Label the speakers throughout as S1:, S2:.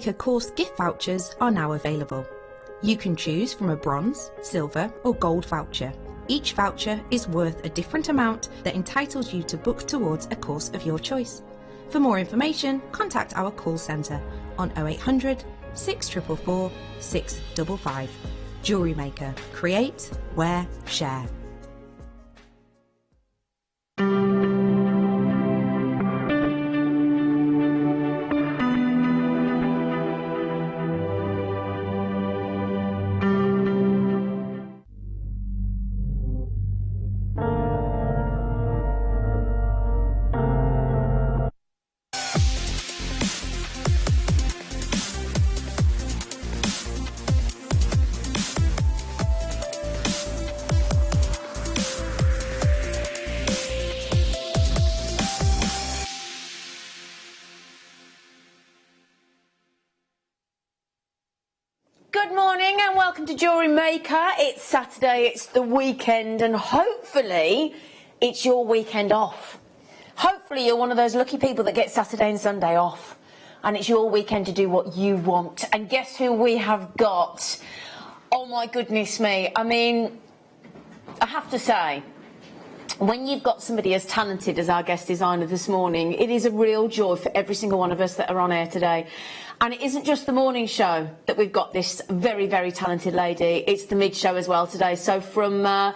S1: JewelleryMaker course gift vouchers are now available. You can choose from a bronze, silver or gold voucher. Each voucher is worth a different amount that entitles you to book towards a course of your choice. For more information, contact our call centre on 0800 644 655. JewelleryMaker. Create, wear, share.
S2: Good morning and welcome to Jewellery Maker. It's Saturday, it's the weekend, and hopefully it's your weekend off. Hopefully you're one of those lucky people that get Saturday and Sunday off and it's your weekend to do what you want. And guess who we have got? Oh my goodness me. I mean, I have to say, when you've got somebody as talented as our guest designer this morning, it is a real joy for every single one of us that are on air today. And it isn't just the morning show that we've got this very, very talented lady. It's the mid-show as well today. So from about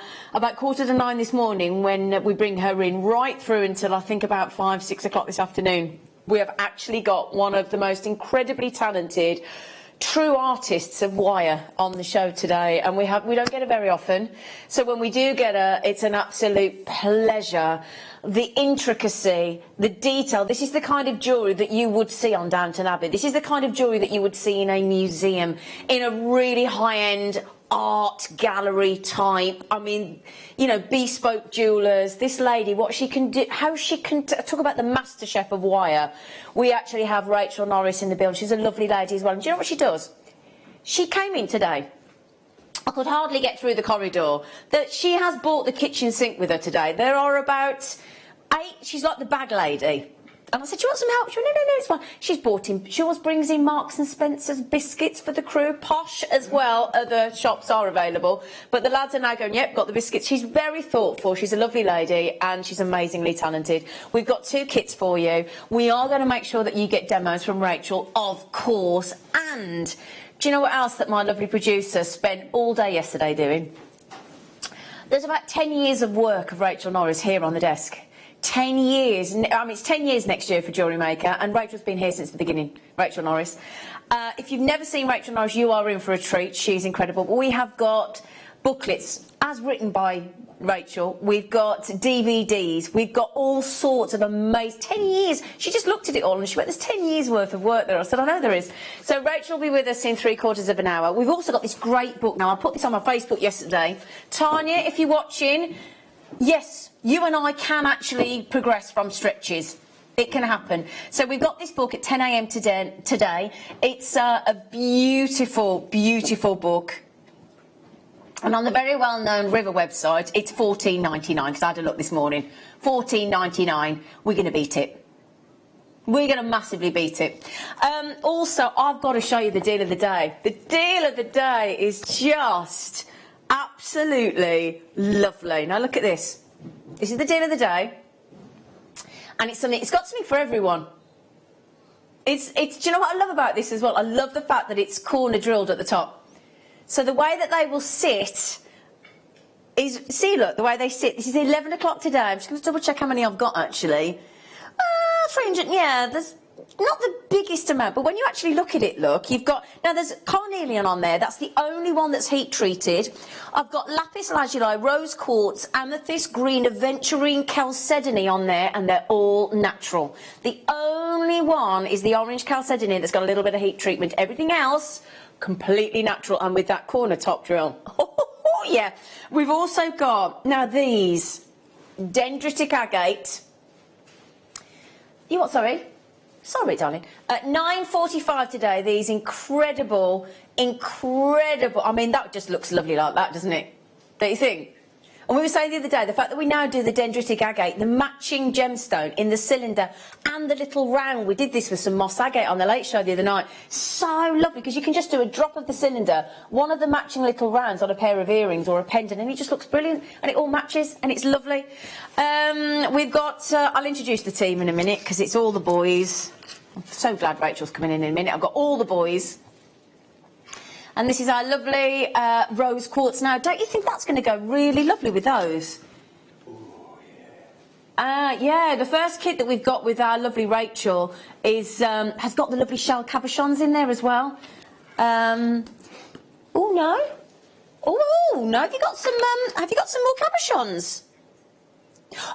S2: 8:45 this morning, when we bring her in, right through until I think about 5, 6 o'clock this afternoon, we have actually got one of the most incredibly talented true artists of wire on the show today, and we don't get her very often. So when we do get her, it's an absolute pleasure. The intricacy, the detail. This is the kind of jewellery that you would see on Downton Abbey. This is the kind of jewellery that you would see in a museum, in a really high-end art gallery type. I mean, you know, bespoke jewellers. This lady, what she can do, how she can talk about the master chef of wire. We actually have Rachel Norris in the building. She's a lovely lady as well. And do you know what she does? She came in today. I could hardly get through the corridor. That she has bought the kitchen sink with her today. There are about 8. She's like the bag lady. And I said, do you want some help? She went, no, it's fine. She's bought in, she always brings in Marks and Spencer's biscuits for the crew. Posh as well, other shops are available. But the lads are now going, yep, got the biscuits. She's very thoughtful. She's a lovely lady and she's amazingly talented. We've got 2 kits for you. We are going to make sure that you get demos from Rachel, of course. And do you know what else that my lovely producer spent all day yesterday doing? There's about 10 years of work of Rachel Norris here on the desk. 10 years. I mean, it's 10 years next year for Jewellery Maker, and Rachel's been here since the beginning, Rachel Norris. If you've never seen Rachel Norris, you are in for a treat. She's incredible. But we have got booklets, as written by Rachel. We've got DVDs. We've got all sorts of amazing... 10 years. She just looked at it all and she went, there's 10 years worth of work there. I said, I know there is. So Rachel will be with us in 3/4 of an hour. We've also got this great book now. I put this on my Facebook yesterday. Tanya, if you're watching... Yes, you and I can actually progress from stretches. It can happen. So we've got this book at 10 a.m. today. It's a beautiful, beautiful book. And on the very well-known River website, it's $14.99, because I had a look this morning. $14.99. We're going to beat it. We're going to massively beat it. Also, I've got to show you the deal of the day. The deal of the day is just... absolutely lovely. Now look at this. This is the deal of the day, and it's got something for everyone. It's do you know what I love about this as well? I love the fact that it's corner drilled at the top. So the way that they will sit is, see, look, the way they sit. This is 11 o'clock today. I'm just going to double check how many I've got actually. 300. Yeah, there's not the biggest amount, but when you actually look at it, look, you've got, now there's carnelian on there, that's the only one that's heat treated. I've got lapis lazuli, rose quartz, amethyst green, aventurine, chalcedony on there, and they're all natural. The only one is the orange chalcedony that's got a little bit of heat treatment. Everything else, completely natural, and with that corner top drill. Oh yeah. We've also got, now these, dendritic agate. You what, sorry? Sorry, darling. At 9:45 today, these incredible, I mean, that just looks lovely like that, doesn't it? Don't you think? And we were saying the other day, the fact that we now do the dendritic agate, the matching gemstone in the cylinder and the little round. We did this with some moss agate on the Late Show the other night. So lovely, because you can just do a drop of the cylinder, one of the matching little rounds on a pair of earrings or a pendant, and it just looks brilliant, and it all matches, and it's lovely. We've got, I'll introduce the team in a minute, because it's all the boys. I'm so glad Rachel's coming in a minute. I've got all the boys. And this is our lovely rose quartz. Now, don't you think that's going to go really lovely with those?
S3: Oh, yeah.
S2: Yeah, the first kit that we've got with our lovely Rachel is has got the lovely shell cabochons in there as well. Oh no! Oh no! Have you got some more cabochons?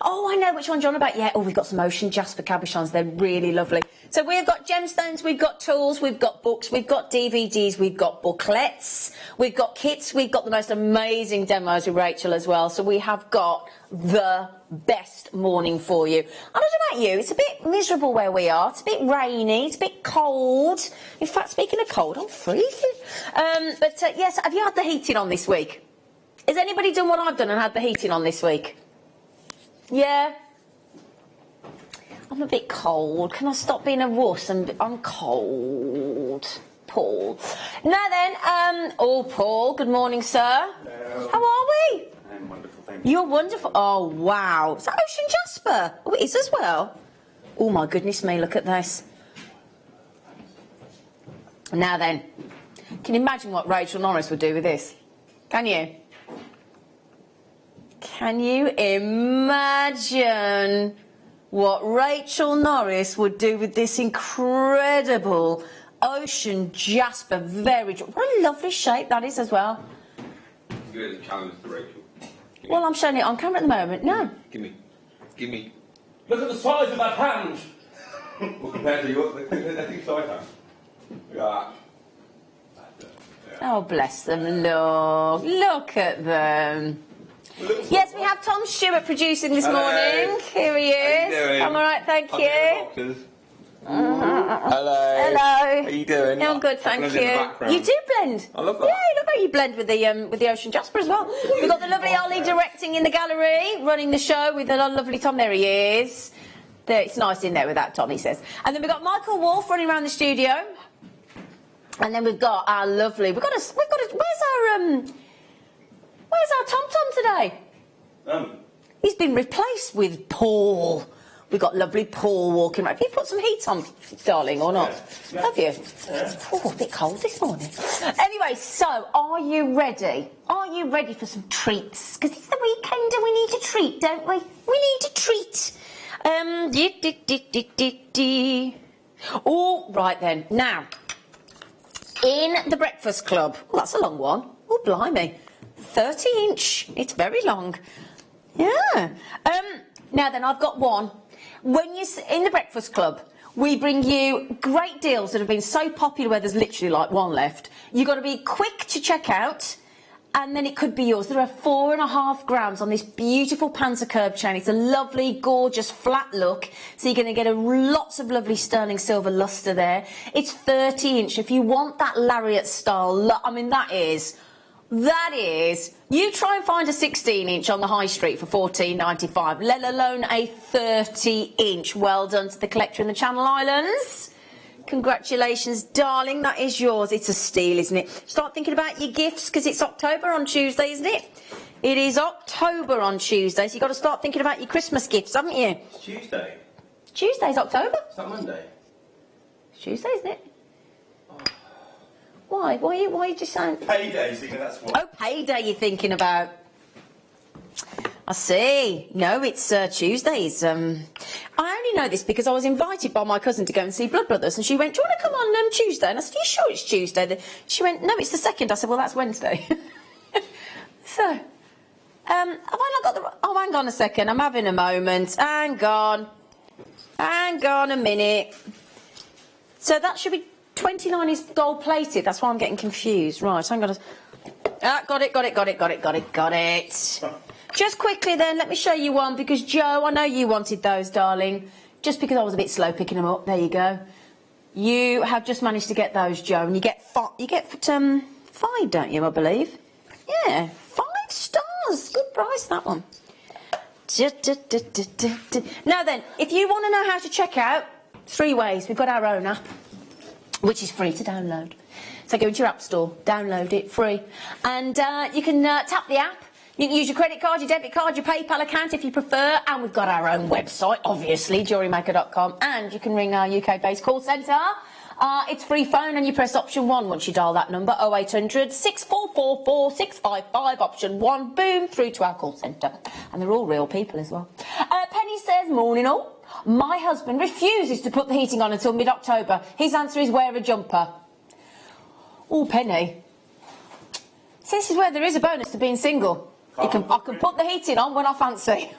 S2: Oh, I know which ones you're on about. Yeah. Oh, we've got some ocean jasper cabochons. They're really lovely. So we've got gemstones, we've got tools, we've got books, we've got DVDs, we've got booklets, we've got kits, we've got the most amazing demos with Rachel as well. So we have got the best morning for you. I don't know about you, it's a bit miserable where we are. It's a bit rainy, it's a bit cold. In fact, speaking of cold, I'm freezing. Yes, have you had the heating on this week? Has anybody done what I've done and had the heating on this week? Yeah? I'm a bit cold. Can I stop being a wuss? I'm cold. Paul. Now then, oh, Paul, good morning, sir.
S3: Hello.
S2: How are we?
S3: I'm wonderful, thank you.
S2: You're wonderful. Oh, wow. Is that ocean jasper? Oh, it is as well. Oh, my goodness me, look at this. Now then, can you imagine what Rachel Norris would do with this? Can you? Can you imagine what Rachel Norris would do with this incredible ocean jasper? What a lovely shape that is as well.
S3: Give it a challenge to Rachel.
S2: Well, I'm showing it on camera at the moment. No.
S3: Give me.
S4: Look at the size of that hand.
S3: Well, compared to yours, I think so I have. Yeah.
S2: Oh, bless them, look at them. Yes, we have Tom Stewart producing this morning. Here he is. I'm all right, thank you.
S3: Hello.
S2: Hello.
S3: How you doing?
S2: Yeah, I'm good, thank you. You do blend.
S3: I love that.
S2: Yeah, you look like you blend with the ocean jasper as well. We've got the lovely Ollie directing in the gallery, running the show with the lovely Tom. There he is. There, it's nice in there with that Tom, he says. And then we've got Michael Wolf running around the studio. And then we've got our lovely. Where's our Tom today? He's been replaced with Paul. We've got lovely Paul walking around. Have you put some heat on, darling, or not?
S3: Yeah.
S2: Have you? Yeah. Oh, a bit cold this morning. Anyway, so are you ready? Are you ready for some treats? Because it's the weekend and we need a treat, don't we? We need a treat. Oh, right then. Now, in the Breakfast Club. Oh, that's a long one. Oh, blimey. 30-inch. It's very long. Yeah. Now then, I've got one. When you're in the Breakfast Club, we bring you great deals that have been so popular where there's literally like one left. You've got to be quick to check out, and then it could be yours. There are 4.5 grams on this beautiful Panzer curb chain. It's a lovely, gorgeous, flat look. So you're going to get lots of lovely sterling silver lustre there. It's 30-inch. If you want that lariat style, I mean, that is... You try and find a 16-inch on the high street for $14.95, let alone a 30-inch. Well done to the collector in the Channel Islands. Congratulations, darling, that is yours. It's a steal, isn't it? Start thinking about your gifts, because it's October on Tuesday, isn't it? It is October on Tuesday, so you've got to start thinking about your Christmas gifts, haven't you?
S3: It's Tuesday.
S2: Tuesday's October.
S3: It's not Monday.
S2: It's Tuesday, isn't it? Why? Why are you just saying...
S3: Payday, thinking that's what...
S2: Oh, payday you're thinking about. I see. No, it's Tuesdays. I only know this because I was invited by my cousin to go and see Blood Brothers, and she went, do you want to come on Tuesday? And I said, are you sure it's Tuesday? She went, no, it's the 2nd. I said, well, that's Wednesday. So, have I not got the... Oh, hang on a second. I'm having a moment. Hang on a minute. So that should be... 29 is gold plated, that's why I'm getting confused. Right, hang on. Got it. Just quickly then, let me show you one, because Joe, I know you wanted those, darling. Just because I was a bit slow picking them up. There you go. You have just managed to get those, Joe, and you get 5, don't you, I believe? Yeah, 5 stars, was. Good price, that one. Now then, if you want to know how to check out, 3 ways. We've got our own app, which is free to download. So go into your app store, download it, free. And you can tap the app. You can use your credit card, your debit card, your PayPal account if you prefer. And we've got our own website, obviously, jewellerymaker.com. And you can ring our UK-based call centre. It's free phone and you press option 1 once you dial that number, 0800 6444 655, option 1, boom, through to our call centre. And they're all real people as well. Penny says, morning all. My husband refuses to put the heating on until mid-October. His answer is wear a jumper. Oh, Penny. See, this is where there is a bonus to being single. I can put the heating on when I fancy.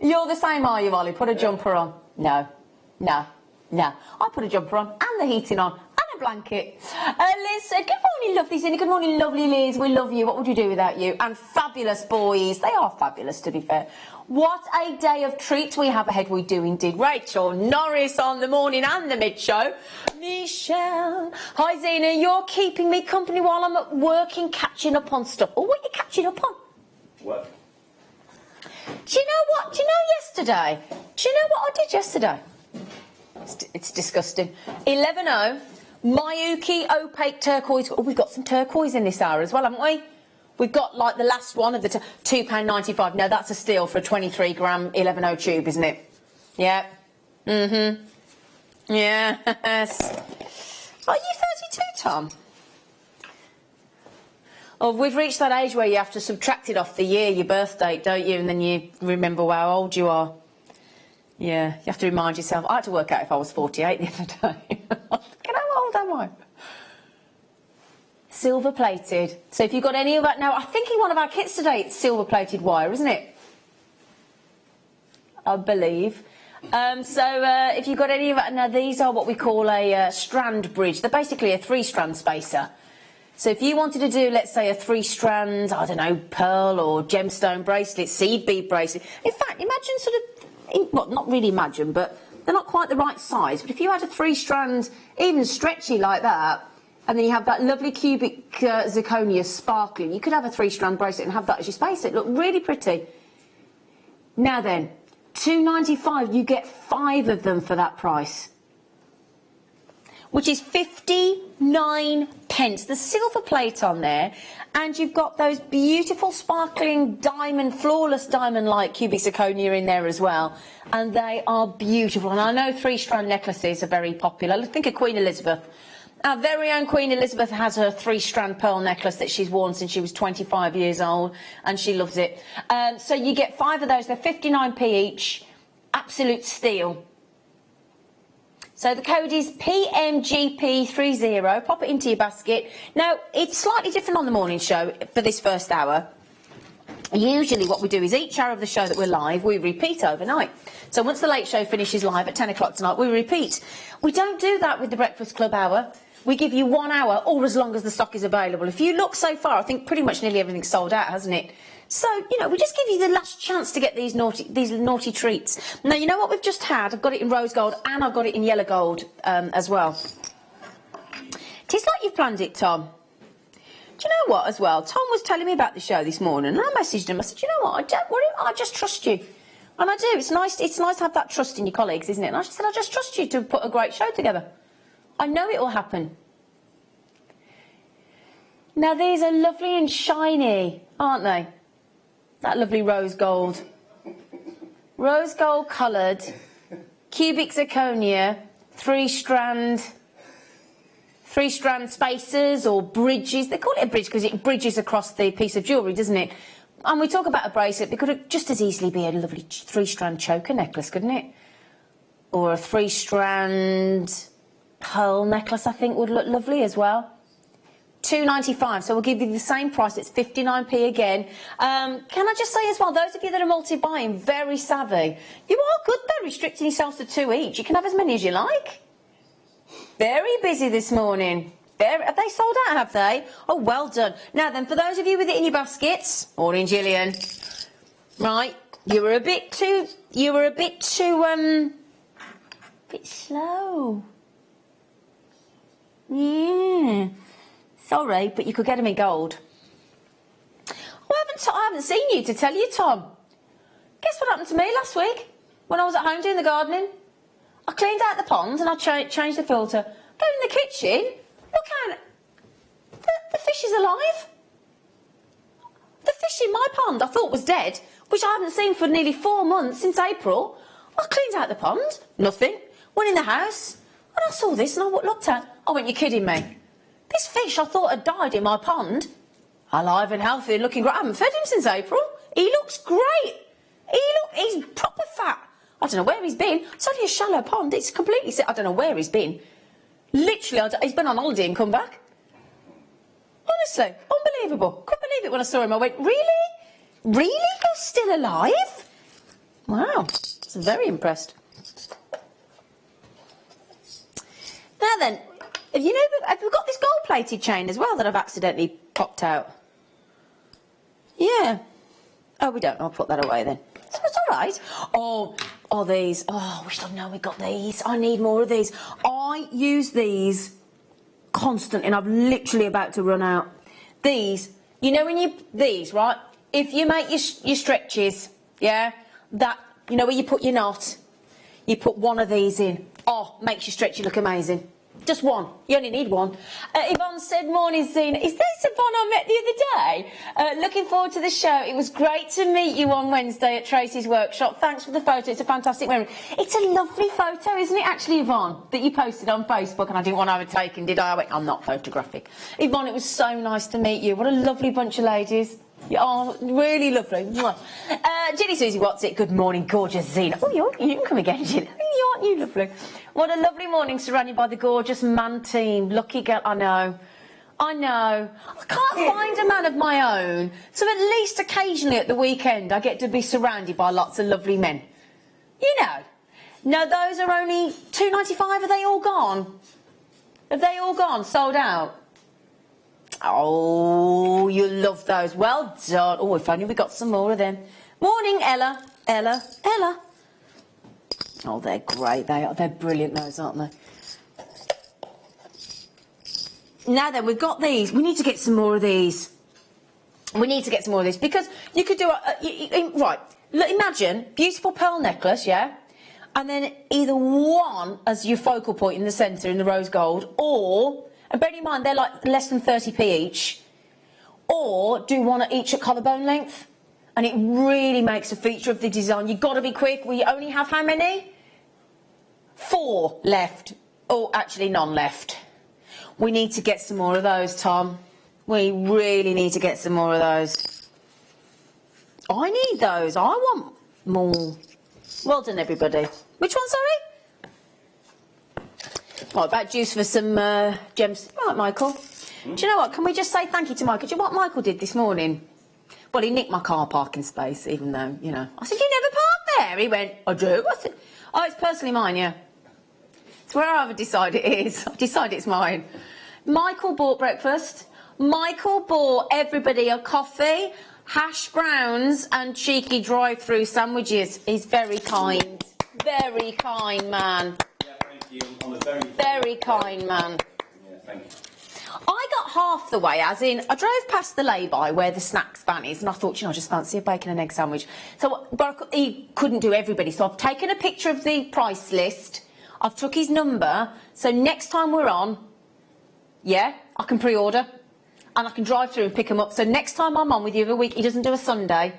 S2: You're the same, are you, Ollie? Put a jumper on. No. I put a jumper on and the heating on and a blanket. Liz said, good morning, lovely Zena. Good morning, lovely Liz. We love you. What would you do without you? And fabulous boys. They are fabulous, to be fair. What a day of treats we have ahead. We do indeed. Rachel Norris on the morning and the mid-show. Michelle. Hi, Zena. You're keeping me company while I'm at work and catching up on stuff. Oh, what are you catching up on?
S3: What?
S2: Do you know what? Do you know yesterday? Do you know what I did yesterday? It's disgusting. 11.0, Miyuki opaque turquoise. Oh, we've got some turquoise in this hour as well, haven't we? We've got like the last one of the £2.95. No, that's a steal for a 23 gram 11.0 tube, isn't it? Yeah. Mm-hmm. Yes. Are you 32, Tom? Oh, we've reached that age where you have to subtract it off the year, your birth date, don't you? And then you remember how old you are. Yeah, you have to remind yourself. I had to work out if I was 48 the other day. How old am I? Silver plated. So if you've got any of that now, I think in one of our kits today it's silver plated wire, isn't it? I believe. If you've got any of that now, these are what we call a strand bridge. They're basically a 3-strand spacer. So if you wanted to do, let's say, a 3-strand, I don't know, pearl or gemstone bracelet, seed bead bracelet. In fact, imagine sort of, well, not really imagine, but they're not quite the right size. But if you had a 3-strand, even stretchy like that, and then you have that lovely cubic zirconia sparkling, you could have a 3-strand bracelet and have that as your spacer. It looked really pretty. Now then, £2.95, you get 5 of them for that price, which is 59 pence. The silver plate on there, and you've got those beautiful sparkling diamond, flawless diamond-like cubic zirconia in there as well, and they are beautiful. And I know 3-strand necklaces are very popular. Think of Queen Elizabeth. Our very own Queen Elizabeth has her 3-strand pearl necklace that she's worn since she was 25 years old, and she loves it. So you get 5 of those. They're 59p each. Absolute steal. So the code is PMGP30. Pop it into your basket. Now, it's slightly different on the morning show for this first hour. Usually what we do is each hour of the show that we're live, we repeat overnight. So once the late show finishes live at 10 o'clock tonight, we repeat. We don't do that with the Breakfast Club hour. We give you 1 hour, or as long as the stock is available. If you look so far, I think pretty much nearly everything's sold out, hasn't it? So, you know, we just give you the last chance to get these naughty treats. Now, you know what we've just had? I've got it in rose gold and I've got it in yellow gold as well. It is like you've planned it, Tom. Do you know what, as well? Tom was telling me about the show this morning, and I messaged him. I said, you know what, don't worry, I just trust you. And I do. It's nice to have that trust in your colleagues, isn't it? And I said, I just trust you to put a great show together. I know it will happen. Now, these are lovely and shiny, aren't they? That lovely rose gold. Rose gold coloured, cubic zirconia, 3-strand spacers or bridges. They call it a bridge because it bridges across the piece of jewellery, doesn't it? And we talk about a bracelet, it could just as easily be a lovely 3-strand choker necklace, couldn't it? Or a 3-strand pearl necklace, I think, would look lovely as well. £2.95, so we'll give you the same price. It's 59p again. Can I just say as well, those of you that are multi-buying, very savvy. You are good though, restricting yourselves to 2 each. You can have as many as you like. Very busy this morning. Have they sold out, have they? Oh, well done. Now then, for those of you with it in your baskets, morning, Gillian. Right, you were a bit slow. Yeah. Sorry, but you could get them in gold. I haven't seen you to tell you, Tom. Guess what happened to me last week when I was at home doing the gardening? I cleaned out the pond and I changed the filter. Go in the kitchen, look out. The fish is alive. The fish in my pond I thought was dead, which I haven't seen for nearly 4 months, since April. I cleaned out the pond, nothing. Went in the house and I saw this and I looked at. I went, you're kidding me. This fish I thought had died in my pond, alive and healthy and looking great. I haven't fed him since April. He looks great. He's proper fat. I don't know where he's been. It's only a shallow pond. It's completely set. I don't know where he's been. Literally, he's been on holiday and come back. Honestly, unbelievable. Couldn't believe it when I saw him. I went, really? Really? You're still alive? Wow. I was very impressed. Now then, have we got this gold-plated chain as well that I've accidentally popped out? Yeah. Oh, we don't. I'll put that away then. So it's all right. Oh, these. Oh, I wish I'd known we got these. I need more of these. I use these constant, and I'm literally about to run out. These, these, right? If you make your stretches, yeah, that, where you put your knot, you put one of these in. Oh, makes your stretchy look amazing. Just one. You only need one. Yvonne said, morning, Zena. Is this Yvonne I met the other day? Looking forward to the show. It was great to meet you on Wednesday at Tracy's workshop. Thanks for the photo. It's a fantastic memory. It's a lovely photo, isn't it, actually, Yvonne, that you posted on Facebook, and I didn't want to have it taken, did I? I went, I'm not photographic. Yvonne, it was so nice to meet you. What a lovely bunch of ladies. Oh, really lovely. Ginny Susie, what's it? Good morning, gorgeous Zena. Oh, you can come again, Ginny. Aren't you lovely? What a lovely morning, surrounded by the gorgeous man team. Lucky girl, I know. I can't find a man of my own, so at least occasionally at the weekend I get to be surrounded by lots of lovely men. No, those are only £2.95. Are they all gone? Have they all gone? Sold out? Oh, you love those. Well done. Oh, if only we got some more of them. Morning, Ella. Oh, they're great. They are. They're brilliant, those, aren't they? Now then, we've got these. We need to get some more of these. Because you could do right. Look, imagine beautiful pearl necklace, yeah, and then either one as your focal point in the centre in the rose gold, or, and bear in mind they're like less than 30p each, or do one at each at collarbone length. And it really makes a feature of the design. You've got to be quick. We only have how many? 4 left. Oh, actually, none left. We need to get some more of those, Tom. We really need to get some more of those. I need those. I want more. Well done, everybody. Which one, sorry? What about juice for some gems? Right, Michael. Do you know what? Can we just say thank you to Michael? Do you know what Michael did this morning? Well, he nicked my car parking space, even though, I said, you never park there. He went, I do. I said, oh, it's personally mine, yeah. It's where I've decided it is. I've decided it's mine. Michael bought breakfast. Michael bought everybody a coffee, hash browns and cheeky drive-through sandwiches. He's very kind. Very kind man.
S3: Yeah, thank you. I'm a
S2: very kind man.
S3: Yeah, thank you.
S2: I got half the way, as in, I drove past the lay-by where the snacks van is, and I thought, I just fancy a bacon and egg sandwich. So, but he couldn't do everybody, so I've taken a picture of the price list, I've took his number, so next time we're on, yeah, I can pre-order, and I can drive through and pick them up. So next time I'm on with you every week, he doesn't do a Sunday,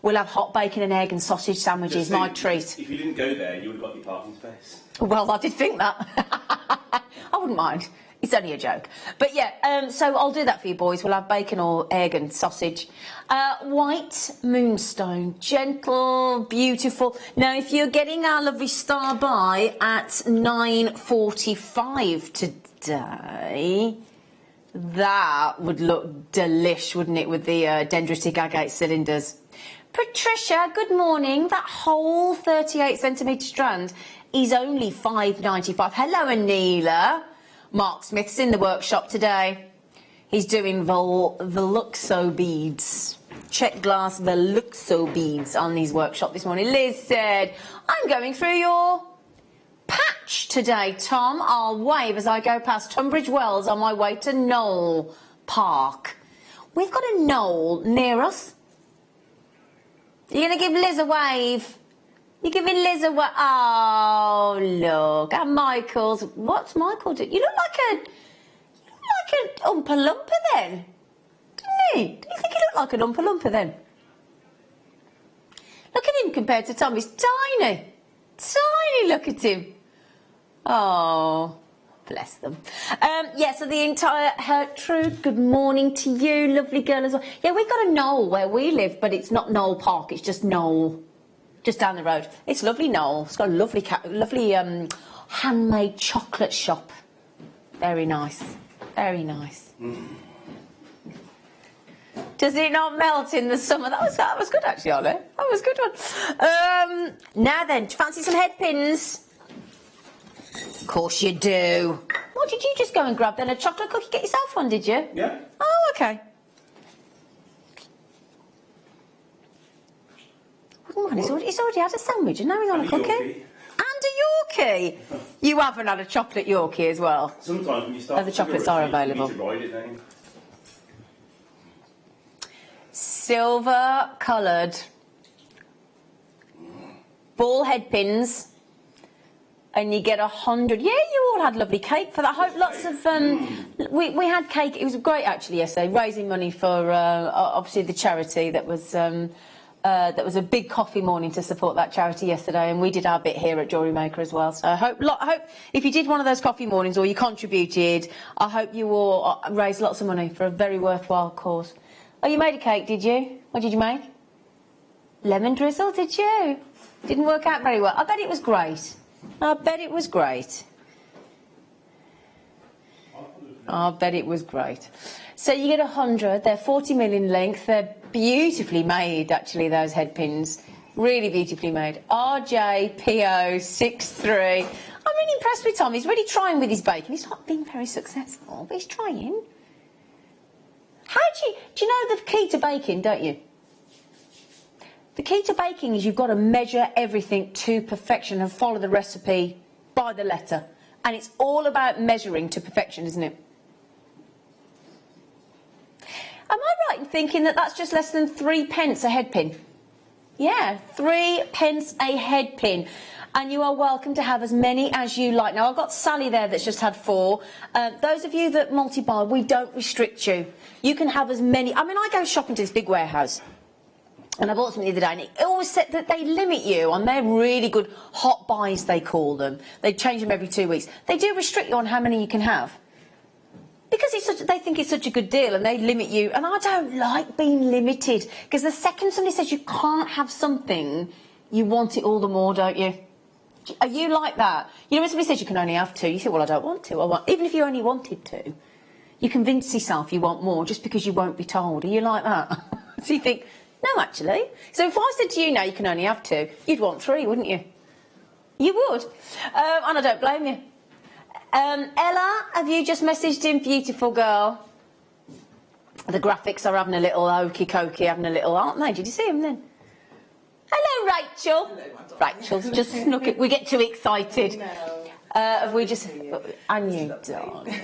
S2: we'll have hot bacon and egg and sausage sandwiches, my treat.
S3: If you didn't go there, you would have got your parking space.
S2: Well, I did think that. I wouldn't mind. It's only a joke. But yeah, so I'll do that for you boys. We'll have bacon or egg and sausage. White moonstone. Gentle, beautiful. Now, if you're getting our lovely star by at 9:45 today, that would look delish, wouldn't it, with the dendritic agate cylinders. Patricia, good morning. That whole 38cm strand is only £5.95. Hello, Anila. Mark Smith's in the workshop today. He's doing Veluxo beads. Check glass Veluxo beads on his workshop this morning. Liz said, I'm going through your patch today, Tom. I'll wave as I go past Tunbridge Wells on my way to Knoll. park. We've got a knoll near us. You're going to give Liz a wave. You're giving Liz a wave. Oh, look. And Michael's. What's Michael doing? You look like an Oompa Loompa then. Don't you? Do you think you look like an Oompa Loompa then? Look at him compared to Tom. He's tiny. Tiny, look at him. Oh, bless them. Yeah, so the entire Gertrude, good morning to you, lovely girl as well. Yeah, we've got a knoll where we live, but it's not Knoll Park, it's just Knoll, just down the road. It's lovely Knoll. It's got a lovely handmade chocolate shop. Very nice, very nice. Does it not melt in the summer? That was good actually, Ollie. That was a good one. Now then, do you fancy some head pins? Of course you do. What did you just go and grab then? A chocolate cookie? Get yourself one, did you?
S3: Yeah.
S2: Oh, okay. Wouldn't mind. He's already had a sandwich and now he's on a cookie.
S3: Yorkie.
S2: And a Yorkie. You haven't had a chocolate Yorkie as well.
S3: Sometimes when you start...
S2: Oh, the chocolates are available.
S3: You need to ride it, don't you?
S2: Silver coloured ball head pins. And you get 100. Yeah, you all had lovely cake for that. I hope lots of we had cake. It was great actually yesterday, raising money for obviously the charity that was a big coffee morning to support that charity yesterday, and we did our bit here at JewelleryMaker as well. So I hope if you did one of those coffee mornings or you contributed, I hope you all raised lots of money for a very worthwhile cause. Oh, you made a cake, did you? What did you make? Lemon drizzle, did you? Didn't work out very well. I bet it was great. I bet it was great. I bet it was great. So you get 100. They're 40 mil in length. They're beautifully made, actually, those head pins. Really beautifully made. RJPO63. I'm really impressed with Tom. He's really trying with his baking. He's not being very successful, but he's trying. Do you know the key to baking, don't you? The key to baking is you've got to measure everything to perfection and follow the recipe by the letter. And it's all about measuring to perfection, isn't it? Am I right in thinking that that's just less than 3 pence a head pin? Yeah, 3 pence a head pin. And you are welcome to have as many as you like. Now, I've got Sally there that's just had 4. Those of you that multi-buy, we don't restrict you. You can have as many. I mean, I go shopping to this big warehouse. And I bought something the other day, and it always said that they limit you on their really good hot buys, they call them. They change them every 2 weeks. They do restrict you on how many you can have. Because they think it's such a good deal, and they limit you. And I don't like being limited. Because the second somebody says you can't have something, you want it all the more, don't you? Are you like that? You know, when somebody says you can only have 2, you think, well, I don't want to. Even if you only wanted 2, you convince yourself you want more just because you won't be told. Are you like that? So you think... No, actually. So if I said to you now you can only have 2, you'd want 3, wouldn't you? You would. And I don't blame you. Ella, have you just messaged in? Beautiful girl. The graphics are having a little hokey-cokey, having a little, aren't they? Did you see them then? Hello, Rachel. Hello, Rachel's just snuck it. We get too excited.
S5: No.
S2: Have we just... And you, darling.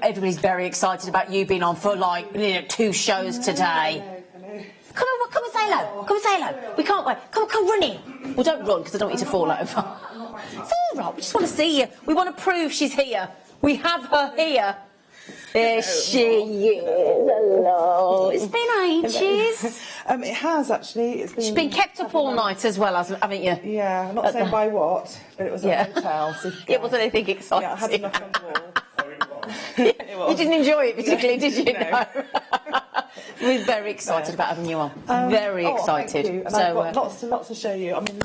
S2: Everybody's very excited about you being on for, like, 2 shows today. Come and say hello. Come and say hello. We can't wait. Come run in. Well, don't run, because I don't want you to fall over. It's all right. We just want to see you. We want to prove she's here. We have her here. There she is. Hello. It's been ages.
S5: It has, actually.
S2: She's been kept up all night as well, haven't you?
S5: Yeah, not saying by what, but it was a hotel. So
S2: it wasn't anything exciting.
S5: Yeah, I had to knock on the wall.
S2: You didn't enjoy it particularly, did you?
S5: No.
S2: We're very excited about having you on. Very excited.
S5: Thank you. And I've got lots to show you. I mean,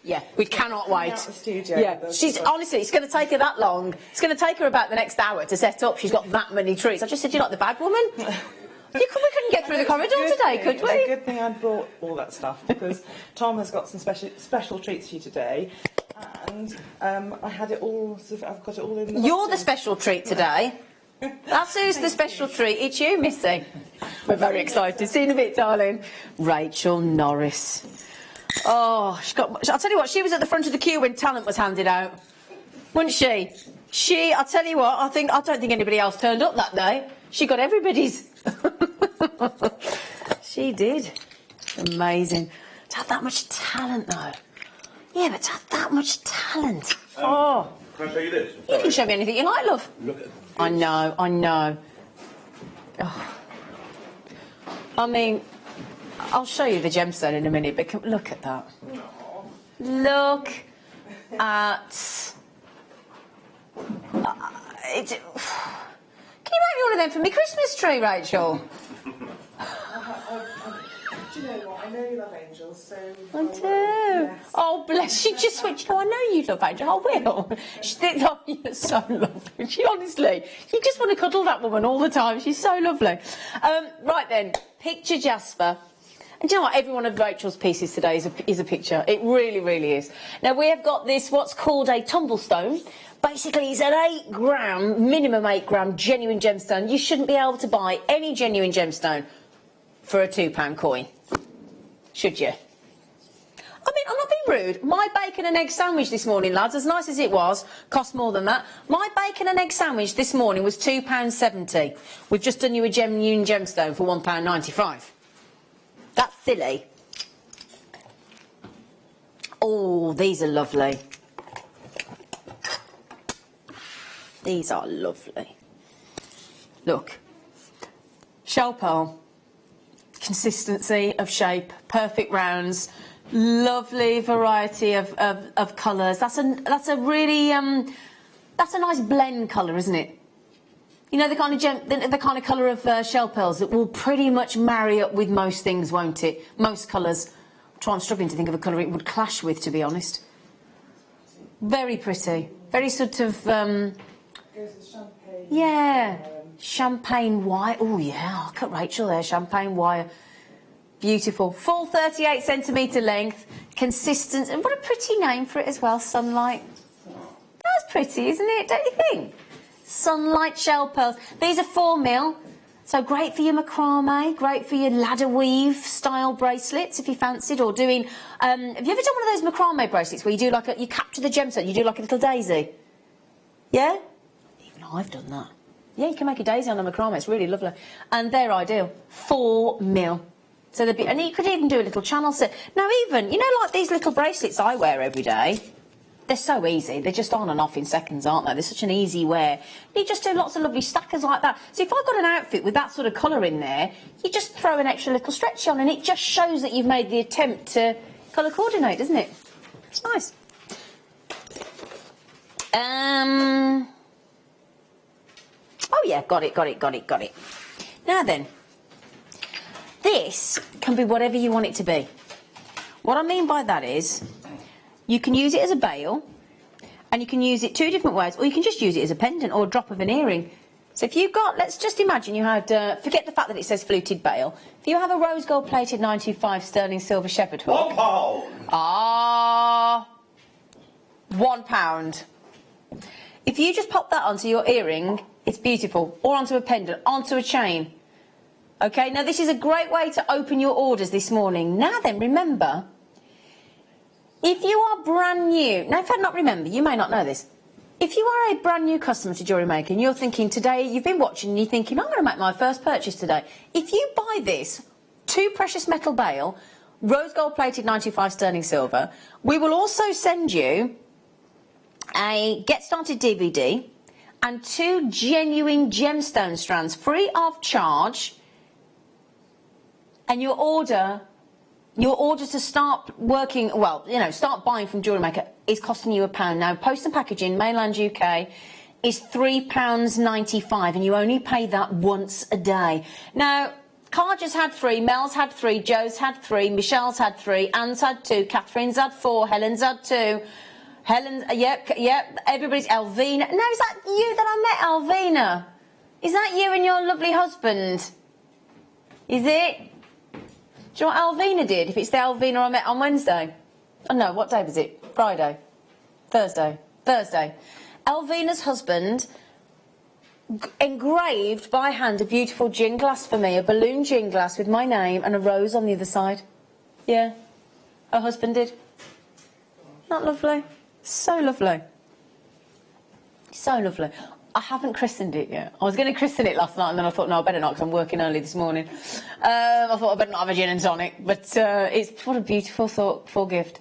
S2: yeah, we cannot wait.
S5: Out the studio,
S2: yeah, she's honestly, it's going to take her that long. It's going to take her about the next hour to set up. She's got that many treats. I just said, you're like the bag woman. We couldn't get through the corridor today, could we?
S5: It's a good thing I brought all that stuff, because Tom has got some special treats for you today. And I had it all. I've got it all in.
S2: You're the special treat today. That's who's the special treat. It's you, Missy. We're very excited. See you in a bit, darling. Rachel Norris. Oh, I'll tell you what. She was at the front of the queue when talent was handed out, wasn't she? I'll tell you what. I don't think anybody else turned up that day. She got everybody's. She did. Amazing. To have that much talent, though. Yeah, but to have that much talent. Oh.
S3: Can I show you this?
S2: You can show me anything you like, love.
S3: Look at this.
S2: I know, I know. Oh. I mean, I'll show you the gemstone in a minute, but look at that. Look at... Can you make me one of them for my Christmas tree, Rachel?
S5: Do you know what? I know you love angels, so...
S2: I do. Yes. Oh, bless you. Just switch. Oh, I know you love Angel. I will. She thinks, oh, you're so lovely. She honestly, you just want to cuddle that woman all the time. She's so lovely. Right then, picture Jasper. And do you know what? Every one of Rachel's pieces today is a picture. It really, really is. Now, we have got this, what's called a tumblestone. Basically, it's an 8 gram, minimum 8 gram genuine gemstone. You shouldn't be able to buy any genuine gemstone for a £2 coin. Should you? I mean, I'm not being rude. My bacon and egg sandwich this morning, lads, as nice as it was, cost more than that. My bacon and egg sandwich this morning was £2.70. We've just done you a genuine gemstone for £1.95. That's silly. Oh, these are lovely. These are lovely. Look. Shell pearl. Consistency of shape, perfect rounds, lovely variety of colours. That's a really that's a nice blend colour, isn't it? You know, the kind of the kind of colour of shell pearls that will pretty much marry up with most things, won't it? Most colours. I'm struggling to think of a colour it would clash with, to be honest. Very pretty, very sort of
S5: Goes with champagne.
S2: yeah. Champagne wire. Oh, yeah. Look at Rachel there. Champagne wire. Beautiful. Full 38 centimetre length. Consistent. And what a pretty name for it as well. Sunlight. That's pretty, isn't it? Don't you think? Sunlight shell pearls. These are 4mm. So great for your macrame. Great for your ladder weave style bracelets if you fancied. Or doing... have you ever done one of those macrame bracelets where you do like a... You capture the gemstone. You do like a little daisy? Yeah? Even I've done that. Yeah, you can make a daisy on a macrame. It's really lovely. And they're ideal. 4mm. So they'd be, and you could even do a little channel set. Now even, you know, like these little bracelets I wear every day, they're so easy. They're just on and off in seconds, aren't they? They're such an easy wear. You just do lots of lovely stackers like that. So if I've got an outfit with that sort of colour in there, you just throw an extra little stretchy on and it just shows that you've made the attempt to colour coordinate, doesn't it? It's nice. Oh yeah, got it. Now then, this can be whatever you want it to be. What I mean by that is, you can use it as a bail, and you can use it 2 different ways, or you can just use it as a pendant or a drop of an earring. So if you've got, let's just imagine you had, forget the fact that it says fluted bail, if you have a rose gold plated 925 sterling silver shepherd hook.
S3: £1.
S2: Ah, £1. If you just pop that onto your earring, it's beautiful, or onto a pendant, onto a chain. Okay, now this is a great way to open your orders this morning. Now then, remember, if you are brand new, now if I not remember, you may not know this. If you are a brand new customer to JewelleryMaker and you're thinking today, you've been watching and you're thinking, I'm going to make my first purchase today. If you buy this 2 precious metal bail, rose gold plated 95 sterling silver, we will also send you a Get Started DVD and 2 genuine gemstone strands free of charge, and your order to start working, well, you know, start buying from JewelleryMaker is costing you £1. Now, post and packaging, mainland UK, is £3.95, and you only pay that once a day. Now, Carja's had 3, Mel's had 3, Joe's had 3, Michelle's had 3, Anne's had 2, Catherine's had 4, Helen's had 2. Helen, yep, everybody's Alvina. No, is that you that I met, Alvina? Is that you and your lovely husband? Is it? Do you know what Alvina did? If it's the Alvina I met on Wednesday. Oh no, what day was it? Friday? Thursday? Thursday. Alvina's husband engraved by hand a beautiful gin glass for me, a balloon gin glass with my name and a rose on the other side. Yeah, her husband did. Not lovely? So lovely. So lovely. I haven't christened it yet. I was going to christen it last night, and then I thought, no, I better not, because I'm working early this morning. I thought I better not have a gin and tonic, but what a beautiful, thoughtful gift.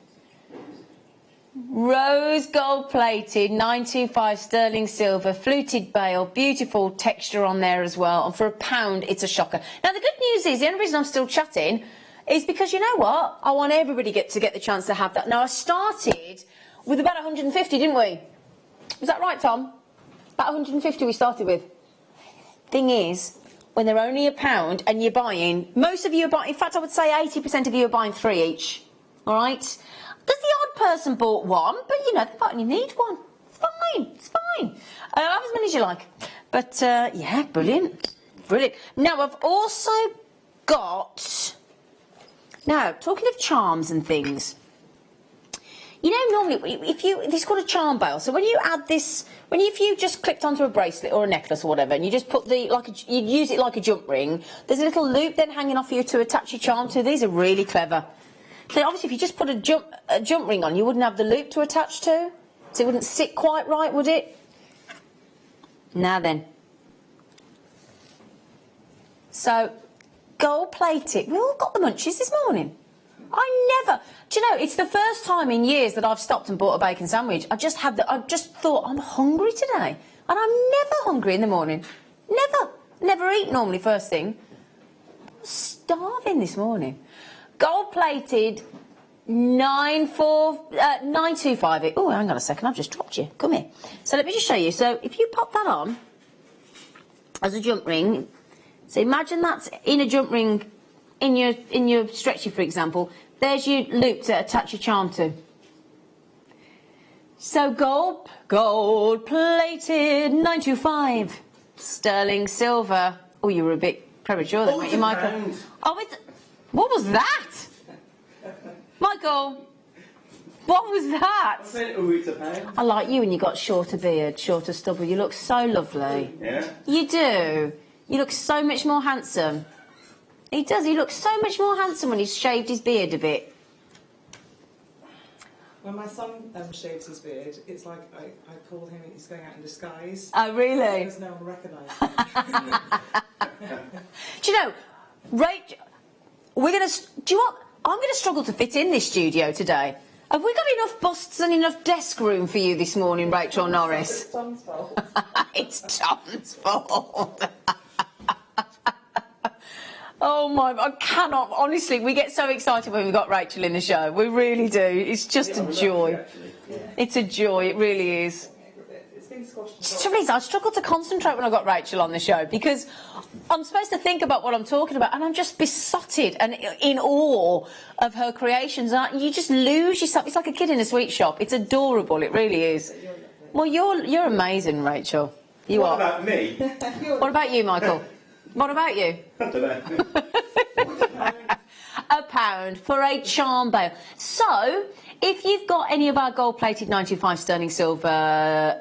S2: Rose gold plated, 925 sterling silver, fluted bail, beautiful texture on there as well. And for £1, it's a shocker. Now, the good news is, the only reason I'm still chatting is because, you know what? I want everybody to get the chance to have that. Now, I started with about 150, didn't we? Was that right, Tom? About 150 we started with. Thing is, when they're only £1 and you're buying, most of you are buying, in fact, I would say 80% of you are buying 3 each. All right? There's the odd person bought one, but, you know, they might only need one. It's fine. It's fine. Have as many as you like. But, yeah, brilliant. Brilliant. Now, I've also got... Now, talking of charms and things... You know, normally, this is called a charm bail. So when you add this, if you just clipped onto a bracelet or a necklace or whatever, and you just put you use it like a jump ring, there's a little loop then hanging off you to attach your charm to. These are really clever. So obviously, if you just put a jump ring on, you wouldn't have the loop to attach to, so it wouldn't sit quite right, would it? Now then. So, gold plated. We all got the munchies this morning. Do you know, it's the first time in years that I've stopped and bought a bacon sandwich. I just thought, I'm hungry today. And I'm never hungry in the morning. Never eat normally first thing. I'm starving this morning. Gold plated, 925. Oh, hang on a second, I've just dropped you. Come here. So let me just show you. So if you pop that on as a jump ring, so imagine that's in a jump ring in your stretchy, for example. There's your loop to attach your charm to. So gold plated, 925 sterling silver. Oh, you were a bit premature there, weren't you, Michael? Oh, what was that? Michael, what was that?
S3: I said, oh, it's £1.
S2: I like you when you got shorter beard, shorter stubble. You look so lovely.
S3: Yeah?
S2: You do. You look so much more handsome. He does. He looks so much more handsome when he's shaved his beard a bit.
S5: When my son shaves his beard, it's like I call him, he's going out in disguise.
S2: Oh, really?
S5: Because no one will recognise him.
S2: Do you know, Rachel, do you know what? I'm going to struggle to fit in this studio today. Have we got enough busts and enough desk room for you this morning, Rachel Norris?
S5: It's Tom's fault.
S2: It's Tom's fault. Oh my, I cannot, honestly, we get so excited when we've got Rachel in the show. We really do. It's just a joy. It's a joy, it really is. I struggle to concentrate when I've got Rachel on the show because I'm supposed to think about what I'm talking about and I'm just besotted and in awe of her creations. You just lose yourself. It's like a kid in a sweet shop. It's adorable, it really is. Well, you're amazing, Rachel. You are.
S3: What about me?
S2: What about you, Michael? What about you?
S3: I don't know.
S2: £1 for a charm bail. So, if you've got any of our gold-plated 925 sterling silver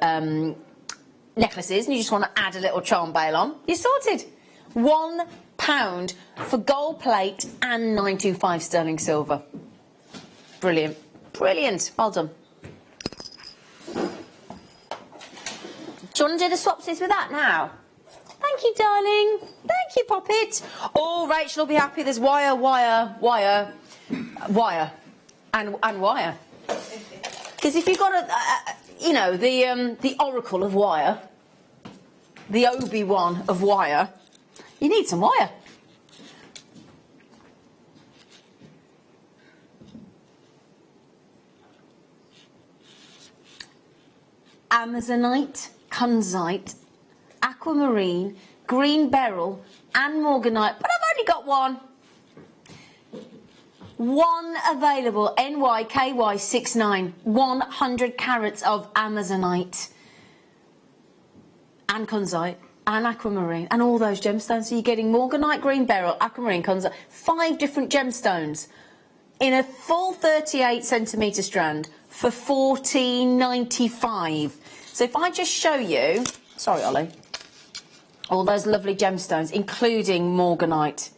S2: necklaces and you just want to add a little charm bail on, you're sorted. £1 for gold plate and 925 sterling silver. Brilliant. Brilliant. Well done. Do you want to do the swapsies with that now? Thank you, darling. Thank you, Poppet. Oh, Rachel will be happy. There's wire, and wire. Because if you've got the Oracle of wire, the Obi-Wan of wire, you need some wire. Amazonite, kunzite, aquamarine, green beryl and morganite, but I've only got one. One available, NYKY69, 100 carats of amazonite and kunzite and aquamarine and all those gemstones. So you're getting morganite, green beryl, aquamarine, kunzite, 5 different gemstones in a full 38 centimetre strand for $14.95. So if I just show you, sorry, Ollie, all those lovely gemstones, including morganite.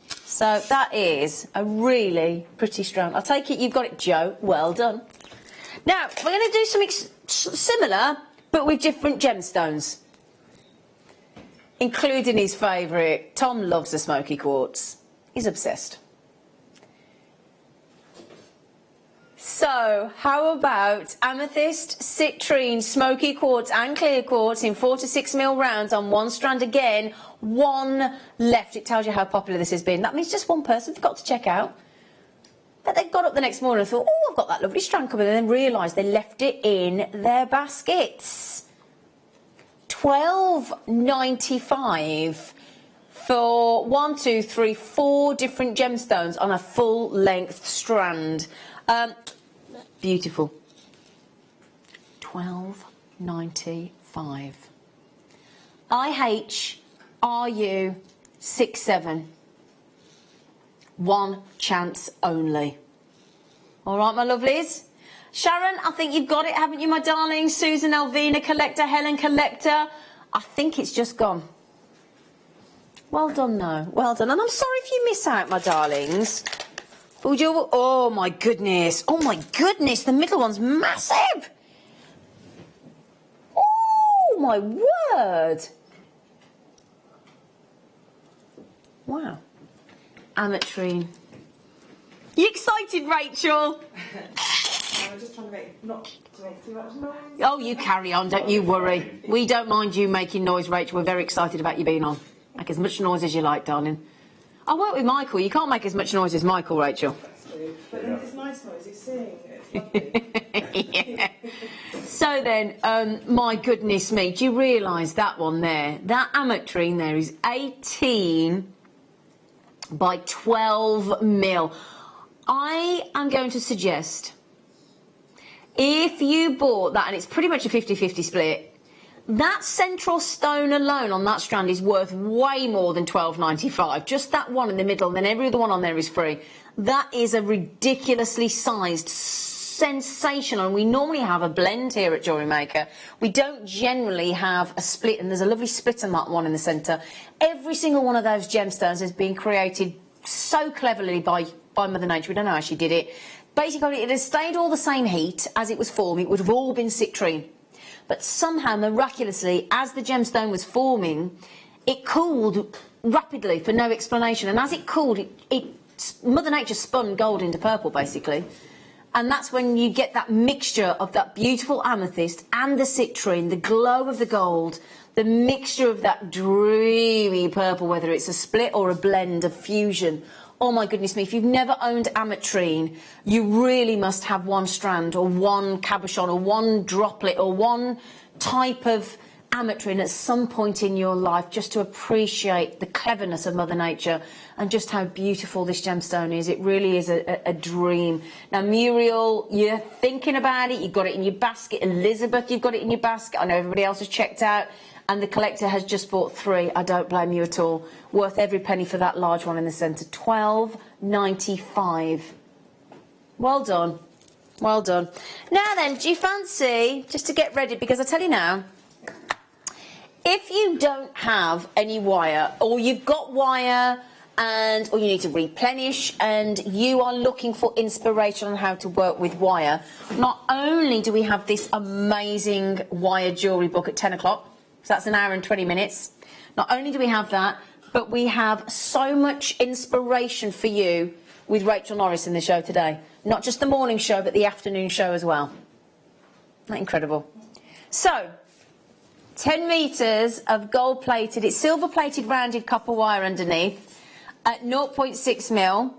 S2: So that is a really pretty strand. I'll take it you've got it, Joe. Well done. Now, we're going to do something similar, but with different gemstones. including his favourite. Tom loves the smoky quartz. He's obsessed. So, how about amethyst, citrine, smoky quartz and clear quartz in 4 to 6 mil rounds on one strand again, one left. It tells you how popular this has been. That means just one person forgot to check out. But they got up the next morning and thought, oh, I've got that lovely strand coming, and then realised they left it in their baskets. $12.95 for 1, 2, 3, 4 different gemstones on a full length strand. Beautiful. $12.95. IHRU67. One chance only. All right, my lovelies. Sharon, I think you've got it, haven't you, my darling? Susan, Elvina, Collector, Helen, Collector. I think it's just gone. Well done, no. Well done. And I'm sorry if you miss out, my darlings. Oh, my goodness. Oh, my goodness. The middle one's massive. Oh, my word. Wow. Ametrine. You excited, Rachel?
S5: I'm just trying to not to make too much noise.
S2: Oh, you carry on, don't you worry. We don't mind you making noise, Rachel. We're very excited about you being on. Make as much noise as you like, darling. I work with Michael. You can't make as much noise as Michael, Rachel.
S5: That's true. But it's nice noise. He's singing. It's lovely.
S2: Yeah. So then, my goodness me, do you realise that one there? That ametrine there is 18 by 12 mil. I am going to suggest, if you bought that, and it's pretty much a 50-50 split, that central stone alone on that strand is worth way more than $12.95. Just that one in the middle, and then every other one on there is free. That is a ridiculously sized, sensational, and we normally have a blend here at JewelleryMaker. We don't generally have a split, and there's a lovely split on that one in the centre. Every single one of those gemstones has been created so cleverly by Mother Nature. We don't know how she did it. Basically, it has stayed all the same heat as it was forming. It would have all been citrine. But somehow, miraculously, as the gemstone was forming, it cooled rapidly for no explanation. And as it cooled, Mother Nature spun gold into purple, basically. And that's when you get that mixture of that beautiful amethyst and the citrine, the glow of the gold, the mixture of that dreamy purple, whether it's a split or a blend of fusion. Oh my goodness me, if you've never owned ametrine, you really must have one strand or one cabochon or one droplet or one type of ametrine at some point in your life, just to appreciate the cleverness of Mother Nature and just how beautiful this gemstone is. It really is a dream. Now, Muriel, you're thinking about it, you've got it in your basket. Elizabeth, you've got it in your basket. I know everybody else has checked out. And the collector has just bought 3. I don't blame you at all. Worth every penny for that large one in the centre. $12.95. Well done. Well done. Now then, do you fancy, just to get ready, because I tell you now, if you don't have any wire, or you've got wire, or you need to replenish, and you are looking for inspiration on how to work with wire, not only do we have this amazing wire jewellery book at 10 o'clock, so that's an hour and 20 minutes. Not only do we have that, but we have so much inspiration for you with Rachel Norris in the show today. Not just the morning show, but the afternoon show as well. Isn't that incredible? So, 10 metres of gold-plated, it's silver-plated rounded copper wire underneath at 0.6 mil.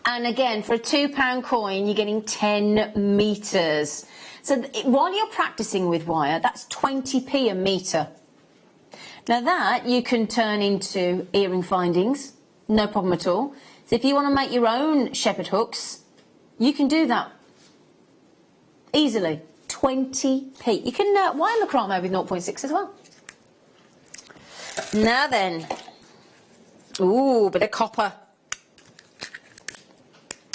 S2: And again, for a £2 coin, you're getting 10 metres. So while you're practicing with wire, that's 20p a metre. Now that you can turn into earring findings, no problem at all. So if you want to make your own shepherd hooks, you can do that easily. 20p. You can wire look right made with 0.6 as well. Now then, ooh, bit of copper.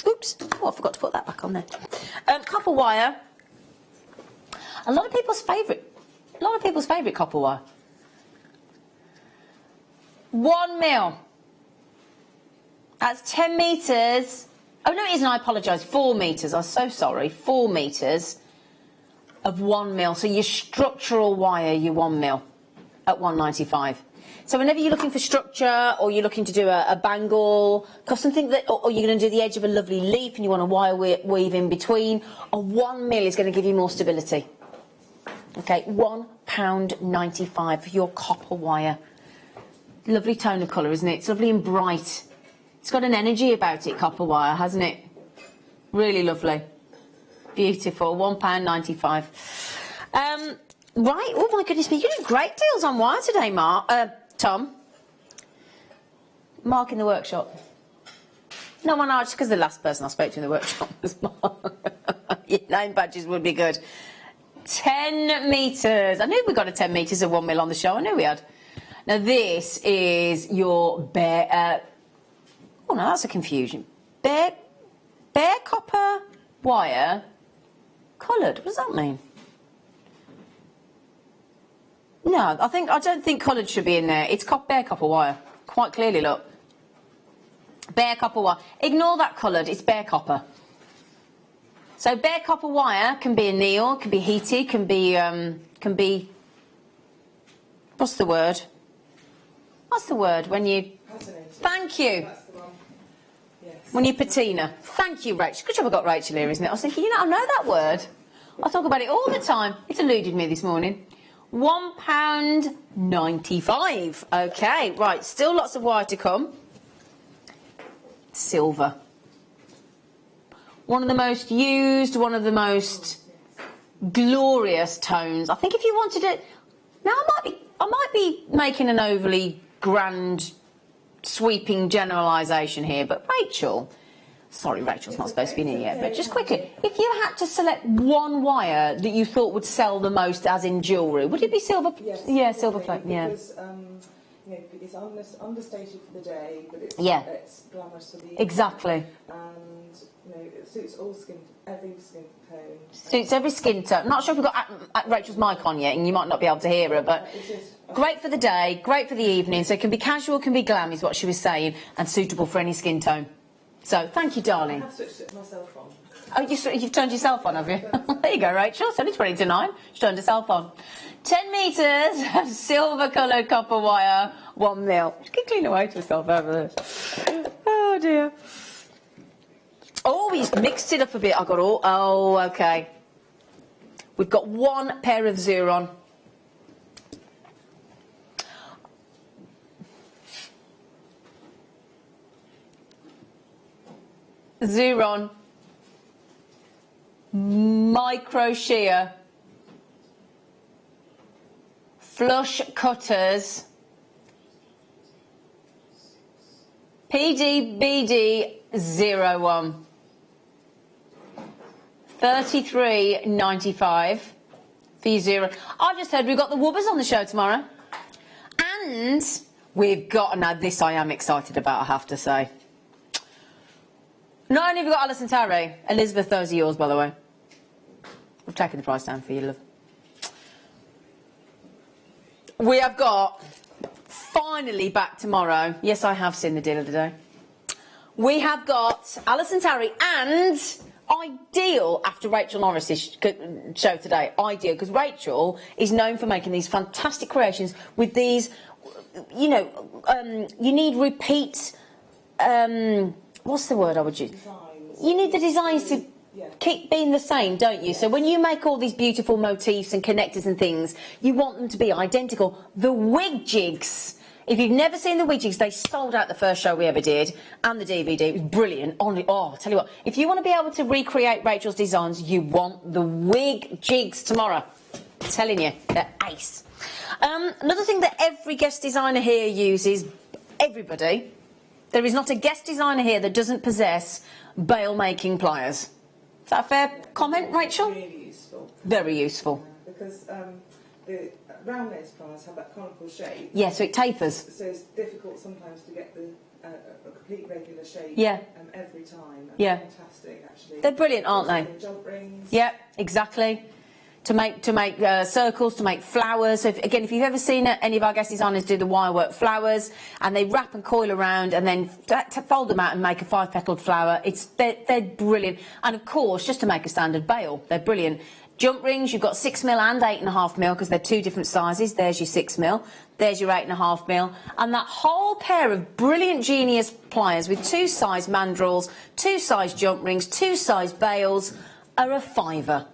S2: Oops, oh, I forgot to put that back on there. Copper wire. A lot of people's favourite copper wire. 1 mil. That's 10 metres. Oh no, it isn't, I apologise. 4 metres. I'm so sorry. 4 metres of 1 mil. So your structural wire, your 1 mil. at $1.95. So whenever you're looking for structure, or you're looking to do a bangle, something that, or you're going to do the edge of a lovely leaf and you want a wire weave in between, a 1 mil is going to give you more stability. Okay, £1.95 for your copper wire. Lovely tone of colour, isn't it? It's lovely and bright. It's got an energy about it, copper wire, hasn't it? Really lovely. Beautiful. £1.95. Right. Oh my goodness me, you're doing great deals on wire today, Tom. Mark in the workshop. No one asked, because the last person I spoke to in the workshop was Mark. Your name badges would be good. 10 metres. I knew we got a 10 metres of 1 mil on the show. I knew we had. Now this is your bare. Oh no, that's a confusion. Bare copper wire, coloured. What does that mean? No, I don't think coloured should be in there. It's bare copper wire. Quite clearly, look. Bare copper wire. Ignore that coloured. It's bare copper. So bare copper wire can be anneal, can be heated, can be. What's the word? What's the word when you?
S5: Fascinating.
S2: Thank you.
S5: That's the one. Yes.
S2: When you patina. Thank you, Rachel. Good job I got Rachel here, isn't it? I was thinking, I know that word. I talk about it all the time. It's eluded me this morning. £1.95. Okay, right. Still lots of wire to come. Silver. One of the most used, one of the most glorious tones. I think if you wanted it, now I might be making an overly grand, sweeping generalisation here, but Rachel. Sorry, Rachel's not supposed to be in here yet, but just quickly, if you had to select one wire that you thought would sell the most, as in jewellery, would it be silver?
S5: Yes,
S2: yeah, silver plate. Yeah.
S5: Because it's understated for the day, but it's glamorous for the evening.
S2: Exactly.
S5: And it suits every skin tone.
S2: Suits every skin tone. I'm not sure if we've got Rachel's mic on yet, and you might not be able to hear her, but great for the day, great for the evening. So it can be casual, can be glam, is what she was saying, and suitable for any skin tone. So, thank you, darling.
S5: I have switched it myself on.
S2: Oh, you've turned yourself on, have you? There you go, Rachel. It's only 20 to 9. She's turned herself on. 10 metres of silver-coloured copper wire, 1 mil. She can clean away to herself over this. Oh, dear. Oh, he's mixed it up a bit. I got all... Oh, OK. We've got one pair of Xuron. Xuron micro shear flush cutters PDBD01 $33.95 for you zero. I've just heard we've got the Wubbers on the show tomorrow, and we've got, now this I am excited about, I have to say. Not only have we got Alison Tarry, Elizabeth, those are yours, by the way. We've taken the price down for you, love. We have got, finally back tomorrow. Yes, I have seen the deal of the day. We have got Alison Tarry and Ideal after Rachel Norris's show today. Ideal, because Rachel is known for making these fantastic creations with these, you need repeat... what's the word I would use? Designs. You need the designs to keep being the same, don't you? Yes. So when you make all these beautiful motifs and connectors and things, you want them to be identical. The wig jigs, if you've never seen the wig jigs, they sold out the first show we ever did, and the DVD. It was brilliant. Oh, I'll tell you what, if you want to be able to recreate Rachel's designs, you want the wig jigs tomorrow. I'm telling you, they're ace. Another thing that every guest designer here uses, everybody... There is not a guest designer here that doesn't possess bail-making pliers. Is that a fair comment, Rachel?
S5: Really useful.
S2: Very useful.
S5: Because the round nose pliers have that conical shape.
S2: Yeah, so it tapers.
S5: So it's difficult sometimes to get a complete regular shape.
S2: Yeah.
S5: Every time.
S2: Yeah.
S5: Fantastic, actually.
S2: They're brilliant, aren't they?
S5: Jump rings.
S2: Yeah, exactly. To make circles, to make flowers. So if you've ever seen any of our guest designers do the wirework flowers, and they wrap and coil around and then fold them out and make a 5-petaled flower, they're brilliant. And of course, just to make a standard bail, they're brilliant. Jump rings, you've got 6mm and 8.5mm because they're two different sizes. There's your 6mm, there's your 8.5mm. And that whole pair of brilliant genius pliers with 2 size mandrels, 2 size jump rings, 2 size bails are a £5.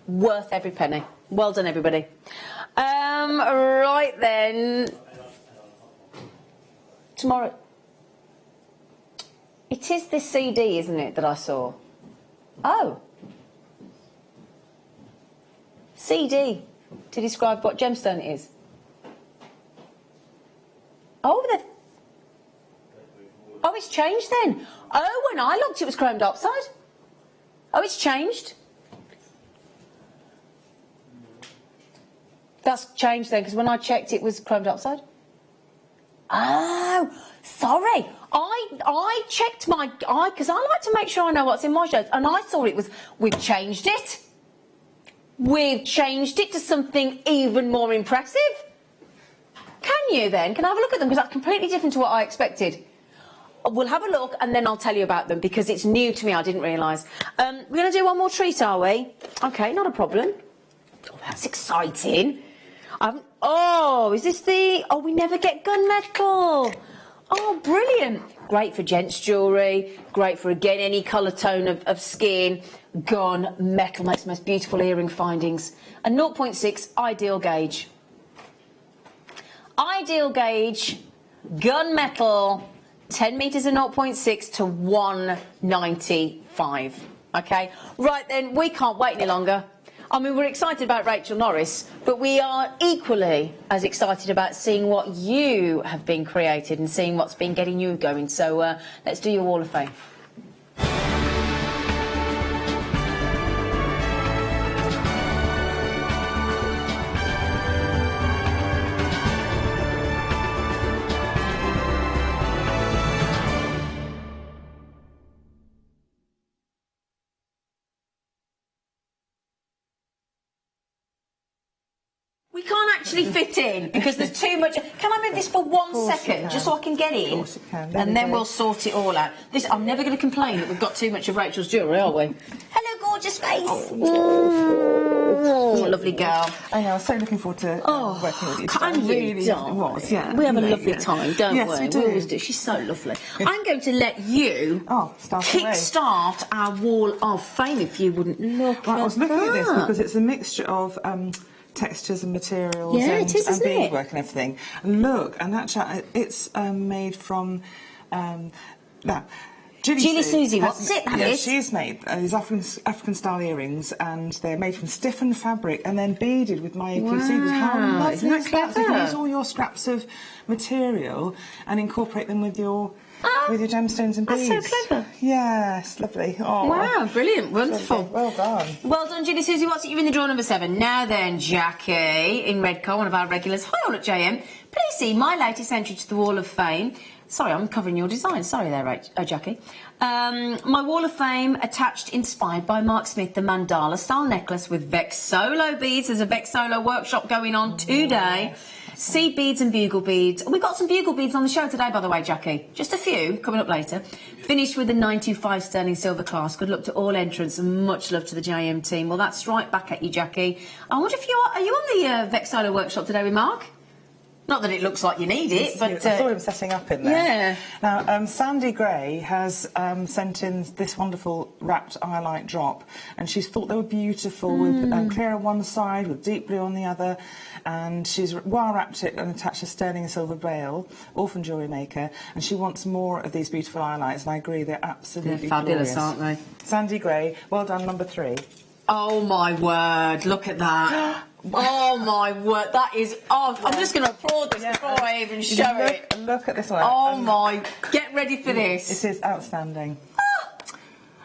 S2: Worth every penny. Well done, everybody. Right then. Tomorrow. It is this CD, isn't it, that I saw? Oh. CD, to describe what gemstone it is. Oh, it's changed then. Oh, when I looked, it was chrome dioxide. Oh, it's changed. That's changed then, because when I checked, it was chrome dioxide. Oh, sorry. I checked because I like to make sure I know what's in my shades, and I thought it was, we've changed it. We've changed it to something even more impressive. Can you then? Can I have a look at them? Because that's completely different to what I expected. We'll have a look and then I'll tell you about them because it's new to me. I didn't realise. We're going to do one more treat, are we? OK, not a problem. Oh, that's exciting. Oh, is this the... Oh, we never get gunmetal. Oh, brilliant. Great for gents' jewellery. Great for, again, any colour tone of skin. Gun metal makes the most beautiful earring findings. A 0.6 ideal gauge. Ideal gauge, gun metal, 10 metres of 0.6 to 195. Okay, right then, we can't wait any longer. I mean, we're excited about Rachel Norris, but we are equally as excited about seeing what you have been created and seeing what's been getting you going. So let's do your Wall of Fame. We can't actually fit in because there's too much. Can I move this for 1 second just so I can get in?
S5: Of course it can.
S2: And then we'll sort it all out. I'm never going to complain that we've got too much of Rachel's jewellery, are we? Hello, gorgeous face. Oh, lovely girl.
S5: I know, I was so looking forward to working with you today.
S2: And
S5: really
S2: you,
S5: was, yeah.
S2: We have a lovely time, don't
S5: yes, we do.
S2: We always do. She's so lovely. I'm going to let you kick-start our Wall of Fame, if you wouldn't look
S5: I was looking at this because it's a mixture of... textures and materials and beadwork and everything. Look, and actually it's made from
S2: Julie Susie, what's it?
S5: She's made these African style earrings, and they're made from stiffened fabric and then beaded with my AQC. How lovely is that? So you can use all your scraps of material and incorporate them with your gemstones and beads.
S2: That's so clever.
S5: Yes, lovely. Oh,
S2: wow, brilliant, wonderful.
S5: Lovely. Well done.
S2: Well done, Julie Susie. What's it? You're in the draw number 7. Now then, Jackie in Redcar, one of our regulars. Hi, all at JM. Please see my latest entry to the Wall of Fame. Sorry, I'm covering your design. Sorry there, Jackie. My Wall of Fame attached, inspired by Mark Smith, the mandala style necklace with Vexolo beads. There's a Vexolo workshop going on today. Seed beads and bugle beads. We've got some bugle beads on the show today, by the way, Jackie. Just a few coming up later. Finished with a 925 sterling silver clasp. Good luck to all entrants and much love to the JM team. Well, that's right back at you, Jackie. I wonder if are you on the Vexolo workshop today with Mark? Not that it looks like you need it, but...
S5: I saw him setting up in there.
S2: Yeah.
S5: Now, Sandy Gray has sent in this wonderful wrapped eye-light drop, and she's thought they were beautiful with clear on one side, with deep blue on the other, and she's wire-wrapped it and attached a sterling and silver bail, all from JewelleryMaker, and she wants more of these beautiful eye-lights, and I agree, they're absolutely
S2: fabulous,
S5: glorious.
S2: aren't they?
S5: Sandy Gray, well done, number 3.
S2: Oh, my word, look at that. Oh my word, that is... Oh, I'm just going to applaud this before I even show it.
S5: Look at this one.
S2: Oh my... Get ready for this.
S5: It is outstanding.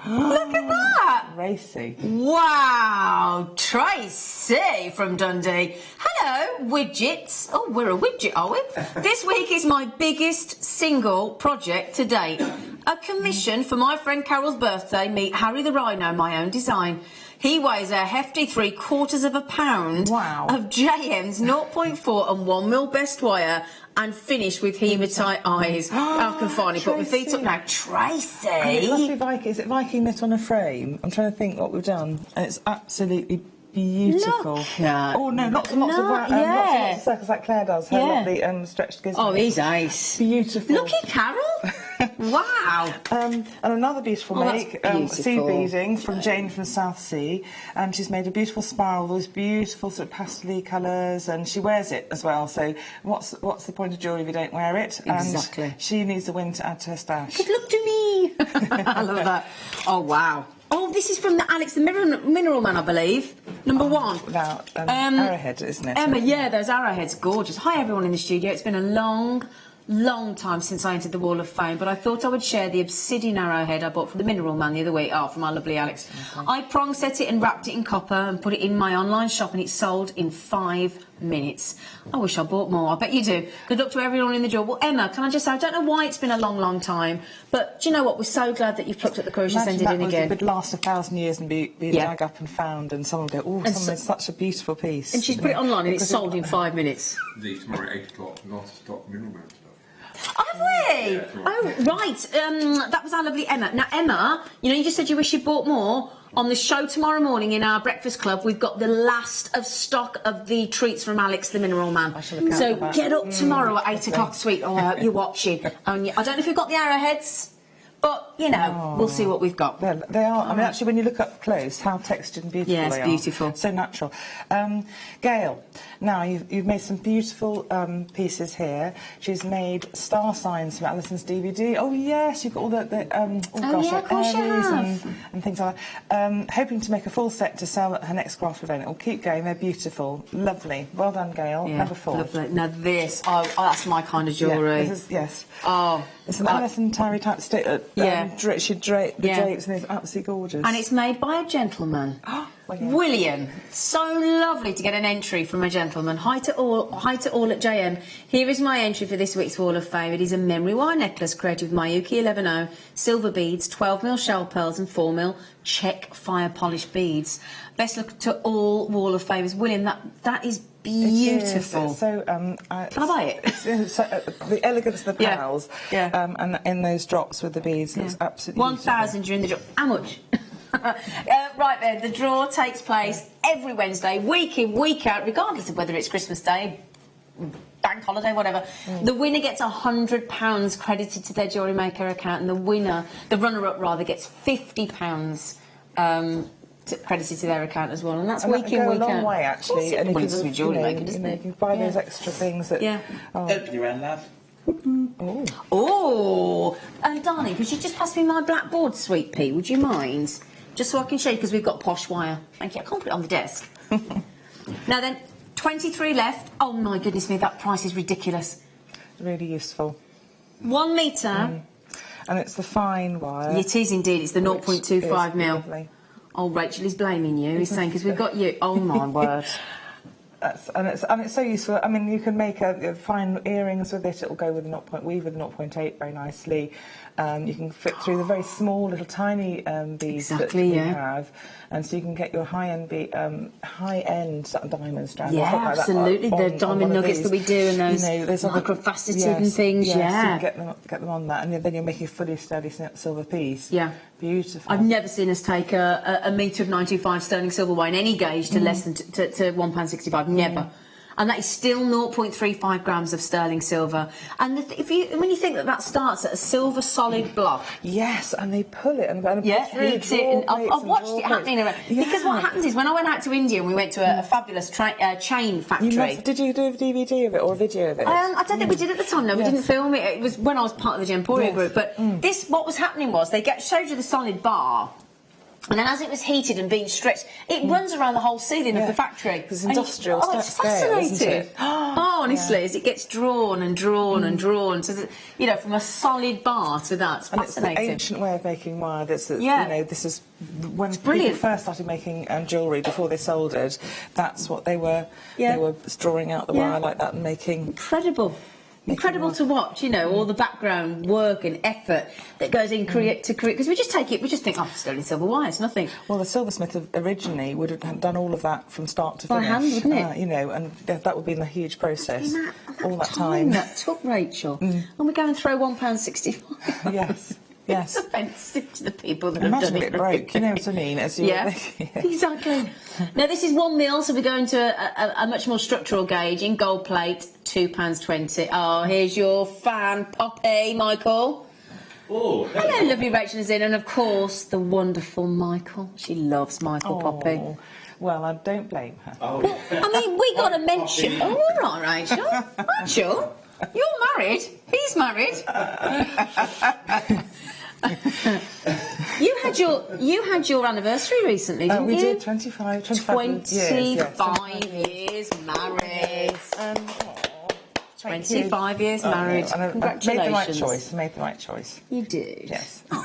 S2: Look at that.
S5: Racy.
S2: Wow. Tracy from Dundee. Hello, widgets. Oh, we're a widget, are we? This week is my biggest single project to date. A commission for my friend Carol's birthday, meet Harry the Rhino, my own design. He weighs a hefty 3/4 pound
S5: Wow.
S2: of JM's 0.4 and 1mm best wire and finished with hematite eyes. I can finally put my feet up now. Tracy!
S5: It must be Viking. Is it Viking knit on a frame? I'm trying to think what we've done. And it's absolutely beautiful.
S2: Look at
S5: Oh no, lots and lots of lots of circles like Claire does. Her lovely stretched gizmo.
S2: Oh, he's ace.
S5: Beautiful.
S2: Look at Carol. Wow.
S5: And another beautiful
S2: Oh,
S5: make,
S2: that's
S5: sea
S2: beautiful.
S5: beading from Jane from South Sea, and she's made a beautiful spiral, those beautiful sort of pastel colours, and she wears it as well. So what's the point of jewellery if you don't wear it?
S2: Exactly.
S5: And she needs a win to add to her stash.
S2: Good luck to me. I love that. Oh wow. Oh, this is from the Alex the Mineral Man, I believe. Number 1.
S5: Without arrowhead, isn't it?
S2: Emma, yeah, those arrowheads, gorgeous. Hi, everyone in the studio. It's been a long time since I entered the Wall of Fame, but I thought I would share the obsidian arrowhead I bought from the Mineral Man the other week. Oh, from our lovely Alex. Okay. I prong set it and wrapped it in copper and put it in my online shop, and it sold in 5 minutes. I wish I bought more. I bet you do. Good luck to everyone in the job. Well, Emma, can I just say, I don't know why it's been a long time, but do you know what? We're so glad that you've plucked up the courage to send it in again.
S5: It would last 1,000 years and be dug up and found, and someone would go, oh, someone such a beautiful piece.
S2: And she's put it online and it's sold in 5 minutes.
S3: Tomorrow at 8 o'clock, not stop Mineral Man stuff.
S2: Have we?
S3: Yeah,
S2: oh, right. That was our lovely Emma. Now, Emma, you know, you just said you wish you bought more. On the show tomorrow morning in our breakfast club, we've got the last of stock of the treats from Alex the Mineral Man. So get up tomorrow at 8 o'clock, sweet. Oh, I hope you're watching. I don't know if we've got the arrowheads, but, you know, we'll see what we've got.
S5: They are. I mean, actually, when you look up close, how textured and beautiful they are.
S2: Yes, beautiful.
S5: So natural. Gail, now you've made some beautiful pieces here. She's made star signs from Alison's DVD. Oh, yes, you've got all the Aries and things like that. Hoping to make a full set to sell at her next craft event. It'll keep going. They're beautiful. Lovely. Well done, Gail.
S2: Yeah,
S5: Number 4.
S2: Lovely. Now this, that's my kind of jewellery.
S5: Yeah, this is, yes.
S2: Oh.
S5: It's an Alison Tarry type stick. She drapes and it's absolutely gorgeous.
S2: And it's made by a gentleman. William. So lovely to get an entry from a gentleman. Hi to all at JM. Here is my entry for this week's Wall of Fame. It is a memory wire necklace created with Mayuki 11.0, silver beads, 12mm shell pearls and 4mm check fire polished beads. Best luck to all Wall of Famers. William, that is beautiful.
S5: So,
S2: can I buy it?
S5: The elegance of the pearls, and in those drops with the beads, it's absolutely
S2: 1,000 during the drop. How much? Right there, the draw takes place every Wednesday, week in, week out, regardless of whether it's Christmas Day, bank holiday, whatever. The winner gets £100 credited to their JewelleryMaker account, and the runner-up rather, gets £50 credited to their account as well, and that's week in, week out.
S5: a long way, actually. And
S2: well, it's with JewelleryMaker, doesn't it?
S5: You can buy those extra things that...
S4: Open your hand, love.
S2: Oh, darling, could you just pass me my blackboard, sweet pea? Would you mind? Just so I can show you, because we've got posh wire. Thank you. I can't put it on the desk. Now then, 23 left. Oh my goodness me, that price is ridiculous.
S5: Really useful.
S2: 1 metre.
S5: And it's the fine wire.
S2: It is indeed. It's the 0.25mm. Oh, Rachel is blaming you. He's saying, because we've got you. Oh my word.
S5: And it's so useful. I mean, you can make fine earrings with it. It'll go with a weave with a 0.8 very nicely. You can fit through the very small, little, tiny beads that we have, and so you can get your high-end diamond strands.
S2: Yeah, absolutely. The diamond nuggets that we do, and those microfaceted and things.
S5: So you can get them on that, and then you're making a fully sturdy silver piece. Yeah, beautiful.
S2: I've never seen us take a metre of 925 sterling silver wire in any gauge to less than to £1.65. Never. And that is still 0.35 grams of sterling silver. And when you think that starts at a silver solid block.
S5: Yes, and they pull it and
S2: heats it. And I've watched it happening around. Yeah. Because what happens is, when I went out to India and we went to a fabulous chain factory.
S5: Did you do a DVD of it or a video of it?
S2: I don't think we did at the time. No, we didn't film it. It was when I was part of the Gemporia group. But what was happening was they showed you the solid bar. And then as it was heated and being stretched, it runs around the whole ceiling of the factory.
S5: It's industrial
S2: scale, it's fascinating. Honestly, as it gets drawn and drawn and drawn, to from a solid bar to that. It's fascinating.
S5: And it's the ancient way of making wire. This is when people first started making jewellery before they sold it. That's what they were. They were drawing out the wire like that and making.
S2: Incredible. incredible to watch, you know, all the background work and effort that goes in to create, because we just think, oh, sterling silver wires, nothing.
S5: Well, the silversmith originally would have done all of that from start to
S2: By
S5: finish.
S2: hand, wouldn't it?
S5: You know, and that would be a huge process. All that time.
S2: That took, Rachel. And we go and throw £1.65.
S5: Yes. Yes.
S2: It's offensive to the people that
S5: Imagine
S2: have
S5: if
S2: done
S5: it
S2: it.
S5: broke, you know what I mean? As you
S2: Exactly. Now, this is 1 mil, so we're going to a much more structural gauge in gold plate, £2.20. Oh, here's your fan, Poppy, Michael.
S4: Oh,
S2: Hello, lovely Rachel and Zena, and of course, the wonderful Michael. She loves Michael, Poppy.
S5: Well, I don't blame her.
S4: Oh.
S2: Well, I mean, we got to mention... Oh, all right, Rachel. Rachel, you're married. He's married. You had your anniversary recently, didn't you?
S5: We did 25 years
S2: married. 25 years
S5: Oh,
S2: married.
S5: no, and
S2: Congratulations.
S5: I made the right choice.
S2: You did.
S5: Yes.
S2: How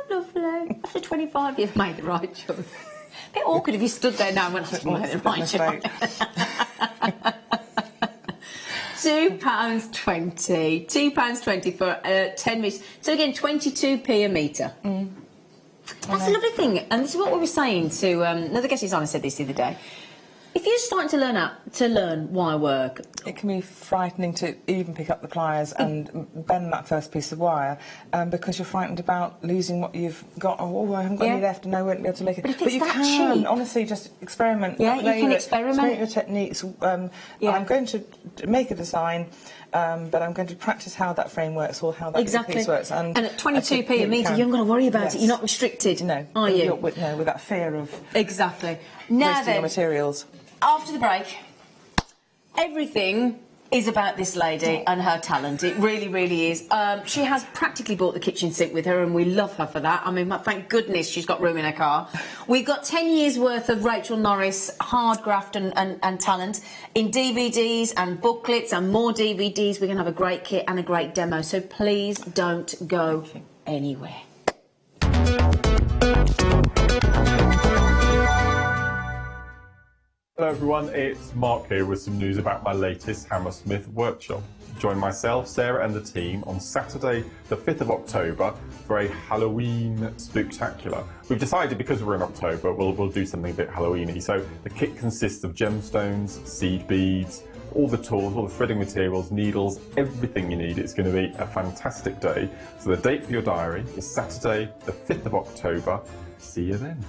S2: lovely. After 25 years, made the right choice. A bit awkward if you stood there now and went, I made the right choice. £2.20. £2.20 for 10 metres. So again, 22p a metre. That's a lovely thing. And this is what we were saying to another guest on. I said this the other day. If you're starting to learn wire work,
S5: it can be frightening to even pick up the pliers and bend that first piece of wire because you're frightened about losing what you've got. Oh, I haven't got any left and I won't be able to make it.
S2: But
S5: you
S2: that
S5: can,
S2: cheap.
S5: honestly, just experiment.
S2: Yeah, you can experiment.
S5: Your techniques. I'm going to make a design, but I'm going to practice how that frame works or how that piece works. And
S2: at 22p a metre, you haven't got to worry about it. You're not restricted, are you?
S5: With that fear of
S2: wasting your
S5: materials.
S2: After the break, everything is about this lady and her talent. It really, really is. She has practically brought the kitchen sink with her, and we love her for that. I mean, thank goodness she's got room in her car. We've got 10 years' worth of Rachel Norris hard graft and talent in DVDs and booklets and more DVDs. We're going to have a great kit and a great demo, so please don't go anywhere.
S6: Hello everyone, it's Mark here with some news about my latest Hammersmith workshop. Join myself, Sarah and the team on Saturday the 5th of October for a Halloween spooktacular. We've decided because we're in October we'll do something a bit Halloween-y. So the kit consists of gemstones, seed beads, all the tools, all the threading materials, needles, everything you need. It's going to be a fantastic day. So the date for your diary is Saturday the 5th of October. See you then.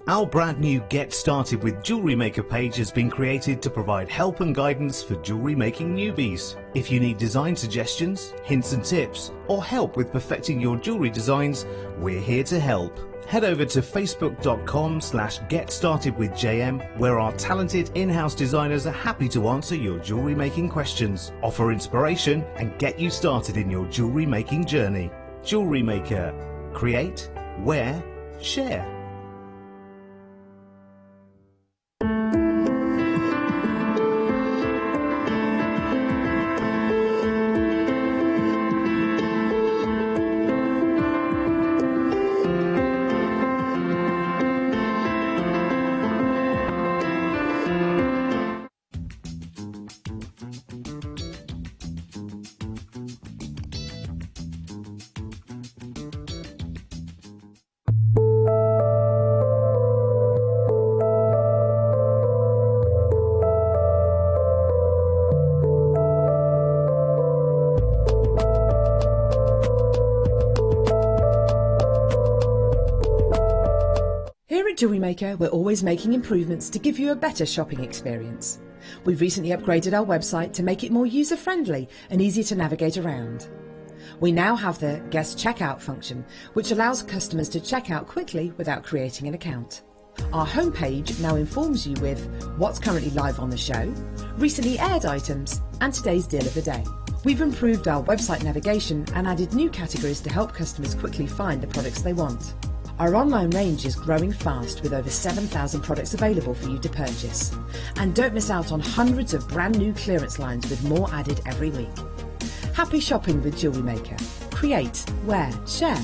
S7: Our brand new Get Started with Jewellery Maker page has been created to provide help and guidance for jewellery making newbies. If you need design suggestions, hints and tips, or help with perfecting your jewellery designs, we're here to help. Head over to facebook.com/GetStartedWithJM, where our talented in-house designers are happy to answer your jewellery making questions, offer inspiration, and get you started in your jewellery making journey. Jewellery Maker. Create, wear, share.
S8: JewelleryMaker, we're always making improvements to give you a better shopping experience. We've recently upgraded our website to make it more user-friendly and easy to navigate around. We now have the guest checkout function, which allows customers to check out quickly without creating an account. Our homepage now informs you with what's currently live on the show, recently aired items, and today's deal of the day. We've improved our website navigation and added new categories to help customers quickly find the products they want. Our online range is growing fast with over 7,000 products available for you to purchase. And don't miss out on hundreds of brand new clearance lines with more added every week. Happy shopping with JewelleryMaker. Create, wear, share.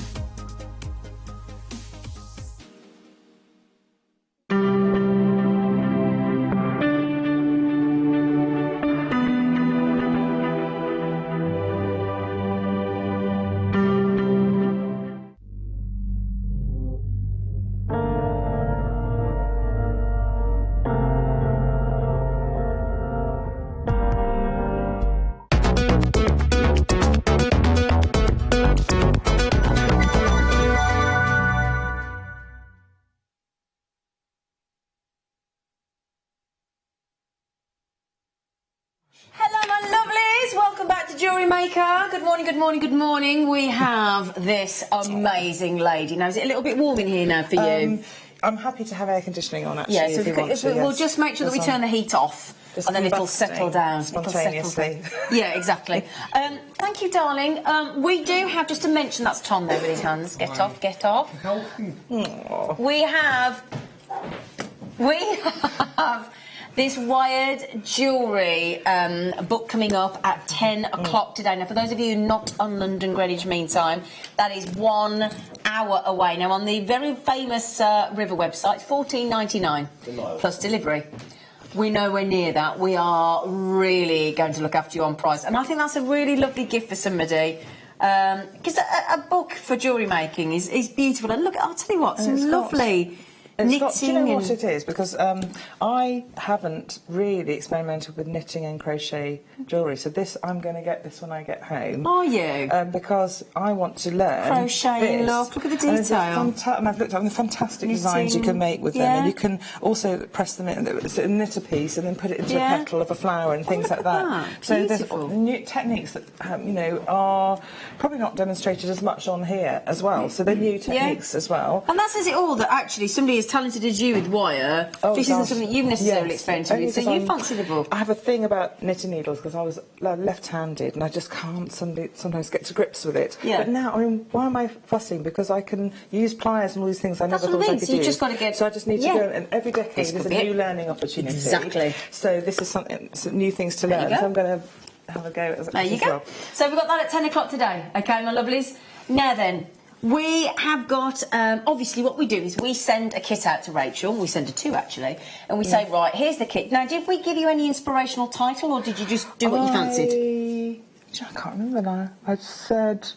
S2: JewelleryMaker, good morning, good morning, good morning. We have this amazing lady. Now, is it a little bit warm in here now for you?
S5: I'm happy to have air conditioning on, actually,
S2: yeah, so
S5: if you want to,
S2: we'll just make sure that we turn the heat off and then it'll settle down.
S5: Spontaneously.
S2: Yeah, exactly. Thank you, darling. We do have, just to mention, that's Tom there with his hands. Get off, get off. We have this wired jewellery book coming up at 10 o'clock today. Now, for those of you not on London Greenwich Mean Time, that is 1 hour away. Now, on the very famous River website, $14.99 plus delivery. We're nowhere near that. We are really going to look after you on price. And I think that's a really lovely gift for somebody. Because a book for jewellery making is beautiful. And look, I'll tell you what, some lovely... knitting.
S5: Do you know what it is? Because I haven't really experimented with knitting and crochet jewellery, so I'm going to get this when I get home.
S2: Are you?
S5: Because I want to learn
S2: crocheting. Look at the detail.
S5: And I've looked at the fantastic designs you can make with them, and you can also press them in, knit a piece, and then put it into a petal of a flower and things like that. So there's new techniques that are probably not demonstrated as much on here as well. So they're new techniques as well.
S2: And that says it all. That actually somebody as talented as you with wire, this isn't something you've necessarily experimented with, so you fancy the book.
S5: I have a thing about knitting needles because I was left-handed and I just can't sometimes get to grips with it.
S2: Yeah.
S5: But now, I mean, why am I fussing? Because I can use pliers and all these things I never thought I could use.
S2: Just got to get...
S5: So I just need to go, and every decade is a new learning opportunity.
S2: Exactly.
S5: So this is something, new things to learn. So I'm going to have a go at
S2: there you go.
S5: Well.
S2: So we've got that at 10 o'clock today. Okay, my lovelies. Now then, we have got, obviously what we do is we send a kit out to Rachel, we send her two actually, and we say, right, here's the kit. Now, did we give you any inspirational title, or did you just do what you fancied?
S5: I can't remember now. I said...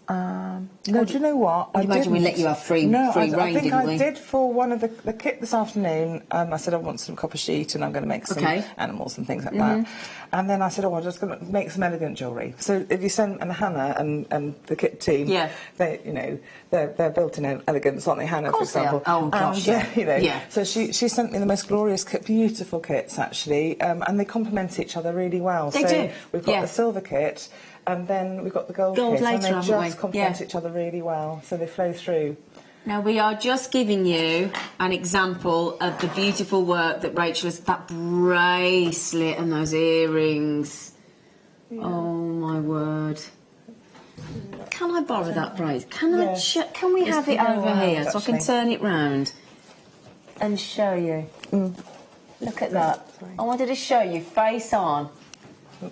S5: no, do you know what?
S2: I imagine we let you have free reign,
S5: I think
S2: I
S5: did for one of the kit this afternoon. I said I want some copper sheet and I'm going to make some animals and things like that. And then I said, I'm just going to make some elegant jewellery. So if you send Hannah and the kit team, they're built in elegance, aren't they? Hannah, for example.
S2: Oh gosh,
S5: So she sent me the most glorious kit, beautiful kits actually, and they complement each other really well.
S2: They do.
S5: We've got the silver kit. And then we've got the gold kit,
S2: later,
S5: and they just
S2: we?
S5: complement each other really well, so they flow through.
S2: Now, we are just giving you an example of the beautiful work that Rachel has... That bracelet and those earrings. Yeah. Oh, my word. Can I borrow that bracelet? Can we have it over here so I can turn it round and show you? Look at that. I wanted to show you, face on,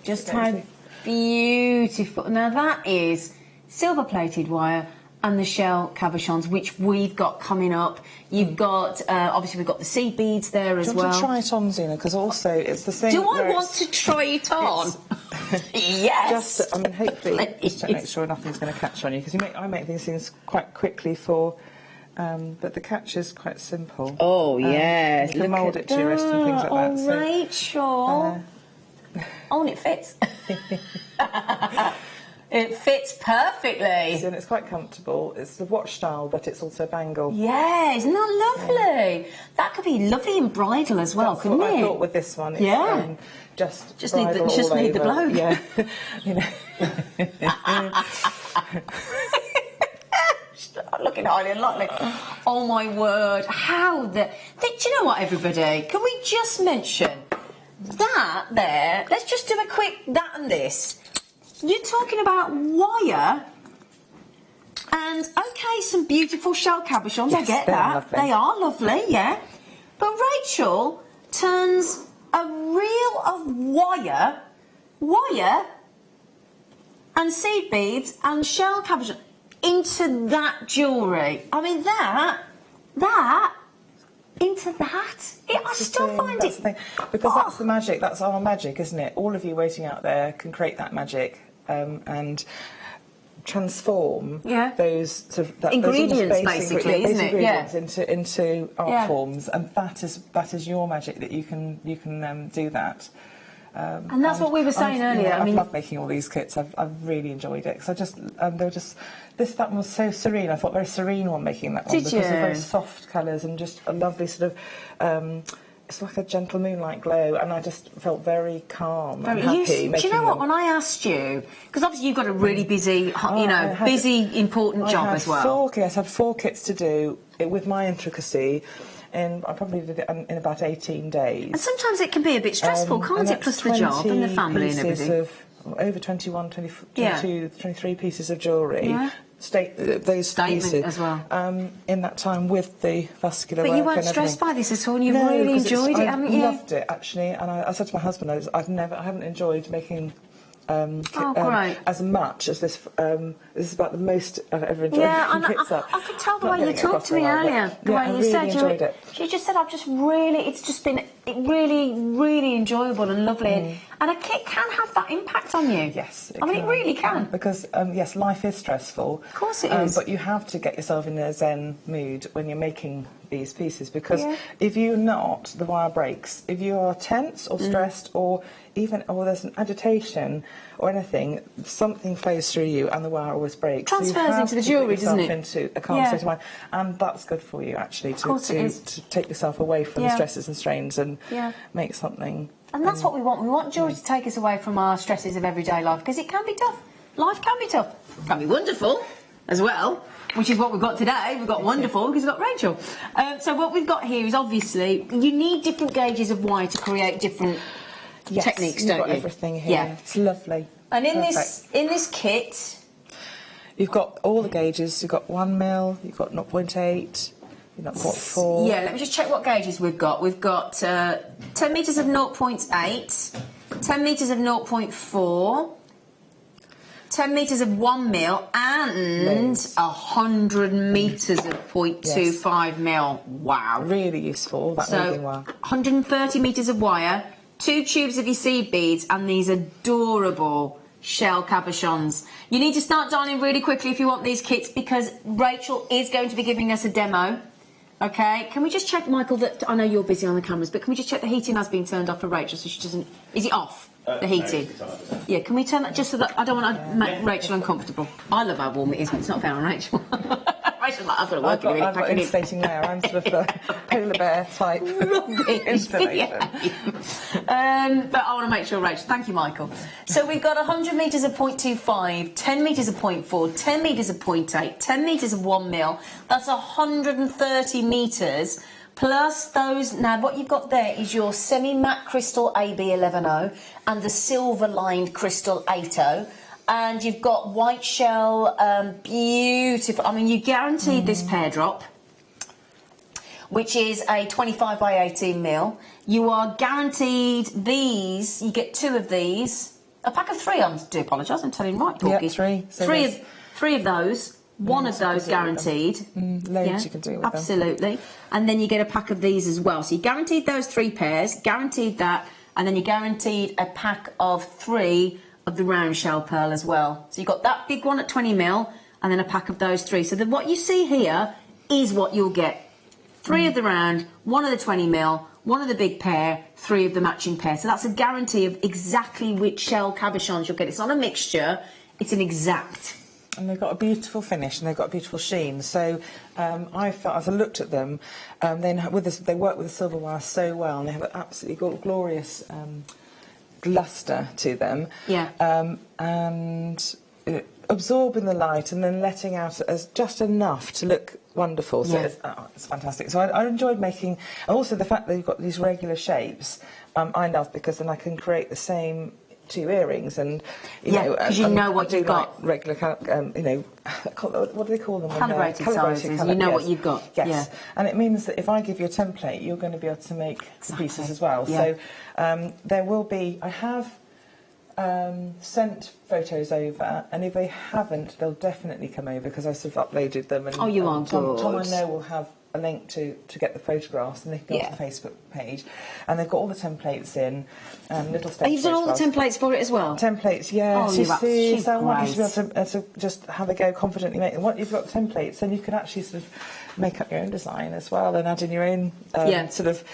S2: just how... beautiful. Now that is silver-plated wire and the shell cabochons, which we've got coming up. You've got, obviously, we've got the seed beads there as well.
S5: Do you want to try it on, Zena? Because also it's the thing.
S2: Do I want to try it on? Yes.
S5: Just, I mean, hopefully, just to make sure nothing's going to catch on you, because I make these things quite quickly for. But the catch is quite simple.
S2: Oh yes.
S5: You can mould it to your wrist and things like that.
S2: Oh, Rachel. Oh, and it fits. It fits perfectly.
S5: And it's quite comfortable. It's the watch style, but it's also a bangle.
S2: Yeah, isn't that lovely? Yeah. That could be lovely in bridal as well, couldn't it?
S5: I thought with this one. It's, just
S2: need the bloke.
S5: Yeah, you know.
S2: Looking highly unlikely. Oh my word! Do you know what, everybody? Can we just mention that there? Let's just do a quick that and this. You're talking about wire, and okay, some beautiful shell cabochons.
S5: Yes,
S2: I get
S5: they're
S2: that.
S5: lovely.
S2: They are lovely, yeah. But Rachel turns a reel of wire, and seed beads and shell cabochon into that jewellery. I mean, into that. I still find it.
S5: Because that's the magic. That's our magic, isn't it? All of you waiting out there can create that magic and transform those sort of
S2: ingredients, basically, isn't it?
S5: Ingredients into art forms, and that is your magic, that you can do that.
S2: And that's what we were saying earlier.
S5: I love making all these kits. I've really enjoyed it because they were just that one was so serene. I thought very serene one making that one because they're very soft colours and just a lovely sort of. It's like a gentle moonlight glow, and I just felt very calm and happy.
S2: Do you know what? When I asked you, because obviously you've got a really busy, important job as well.
S5: I had 4 kits to do with my intricacy. And I probably did it in about 18 days.
S2: And sometimes it can be a bit stressful, can't it? Plus the job and the family and everything.
S5: Over 21, 22, 23 pieces of jewellery. Yeah. Those
S2: Statement
S5: pieces
S2: as well.
S5: In that time with the vascular work.
S2: But you weren't stressed by this at all, and you really enjoyed it, haven't you?
S5: I loved it, actually. And I said to my husband, I haven't enjoyed making
S2: great.
S5: as much as this. This is about the most I've ever enjoyed.
S2: Yeah, and I could tell the way you talked to me earlier. The way you said
S5: enjoyed it.
S2: She just said, it's just been really, really enjoyable and lovely. And a kit can have that impact on you.
S5: Yes,
S2: I mean, it really can.
S5: Because yes, life is stressful.
S2: Of course it is.
S5: But you have to get yourself in a zen mood when you're making these pieces, because if you're not, the wire breaks. If you are tense or stressed or there's an agitation or anything, something flows through you and the wire always breaks.
S2: Transfers into the jewellery, doesn't it?
S5: Into a calm state of mind, and that's good for you actually to take yourself away from the stresses and strains and make something.
S2: And that's what we want. We want jewellery to take us away from our stresses of everyday life, because it can be tough. Life can be tough. It can be wonderful as well, which is what we've got today. We've got wonderful because we've got Rachel. So what we've got here is obviously you need different gauges of wire to create different techniques, don't you?
S5: You've got everything here. Yeah. It's lovely.
S2: And in this kit,
S5: you've got all the gauges. You've got 1 mil. You've got 0.8. You've got 0.4.
S2: Yeah. Let me just check what gauges we've got. We've got 10 metres of 0.8, 10 metres of 0.4. 10 metres of 1 mil and 100 metres of 0.25 mil. Wow.
S5: Really useful, that moving wire.
S2: 130 metres of wire, 2 tubes of your seed beads, and these adorable shell cabochons. You need to start dialing really quickly if you want these kits, because Rachel is going to be giving us a demo. Okay, can we just check, Michael, that I know you're busy on the cameras, but can we just check the heating has been turned off for Rachel so she doesn't... Is it off? The heating. Yeah, can we turn that just so that I don't want to make Rachel uncomfortable? I love how warm it is, but it's not fair on Rachel. Rachel's like, I've got to work really.
S5: I've got insulating layer. I'm sort of the polar bear type insulation.
S2: But I want to make sure, Rachel. Thank you, Michael. So we've got 100 metres of 0.25, 10 metres of 0.4, 10 metres of 0.8, 10 metres of 1 mil. That's 130 metres. Plus those, now what you've got there is your semi-matte crystal AB110 and the silver-lined crystal 80. And you've got white shell, beautiful. I mean, you guaranteed this pear drop, which is a 25 by 18 mil. You are guaranteed these, you get 2 of these. A pack of 3, I do apologise, I'm telling you right, Porky.
S5: Yeah, 3. So
S2: three of those. 1 of those guaranteed.
S5: Loads you can do with them.
S2: Absolutely. And then you get a pack of these as well. So you guaranteed those 3 pairs, guaranteed that, and then you guaranteed a pack of 3 of the round shell pearl as well. So you've got that big one at 20 mil, and then a pack of those 3. So what you see here is what you'll get. 3 of the round, 1 of the 20 mil, 1 of the big pair, 3 of the matching pair. So that's a guarantee of exactly which shell cabochons you'll get. It's not a mixture. It's an exact.
S5: And they've got a beautiful finish and they've got a beautiful sheen. So I felt, as I looked at them, they work with the silver wire so well, and they have an absolutely glorious lustre to them.
S2: Yeah.
S5: And absorbing the light and then letting out as just enough to look wonderful. So it's fantastic. So I enjoyed making, and also the fact that you've got these regular shapes, I love, because then I can create the same 2 earrings, and you know
S2: what you've got.
S5: Like regular, you know, what do they call them?
S2: Calibrated sizes. You know what you've got.
S5: Yes.
S2: Yeah.
S5: And it means that if I give you a template, you're going to be able to make the pieces as well.
S2: Yeah.
S5: So there will be. I have sent photos over, and if they haven't, they'll definitely come over, because I sort of uploaded them. And,
S2: you are good.
S5: Tom I know will have a link to get the photographs, and they can go to the Facebook page, and they've got all the templates in, little steps.
S2: You've done all the templates for it as well?
S5: Templates, yeah.
S2: Oh,
S5: so I want you to be able to just have a go, confidently make them. Once you've got templates, then you can actually sort of make up your own design as well, and add in your own sort of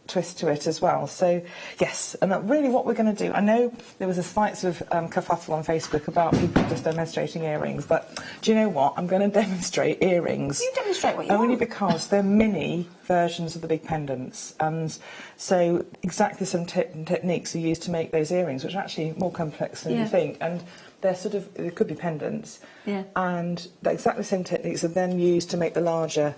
S5: twist to it as well. So yes, and really what we're going to do, I know there was a slight sort of kerfuffle on Facebook about people just demonstrating earrings, but do you know what? I'm going to demonstrate earrings.
S2: You demonstrate what you
S5: Only
S2: want.
S5: because they're mini versions of the big pendants, and so exactly some techniques are used to make those earrings, which are actually more complex than you think, and they're sort of, it could be pendants, and the exactly same techniques are then used to make the larger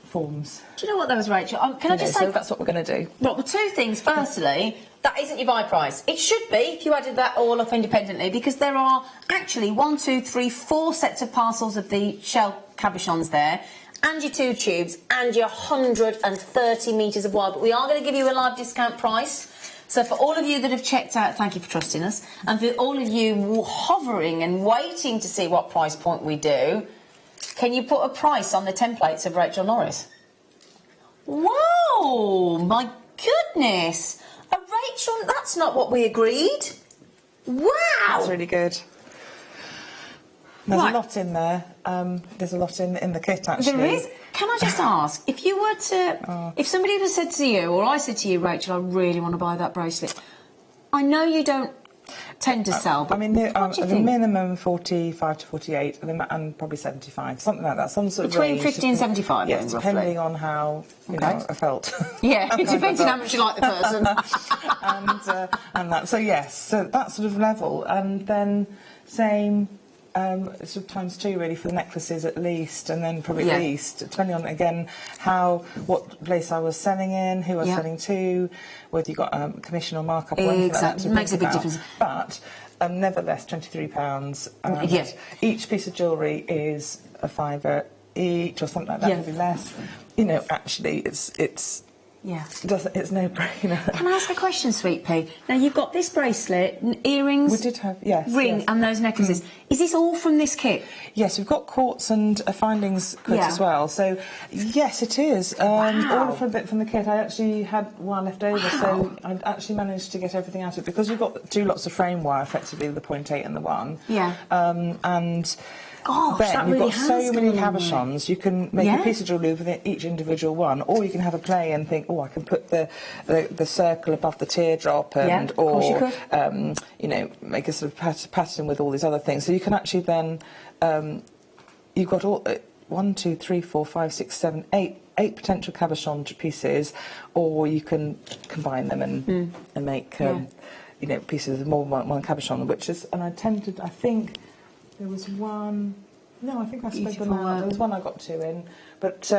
S5: forms.
S2: Do you know what those, Rachel? Can I just say...
S5: So that's what we're going to do.
S2: Well, 2 things. Firstly, that isn't your buy price. It should be if you added that all up independently, because there are actually 1, 2, 3, 4 sets of parcels of the shell cabochons there, and your 2 tubes, and your 130 metres of wire. But we are going to give you a live discount price. So for all of you that have checked out, thank you for trusting us. And for all of you hovering and waiting to see what price point we do, can you put a price on the templates of Rachel Norris? Whoa, my goodness. A Rachel, that's not what we agreed. Wow.
S5: That's really good. There's a lot in there. There's a lot in the kit, actually.
S2: There is. Can I just ask, if you were to, if somebody had said to you, or I said to you, Rachel, I really want to buy that bracelet. I know you don't tend to sell, but
S5: I mean, the minimum 45 to 48, and probably 75, something like that. Some sort
S2: between
S5: of range.
S2: 50 and 75,
S5: yes, depending on how you know I felt.
S2: Yeah, it depends on how much you like the person.
S5: and that. So yes, so that sort of level, and then same. Sort of times 2 really for the necklaces at least, and then probably at least, depending on again what place I was selling in, who I was selling to, whether you got commission or markup or anything like that.
S2: It makes a big difference.
S5: But nevertheless, £23. Each piece of jewellery is a £5 each or something like that. Maybe less. You know, actually, it's it's no brainer.
S2: Can I ask a question, Sweet Pea? Now you've got this bracelet, earrings,
S5: we did have ring,
S2: and those necklaces. Is this all from this kit?
S5: Yes, we've got quartz and a findings kit as well. So yes, it is. All from the kit. I actually had wire left over, so I actually managed to get everything out of it, because we've got 2 lots of frame wire, effectively the 0.8 and the 1. And then you've got so many cabochons, you can make a piece of jewellery with each individual one, or you can have a play and think, oh, I can put the circle above the teardrop, and or you know, make a sort of pattern with all these other things. So you can actually then you've got all 1, 2, 3, 4, 5, 6, 7, 8 potential cabochon pieces, or you can combine them and make you know, pieces of more than one cabochon, which is, and I think there was one. No, I think I spoke them out. There was one I got 2 in, but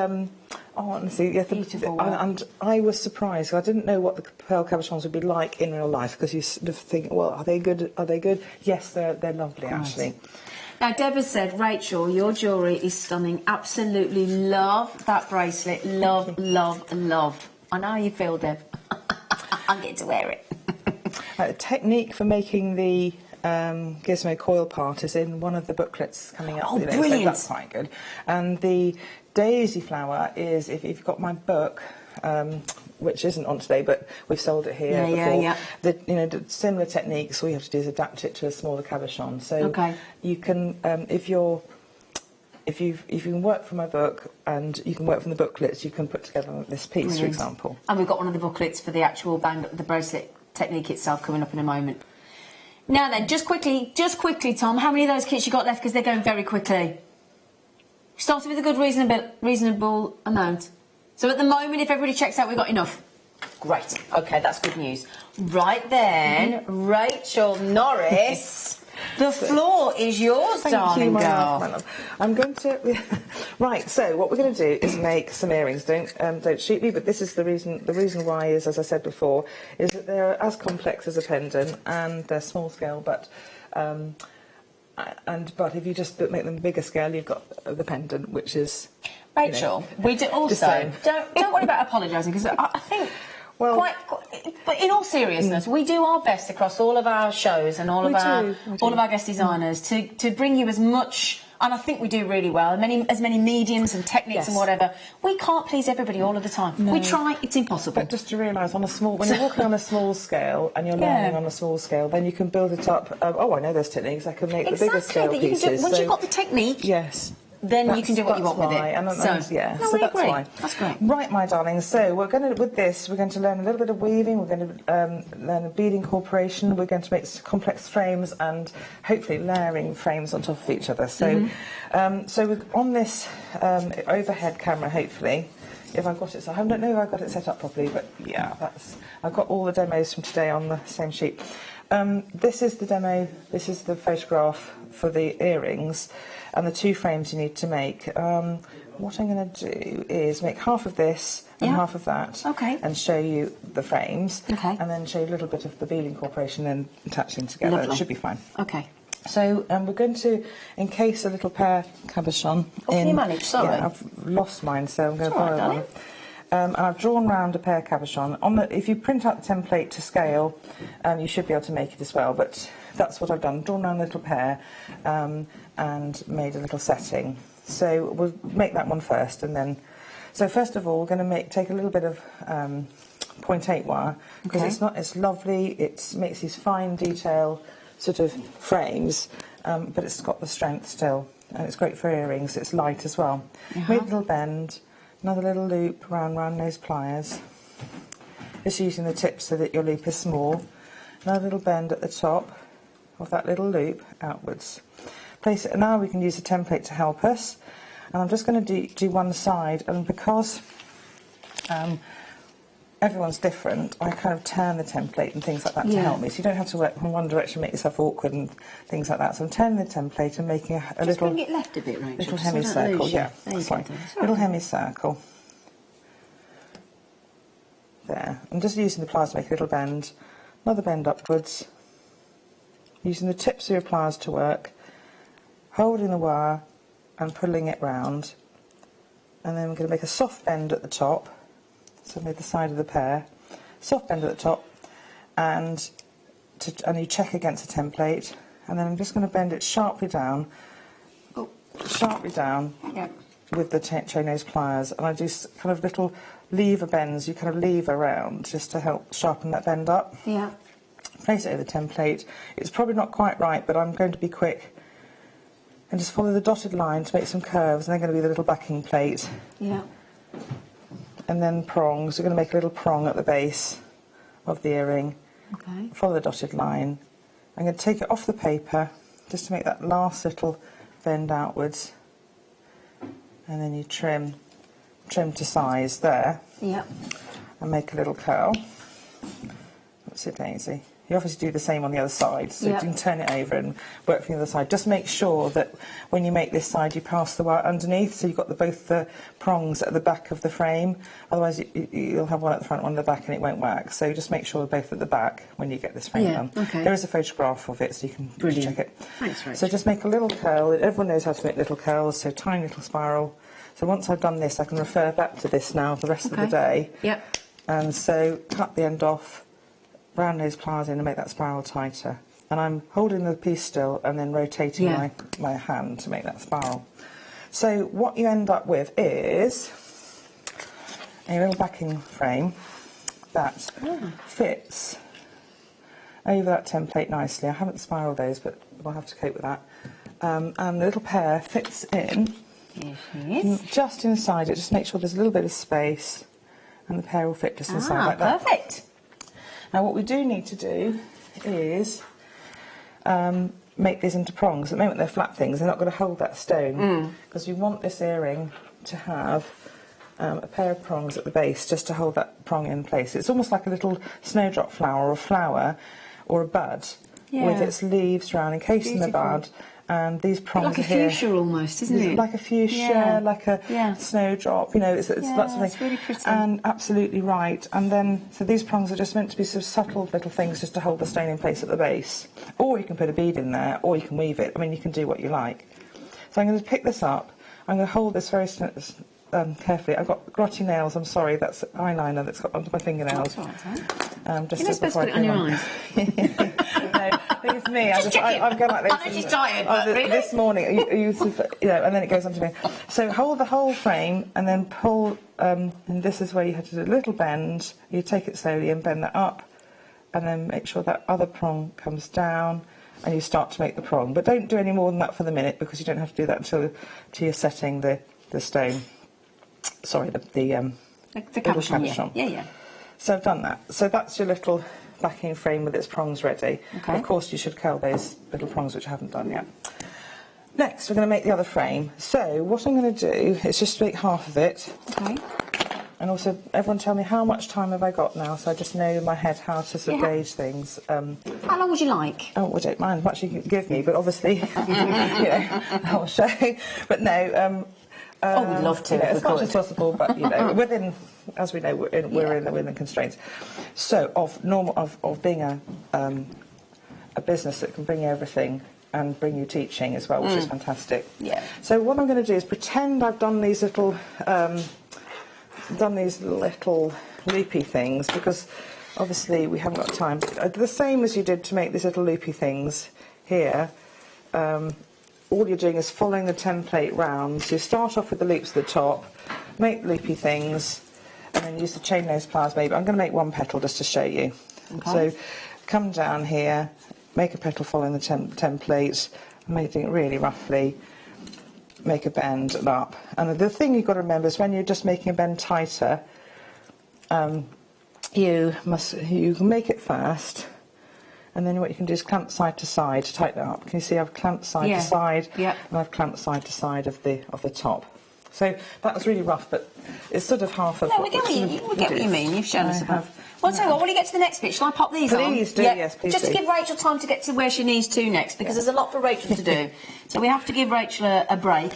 S5: honestly, beautiful. And I was surprised. I didn't know what the pearl cabochons would be like in real life, because you sort of think, well, are they good? Are they good? Yes, they're lovely, actually.
S2: Now, Deb has said, Rachel, your jewellery is stunning. Absolutely love that bracelet. Love, love, love. I know how you feel, Deb. I'm getting to wear it.
S5: The technique for making the gizmo coil part is in one of the booklets coming up.
S2: Oh, brilliant.
S5: So that's quite good. And the daisy flower is, if you've got my book, which isn't on today, but we've sold it here before. The similar techniques, all you have to do is adapt it to a smaller cabochon. So you can, if you can work from my book and you can work from the booklets, you can put together this piece, for example.
S2: And we've got one of the booklets for the actual the bracelet technique itself coming up in a moment. Now then, just quickly, Tom, how many of those kits you got left? Because they're going very quickly. Started with a good reasonable amount. So at the moment, if everybody checks out, we've got enough. Great. Okay, that's good news. Right then, Rachel Norris, the floor is yours, darling girl.
S5: My love. I'm going to... Right, so what we're going to do is make some earrings. Don't shoot me, but this is the reason. The reason why is, as I said before, is that they're as complex as a pendant and they're small scale, but if you just make them bigger scale, you've got the pendant, which is...
S2: Rachel, we do also... Don't worry about apologising, because I think... Well, but in all seriousness, we do our best across all of our shows and all of our guest designers to bring you as much, and I think we do really well. As many mediums and techniques and whatever. We can't please everybody all of the time. No. We try; it's impossible.
S5: But just to realise, when you're walking on a small scale and you're learning on a small scale, then you can build it up. I know those techniques. I can make the bigger scale pieces.
S2: Once you've got the technique, then you can do what you want with it.
S5: That's why.
S2: That's great.
S5: Right, my darlings. So we're going to learn a little bit of weaving. We're going to learn a bead incorporation. We're going to make complex frames and hopefully layering frames on top of each other. So, on this overhead camera, hopefully, if I've got it. So I don't know if I've got it set up properly, but yeah, I've got all the demos from today on the same sheet. This is the demo. This is the photograph for the earrings. And the 2 frames you need to make. What I'm going to do is make half of this and half of that, and show you the frames, and then show you a little bit of the bead incorporation and attaching together. Lovely. It should be fine. Okay. So we're going to encase a little pear cabochon.
S2: Can you manage? Sorry.
S5: Yeah, I've lost mine, so I'm going to borrow one. And I've drawn round a pear cabochon. If you print out the template to scale, you should be able to make it as well. But that's what I've done. Drawn round a little pear. And made a little setting. So we'll make that one first, and then... So first of all, we're going to take a little bit of 0.8 wire, because it's lovely, it makes these fine detail sort of frames, but it's got the strength still, and it's great for earrings, it's light as well. Made a little bend, another little loop round nose pliers, just using the tip so that your loop is small, another little bend at the top of that little loop outwards. Place it, and now we can use a template to help us, and I'm just going to do one side, and because everyone's different, I kind of turn the template and things like that to help me, so you don't have to work from one direction, make yourself awkward and things like that. So I'm turning the template and making a little...
S2: bring it left a bit, Rachel,
S5: little hemicircle, little hemicircle. There. I'm just using the pliers to make a little bend, another bend upwards, using the tips of your pliers to work, holding the wire and pulling it round, and then we're going to make a soft bend at the top, so made the side of the pear, soft bend at the top, and you check against the template, and then I'm just going to bend it sharply down with the chain nose pliers, and I do kind of little lever bends, you kind of lever around just to help sharpen that bend up. Yeah. Place it over the template. It's probably not quite right, but I'm going to be quick and just follow the dotted line to make some curves, and they're going to be the little backing plate. Yeah. And then prongs. We're going to make a little prong at the base of the earring. Okay. Follow the dotted line. I'm going to take it off the paper just to make that last little bend outwards, and then you trim to size there. Yeah. And make a little curl. That's it, Daisy. You obviously do the same on the other side, so you can turn it over and work from the other side. Just make sure that when you make this side, you pass the wire underneath, so you've got both the prongs at the back of the frame. Otherwise, you'll have one at the front, one at the back, and it won't work. So just make sure they're both at the back when you get this frame done. Okay. There is a photograph of it, so you can check it. Thanks, Rachel. So just make a little curl. Everyone knows how to make little curls, so tiny little spiral. So once I've done this, I can refer back to this now the rest of the day. Yep. And so cut the end off, round nose pliers in and make that spiral tighter. And I'm holding the piece still and then rotating my hand to make that spiral. So what you end up with is a little backing frame that fits over that template nicely. I haven't spiraled those, but we'll have to cope with that. And the little pear fits in just inside it. Just make sure there's a little bit of space, and the pear will fit just inside like that. Perfect. Now what we do need to do is make these into prongs. At the moment they're flat things, they're not going to hold that stone, because we want this earring to have a pair of prongs at the base just to hold that prong in place. It's almost like a little snowdrop flower or a flower or a bud with its leaves round encased in the bud. And these prongs
S2: like a fuchsia almost, isn't it?
S5: Like a fuchsia, like a snowdrop, you know, it's that sort of thing.
S2: It's really pretty.
S5: And absolutely right. And then, so these prongs are just meant to be sort of subtle little things just to hold the stone in place at the base. Or you can put a bead in there, or you can weave it. I mean, you can do what you like. So I'm going to pick this up. I'm going to hold this very carefully. I've got grotty nails, I'm sorry, that's eyeliner that's got onto my fingernails.
S2: That's all right,
S5: just
S2: you're not supposed to put it on your eyes.
S5: No, I think it's me. I'm going like this.
S2: I know she's tired, but really?
S5: This morning, you know, and then it goes onto me. So hold the whole frame and then pull, and this is where you have to do a little bend. You take it slowly and bend that up, and then make sure that other prong comes down, and you start to make the prong. But don't do any more than that for the minute, because you don't have to do that until you're setting the stone. Sorry, the cabochon.
S2: Yeah.
S5: So I've done that. So that's your little backing frame with its prongs ready.
S2: Okay.
S5: Of course, you should curl those little prongs, which I haven't done yet. Next, we're going to make the other frame. So what I'm going to do is just make half of it.
S2: Okay.
S5: And also, everyone tell me how much time have I got now, so I just know in my head how to sort of gauge things.
S2: How long would you like?
S5: Oh, I don't mind how much you can give me, but obviously, you know, I'll show. But no,
S2: we'd love to.
S5: As much as possible, but you know, within, as we know, within the constraints. So, of being a business that can bring you everything and bring you teaching as well, which is fantastic.
S2: Yeah.
S5: So what I'm going to do is pretend I've done these little loopy things, because obviously we haven't got time. The same as you did to make these little loopy things here. All you're doing is following the template round. So you start off with the loops at the top, make loopy things, and then use the chain nose pliers maybe. I'm going to make one petal just to show you.
S2: Okay.
S5: So come down here, make a petal following the template, making it really roughly, make a bend and up. And the thing you've got to remember is when you're just making a bend tighter, you can make it fast. And then what you can do is clamp side to side to tighten it up. Can you see I've clamped side to side, and I've clamped side to side of the top. So that was really rough, but it's sort of half of.
S2: No, we get what you mean. You've shown us about. Well, I'll tell you what. When you get to the next bit, shall I pop these on?
S5: Please do. Yes, please
S2: just
S5: do.
S2: to give Rachel time to get to where she needs to next, because there's a lot for Rachel to do. So we have to give Rachel a break.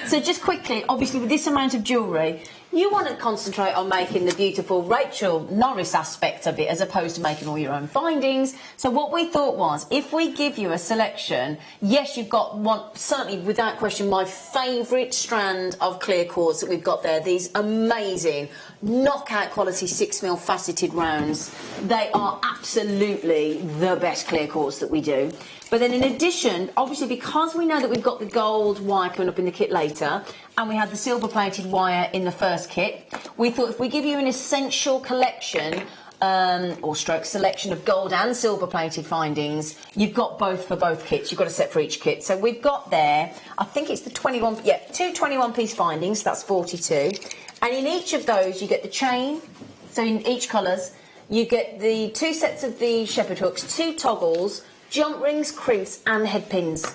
S2: So just quickly, obviously, with this amount of jewellery, you want to concentrate on making the beautiful Rachel Norris aspect of it, as opposed to making all your own findings. So what we thought was, if we give you a selection, yes, you've got one, certainly without question, my favourite strand of clear quartz that we've got there. These amazing knockout quality 6mm faceted rounds. They are absolutely the best clear quartz that we do. But then in addition, obviously, because we know that we've got the gold wire coming up in the kit later, and we had the silver plated wire in the first kit, we thought if we give you an essential collection or stroke selection of gold and silver plated findings, you've got both for both kits. You've got a set for each kit. So we've got there, I think it's the 21, two 21-piece findings, that's 42. And in each of those, you get the chain, so in each colours, you get the 2 sets of the shepherd hooks, 2 toggles, jump rings, crimps and head pins.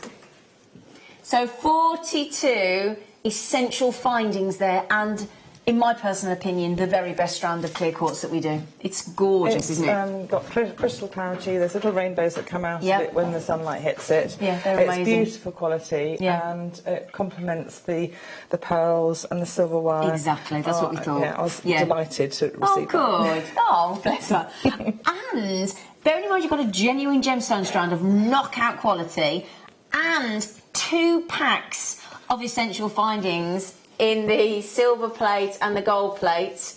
S2: So 42 essential findings there, and in my personal opinion, the very best strand of clear quartz that we do. It's gorgeous, isn't it?
S5: It's got crystal clarity. There's little rainbows that come out of it when the sunlight hits it.
S2: Yeah, they're amazing.
S5: It's beautiful quality, and it complements the pearls and the silver wire.
S2: Exactly, that's what we thought.
S5: Yeah, I was delighted to receive
S2: that. Oh, good. Oh, bless her. And bearing in mind you've got a genuine gemstone strand of knockout quality and 2 packs of essential findings in the silver plate and the gold plate,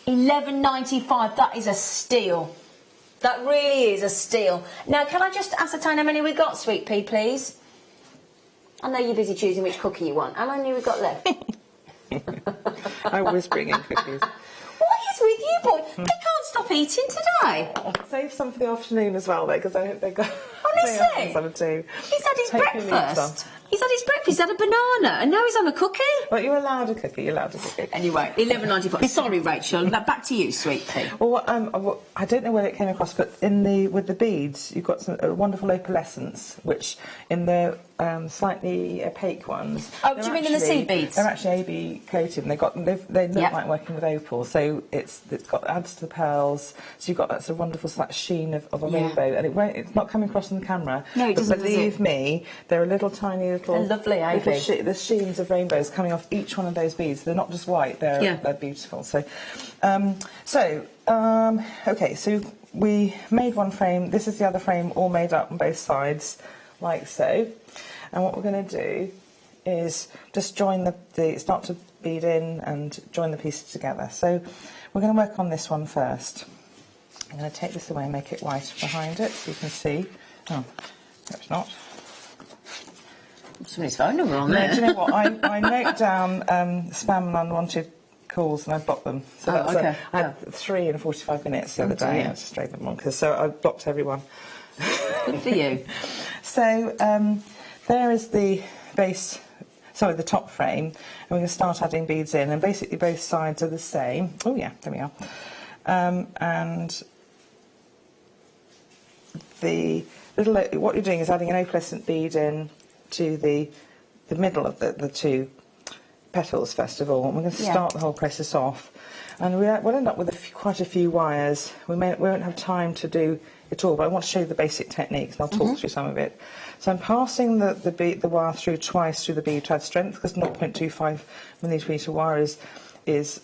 S2: $11.95. That is a steal. That really is a steal. Now, can I just ascertain how many we've got, Sweet Pea, please? I know you're busy choosing which cookie you want. How many we've got left?
S5: I always bring in cookies.
S2: What is with you, boy? They can't stop eating today?
S5: Save some for the afternoon as well, though, because I hope they got.
S2: Honestly,
S5: some too.
S2: He's had his
S5: Take your leaves
S2: breakfast.
S5: off.
S2: He's had his breakfast. He's had a banana, and now he's on a cookie.
S5: Well, you're allowed a cookie. You're allowed a cookie.
S2: Anyway, 11.95. Sorry, Rachel. Now back to you, sweetie.
S5: Well, I don't know whether it came across, but with the beads, you've got a wonderful opalescence, which in the slightly opaque ones.
S2: Oh, do you mean in the seed beads?
S5: They're actually AB coated, and they look like working with opal. So it's got adds to the pearls. So you've got that sort of wonderful sheen of a rainbow, and it's not coming across on the camera.
S2: No, it doesn't.
S5: Believe me, there are little tiny little.
S2: They're lovely, AB.
S5: The sheens of rainbows coming off each one of those beads. They're not just white; they're beautiful. So, okay. So we made one frame. This is the other frame, all made up on both sides, like so. And what we're going to do is just join start to bead in and join the pieces together. So we're going to work on this one first. I'm going to take this away and make it white behind it, so you can see. Oh, perhaps not.
S2: Somebody's phone number on there.
S5: No, do you know what? I note down spam and unwanted calls, and I blocked them. So
S2: okay.
S5: I had 3 in 45 minutes the other day. I just straight them on, so I blocked everyone.
S2: Good for you.
S5: So there is the base, the top frame, and we're going to start adding beads in, and basically both sides are the same. Oh yeah, there we are. And what you're doing is adding an opalescent bead in to the middle of the two petals first of all, and we're going to start the whole process off, and we'll end up with quite a few wires. We won't have time to do it all, but I want to show you the basic techniques, and I'll talk through some of it. So I'm passing the wire through twice through the bead to add strength, because 0.25 millimetre wire is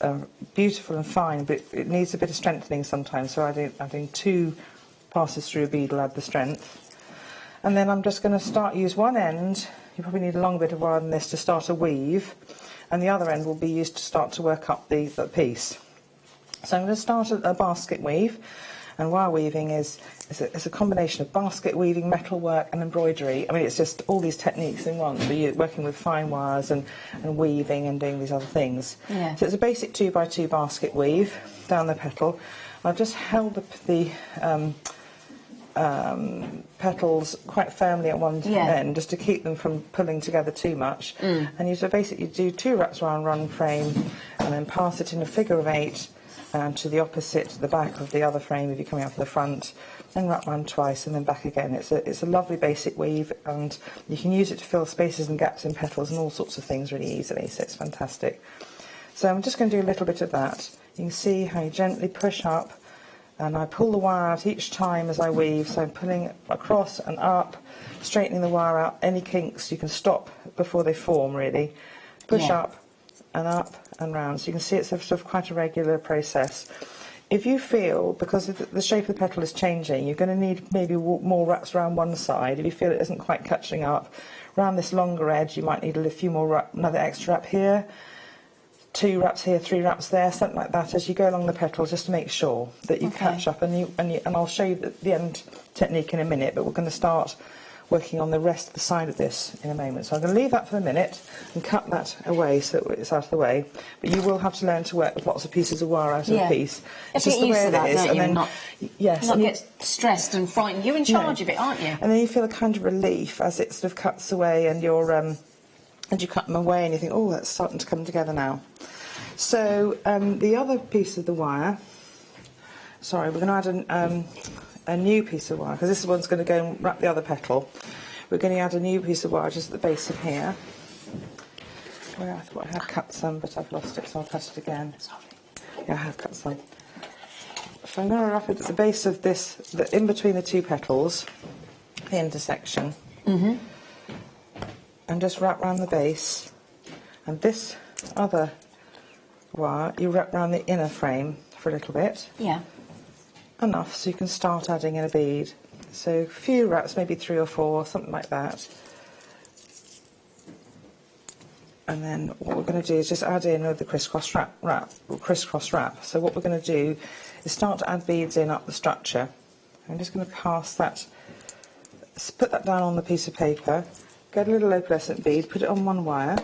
S5: beautiful and fine, but it needs a bit of strengthening sometimes, so adding 2 passes through a bead will add the strength. And then I'm just going to use one end. You probably need a long bit of wire than this to start a weave, and the other end will be used to start to work up the piece. So I'm going to start a basket weave, and wire weaving is a combination of basket weaving, metalwork and embroidery. I mean, it's just all these techniques in one. So you're working with fine wires and weaving and doing these other things.
S2: Yeah.
S5: So it's a basic 2x2 basket weave down the petal. I've just held the petals quite firmly at one end, just to keep them from pulling together too much. And you basically do 2 wraps around one frame, and then pass it in a figure of 8 to the opposite, the back of the other frame if you're coming up to the front, then wrap round twice and then back again. It's a lovely basic weave, and you can use it to fill spaces and gaps in petals and all sorts of things really easily, so it's fantastic. So I'm just going to do a little bit of that. You can see how you gently push up, and I pull the wire out each time as I weave, so I'm pulling across and up, straightening the wire out. Any kinks you can stop before they form, really. Push up and round, so you can see it's sort of quite a regular process. If you feel, because the shape of the petal is changing, you're going to need maybe more wraps around one side. If you feel it isn't quite catching up, around this longer edge you might need a few more another extra wrap here, 2 wraps here, 3 wraps there, something like that, as you go along the petal, just to make sure that you catch up. And I'll show you the end technique in a minute, but we're going to start working on the rest of the side of this in a moment. So I'm going to leave that for a minute and cut that away so that it's out of the way. But you will have to learn to work with lots of pieces of wire out of a piece.
S2: It's just the way it is. And then,
S5: not
S2: get stressed and frightened. You're in charge of it, aren't you? And
S5: then you feel a kind of relief as it sort of cuts away, and you cut them away and you think, oh, that's starting to come together now. So the other piece of the wire, we're going to add a new piece of wire, because this one's going to go and wrap the other petal. We're going to add a new piece of wire just at the base of here, where I thought I had cut some, but I've lost it, so I'll cut it again. Yeah, I have cut some. So I'm going to wrap it at the base of this, in between the 2 petals, the intersection, and just wrap round the base. And this other wire, you wrap round the inner frame for a little bit.
S2: Yeah.
S5: Enough so you can start adding in a bead. So a few wraps, maybe 3 or 4, something like that. And then what we're going to do is just add in with the crisscross wrap. So what we're going to do is start to add beads in up the structure. I'm just going to pass that, put that down on the piece of paper, get a little opalescent bead, put it on one wire,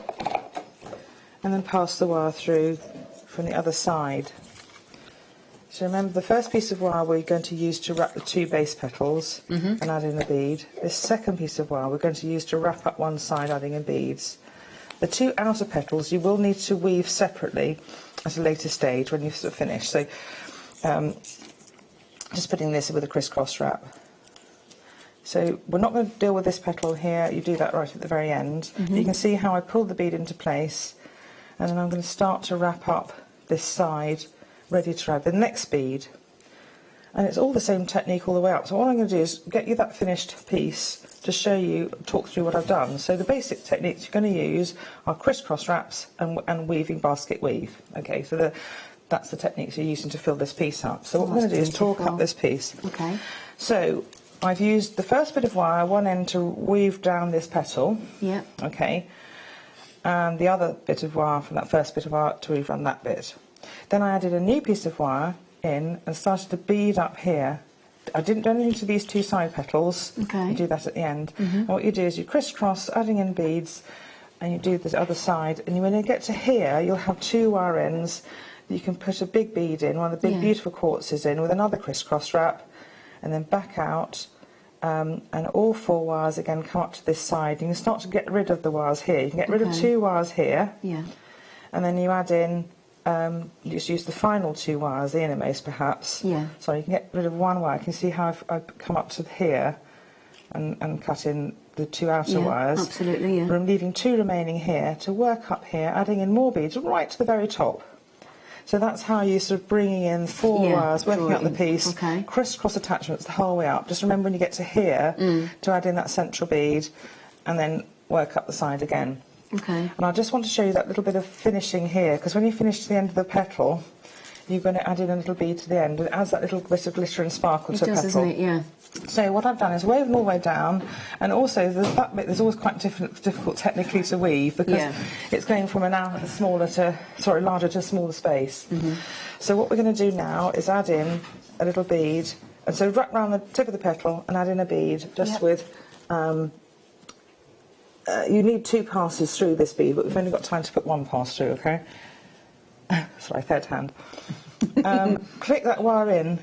S5: and then pass the wire through from the other side. So remember, the first piece of wire we're going to use to wrap the 2 base petals and add in a bead. This second piece of wire we're going to use to wrap up one side, adding in beads. The 2 outer petals you will need to weave separately at a later stage when you've sort of finished. So just putting this with a crisscross wrap. So we're not going to deal with this petal here, you do that right at the very end. You can see how I pulled the bead into place, and then I'm going to start to wrap up this side, ready to add the next bead. And it's all the same technique all the way up. So what I'm going to do is get you that finished piece to show you, talk through what I've done. So the basic techniques you're going to use are crisscross wraps and weaving basket weave. Okay, so that's the techniques you're using to fill this piece up. So what I'm going to do is talk up this piece.
S2: Okay.
S5: So I've used the first bit of wire, one end, to weave down this petal.
S2: Yeah.
S5: Okay. And the other bit of wire from that first bit of wire to weave around that bit. Then I added a new piece of wire in and started to bead up here. I didn't do anything to these 2 side petals.
S2: Okay.
S5: You do that at the end. And what you do is you crisscross, adding in beads, and you do the other side. And when you get to here, you'll have 2 wire ends. You can put a big bead in, one of the big beautiful quartzes in, with another crisscross wrap, and then back out, and all 4 wires again come up to this side. You can start to get rid of the wires here. You can get rid of 2 wires here, and then you add in, you just use the final 2 wires, the innermost perhaps. So you can get rid of 1 wire. You can see how I've come up to here and cut in the 2 outer wires.
S2: Absolutely,
S5: I'm leaving 2 remaining here to work up here, adding in more beads right to the very top. So that's how you're sort of bringing in 4 wires, working up the piece, crisscross attachments the whole way up. Just remember when you get to here to add in that central bead and then work up the side again.
S2: Okay.
S5: And I just want to show you that little bit of finishing here, because when you finish to the end of the petal, you're going to add in a little bead to the end. It adds that little bit of glitter and sparkle to a petal.
S2: Doesn't it? Yeah.
S5: So what I've done is woven all the way down, and also that bit there's always quite difficult technically to weave, because it's going from a larger to smaller space. So what we're going to do now is add in a little bead, and so wrap around the tip of the petal and add in a bead just with. You need 2 passes through this bead, but we've only got time to put 1 pass through. Okay. Sorry, third hand. Click that wire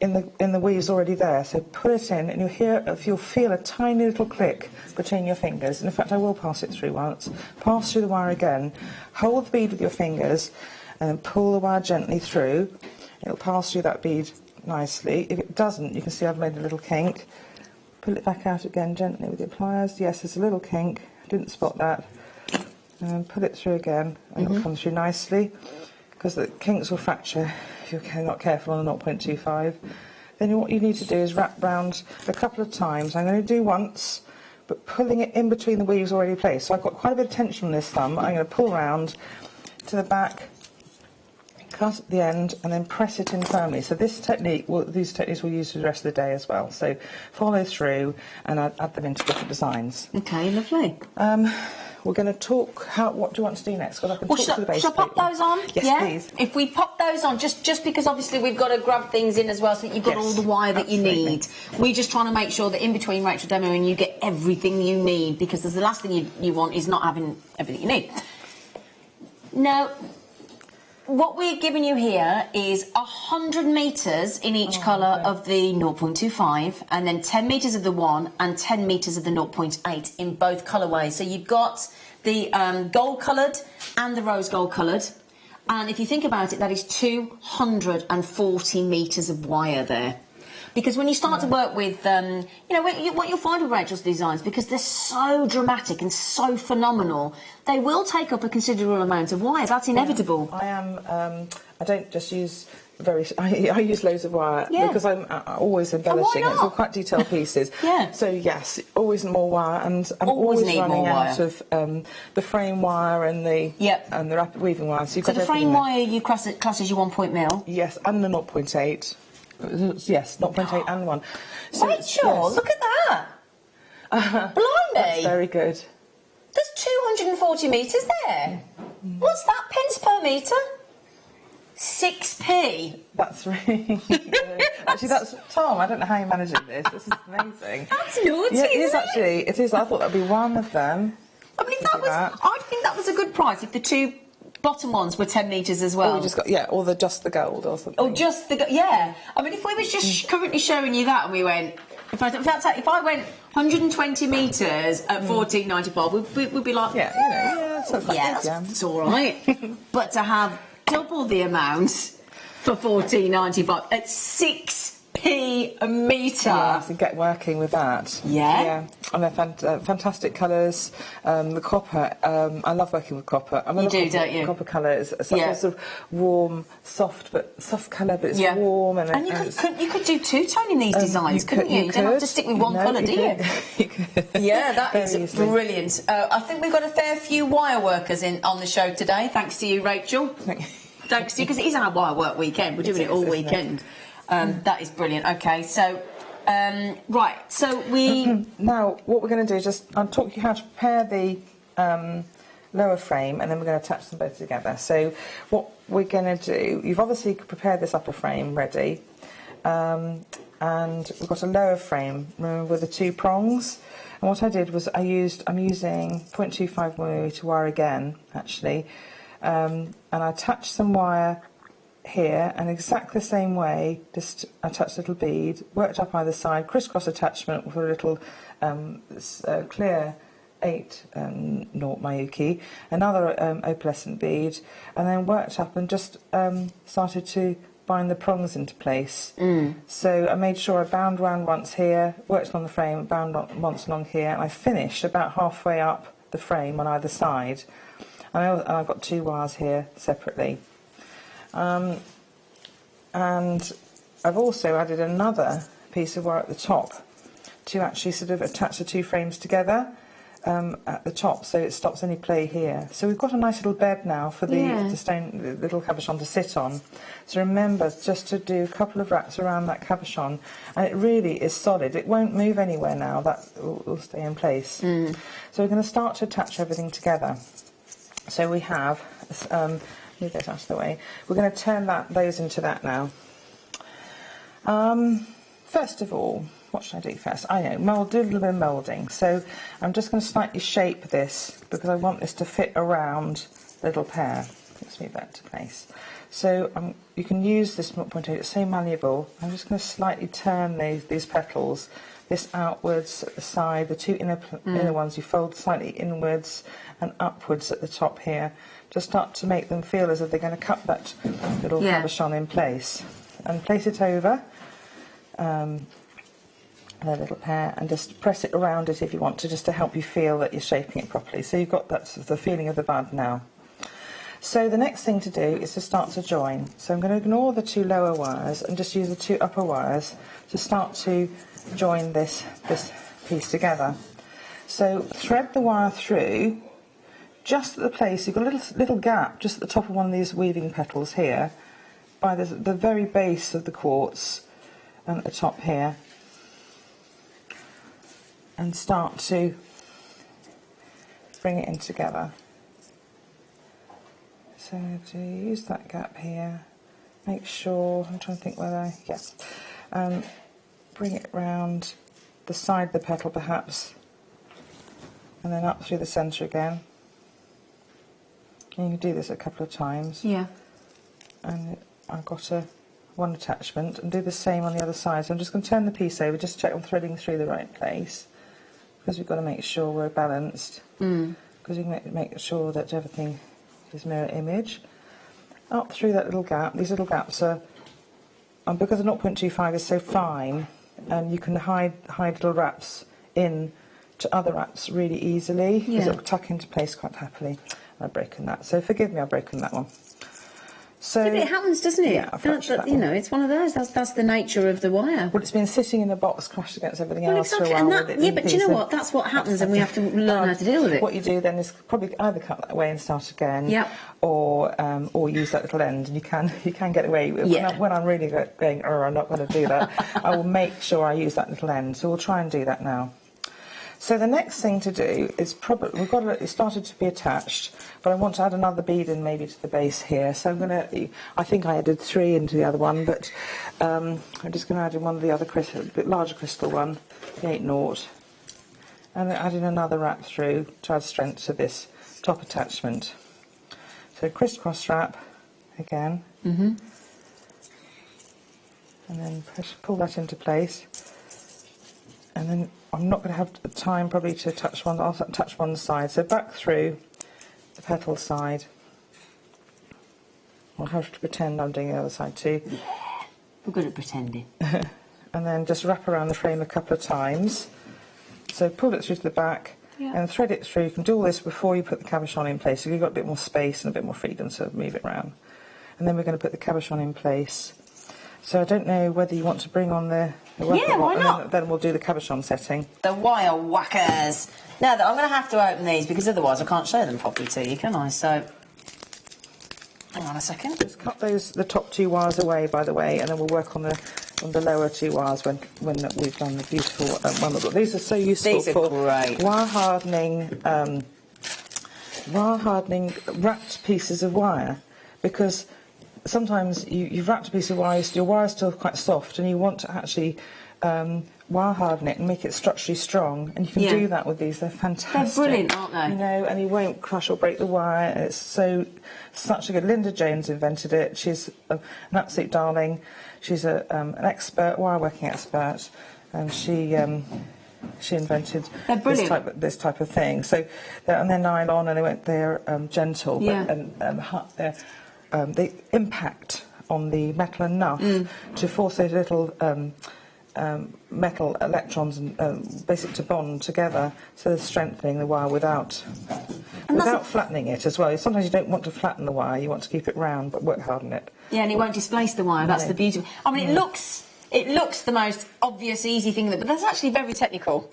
S5: in the weaves already there. So put it in, and you'll feel a tiny little click between your fingers. And in fact, I will pass it through once. Pass through the wire again. Hold the bead with your fingers, and then pull the wire gently through. It'll pass through that bead nicely. If it doesn't, you can see I've made a little kink. Pull it back out again gently with your pliers. Yes, there's a little kink. Didn't spot that. And pull it through again, and it'll come through nicely, because the kinks will fracture if you're not careful on a 0.25. Then what you need to do is wrap round a couple of times. I'm going to do once, but pulling it in between the weaves already placed. So I've got quite a bit of tension on this thumb. I'm going to pull round to the back, cut at the end, and then press it in firmly. So these techniques we'll use for the rest of the day as well. So follow through and add them into different designs.
S2: Okay, lovely.
S5: We're going to talk. What do you want to do next? Well, I can talk to the base.
S2: Shall I pop those on?
S5: Yes, please.
S2: If we pop those on, just because obviously we've got to grab things in as well, so that you've got all the wire that you need. We're just trying to make sure that in between Rachel demoing, you get everything you need, because the last thing you want is not having everything you need. Now, what we're giving you here is 100 metres in each colour of the 0.25, and then 10 metres of the 1 and 10 metres of the 0.8 in both colourways. So you've got the gold coloured and the rose gold coloured. And if you think about it, that is 240 metres of wire there. Because when you start to work with, what you'll find with Rachel's designs, because they're so dramatic and so phenomenal, they will take up a considerable amount of wire. That's inevitable.
S5: I don't just use I use loads of wire because I'm always embellishing. It's all quite detailed pieces. So yes, always more wire, and I'm always running out of the frame wire and the rapid weaving wire. So
S2: the frame wire you class as your 1 mil?
S5: Yes, and the 0.8. Yes, 0.8 and 1. So,
S2: Rachel, look at that! Blimey!
S5: That's very good.
S2: There's 240 metres there. What's that, pence per metre? 6p.
S5: That's really good. Actually, that's Tom. I don't know how you're managing this. This is amazing.
S2: That's naughty,
S5: it is actually. It is. I thought that'd be one of them.
S2: I mean, I think that was a good price. If the two bottom ones were 10 metres as well.
S5: Or we just got, or just the gold or something.
S2: Or just the yeah. I mean, if we was just currently showing you that and we went, if I went 120 metres at $14.95, we'd be like, it's all right. But to have double the amount for $14.95 at 6p a metre.
S5: Yeah, so get working with that.
S2: Yeah.
S5: And they're fantastic colours. The copper, I love working with copper. I mean,
S2: you do, don't you?
S5: Copper colour is such a sort of warm, soft colour, but it's warm. And
S2: you could do two-tone in these designs, couldn't you? You don't have to stick with one colour, do you? Yeah, that is brilliant. I think we've got a fair few wire workers on the show today, thanks to you, Rachel. Thanks to you, because it is our wire work weekend. We're doing it all weekend. That is brilliant. Okay, so... right, so we...
S5: Now, what we're going to do is I'll talk you how to prepare the lower frame, and then we're going to attach them both together. So what we're going to do, you've obviously prepared this upper frame ready, and we've got a lower frame, remember, with the 2 prongs. And what I did was I'm using 0.25mm wire again, actually, and I attached some wire here, and exactly the same way, just attached a little bead, worked up either side, crisscross attachment with a little clear 8 naught Mayuki, another opalescent bead, and then worked up and just started to bind the prongs into place. So I made sure I bound round once here, worked on the frame, bound once along here, and I finished about halfway up the frame on either side. And I've got 2 wires here separately. And I've also added another piece of wire at the top to actually sort of attach the 2 frames together at the top, so it stops any play here. So we've got a nice little bed now for the little cabochon to sit on. So remember just to do a couple of wraps around that cabochon, and it really is solid. It won't move anywhere now. That will stay in place. So we're going to start to attach everything together. So we have... move that out of the way. We're going to turn those into that now. First of all, what should I do first? I know, do a little bit of moulding. So I'm just going to slightly shape this because I want this to fit around the little pear. Let's move that to place. So you can use this 0.8, it's so malleable. I'm just going to slightly turn these petals, this outwards at the side, the 2 inner ones you fold slightly inwards and upwards at the top here. Just start to make them feel as if they're going to cut that little cabochon in place. And place it over the little pear and just press it around it if you want to, just to help you feel that you're shaping it properly. So you've got the feeling of the bud now. So the next thing to do is to start to join. So I'm going to ignore the 2 lower wires and just use the 2 upper wires to start to join this piece together. So thread the wire through just at the place, you've got a little gap just at the top of one of these weaving petals here, by the very base of the quartz, and at the top here, and start to bring it in together. So to use that gap here, make sure, I'm trying to think whether bring it round the side of the petal perhaps, and then up through the centre again. And you can do this a couple of times. Yeah. And I've got one attachment, and do the same on the other side. So I'm just going to turn the piece over, just check I'm threading through the right place, because we've got to make sure we're balanced. Because you can make sure that everything is mirror image. Up through that little gap. These little gaps are, because the 0.25 is so fine, you can hide little wraps in to other wraps really easily, because it'll tuck into place quite happily. I've broken that, so forgive me, I've broken that one. So
S2: but it happens, doesn't it?
S5: Yeah,
S2: you know, it's one of those. That's the nature of the wire.
S5: Well, it's been sitting in the box, crushed against everything else for a while.
S2: But do you know what? That's what happens, and we have to learn how to deal with it.
S5: What you do then is probably either cut that away and start again, or use that little end, and you can get away with it. When I'm really going, I'm not going to do that, I will make sure I use that little end. So we'll try and do that now. So the next thing to do is probably, it started to be attached, but I want to add another bead in maybe to the base here. So I'm going to, I think I added 3 into the other one, but I'm just going to add in one of the other crystal, a bit larger crystal one, the 8 naught, and add in another wrap through to add strength to this top attachment. So crisscross wrap again. And then pull that into place. And then I'm not going to have time probably to touch one. I'll touch one side. So back through the petal side. I'll have to pretend I'm doing the other side too.
S2: We're good at pretending.
S5: And then just wrap around the frame a couple of times. So pull it through to the back and thread it through. You can do all this before you put the cabochon in place, so you've got a bit more space and a bit more freedom to move it around. And then we're going to put the cabochon in place. So I don't know whether you want to bring on the
S2: Yeah, why not?
S5: Then we'll do the cabochon setting.
S2: The wire whackers. Now, I'm going to have to open these because otherwise I can't show them properly to you, can I? So, hang on a second.
S5: Just cut the top 2 wires away, by the way, and then we'll work on the lower 2 wires when we've done the beautiful one. These are so useful
S2: These are
S5: for
S2: great.
S5: wire hardening wrapped pieces of wire, because sometimes you've wrapped a piece of wire, your wire's still quite soft, and you want to actually wire harden it and make it structurally strong, and you can do that with these. They're fantastic.
S2: They're brilliant, aren't they?
S5: You know, and you won't crush or break the wire. It's such a good. Linda Jones invented it. She's an absolute darling. She's an expert, wire working expert, and she invented this type of thing. So, and they're nylon, and they're gentle, but they impact on the metal enough to force those little metal electrons and basically to bond together, so they're strengthening the wire without flattening it as well. Sometimes you don't want to flatten the wire, you want to keep it round but work hard on it.
S2: Yeah, and it won't displace the wire. That's the beauty. I mean, it looks the most obvious, easy thing, but that's actually very technical.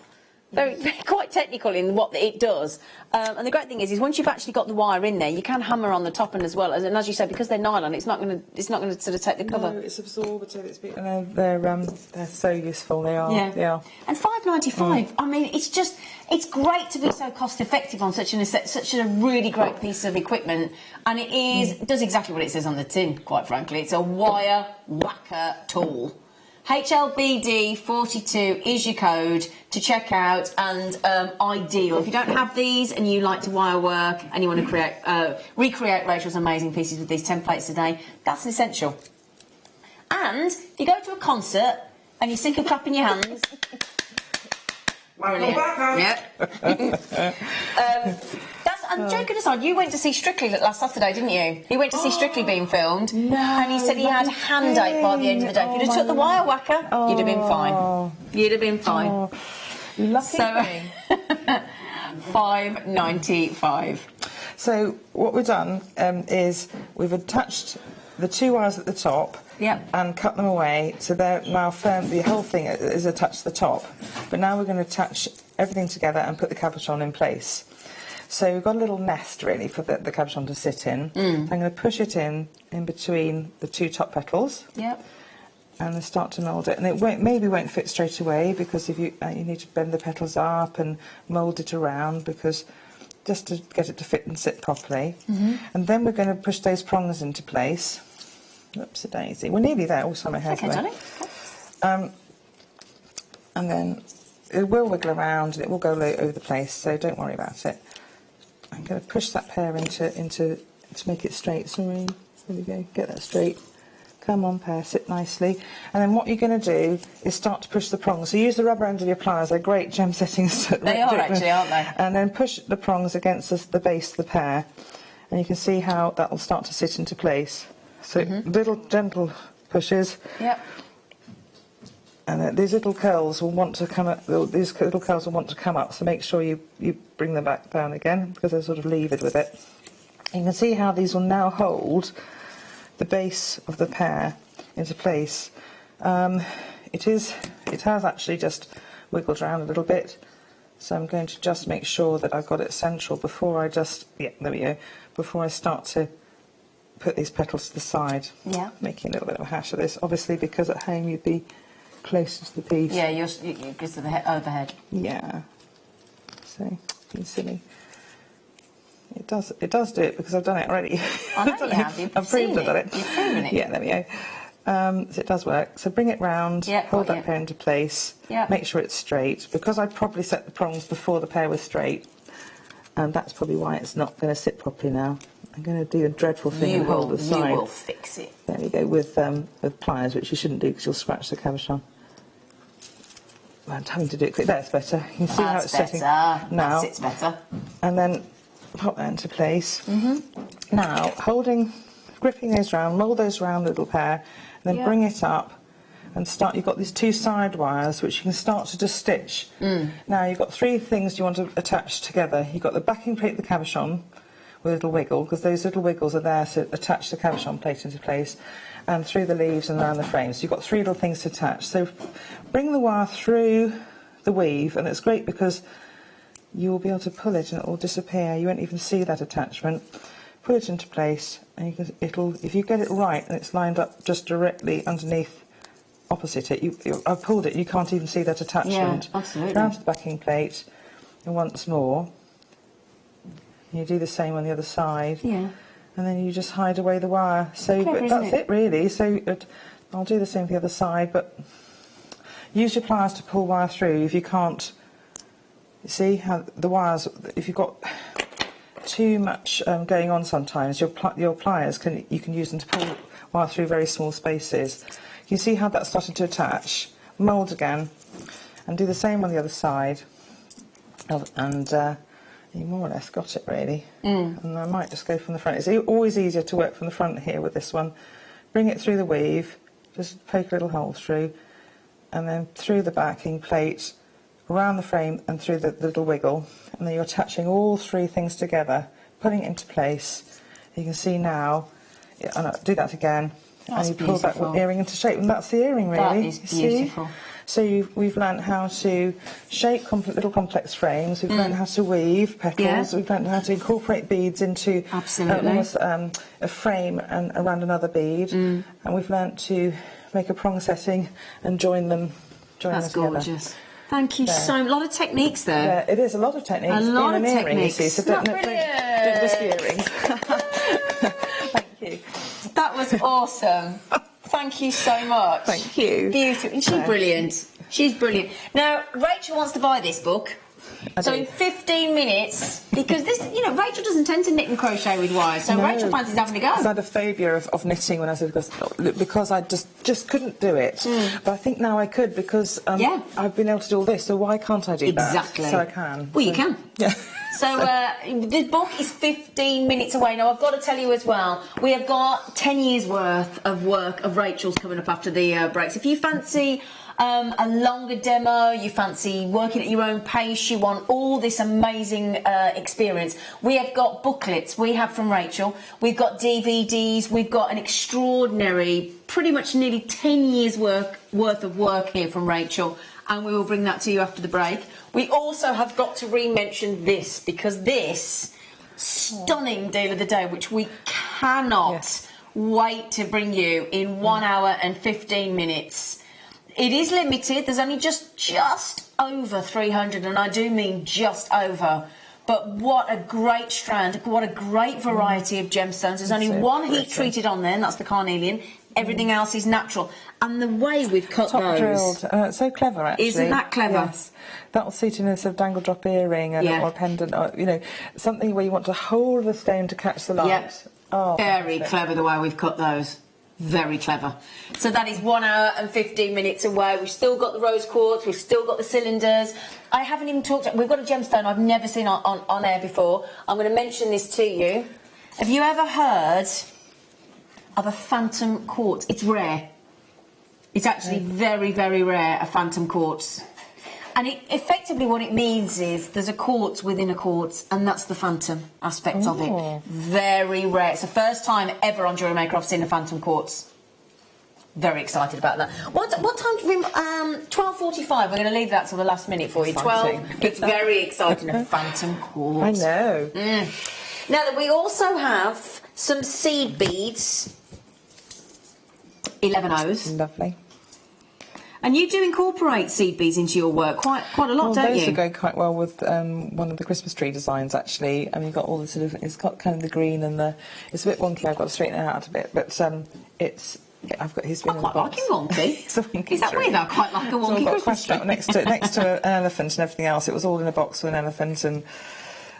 S2: Very quite technical in what it does. And the great thing is once you've actually got the wire in there, you can hammer on the top end as well. And as you say, because they're nylon, it's not going to sort of take the cover.
S5: No, it's absorbative. They're so useful. They are.
S2: Yeah.
S5: They are.
S2: And £5.95. I mean, it's great to be so cost effective on such a really great piece of equipment. And it does exactly what it says on the tin. Quite frankly, it's a wire whacker tool. HLBD 42 is your code to check out, and ideal. If you don't have these and you like to wire work and you want to recreate Rachel's amazing pieces with these templates today, that's an essential. And if you go to a concert and you're sick of clapping your hands... And joking aside, you went to see Strictly last Saturday, didn't you? You went to see Strictly being filmed.
S5: No,
S2: and he said he had a handache by the end of the day. If you'd have took the wire whacker, you'd have been fine. You'd have been fine.
S5: Oh, lucky me.
S2: £5.95.
S5: So what we've done is we've attached the 2 wires at the top and cut them away, so they're now firm. The whole thing is attached to the top. But now we're going to attach everything together and put the cabochon in place. So we've got a little nest, really, for the cabochon to sit in. I'm going to push it in between the 2 top petals.
S2: Yep.
S5: And then start to mould it. And it maybe won't fit straight away, because if you need to bend the petals up and mould it around, because just to get it to fit and sit properly. And then we're going to push those prongs into place. Whoopsie-daisy. We're nearly there. Also, my hair's away. And then it will wiggle around and it will go over the place, so don't worry about it. I'm going to push that pear to make it straight. Sorry, there we go. Get that straight. Come on, pear, sit nicely. And then what you're going to do is start to push the prongs. So use the rubber end of your pliers. They're great gem settings.
S2: They are actually, aren't they?
S5: And then push the prongs against the base of the pear, and you can see how that will start to sit into place. So little gentle pushes.
S2: Yep.
S5: And these little curls will want to come up. These little curls will want to come up. So make sure you bring them back down again, because they're sort of levered with it. You can see how these will now hold the base of the pear into place. It has actually just wiggled around a little bit. So I'm going to just make sure that I've got it central before I there we go. Before I start to put these petals to the side. Yeah. Making a little bit of a hash of this, obviously, because at home you'd be closer to the piece.
S2: Yeah, you're just to the overhead.
S5: Yeah. So, it's silly. It does do it, because I've done it already.
S2: I know you have.
S5: I've proved I've done it.
S2: You've proven it.
S5: Yeah, there we go. So it does work. So bring it round, hold that pear into place, make sure it's straight. Because I probably set the prongs before the pear was straight, and that's probably why it's not going to sit properly now. I'm going to do a dreadful thing and hold the side.
S2: You will fix it.
S5: There we go, with pliers, which you shouldn't do because you'll scratch the cabochon. Well, I'm having to do it quick. That's better. You can see how it's sitting now.
S2: That sits better.
S5: And then pop that into place. Now, gripping those round, mould those round little pair, and then bring it up and start. You've got these 2 side wires which you can start to just stitch. Now, you've got 3 things you want to attach together. You've got the backing plate of the cabochon with a little wiggle, because those little wiggles are there to attach the cabochon plate into place, and through the leaves and around the frame. So you've got 3 little things to attach. So bring the wire through the weave, and it's great because you will be able to pull it and it will disappear. You won't even see that attachment. Put it into place, and if you get it right and it's lined up just directly underneath, opposite it, I've pulled it, you can't even see that attachment.
S2: Yeah, absolutely.
S5: Down to the backing plate, and once more. You do the same on the other side. Yeah. And then you just hide away the wire. So
S2: clever,
S5: that's it really. So I'll do the same for the other side, but use your pliers to pull wire through. If you can't, you see how the wires, if you've got too much going on sometimes, your pliers, you can use them to pull wire through very small spaces. You see how that's started to attach. Mould again, and do the same on the other side. And you more or less got it really. And I might just go from the front. It's always easier to work from the front here with this one. Bring it through the weave, just poke a little hole through, and then through the backing plate, around the frame and through the little wiggle, and then you're attaching all 3 things together, putting it into place. You can see now, do that again,
S2: That's
S5: and you pull that earring into shape, and that's the earring really.
S2: That is beautiful.
S5: See? So we've learned how to shape little complex frames, we've learned how to weave petals, we've learned how to incorporate beads into almost a frame and around another bead, and we've learned to make a prong setting and join them together.
S2: That's gorgeous. Thank you so much. A lot of techniques there.
S5: Yeah, it is a lot of techniques.
S2: A lot of
S5: earring,
S2: techniques.
S5: you see, so don't miss the earrings. Thank you.
S2: That was awesome. Thank you so much.
S5: Thank you.
S2: Beautiful. And she's brilliant. She's brilliant. Now, Rachel wants to buy this book. So in 15 minutes, because this, Rachel doesn't tend to knit and crochet with wires, so Rachel fancies having a go.
S5: I had a phobia of knitting when I said because I just couldn't do it. But I think now I could because I've been able to do all this, so why can't I do that?
S2: Exactly.
S5: So I can.
S2: Well, you can.
S5: Yeah.
S2: So the book is 15 minutes away. Now, I've got to tell you as well, we have got 10 years' worth of work of Rachel's coming up after the breaks. If you fancy a longer demo, you fancy working at your own pace, you want all this amazing experience, we have got booklets we have from Rachel, we've got DVDs, we've got an extraordinary, pretty much nearly 10 years worth of work here from Rachel, and we will bring that to you after the break. We also have got to re-mention this, because this stunning deal of the day, which we cannot wait to bring you in 1 hour and 15 minutes. It is limited. There's only just over 300, and I do mean just over. But what a great strand, what a great variety of gemstones. There's only one heat treated on there, and that's the carnelian. Everything else is natural. And the way we've cut those...
S5: drilled. So clever, actually.
S2: Isn't that clever?
S5: Yes. That'll suit in a sort of dangle drop earring or a pendant, or, something where you want to hold the stone to catch the light.
S2: Yep.
S5: Oh,
S2: very clever the way we've cut those. Very clever. So that is 1 hour and 15 minutes away. We've still got the rose quartz, we've still got the cylinders. I haven't even talked... We've got a gemstone I've never seen on air before. I'm going to mention this to you. Have you ever heard of a phantom quartz? It's rare. It's actually very, very rare, a phantom quartz. And effectively what it means is there's a quartz within a quartz, and that's the phantom aspect of it. Very rare. It's the first time ever on JewelleryMaker I've seen a phantom quartz. Very excited about that. What time do we... 12:45. We're going to leave that till the last minute for you.
S5: Exciting.
S2: 12. It's very exciting. A phantom quartz.
S5: I know.
S2: Now, we also have some seed beads. 11 O's.
S5: Lovely.
S2: And you do incorporate seed beads into your work quite a lot, don't you?
S5: Those will go quite well with one of the Christmas tree designs, actually. I mean, you've got all the sort of... It's got kind of the green and the... It's a bit wonky, I've got to straighten it out a bit, but it's... I've got his...
S2: I quite like him wonky. Is that weird? I quite like a wonky Christmas tree.
S5: Next to an elephant and everything else. It was all in a box with an elephant, and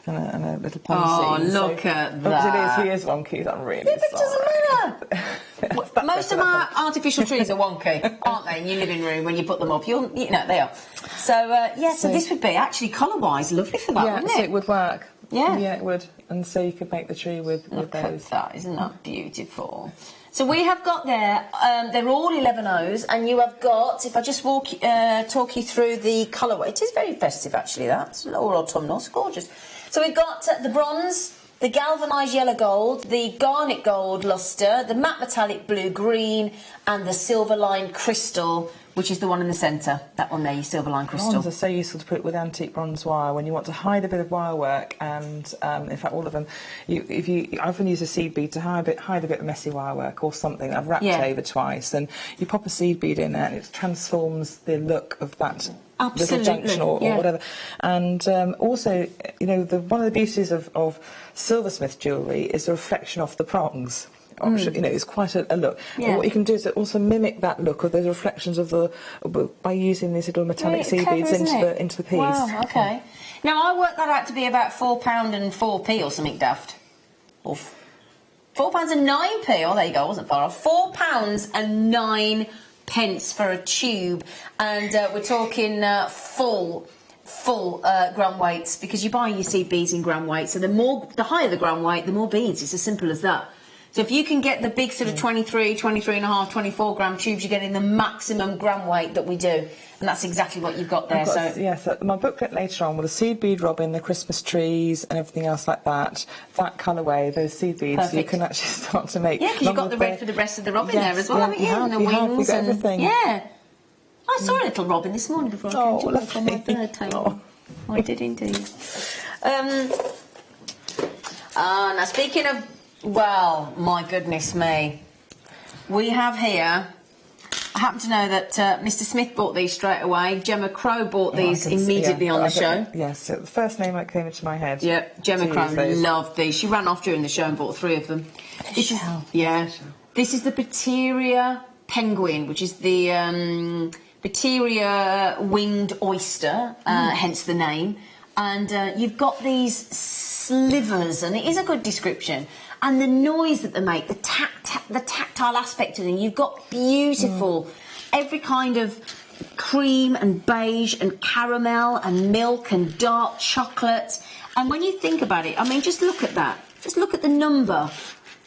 S5: and a little pony.
S2: Oh, look at that.
S5: Obviously, he is wonky. I'm really
S2: Yeah, but it doesn't matter.
S5: That's
S2: Most of our artificial trees are wonky, aren't they, in your living room when you put them up? You know, they are. So, so this would be actually colour-wise lovely for that, wouldn't it?
S5: So it would work.
S2: Yeah.
S5: Yeah, it would. And so you could make the tree with
S2: Look
S5: those.
S2: at that, isn't that beautiful? So we have got there, they're all 11Os, and you have got, if I just talk you through the colourway, it is very festive actually, that's all autumnal, it's gorgeous. So we've got the bronze, the galvanised yellow gold, the garnet gold lustre, the matte metallic blue green, and the silver line crystal, which is the one in the centre. That one there, your silver line crystal.
S5: Bronze are so useful to put with antique bronze wire when you want to hide a bit of wire work, and in fact, all of them. I often use a seed bead to hide a bit of messy wire work or something I've wrapped over twice, and you pop a seed bead in there, and it transforms the look of that. Little junction or whatever. And also, you know, one of the beauties of silversmith jewellery is the reflection off the prongs. You know, it's quite a look.
S2: Yeah.
S5: And what you can do is also mimic that look of those reflections of by using these little metallic seed beads into the piece.
S2: Wow, okay. Now, I worked that out to be about £4 and 4p or something daft. Or £4 and 9p, oh, there you go, I wasn't far off. £4 and 9 pence for a tube, and we're talking full gram weights, because you buy your seed beads in gram weight, so the higher the gram weight, the more beads. It's as simple as that. So if you can get the big sort of 23 and a half, 24 gram tubes, you're getting the maximum gram weight that we do, and that's exactly what you've got there.
S5: So my booklet later on with the seed bead robin, the Christmas trees and everything else like that, that colourway, those seed beads,
S2: Perfect.
S5: You can actually start to make.
S2: Yeah, because you've got the red for the rest of the robin there as well, haven't you? And the
S5: you
S2: wings
S5: have everything.
S2: Yeah. I saw a little robin this morning before I came to work on my bird table. I did indeed. Now speaking of, well, my goodness me, we have here. I happen to know that Mr. Smith bought these straight away. Gemma Crow bought these immediately on the show.
S5: Yes, so the first name that came into my head.
S2: Yep, Gemma Crow loved these. She ran off during the show and bought 3 of them. This is the Bateria Penguin, which is the Bateria winged oyster, hence the name. And you've got these slivers, and it is a good description. And the noise that they make, the tactile aspect of them, you've got beautiful, every kind of cream and beige and caramel and milk and dark chocolate. And when you think about it, I mean, just look at that. Just look at the number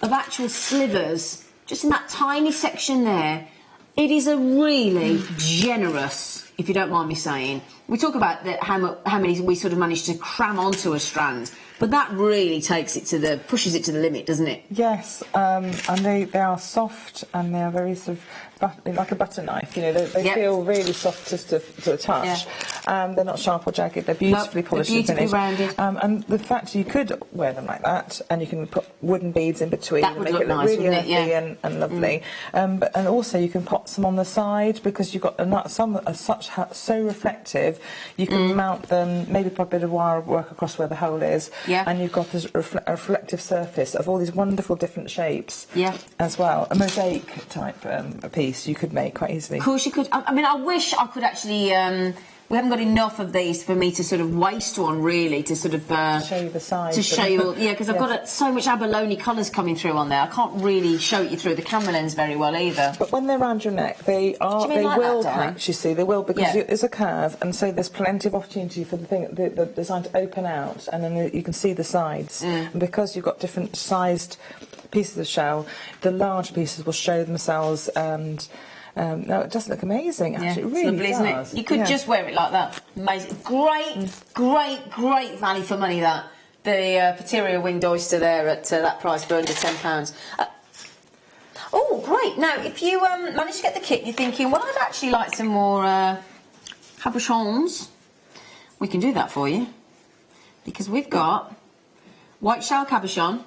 S2: of actual slivers, just in that tiny section there. It is a really generous, if you don't mind me saying. We talk about how many we sort of managed to cram onto a strand, but that really pushes it to the limit, doesn't it?
S5: Yes, and they are soft, and they are very sort of like a butter knife. You know, they feel really soft just to the touch. Yeah. They're not sharp or jagged. They're beautifully polished.
S2: They're beautifully rounded.
S5: And the fact you could wear them like that, and you can put wooden beads in between,
S2: that would
S5: make
S2: look
S5: it look
S2: nice,
S5: really earthy
S2: and
S5: lovely. And also you can pop some on the side, because you've got some are so reflective. You can mount them, maybe put a bit of wire work across where the hole is, and you've got this reflective surface of all these wonderful different shapes as well. A mosaic type piece you could make quite easily.
S2: Of course you could. I mean, I wish I could actually... we haven't got enough of these for me to sort of waste one, really, to sort of...
S5: show you the size.
S2: To show you... Yeah, because I've got so much abalone colours coming through on there. I can't really show it you through the camera lens very well either.
S5: But when they're around your neck, they will catch, you see, they will, because there's a curve, and so there's plenty of opportunity for the design to open out, and then you can see the sides. And because you've got different sized pieces of shell, the large pieces will show themselves, and... no, it does look amazing, actually. It really
S2: lovely,
S5: does.
S2: Isn't it? You could just wear it like that. Amazing. Great value for money, that. The Pateria winged oyster there at that price for under £10. Oh, great. Now, if you manage to get the kit, you're thinking, well, I'd actually like some more cabochons. We can do that for you. Because we've got white shell cabochon.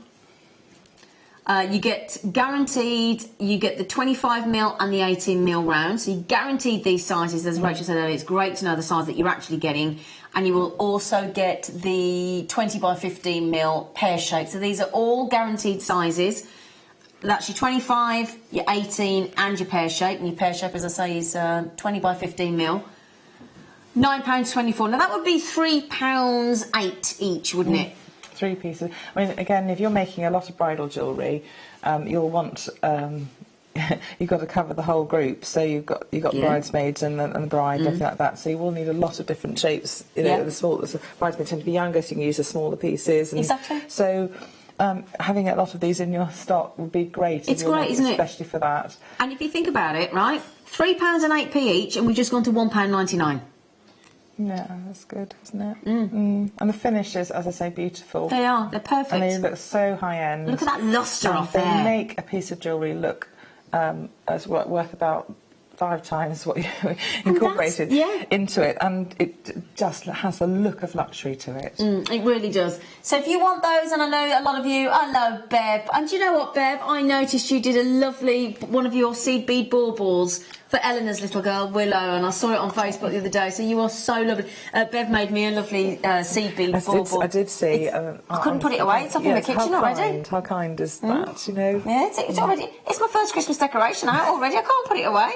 S2: You get guaranteed, you get the 25mm and the 18mm round, so you guaranteed these sizes. As Rachel said earlier, it's great to know the size that you're actually getting, and you will also get the 20x15mm pear shape. So these are all guaranteed sizes. That's your 25, your 18 and your pear shape, and your pear shape, as I say, is 20x15mm. £9.24. Now that would be £3.08 each, wouldn't it?
S5: 3 pieces. I mean, again, if you're making a lot of bridal jewellery, you'll want. You've got to cover the whole group, so you've got bridesmaids and the bride and everything like that. So you will need a lot of different shapes. You know, the bridesmaids tend to be younger, so you can use the smaller pieces. And
S2: exactly.
S5: So having a lot of these in your stock would be great.
S2: It's great, isn't it?
S5: Especially for that.
S2: And if you think about it, right, £3.08 each, and we've just gone to £1.99.
S5: Yeah, that's good, isn't it? And the finishes, as I say, beautiful.
S2: They are. They're perfect.
S5: And they look so high end.
S2: Look at that lustre off
S5: they
S2: there.
S5: They make a piece of jewellery look as worth about 5 times what you incorporated into it, and it just has a look of luxury to it.
S2: It really does. So if you want those, and I know a lot of you, I love Bev, and do you know what, Bev? I noticed you did a lovely one of your seed bead baubles for Eleanor's little girl Willow, and I saw it on Facebook the other day. So you are so lovely. Bev made me a lovely seed bead bauble.
S5: I did see.
S2: I couldn't put it away. It's up in the kitchen already.
S5: How kind is that? You know.
S2: Yeah, it's already. It's my first Christmas decoration out already. I can't put it away.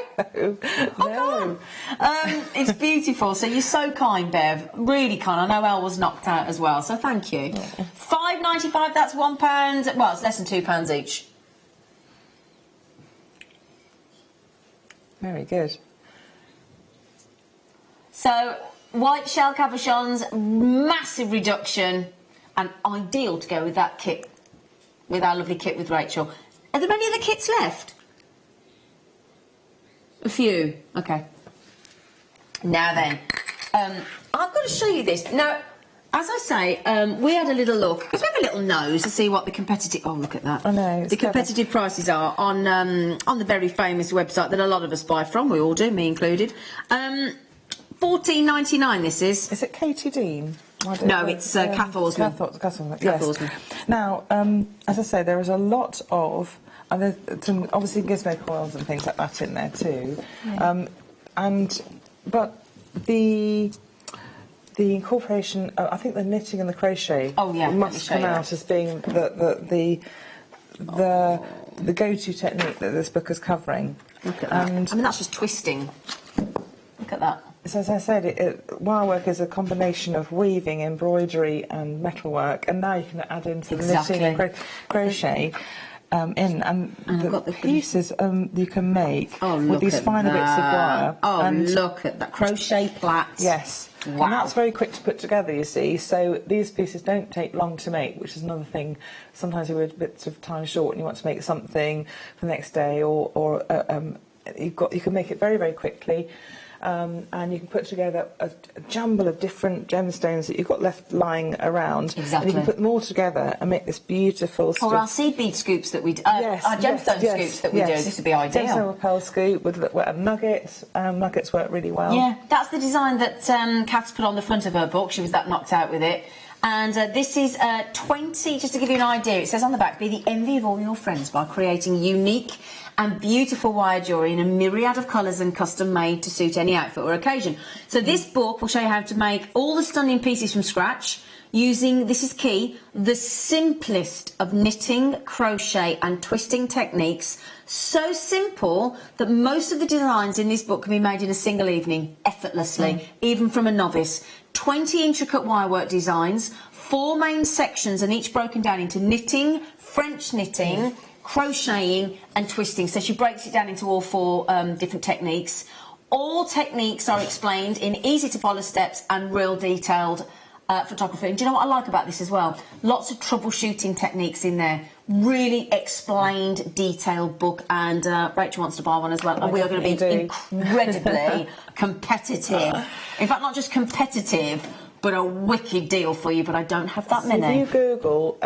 S5: No.
S2: It's beautiful. So you're so kind, Bev. Really kind. I know Elle was knocked out as well. So thank you. £5.95. That's £1. Well, it's less than £2 each.
S5: Very good.
S2: So, white shell cabochons, massive reduction, and ideal to go with that kit, with our lovely kit with Rachel. Are there any other kits left? A few. Okay. Now then, I've got to show you this. Now, as I say, we had a little look, because we have a little nose to see what the competitive... Oh, look at that.
S5: I know.
S2: The competitive prices are on the very famous website that a lot of us buy from. We all do, me included. $14.99 this is.
S5: Is it Katie Dean?
S2: No, it's Kath Orsman.
S5: Yes. Orsman. Now, as I say, there is a lot of... And there's some, obviously, gizmo coils and things like that in there too. Yeah. But the incorporation, I think the knitting and the crochet must come out as being the go-to technique that this book is covering.
S2: Look at that. And I mean, that's just twisting. Look at that.
S5: So as I said, wire work is a combination of weaving, embroidery and metalwork, and now you can add into the knitting and crochet. The pieces you can make with these finer bits of wire.
S2: Oh, look at that. Crochet plaits.
S5: Yes. Wow. And that's very quick to put together, you see. So these pieces don't take long to make, which is another thing. Sometimes you're a bit of time short and you want to make something for the next day, or you can make it very, very quickly. And you can put together a jumble of different gemstones that you've got left lying around.
S2: Exactly.
S5: And you can put them all together and make this beautiful stuff.
S2: Or our seed bead scoops that we do. Our gemstone scoops that we do. This would be ideal.
S5: Gemstone pearl scoop with nuggets. Nuggets work really well.
S2: Yeah, that's the design that Kath's put on the front of her book. She was that knocked out with it. And this is 20, just to give you an idea, it says on the back, be the envy of all your friends by creating unique and beautiful wire jewellery in a myriad of colours and custom made to suit any outfit or occasion. So this book will show you how to make all the stunning pieces from scratch using, this is key, the simplest of knitting, crochet and twisting techniques. So simple that most of the designs in this book can be made in a single evening, effortlessly, even from a novice. 20 intricate wirework designs, 4 main sections, and each broken down into knitting, French knitting, crocheting and twisting. So she breaks it down into all 4 different techniques. All techniques are explained in easy to follow steps and real detailed photography. And do you know what I like about this as well? Lots of troubleshooting techniques in there. Really explained, detailed book, and Rachel wants to buy one as well. And we are going to be incredibly competitive. In fact, not just competitive, but a wicked deal for you. But I don't have that many.
S5: If you Google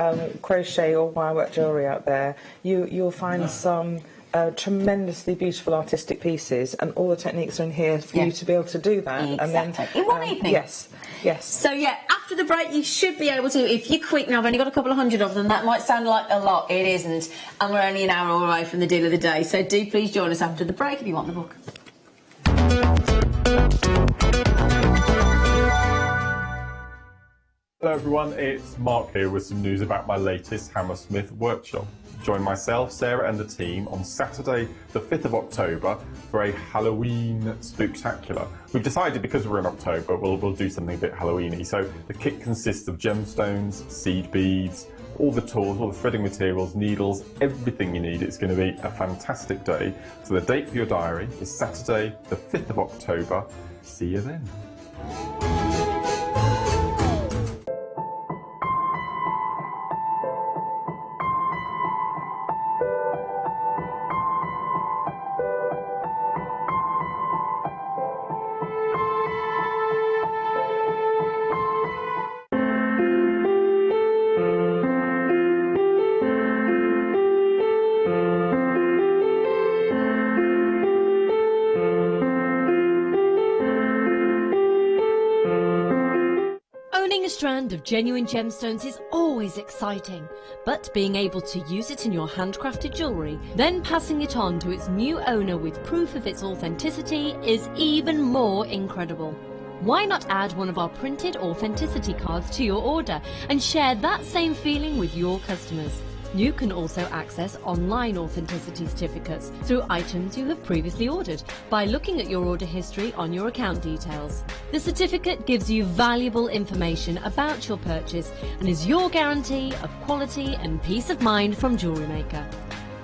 S5: crochet or wirework jewellery out there, you'll find some tremendously beautiful artistic pieces, and all the techniques are in here for you to be able to do that.
S2: Exactly.
S5: And then,
S2: in one evening.
S5: Yes.
S2: So yeah, after the break you should be able to, if you're quick now, I've only got a couple of hundred of them, that might sound like a lot, it isn't, and we're only an hour away from the deal of the day, so do please join us after the break if you want the book.
S6: Hello everyone, it's Mark here with some news about my latest Hammersmith workshop. Join myself, Sarah and the team on Saturday the 5th of October for a Halloween spooktacular. We've decided because we're in October we'll do something a bit Halloween-y. So the kit consists of gemstones, seed beads, all the tools, all the threading materials, needles, everything you need. It's going to be a fantastic day. So the date for your diary is Saturday the 5th of October. See you then.
S9: Owning a strand of genuine gemstones is always exciting, but being able to use it in your handcrafted jewellery, then passing it on to its new owner with proof of its authenticity is even more incredible. Why not add one of our printed authenticity cards to your order and share that same feeling with your customers? You can also access online authenticity certificates through items you have previously ordered by looking at your order history on your account details. The certificate gives you valuable information about your purchase and is your guarantee of quality and peace of mind from JewelleryMaker.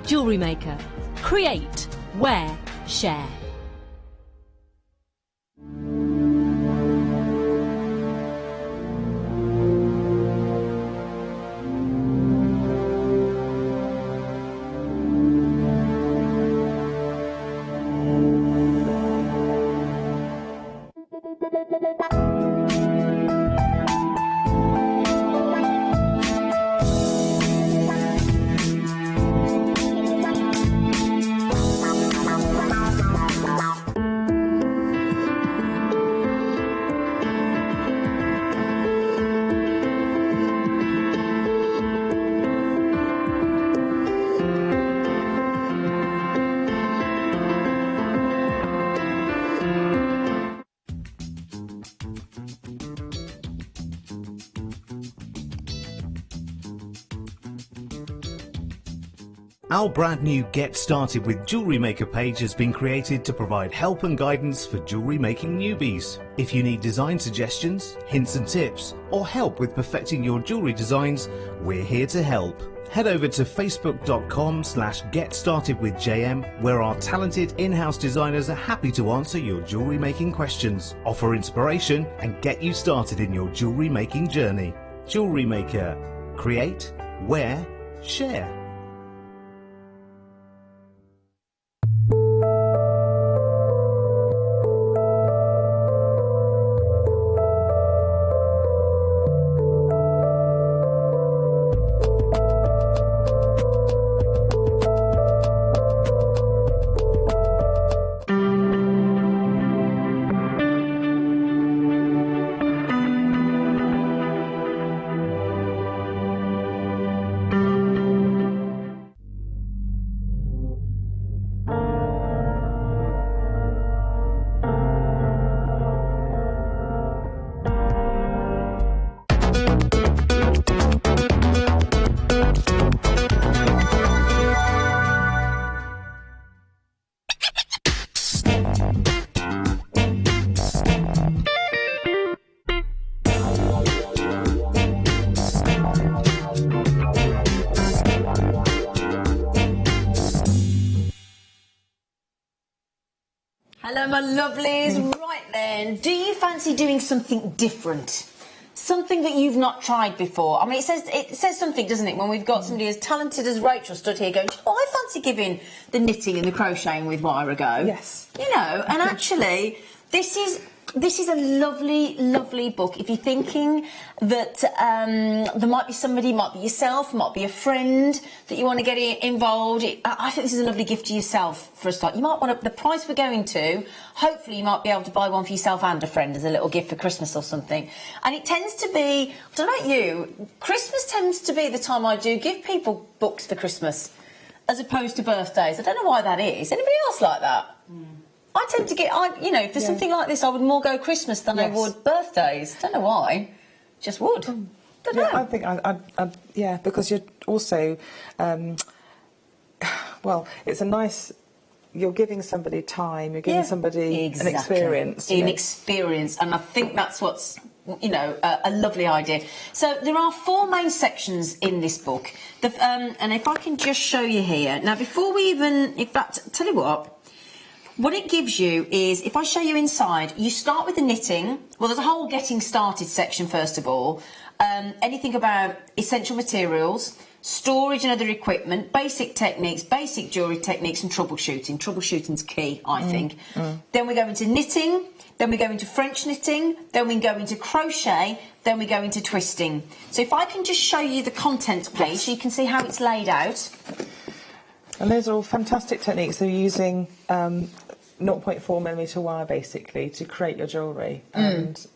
S9: JewelleryMaker. Create, wear, share.
S7: Our brand new Get Started with Jewellery Maker page has been created to provide help and guidance for jewellery making newbies. If you need design suggestions, hints and tips, or help with perfecting your jewellery designs, we're here to help. Head over to facebook.com/getstartedwithjm, where our talented in-house designers are happy to answer your jewellery making questions, offer inspiration, and get you started in your jewellery making journey. Jewellery Maker. Create, wear, share.
S2: Hello, my lovelies. Right then, do you fancy doing something different? Something that you've not tried before? I mean, it says something, doesn't it, when we've got somebody as talented as Rachel stood here going, oh, I fancy giving the knitting and the crocheting with wire a go.
S5: Yes.
S2: You know, and actually, this is a lovely, lovely book. If you're thinking that there might be somebody, might be yourself, might be a friend that you want to get involved, I think this is a lovely gift to yourself for a start. You might want to, the price we're going to, hopefully you might be able to buy one for yourself and a friend as a little gift for Christmas or something. And it tends to be, I don't know about you, Christmas tends to be the time I do give people books for Christmas as opposed to birthdays. I don't know why that is. Anybody else like that? I tend to get, you know, if there's something like this, I would more go Christmas than I would birthdays. Don't know why. just wood. Don't know.
S5: Yeah, I think yeah, because you're also, well, it's a nice. You're giving somebody time. You're giving somebody an experience.
S2: An experience, and I think that's what's a lovely idea. So there are 4 main sections in this book, and if I can just show you here now, before we even, tell you what it gives you is, if I show you inside, you start with the knitting. Well, there's a whole getting started section first of all. Anything about essential materials, storage and other equipment, basic techniques, basic jewellery techniques and troubleshooting. Troubleshooting's key, I think. Then we go into knitting, then we go into French knitting, then we go into crochet, then we go into twisting. So if I can just show you the contents, please, so you can see how it's laid out.
S5: And those are all fantastic techniques. They're using 0.4mm wire, basically, to create your jewellery. And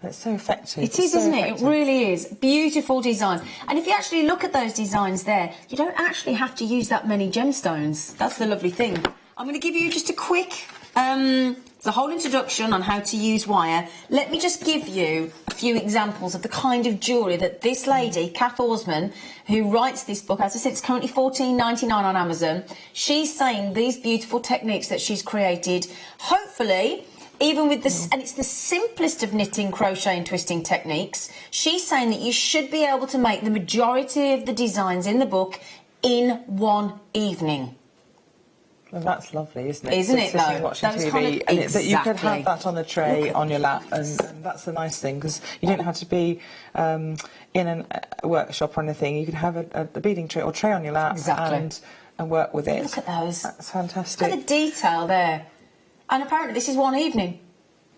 S5: it's so effective.
S2: It is, isn't it? It really is. Beautiful designs. And if you actually look at those designs there, you don't actually have to use that many gemstones. That's the lovely thing. I'm going to give you just a quick, the whole introduction on how to use wire. Let me just give you a few examples of the kind of jewellery that this lady, Kath Orsman, who writes this book, as I said, it's currently $14.99 on Amazon. She's saying these beautiful techniques that she's created, hopefully, even with this, and it's the simplest of knitting, crochet and twisting techniques, she's saying that you should be able to make the majority of the designs in the book in one evening.
S5: Well, that's lovely, isn't it?
S2: Isn't it, though?
S5: Watching
S2: Those
S5: TV,
S2: kind of,
S5: and
S2: exactly.
S5: that you could have that on a tray on your lap, and that's the nice thing, because you don't have to be in a workshop or anything. You could have a beading tray or tray on your lap and work with it.
S2: Look at those.
S5: That's fantastic.
S2: Look at the detail there. And apparently this is one evening.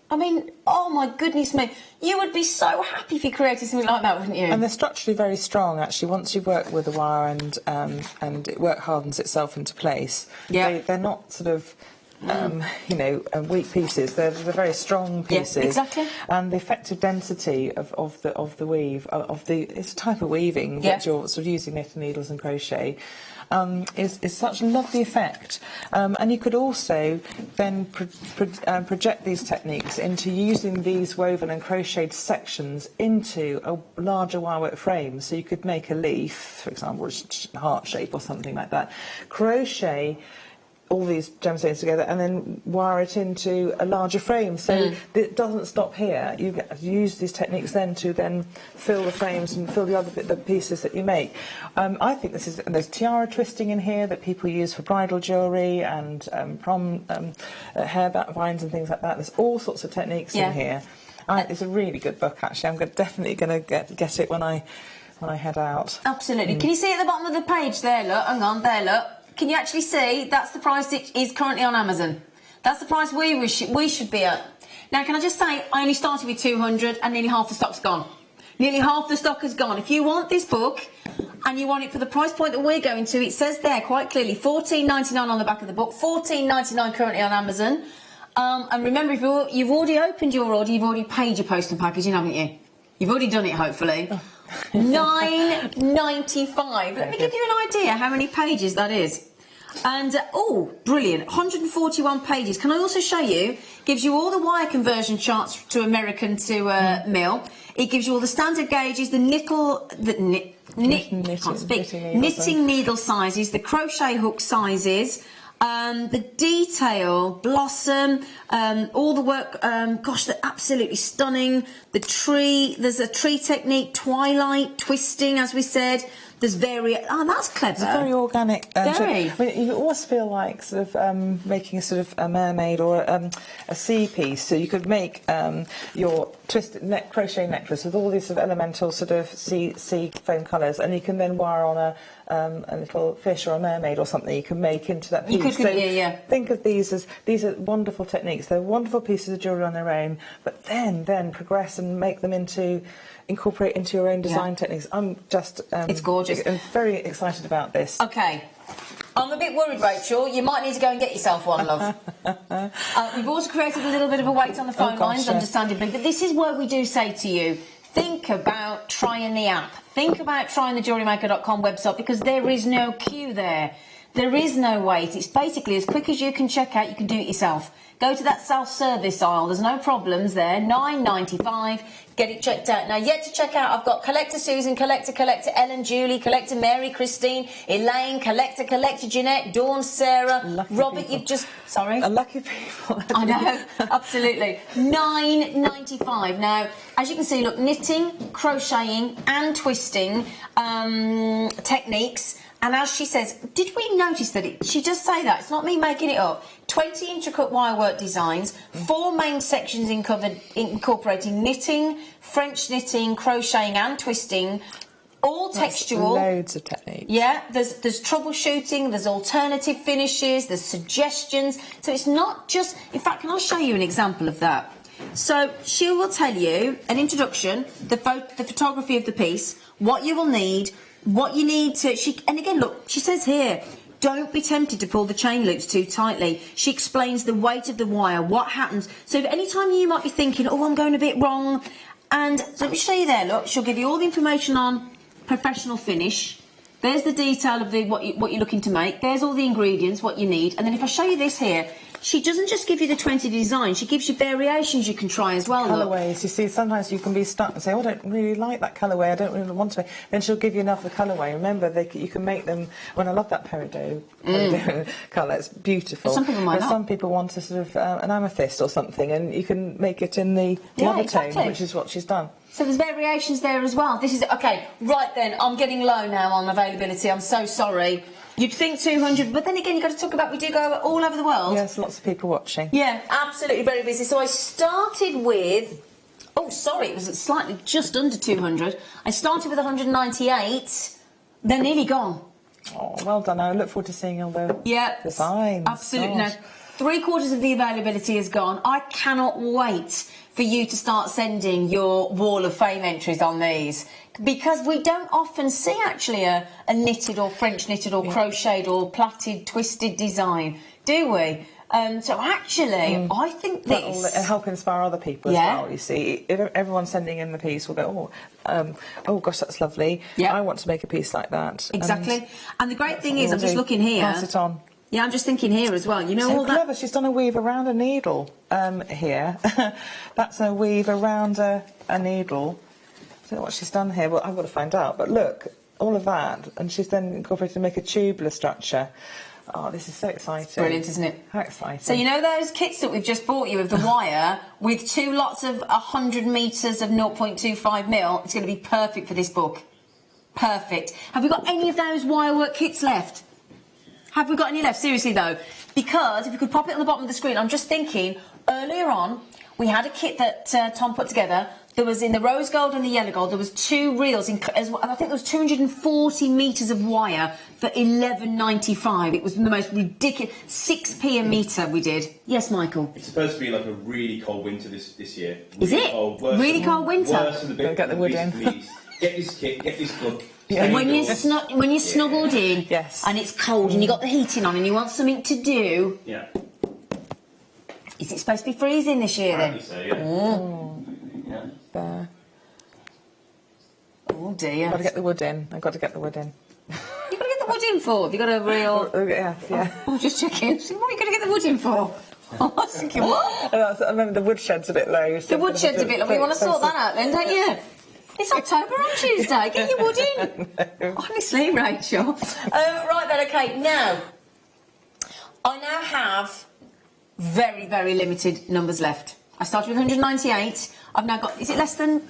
S2: I mean, oh my goodness me. You would be so happy if you created something like that, wouldn't you?
S5: And they're structurally very strong, actually. Once you've worked with the wire and it work hardens itself into place, they're not sort of, weak pieces. They're very strong pieces.
S2: Yeah, exactly.
S5: And the effective density of the weave, it's a type of weaving that you're sort of using knitting needles and crochet. Is such a lovely effect, and you could also then project these techniques into using these woven and crocheted sections into a larger wirework frame. So you could make a leaf, for example, a heart shape or something like that, crochet all these gemstones together and then wire it into a larger frame. So it doesn't stop here. You use these techniques then to fill the frames and fill the pieces that you make. I think there's tiara twisting in here that people use for bridal jewellery and prom hair vines and things like that. There's all sorts of techniques in here. It's a really good book, actually. I'm definitely going to get it when I head out.
S2: Absolutely. Can you see at the bottom of the page there, look? Hang on, there, look. Can you actually see that's the price it is currently on Amazon? That's the price we should be at. Now, can I just say, I only started with 200 and nearly half the stock's gone. Nearly half the stock has gone. If you want this book and you want it for the price point that we're going to, it says there quite clearly $14.99 on the back of the book, $14.99 currently on Amazon. And remember, if you've already opened your order, you've already paid your post and packaging, haven't you? You've already done it, hopefully. $9.95. Let me give you an idea how many pages that is. And, oh, brilliant, 141 pages. Can I also show you? Gives you all the wire conversion charts to American to mil. It gives you all the standard gauges, the knitting needle sizes, the crochet hook sizes, the detail, blossom, all the work, gosh, they're absolutely stunning. The tree, there's a tree technique, twilight, twisting, as we said. There's that's clever.
S5: It's very organic.
S2: Very.
S5: I mean, you always feel like sort of making a sort of a mermaid or a sea piece. So you could make your twisted crochet necklace with all these sort of elemental sort of sea foam colours, and you can then wire on a little fish or a mermaid or something. You can make into that piece.
S2: You could,
S5: think of these are wonderful techniques. They're wonderful pieces of jewellery on their own, but then progress and make them incorporate into your own design techniques. I'm just...
S2: it's gorgeous.
S5: I'm very excited about this.
S2: OK. I'm a bit worried, Rachel. You might need to go and get yourself one, love. We've also created a little bit of a wait on the phone lines, understandably. But this is where we do say to you, think about trying the app. Think about trying the JewelleryMaker.com website, because there is no queue there. There is no wait. It's basically as quick as you can check out, you can do it yourself. Go to that self-service aisle. There's no problems there. $9.95. Get it checked out. Now, yet to check out, I've got Collector Susan, Collector Ellen, Julie, Collector Mary, Christine, Elaine, Collector Jeanette, Dawn, Sarah,
S5: Lucky
S2: Robert.
S5: people.
S2: You've just sorry.
S5: Lucky people.
S2: I know, absolutely. $9.95. Now, as you can see, look, knitting, crocheting, and twisting techniques. And as she says, did we notice that she does say that? It's not me making it up. 20 intricate wirework designs, 4 main sections incorporating knitting, French knitting, crocheting and twisting, all textual.
S5: Loads of techniques.
S2: Yeah, there's troubleshooting, there's alternative finishes, there's suggestions. So it's not just... In fact, can I show you an example of that? So she will tell you an introduction, the photography of the piece, what you will need, what you need to... and again, look, she says here, don't be tempted to pull the chain loops too tightly. She explains the weight of the wire, what happens. So if any time you might be thinking, oh, I'm going a bit wrong, and so let me show you there, look, she'll give you all the information on professional finish. There's the detail of what you're looking to make. There's all the ingredients, what you need. And then if I show you this here, she doesn't just give you the 20 designs, she gives you variations you can try as well.
S5: Colourways, you see, sometimes you can be stuck and say, oh, I don't really like that colourway, I don't really want to. Then she'll give you another colourway. Remember, you can make them, I love that peridot colour, it's beautiful.
S2: But some people might not.
S5: Some people want a sort of an amethyst or something, and you can make it in the other tone, which is what she's done.
S2: So there's variations there as well. This is, okay, right then, I'm getting low now on availability, I'm so sorry. You'd think 200, but then again, you've got to talk about, we do go all over the world.
S5: Yes, lots of people watching.
S2: Yeah, absolutely, very busy. So I started with, oh, sorry, it was slightly just under 200. I started with 198, they're nearly gone.
S5: Oh, well done. I look forward to seeing all the designs.
S2: Absolutely.
S5: Gosh.
S2: No, 3/4 of the availability is gone. I cannot wait for you to start sending your Wall of Fame entries on these, because we don't often see actually a knitted or French knitted or crocheted or plaited, twisted design, do we? So actually, I think this...
S5: That'll help inspire other people as well, you see. If everyone's sending in the piece will go, oh gosh, that's lovely. I want to make a piece like that.
S2: Exactly. And the great thing is, I'm just looking here...
S5: Pass it on.
S2: Yeah, I'm just thinking here as well. You know,
S5: so
S2: all
S5: clever.
S2: that...
S5: She's done a weave around a needle here. That's a weave around a needle. I don't know what she's done here, but I've got to find out. But look, all of that, and she's then incorporated to make a tubular structure. Oh, this is so exciting.
S2: Brilliant, isn't it?
S5: How exciting.
S2: So you know those kits that we've just bought you of the wire with 2 lots of 100 metres of 0.25 mil? It's going to be perfect for this book. Perfect. Have we got any of those wirework kits left? Have we got any left? Seriously, though. Because if you could pop it on the bottom of the screen, I'm just thinking, earlier on, we had a kit that Tom put together. There was, in the rose gold and the yellow gold, there was 2 reels, and I think there was 240 metres of wire for $11.95. It was the most ridiculous, 6p a metre we did. Yes, Michael?
S3: It's supposed to be like a really cold winter this year.
S2: Is it? Really cold winter?
S3: Worse than the bit.
S5: Get the wood in.
S3: Get this kit, get this book.
S2: Yeah. When you're snuggled in, and it's cold, and you got the heating on, and you want something to do.
S3: Yeah.
S2: Is it supposed to be freezing this year then?
S3: So, yeah.
S2: Yeah.
S5: There.
S2: Oh dear.
S5: I've got to get the wood in. I've got to get the wood in.
S2: You've got to get the wood in for? Have you got a real...
S5: Yeah.
S2: Oh, just checking. What are you going to get the wood in for? I was thinking, what?
S5: I remember the woodshed's a bit low.
S2: The woodshed's a bit low. You want to sort that out then, don't you? It's October on Tuesday. Get your wood in. Honestly, Rachel. Right then, okay. Now, I now have very, very limited numbers left. I started with 198. I've now got... Is it less than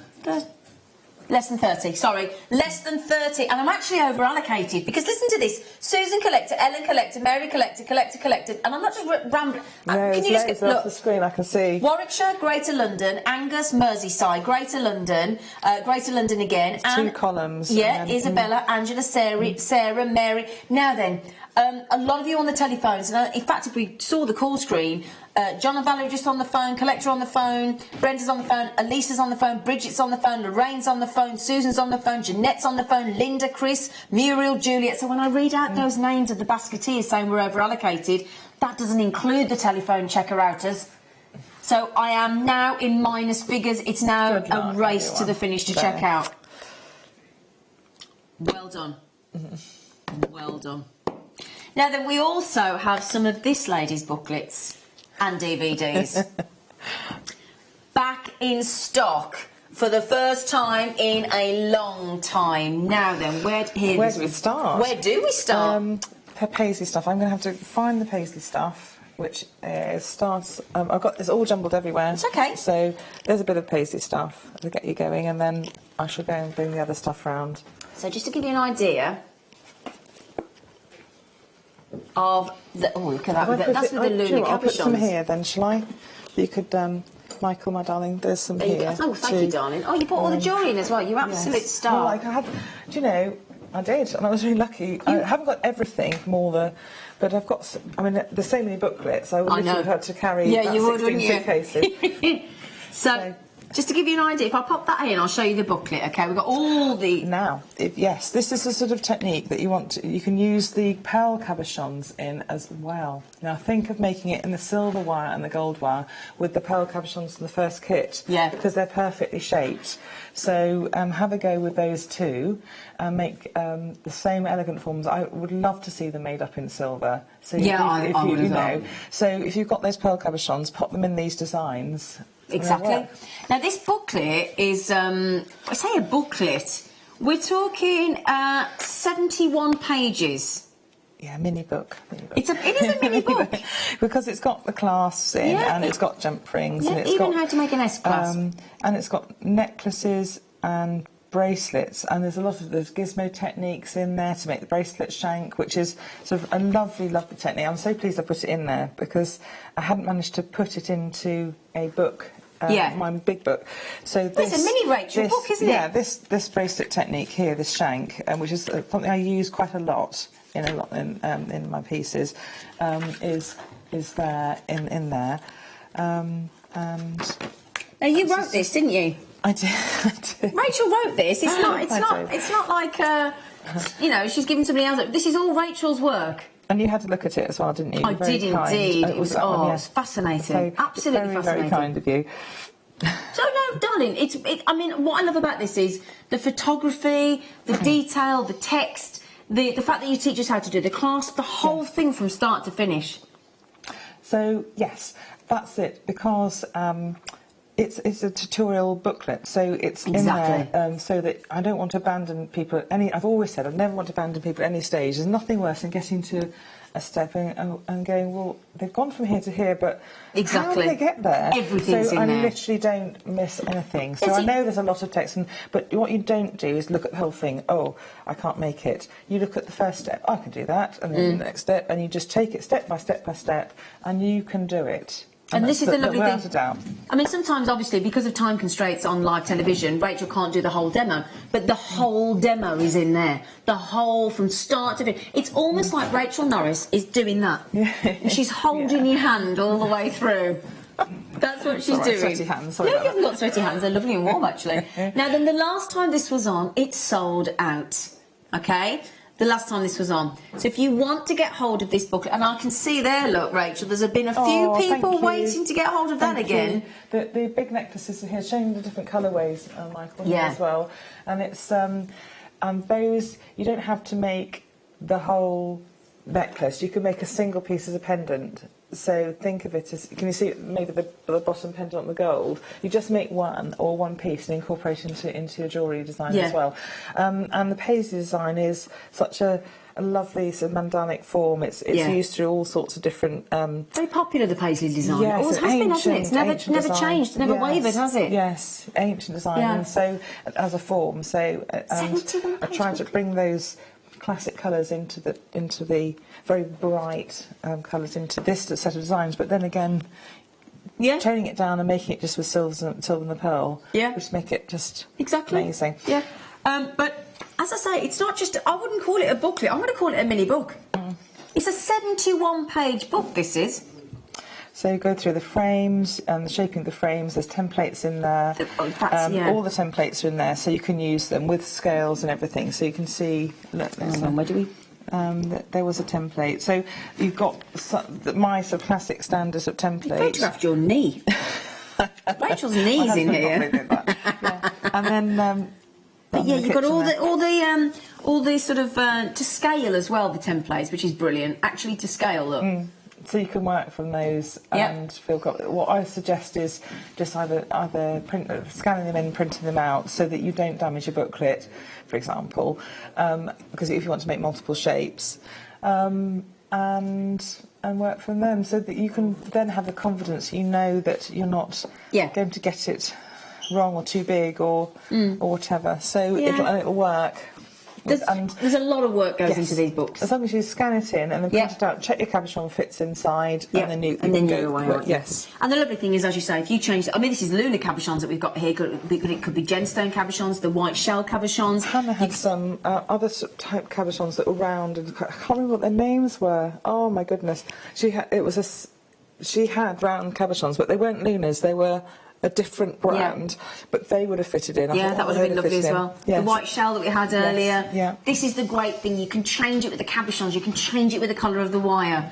S2: 30, sorry. Less than 30. And I'm actually over-allocated. Because listen to this. Susan Collector, Ellen Collector, Mary Collector, Collector. And I'm not just rambling.
S5: No, can you just look off the screen, I can see.
S2: Warwickshire, Greater London, Angus, Merseyside, Greater London again.
S5: It's 2 columns.
S2: Yeah, Isabella, Angela, Sarah, Mary. Now then, a lot of you on the telephones. And in fact, if we saw the call screen... John and Valerie just on the phone, Collector on the phone, Brenda's on the phone, Elisa's on the phone, Bridget's on the phone, Lorraine's on the phone, Susan's on the phone, Jeanette's on the phone, Linda, Chris, Muriel, Juliet. So when I read out those names of the basketeers saying we're over-allocated, that doesn't include the telephone checker outers. So I am now in minus figures. It's now a race to the finish to check out. Well done. Well done. Now then, we also have some of this lady's booklets and DVDs back in stock for the first time in a long time. Now then, where do we
S5: start?
S2: Where do we start?
S5: Her Paisley stuff. I'm going to have to find the Paisley stuff, which starts. I've got this all jumbled everywhere.
S2: It's okay.
S5: So there's a bit of Paisley stuff to get you going, and then I shall go and bring the other stuff round.
S2: So just to give you an idea of the... Oh, look at that. That's with the Luna
S5: I'll put some
S2: capuchons.
S5: here then, shall I? You could, Michael, my darling, there's some here.
S2: Oh, thank you, darling. Oh, you put all the jewellery in as well. You absolute star.
S5: Well, like I had, do you know, I did, and I was really lucky. I haven't got everything from all the... But I've got... I mean, there's so many booklets, I would have had to carry about 16 suitcases.
S2: So, just to give you an idea, if I pop that in, I'll show you the booklet, OK? We've got all the...
S5: Now, yes, this is the sort of technique that you want to... You can use the pearl cabochons in as well. Now, think of making it in the silver wire and the gold wire with the pearl cabochons in the first kit.
S2: Yeah.
S5: Because they're perfectly shaped. So, have a go with those two and make the same elegant forms. I would love to see them made up in silver. So
S2: I would as well.
S5: So, if you've got those pearl cabochons, pop them in these designs.
S2: Exactly. Now, this booklet is, I say a booklet, we're talking 71 pages.
S5: Yeah, mini book.
S2: It is a mini book.
S5: Because it's got the clasps in and it's got jump rings. and it's
S2: even
S5: got,
S2: how to make an S-clasp.
S5: And it's got necklaces and bracelets, and there's a lot of those gizmo techniques in there to make the bracelet shank, which is sort of a lovely, lovely technique. I'm so pleased I put it in there because I hadn't managed to put it into a book. My big book. So this,
S2: it's a mini Rachel book, isn't it?
S5: Yeah, this bracelet technique here, this shank, which is something I use quite a lot in my pieces, is there in there. And
S2: now you wrote this, didn't you?
S5: I did.
S2: Rachel wrote this. It's not like you know, she's giving somebody else. This is all Rachel's work.
S5: And you had to look at it as well, didn't you?
S2: I did indeed. It was fascinating.
S5: So
S2: absolutely
S5: very,
S2: fascinating.
S5: Very kind of you.
S2: So no, darling. I mean, what I love about this is the photography, the detail, the text, the fact that you teach us how to do the clasp, the whole thing from start to finish.
S5: So yes, that's it. Because it's a tutorial booklet, so it's in there so that I don't want to abandon people at any... I've always said I never want to abandon people at any stage. There's nothing worse than getting to a step and going, well, they've gone from here to here, but how do they get there?
S2: Everything's
S5: so
S2: in there.
S5: I literally don't miss anything. So I know there's a lot of text, but what you don't do is look at the whole thing. Oh, I can't make it. You look at the first step. I can do that, and then the next step, and you just take it step by step by step, and you can do it.
S2: And this is the lovely thing.
S5: Without a doubt.
S2: I mean, sometimes, obviously, because of time constraints on live television, Rachel can't do the whole demo, but the whole demo is in there. The whole, from start to finish. It's almost like Rachel Norris is doing that. She's holding your hand all the way through. That's what she's doing.
S5: Sweaty hands.
S2: No, you haven't got sweaty hands. They're lovely and warm, actually. Now, then, the last time this was on, it sold out. OK? The last time this was on. So if you want to get hold of this booklet, and I can see there, look, Rachel, there's been a few people waiting to get hold of that again.
S5: The big necklaces are here, showing the different colourways, Michael, as well. And it's those, you don't have to make the whole necklace. You can make a single piece as a pendant. So think of it as, can you see maybe the bottom pendant on the gold? You just make one piece and incorporate it into your jewellery design as well. And the Paisley design is such a lovely sort of mandanic form. It's used through all sorts of different...
S2: Very popular, the Paisley design.
S5: Yes,
S2: always has been, hasn't it? It's never changed, never wavered, has it?
S5: Yes, ancient design, and so as a form. So I try to bring those classic colours into the very bright colours into this set of designs, but then again, toning it down and making it just with silver and the pearl, which make it just amazing.
S2: Yeah, but as I say, it's not just. I wouldn't call it a booklet. I'm going to call it a mini book. It's a 71-page book. This is.
S5: So you go through the frames and the shaping of the frames. There's templates in there. All the templates are in there, so you can use them with scales and everything. So you can see. Look,
S2: where do we?
S5: There was a template. So you've got my sort of classic standard of template.
S2: You photographed your knee. Rachel's knee's in here.
S5: And then.
S2: But yeah, you've got all the all these sort of to scale as well, the templates, which is brilliant. Actually, to scale, look.
S5: So you can work from those and feel what I suggest is just either scanning them in, printing them out, so that you don't damage your booklet, for example, because if you want to make multiple shapes, and work from them, so that you can then have the confidence, you know that you're not going to get it wrong or too big or whatever. So it'll work.
S2: There's a lot of work goes into these books.
S5: As long as you scan it in and then print it out, check your cabochon fits inside, and then you can go away. Yes.
S2: And the lovely thing is, as you say, if you change, I mean, this is lunar cabochons that we've got here. It could be gemstone cabochons, the white shell cabochons.
S5: Hannah had some other type cabochons that were round, and I can't remember what their names were. Oh my goodness, she had round cabochons, but they weren't lunars. They were a different brand, but they would have fitted in.
S2: That would have been lovely as well.
S5: Yes.
S2: The white shell that we had earlier.
S5: Yeah.
S2: This is the great thing. You can change it with the cabochons. You can change it with the colour of the wire.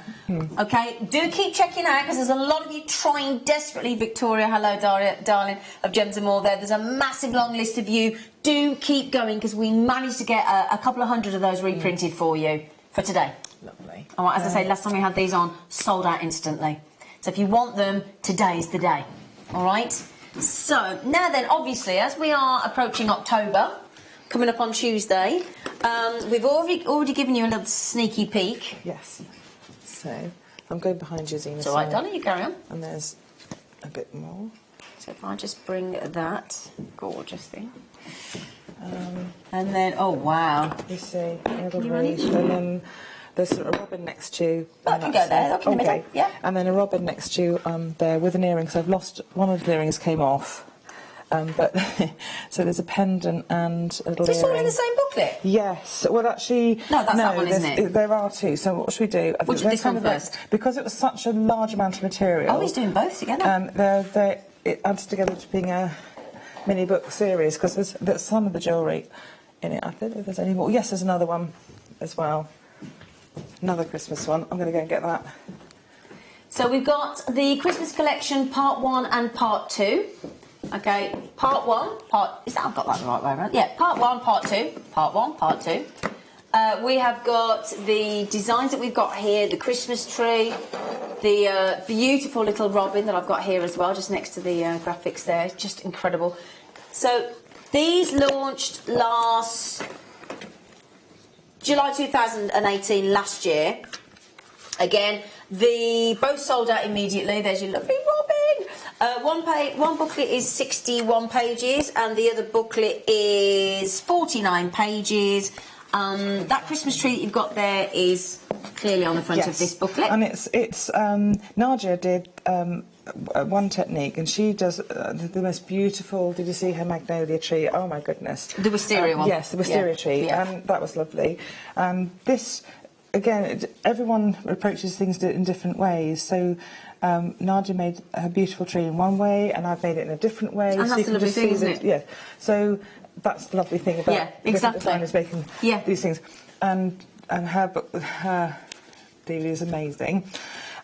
S2: Okay? Do keep checking out, because there's a lot of you trying desperately. Victoria, hello, darling, of Gems and More there. There's a massive long list of you. Do keep going, because we managed to get a couple of hundred of those reprinted for you for today.
S5: Lovely.
S2: All right, as I say, last time we had these on, sold out instantly. So if you want them, today's the day. All right, so now then, obviously, as we are approaching October, coming up on Tuesday, we've already given you a little sneaky peek.
S5: Yes. So I'm going behind you, Zena.
S2: It's all right, darling, you carry on.
S5: And there's a bit more.
S2: So if I just bring that gorgeous thing, and then wow,
S5: you see, a little rose, and then there's a robin next to you.
S2: I can go there. Look in the middle. Yeah.
S5: And then a robin next to you there with an earring. So I've lost one of the earrings, came off. But so there's a pendant and a little
S2: earring. Is this all in the same booklet?
S5: Yes. Well, actually,
S2: no, that's that one, isn't it?
S5: There are two. So what should we do?
S2: We'll do this one first.
S5: Because it was such a large amount of material.
S2: Oh, he's doing both together.
S5: It adds together to being a mini book series, because there's some of the jewellery in it. I don't know if there's any more. Yes, there's another one as well. Another Christmas one. I'm going to go and get that.
S2: So we've got the Christmas collection part 1 and part 2. Okay, part 1, I've got that the right way around. Yeah, part 1, part 2. Part 1, part 2. We have got the designs that we've got here, the Christmas tree, the beautiful little robin that I've got here as well, just next to the graphics there. Just incredible. So these launched last July 2018, last year. Again, both sold out immediately. There's your lovely robin. One booklet is 61 pages, and the other booklet is 49 pages. That Christmas tree that you've got there is clearly on the front of this booklet.
S5: And it's Nadia did one technique, and she does the most beautiful. Did you see her magnolia tree? Oh my goodness!
S2: The wisteria one.
S5: Yes, the wisteria tree, and that was lovely. This, again, everyone approaches things in different ways. So Nadia made her beautiful tree in one way, and I've made it in a different way.
S2: And that's the lovely thing, isn't it?
S5: Yeah. So that's the lovely thing about different designers making these things. And her deal is amazing.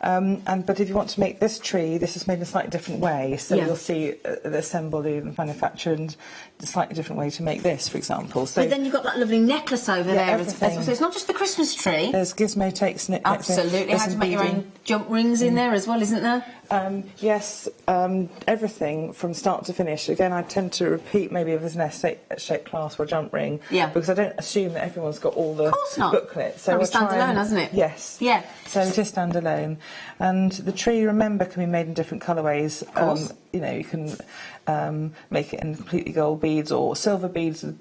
S5: But if you want to make this tree, this is made in a slightly different way. So you'll see the assembly and manufacture and a slightly different way to make this, for example. So,
S2: but then you've got that lovely necklace over there as well. So it's not just the Christmas tree.
S5: There's gizmo takes necklace.
S2: Absolutely. How to make your own jump rings in there as well, isn't there?
S5: Yes, everything from start to finish. Again, I tend to repeat maybe if there's an S-shaped clasp or a jump ring, because I don't assume that everyone's got all the booklets. So
S2: it's standalone, hasn't it?
S5: Yes.
S2: Yeah.
S5: So it is standalone. And the tree, remember, can be made in different colourways.
S2: Of course.
S5: You know, you can make it in completely gold beads or silver beads with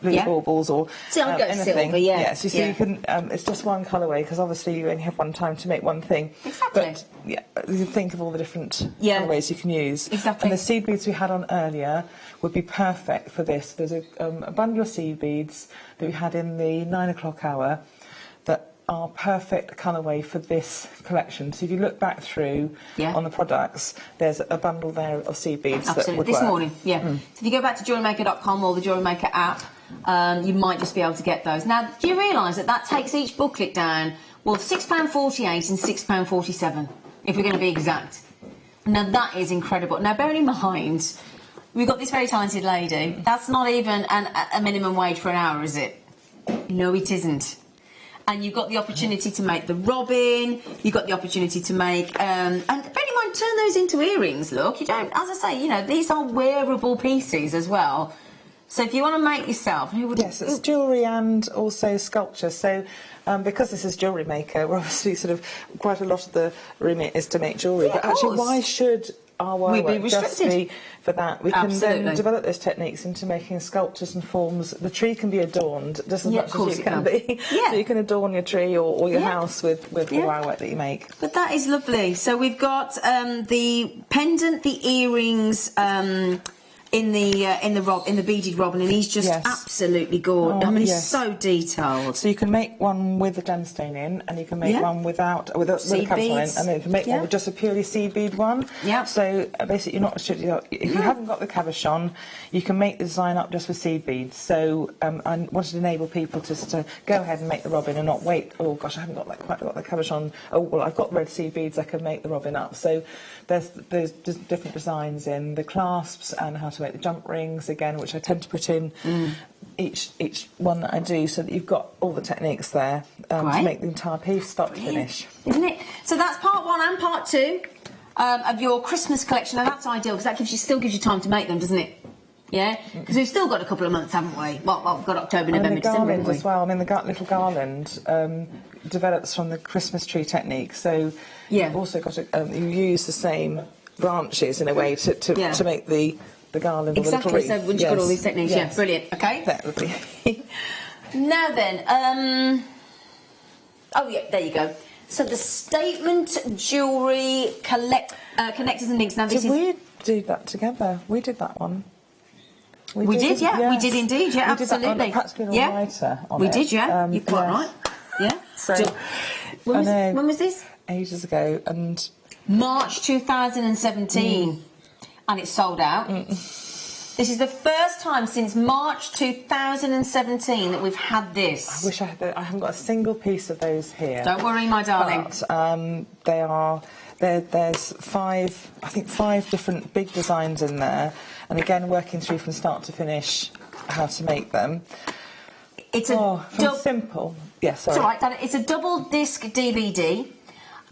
S5: blue baubles or anything.
S2: Silver,
S5: Yes, you see, you can. It's just one colourway because obviously you only have one time to make one thing.
S2: Exactly.
S5: But you think of all the different colourways you can use.
S2: Exactly.
S5: And the seed beads we had on earlier would be perfect for this. There's a bundle of seed beads that we had in the 9 o'clock hour that are perfect colourway for this collection. So if you look back through on the products, there's a bundle there of seed beads that would
S2: this
S5: work.
S2: Morning, So if you go back to JewelleryMaker.com or the JewelleryMaker app, you might just be able to get those. Now, do you realise that takes each booklet down, well, £6.48 and £6.47, if we're going to be exact. Now, that is incredible. Now, bearing in mind, we've got this very talented lady. That's not even a minimum wage for an hour, is it? No, it isn't. And you've got the opportunity to make the robin, you've got the opportunity to make, and bear in mind, turn those into earrings, look. You don't, as I say, you know, these are wearable pieces as well. So if you want to make yourself, who would...
S5: Yes, it's jewellery and also sculpture. So because this is JewelleryMaker, we're obviously sort of, quite a lot of the remit is to make jewellery.
S2: Yeah,
S5: but actually, why should our work just be for that? We can then develop those techniques into making sculptures and forms. The tree can be adorned just as much as it can be. So you can adorn your tree or your house with the wire work that you make.
S2: But that is lovely. So we've got the pendant, the earrings, in the beaded robin, and he's just absolutely gorgeous. I mean, he's so detailed.
S5: So you can make one with a gemstone in, and you can make one with a cabochon in, and then you can make one with just a purely seed bead one. Yeah. So basically, you're not restricted. If you haven't got the cabochon, you can make the design up just with seed beads. So I wanted to enable people just to go ahead and make the robin and not wait. Oh gosh, I haven't quite got the cabochon. Oh well, I've got red seed beads. I can make the robin up. So there's different designs in the clasps and how to make the jump rings again, which I tend to put in each one that I do, so that you've got all the techniques there to make the entire piece start to finish.
S2: Isn't it? So that's part 1 and part 2 of your Christmas collection, and that's ideal because that still gives you time to make them, doesn't it? Yeah, because we've still got a couple of months, haven't we? Well, we've got October, November,
S5: the
S2: December,
S5: garland as well. I mean, the little garland develops from the Christmas tree technique, so you've also got you use the same branches in a way to make the garland or the little wreath.
S2: So once you've got all these techniques, brilliant. Okay.
S5: That would be.
S2: Now then, oh yeah, there you go. So the statement jewellery connectors and links. Now this
S5: we do that together? We did that one.
S2: We did, yeah. We did indeed, yeah, absolutely.
S5: We did that on practically a writer on
S2: we
S5: it.
S2: did, yeah. You're quite right. Yeah.
S5: So
S2: when was this?
S5: Ages ago, and
S2: March 2017. And it's sold out. This is the first time since March 2017 that we've had this.
S5: I wish I haven't got a single piece of those here.
S2: Don't worry, my darling.
S5: But there's 5 different big designs in there, and again working through from start to finish how to make them.
S2: It's
S5: simple. Yes, sorry.
S2: It's all right. It's a double disc DVD.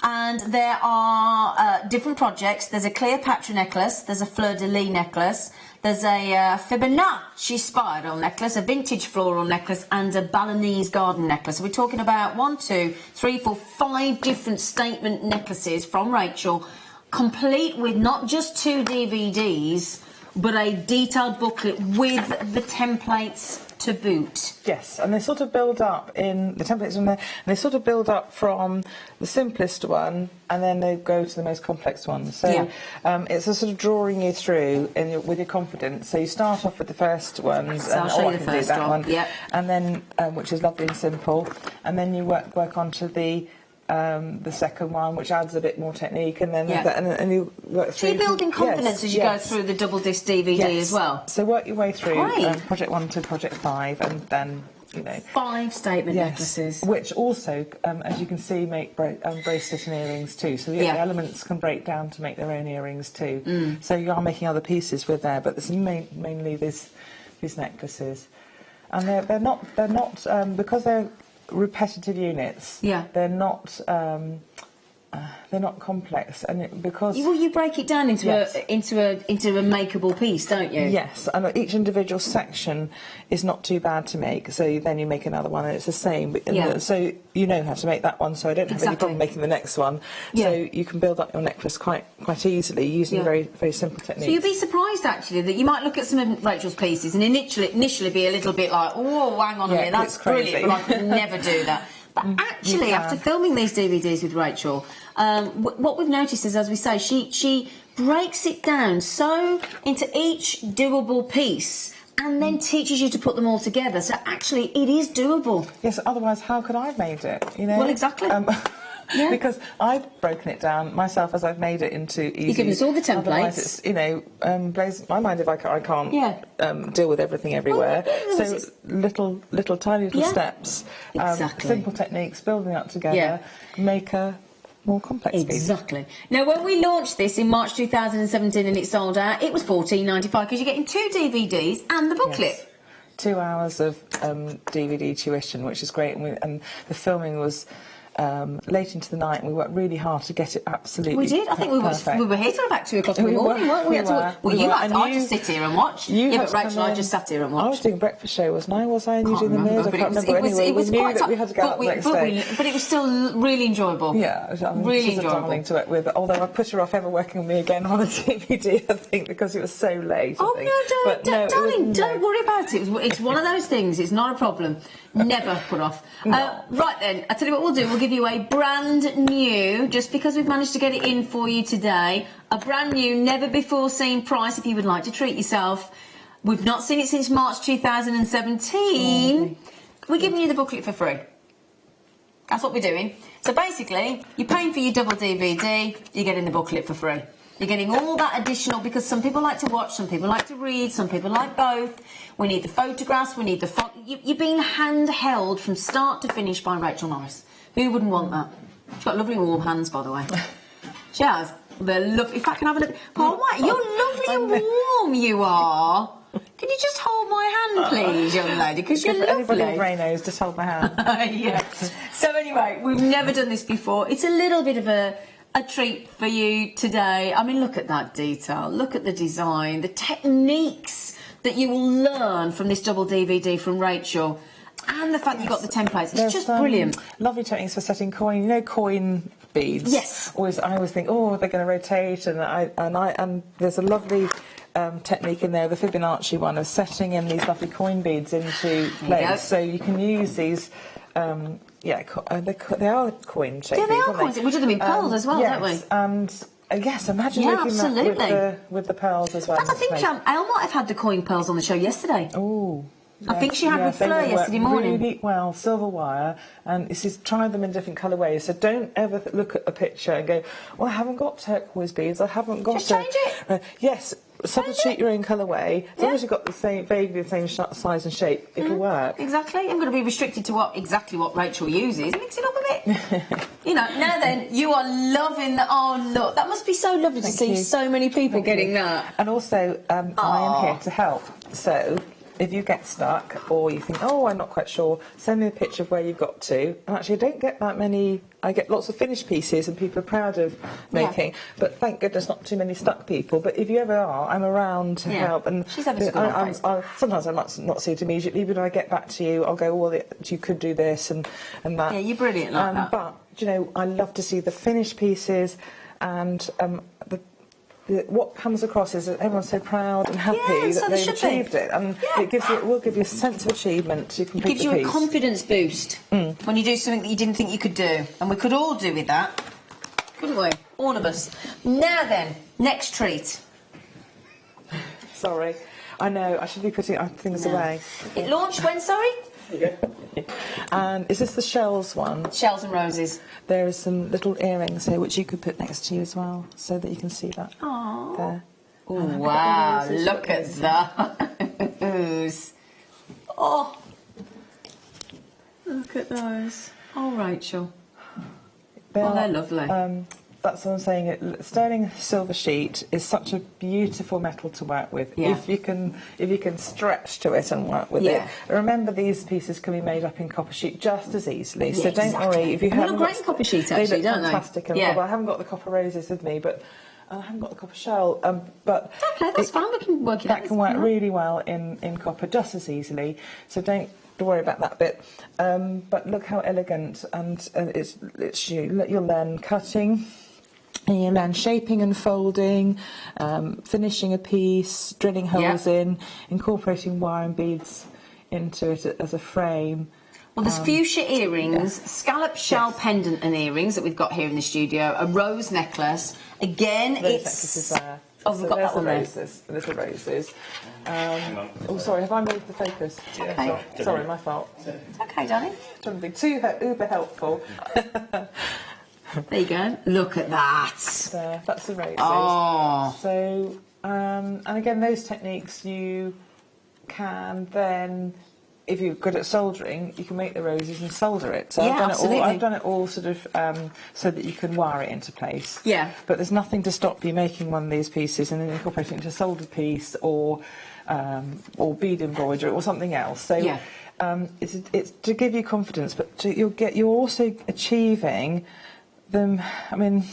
S2: And there are different projects. There's a Cleopatra necklace, there's a fleur-de-lis necklace, there's a Fibonacci spiral necklace, a vintage floral necklace, and a Balinese garden necklace. So we're talking about 1, 2, 3, 4, 5 different statement necklaces from Rachel, complete with not just 2 DVDs, but a detailed booklet with the templates to boot.
S5: Yes, and they sort of build up in the templates in there, and they sort of build up from the simplest one, and then they go to the most complex one. So it's a sort of drawing you through with your confidence. So you start off with the first ones,
S2: so I'll show you the first one,
S5: and then which is lovely and simple, and then you work onto the second one, which adds a bit more technique, and then and you work through.
S2: So you're building confidence as you go through the double disc DVD as well.
S5: So work your way through project 1 to project 5, and then
S2: 5 statement necklaces,
S5: which also, as you can see, make bracelet and earrings too. So the elements can break down to make their own earrings too. So you are making other pieces with there, but there's mainly these necklaces, and they're not because they're repetitive units. They're not complex, and because
S2: you break it down into a makeable piece, don't you?
S5: Yes, and each individual section is not too bad to make. So then you make another one, and it's the same. So you know how to make that one. So I don't have any problem making the next one. So you can build up your necklace quite easily using very very simple techniques.
S2: So you'd be surprised actually that you might look at some of Rachel's pieces and initially be a little bit like, oh, hang on a minute, that's brilliant, but I could never do that. But actually, after filming these DVDs with Rachel, what we've noticed is, as we say, she breaks it down so into each doable piece and then teaches you to put them all together. So actually, it is doable.
S5: Yes, otherwise how could I have made it,
S2: Well, exactly.
S5: Because I've broken it down myself as I've made it into easy.
S2: You've given us all the templates.
S5: Otherwise it's, blows my mind if I can't deal with everything everywhere. So little tiny steps, simple techniques, building up together, make a more complex piece.
S2: Exactly. Now, when we launched this in March 2017 and it sold out, it was $14.95 because you're getting 2 DVDs and the booklet.
S5: 2 hours of DVD tuition, which is great, and the filming was late into the night, and we worked really hard to get it absolutely
S2: We did. I think we were here till about 2 o'clock in the morning, weren't we? I just sit here and watch. But Rachel, I just sat here and watched.
S5: I was doing a breakfast show, wasn't I? Was I? And you doing the meals? I can't remember. Anyway, we knew that we had to go out the next day.
S2: But it was still really enjoyable.
S5: Yeah, really enjoyable. A darling to work with. Although I put her off ever working with me again on a DVD, I think, because it was so late.
S2: Oh no, darling, don't worry about it. It's one of those things. It's not a problem. Never put off. Right then, I tell you what we'll do. We'll give you a brand new, just because we've managed to get it in for you today, a brand new, never before seen price if you would like to treat yourself. We've not seen it since March 2017. We're giving you the booklet for free. That's what we're doing. So basically, you're paying for your double DVD, you're getting the booklet for free. You're getting all that additional, because some people like to watch, some people like to read, some people like both. We need the photographs, we need the font. You're being handheld from start to finish by Rachel Norris. Who wouldn't want that? She's got lovely warm hands, by the way. She has. They're lovely. If I can have a look. Oh, what? You're lovely and warm, you are. Can you just hold my hand, please, young lady? Because you're lovely.
S5: Anybody with grey nose, just hold my hand.
S2: Yeah. So anyway, we've never done this before. It's a little bit of a treat for you today. I mean, look at that detail. Look at the design, the techniques that you will learn from this double DVD from Rachel, and the fact that you got the templates. It's just brilliant.
S5: Lovely techniques for setting coin. You know, coin beads.
S2: Yes.
S5: I always think, oh, they're going to rotate, and there's a lovely technique in there, the Fibonacci one, of setting in these lovely coin beads into place. So you can use these. They are coin shaped.
S2: Yeah, they are coins. We do them in pearls as well, don't we?
S5: And yes, imagine making that with the pearls as well.
S2: I think Elle might have had the coin pearls on the show yesterday.
S5: Oh.
S2: I think she had with Fleur yesterday morning.
S5: Really well, silver wire, and this is try them in different colourways. So don't ever look at a picture and go, "Well, I haven't got turquoise beads. I haven't got."
S2: Just change it.
S5: Yes, substitute your own colourway. As long as you've got the same, vaguely the same size and shape, it'll work.
S2: Exactly. I'm going to be restricted to exactly what Rachel uses. Mix it up a bit. You know. Now then, you are loving the. Oh look, that must be so lovely to see so many people getting that.
S5: And also, I am here to help. So. If you get stuck or you think, oh, I'm not quite sure, send me a picture of where you've got to. And actually, I don't get that many. I get lots of finished pieces and people are proud of making. But thank goodness not too many stuck people. But if you ever are, I'm around to help. And
S2: she's ever so good.
S5: Sometimes I might not see it immediately, but when I get back to you, I'll go, well, you could do this and that.
S2: Yeah, you're brilliant like that.
S5: But, you know, I love to see the finished pieces and what comes across is that everyone's so proud and happy that they've achieved it, and it will give you a sense of achievement to complete the piece.
S2: Gives you a confidence boost when you do something that you didn't think you could do, and we could all do with that, couldn't we? All of us. Now then, next treat.
S5: Sorry, I know I should be putting things away.
S2: It launched when? Sorry.
S5: And is this the shells one?
S2: Shells and roses.
S5: There are some little earrings here which you could put next to you as well, so that you can see that.
S2: Aww.
S5: There.
S2: Oh, wow, look at those. Oh, look at those. Oh, Rachel. They're lovely.
S5: That's what I'm saying. Sterling silver sheet is such a beautiful metal to work with.
S2: Yeah.
S5: If you can stretch to it and work with it. Remember, these pieces can be made up in copper sheet just as easily. So don't worry if you haven't.
S2: They look great in copper sheet, actually,
S5: they look
S2: don't
S5: fantastic.
S2: They?
S5: I haven't got the copper roses with me, but I haven't got the copper shell. But
S2: okay, that's fine. We can work it out.
S5: That can work really well in copper just as easily. So don't worry about that bit. But look how elegant, and you'll learn cutting. And you learn shaping and folding, finishing a piece, drilling holes in, incorporating wire and beads into it as a frame.
S2: Well, there's fuchsia earrings, scallop shell pendant and earrings that we've got here in the studio, a rose necklace. Again,
S5: those necklaces there.
S2: Oh, we've got that one there.
S5: The little roses. Oh, sorry, have I moved the focus?
S2: Okay.
S5: Yeah, sorry, my fault.
S2: It's okay, darling.
S5: Trying to be too uber helpful.
S2: There you go. Look at that.
S5: There, that's the roses.
S2: Oh.
S5: So, and again, those techniques you can then if you're good at soldering, you can make the roses and solder it. So
S2: Yeah,
S5: I've done it all sort of so that you can wire it into place.
S2: Yeah.
S5: But there's nothing to stop you making one of these pieces and then incorporating it into a soldered piece or bead embroidery or something else. So
S2: yeah.
S5: It's to give you confidence, but you're also achieving them. I mean,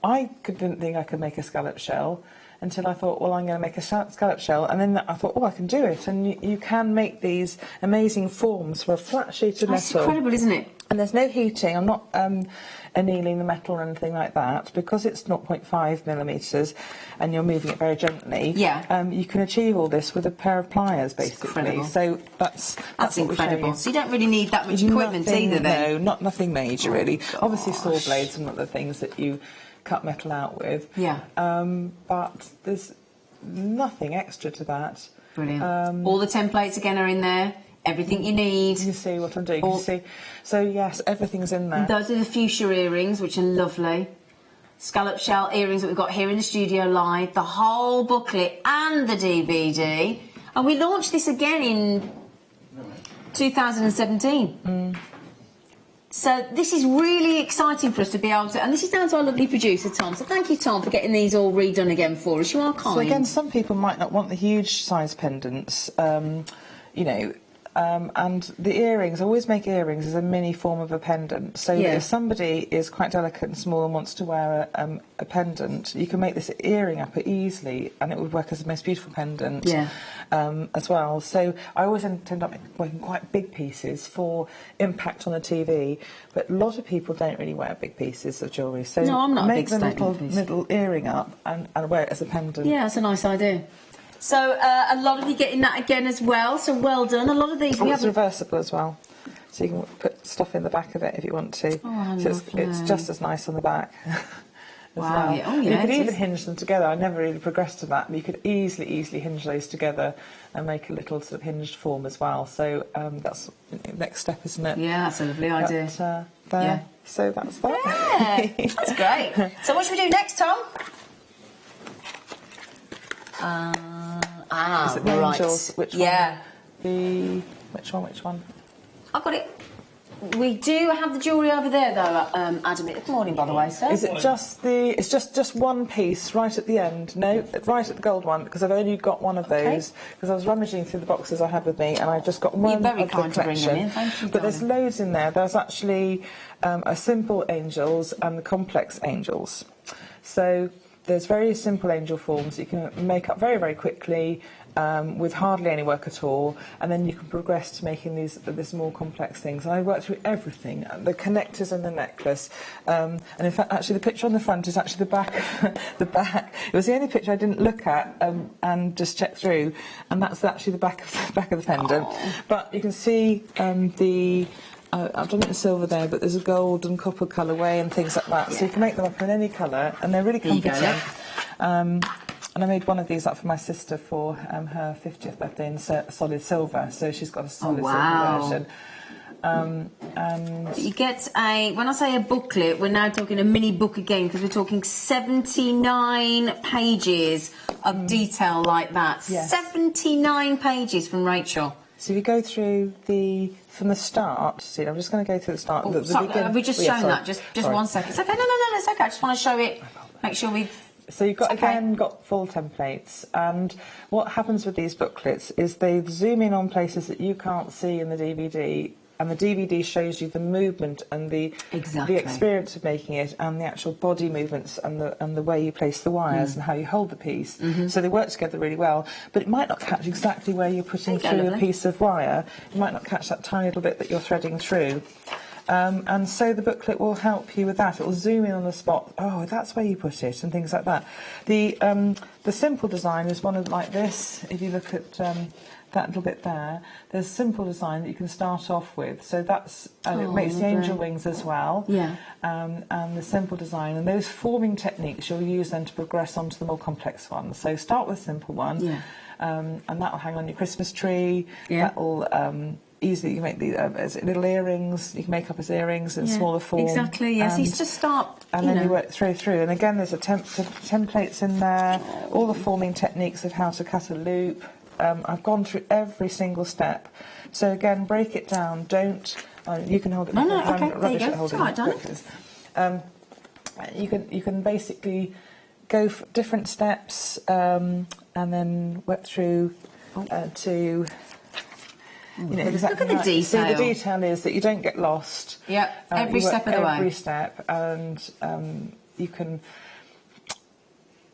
S5: I didn't think I could make a scallop shell until I thought, well, I'm going to make a scallop shell, and then I thought, oh, I can do it. And you can make these amazing forms for a flat sheet of metal.
S2: That's incredible, isn't it?
S5: And there's no heating. I'm not annealing the metal or anything like that, because it's 0.5 millimetres and you're moving it very gently.
S2: Yeah.
S5: You can achieve all this with a pair of pliers, basically.
S2: Incredible.
S5: So that's what
S2: incredible. So you don't really need that much equipment
S5: nothing,
S2: either, then?
S5: No, nothing major, really. Obviously, saw blades and other things that you cut metal out with.
S2: Yeah.
S5: But there's nothing extra to that.
S2: Brilliant. All the templates again are in there. Everything you need.
S5: You see what I'm doing. You see. So yes, everything's in there.
S2: Those are the fuchsia earrings, which are lovely. Scallop shell earrings that we've got here in the studio live. The whole booklet and the DVD. And we launched this again in 2017. So this is really exciting for us to be able to, and this is down to our lovely producer Tom. So thank you, Tom, for getting these all redone again for us. You are kind.
S5: So again, some people might not want the huge size pendants, you know. And the earrings, I always make earrings as a mini form of a pendant. So if somebody is quite delicate and small and wants to wear a pendant, you can make this earring up easily, and it would work as the most beautiful pendant as well. So I always end up making quite big pieces for impact on the TV, but a lot of people don't really wear big pieces of jewellery. So
S2: no, I'm not
S5: make
S2: a big
S5: the little earring up and wear it as a pendant.
S2: Yeah, that's a nice idea. So a lot of you getting that again as well, so well done. A lot of these
S5: it's reversible as well, so you can put stuff in the back of it if you want to.
S2: Oh,
S5: so it's just as nice on the back.
S2: Wow,
S5: well.
S2: yeah. Oh, yeah,
S5: you could even hinge them together. I never really progressed to that, but you could easily hinge those together and make a little sort of hinged form as well. So that's the next step, isn't it?
S2: Yeah, that's a lovely idea.
S5: There.
S2: Yeah.
S5: So that's that.
S2: Yeah, that's great. So what should we do next, Tom?
S5: Is it the
S2: right.
S5: angels? Which one?
S2: Yeah.
S5: Which one?
S2: I've got it. We do have the jewellery over there, though, Adam. Good morning, by the way, sir.
S5: Is it just it's just one piece right at the end? No, right at the gold one, because I've only got one of those, because I was rummaging through the boxes I had with me, and I just got one.
S2: You're very
S5: of
S2: kind
S5: the
S2: to bring them in. Thank you,
S5: but there's loads in there. There's actually a simple angels and the complex angels. So there's very simple angel forms that you can make up very, very quickly with hardly any work at all, and then you can progress to making these more complex things. And I worked through everything, the connectors and the necklace. And in fact, actually, the picture on the front is actually the back. The back. It was the only picture I didn't look at and just check through, and that's actually the back of the pendant. But you can see I've done it in silver there, but there's a gold and copper colourway and things like that. So you can make them up in any colour, and they're really comforting. And I made one of these up for my sister for her 50th birthday in solid silver, so she's got a solid silver version. And
S2: you get when I say a booklet, we're now talking a mini book again, because we're talking 79 pages of detail like that.
S5: Yes.
S2: 79 pages from Rachel.
S5: So if you go through from the start, see, I'm just going to go through the start.
S2: Have we just shown that? Just 1 second. It's okay, no, it's okay. I just want to show it, make sure we've...
S5: So you've got got full templates, and what happens with these booklets is they zoom in on places that you can't see in the DVD, and the DVD shows you the movement and the experience of making it, and the actual body movements and the way you place the wires and how you hold the piece. So they work together really well, but it might not catch exactly where you're putting through a piece of wire. You might not catch that tiny little bit that you're threading through. And so the booklet will help you with that. It will zoom in on the spot. Oh, that's where you put it, and things like that. The simple design is one of like this. If you look at that little bit there, there's simple design that you can start off with. So that's it makes the angel wings as well.
S2: Yeah.
S5: And the simple design, and those forming techniques you'll use then to progress onto the more complex ones. So start with a simple one.
S2: Yeah.
S5: And that'll hang on your Christmas tree.
S2: Yeah.
S5: That'll easily, you can make these little earrings. You can make up as earrings in smaller form.
S2: Exactly. Yes. You just start.
S5: And then you work through. And again, there's templates in there. All the forming techniques of how to cut a loop. I've gone through every single step So again, break it down. Don't. You can hold it.
S2: No,
S5: back.
S2: okay, there you go. It's all right, darling.
S5: You can basically go for different steps and then work through to. Exactly.
S2: Look at the detail.
S5: So the detail is that you don't get lost.
S2: Yeah, every step of the way.
S5: Every step, and you can.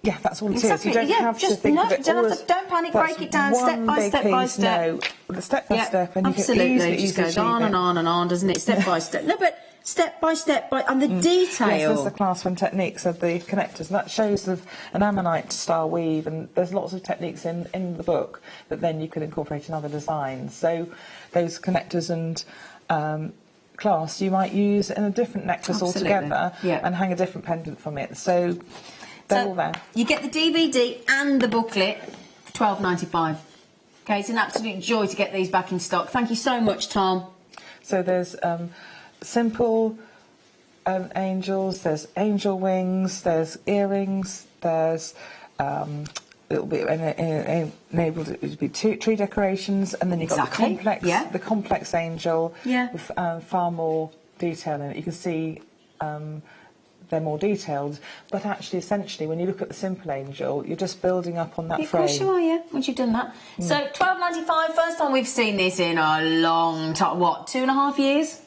S5: Yeah, that's all it
S2: Exactly.
S5: is. You don't have to think of it all as...
S2: Don't panic, break it down step by step by step.
S5: No, step by step, and
S2: absolutely.
S5: You can
S2: It just goes on and on and on, doesn't it? Step by step. No, but step by step, and the detail.
S5: Yes, there's the class 1 techniques of the connectors, and that shows an ammonite style weave, and there's lots of techniques in the book that then you can incorporate in other designs. So those connectors and class you might use in a different necklace altogether, and hang a different pendant from it. So they're all there.
S2: You get the DVD and the booklet for £12.95. Okay, it's an absolute joy to get these back in stock. Thank you so much, Tom.
S5: So there's simple angels, there's angel wings, there's earrings, there's it'll be enabled to be tree decorations, and then you've got the complex angel with far more detail in it. You can see they're more detailed, but actually, essentially, when you look at the simple angel, you're just building up on that frame.
S2: Of course you are, yeah, once you've done that. So, £12.95, first time we've seen this in a long time. What, 2.5 years?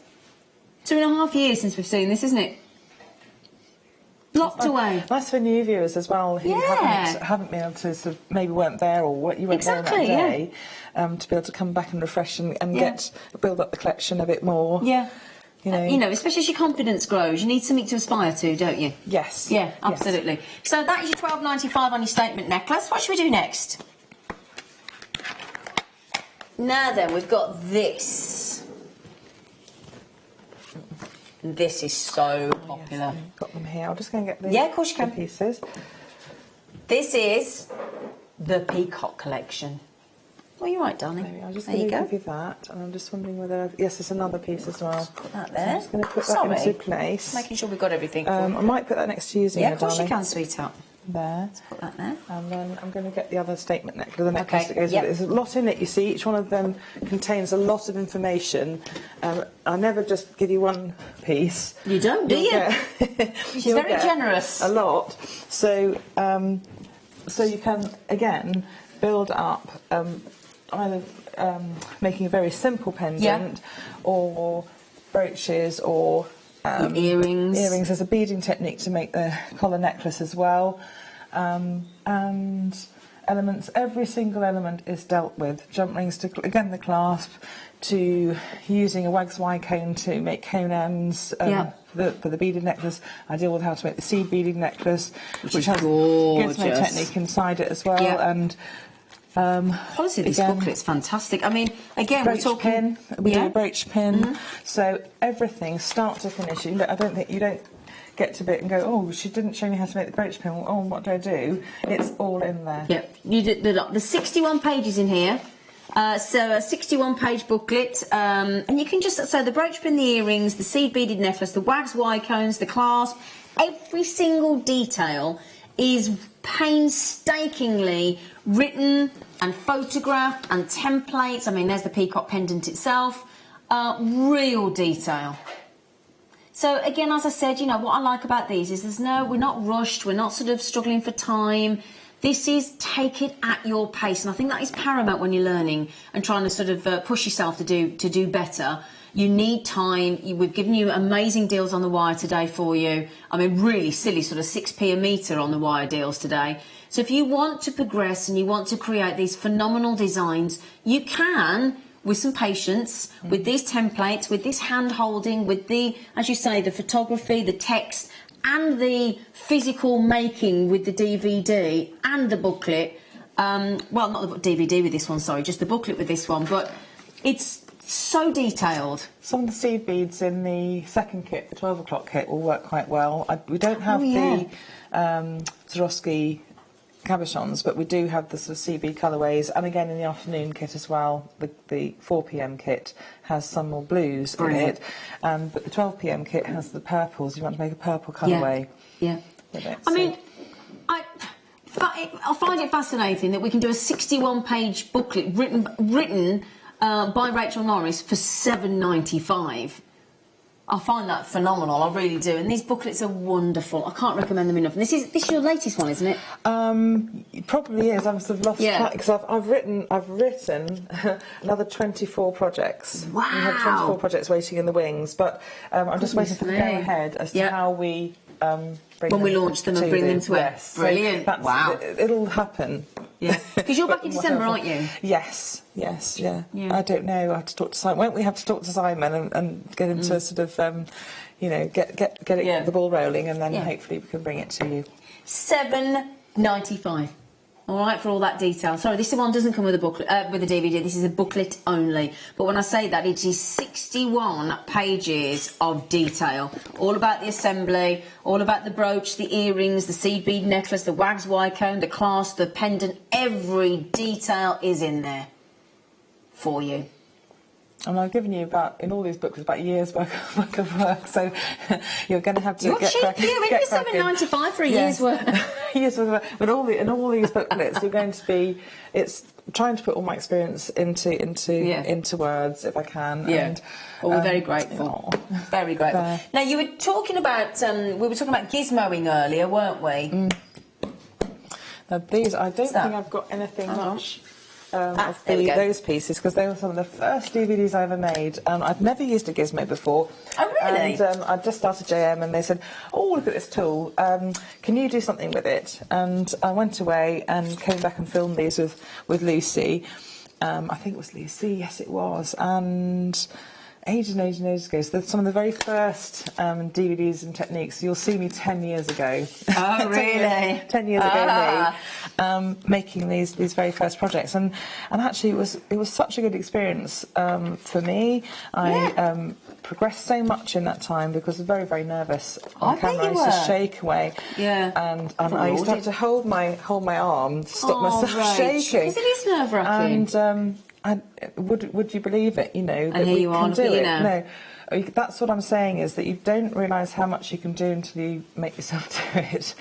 S2: 2.5 years since we've seen this, isn't it? Locked away.
S5: That's for new viewers as well who haven't been able to, sort of, maybe weren't there or what you weren't there that day, to be able to come back and refresh and build up the collection a bit more.
S2: Yeah. You know, especially as your confidence grows, you need something to aspire to, don't you?
S5: Yes.
S2: Yeah, absolutely. Yes. So that is your £12.95 on your statement necklace. What should we do next? Now then, we've got this. This is so popular.
S5: Yes, got them here. I'm just going to get the
S2: of course you can.
S5: pieces.
S2: This is the Peacock collection. Well, you're right, darling.
S5: I'm just going to give you that, and I'm just wondering whether yes, there's another piece as well.
S2: Just put that there.
S5: So I'm just going to put that into place.
S2: Making sure we've got everything.
S5: I might put that next to you, Zena,
S2: of course you can, sweetheart.
S5: There.
S2: Let's put that there.
S5: And then I'm going to get the other statement necklace, the necklace that goes with it. There's a lot in it, you see. Each one of them contains a lot of information. I never just give you one piece.
S2: You don't, do you? She's very generous.
S5: A lot. So, so you can, again, build up either making a very simple pendant or brooches or
S2: earrings.
S5: There's a beading technique to make the collar necklace as well. And elements, every single element is dealt with. Jump rings to, again, the clasp, to using a wax Y cone to make cone ends for the beaded necklace. I deal with how to make the seed beading necklace, which has gizmo technique inside it as well. And
S2: honestly, this booklet's fantastic. I mean, again, we're talking...
S5: We do a brooch pin. So everything, start to finish. I don't think you don't get to bit and go, oh, she didn't show me how to make the brooch pin. Oh, what do I do? It's all in there.
S2: Yep. You did there's 61 pages in here. So a 61-page booklet, and you can just, so the brooch pin, the earrings, the seed beaded necklace, the wax Y cones, the clasp, every single detail is painstakingly written and photographed and templates. I mean, there's the peacock pendant itself. Real detail. So again, as I said, you know, what I like about these is we're not rushed, we're not sort of struggling for time. This is take it at your pace, and I think that is paramount when you're learning and trying to sort of push yourself to do better. You need time. We've given you amazing deals on the wire today for you. I mean, really silly sort of 6p a metre on the wire deals today. So if you want to progress and you want to create these phenomenal designs, you can, with some patience, with these templates, with this hand holding, with the, as you say, the photography, the text, and the physical making with the DVD and the booklet. Well, not the DVD with this one, sorry, just the booklet with this one, but it's so detailed.
S5: Some of the seed beads in the second kit, the 12 o'clock kit, will work quite well. We don't have the Swarovski cabochons, but we do have the sort of seed bead colourways, and again in the afternoon kit as well. The 4 p.m. kit has some more blues in it, but the 12 p.m. kit has the purples. You want to make a purple colourway with it.
S2: I mean, I find it fascinating that we can do a 61-page booklet written by Rachel Norris for $7.95. I find that phenomenal, I really do. And these booklets are wonderful. I can't recommend them enough. And this is your latest one, isn't it?
S5: It probably is. I've sort of lost track because I've written another 24 projects.
S2: Wow.
S5: We have 24 projects waiting in the wings, but I'm just waiting for the go ahead as to how we
S2: when we launch them and bring them to it.
S5: Yes.
S2: Brilliant.
S5: So
S2: wow.
S5: It'll happen.
S2: Yeah. Because you're back in December, aren't you?
S5: Yes. Yeah. I don't know. I have to talk to Simon. Won't we have to talk to Simon and get him to sort of, get the ball rolling, and then hopefully we can bring it to you.
S2: $7.95. All right, for all that detail. Sorry, this one doesn't come with a booklet, with a DVD. This is a booklet only. But when I say that, it is 61 pages of detail. All about the assembly, all about the brooch, the earrings, the seed bead necklace, the wags Y-cone, the clasp, the pendant. Every detail is in there for you.
S5: And I've given you in all these books, about a year's worth of work, so you're going to have to get cracking.
S2: You're cheap, $7.95 for a year's worth.
S5: Year's worth of work. But in all these booklets, you're going to be, it's trying to put all my experience into words, if I can.
S2: Yeah.
S5: And,
S2: we're very grateful. Very grateful. Now, you were talking about, we were talking about gizmoing earlier, weren't we?
S5: Now, these, I don't think I've got anything much. Of those pieces, because they were some of the first DVDs I ever made. I'd never used a gizmo before.
S2: Oh, really?
S5: And I just started JM, and they said, "Oh, look at this tool. Can you do something with it?" And I went away and came back and filmed these with Lucy. I think it was Lucy. Yes, it was. And ages ago. So some of the very first DVDs and techniques. You'll see me 10 years ago.
S2: Oh, really?
S5: 10 years ago, me making these very first projects, and actually it was such a good experience for me. I progressed so much in that time because I was very, very nervous on camera. I used to shake away.
S2: Yeah.
S5: And I used to have to hold my arm to stop myself shaking.
S2: Because it is nerve-wracking.
S5: And would you believe it? That
S2: and here
S5: we
S2: you are,
S5: can do it.
S2: No,
S5: that's what I'm saying, is that you don't realise how much you can do until you make yourself do it.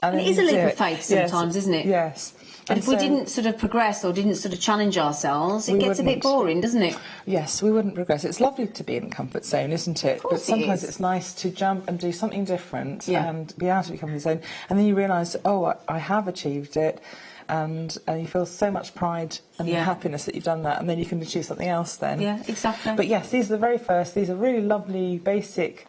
S5: And
S2: it is a leap of faith sometimes, isn't it?
S5: Yes.
S2: But if we didn't sort of progress or didn't sort of challenge ourselves, it gets a bit boring, doesn't it?
S5: Yes, we wouldn't progress. It's lovely to be in the comfort zone, isn't it? But sometimes it's nice to jump and do something different and be out of your comfort zone. And then you realise, I have achieved it. And you feel so much pride and happiness that you've done that, and then you can achieve something else then.
S2: Yeah, exactly.
S5: But yes, these are the very first. These are really lovely, basic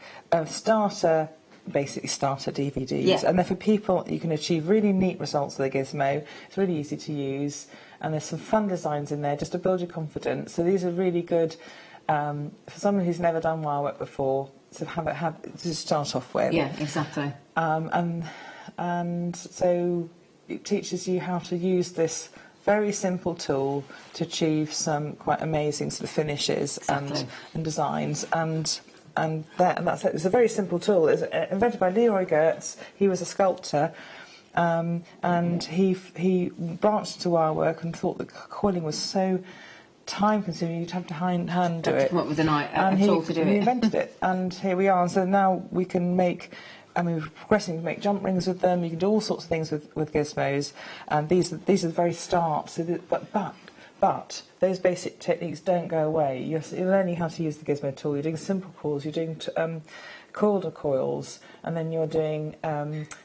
S5: starter DVDs.
S2: Yeah.
S5: And they're for people. You can achieve really neat results with a gizmo. It's really easy to use, and there's some fun designs in there just to build your confidence. So these are really good for someone who's never done wire work before to have to start off with.
S2: Yeah, exactly.
S5: And so it teaches you how to use this very simple tool to achieve some quite amazing sort of finishes and designs, and that's it. It's a very simple tool. It's invented by Leroy Gertz. He was a sculptor, and he branched into wire work and thought that coiling was so time-consuming. You'd have to hand do it.
S2: Come up with a tool to do it.
S5: He invented it, and here we are. And so now we can make. We're progressing to make jump rings with them. You can do all sorts of things with gizmos, and these are the very start. So but those basic techniques don't go away. You're learning how to use the gizmo tool. You're doing simple coils. You're doing coiled coils, and then you're doing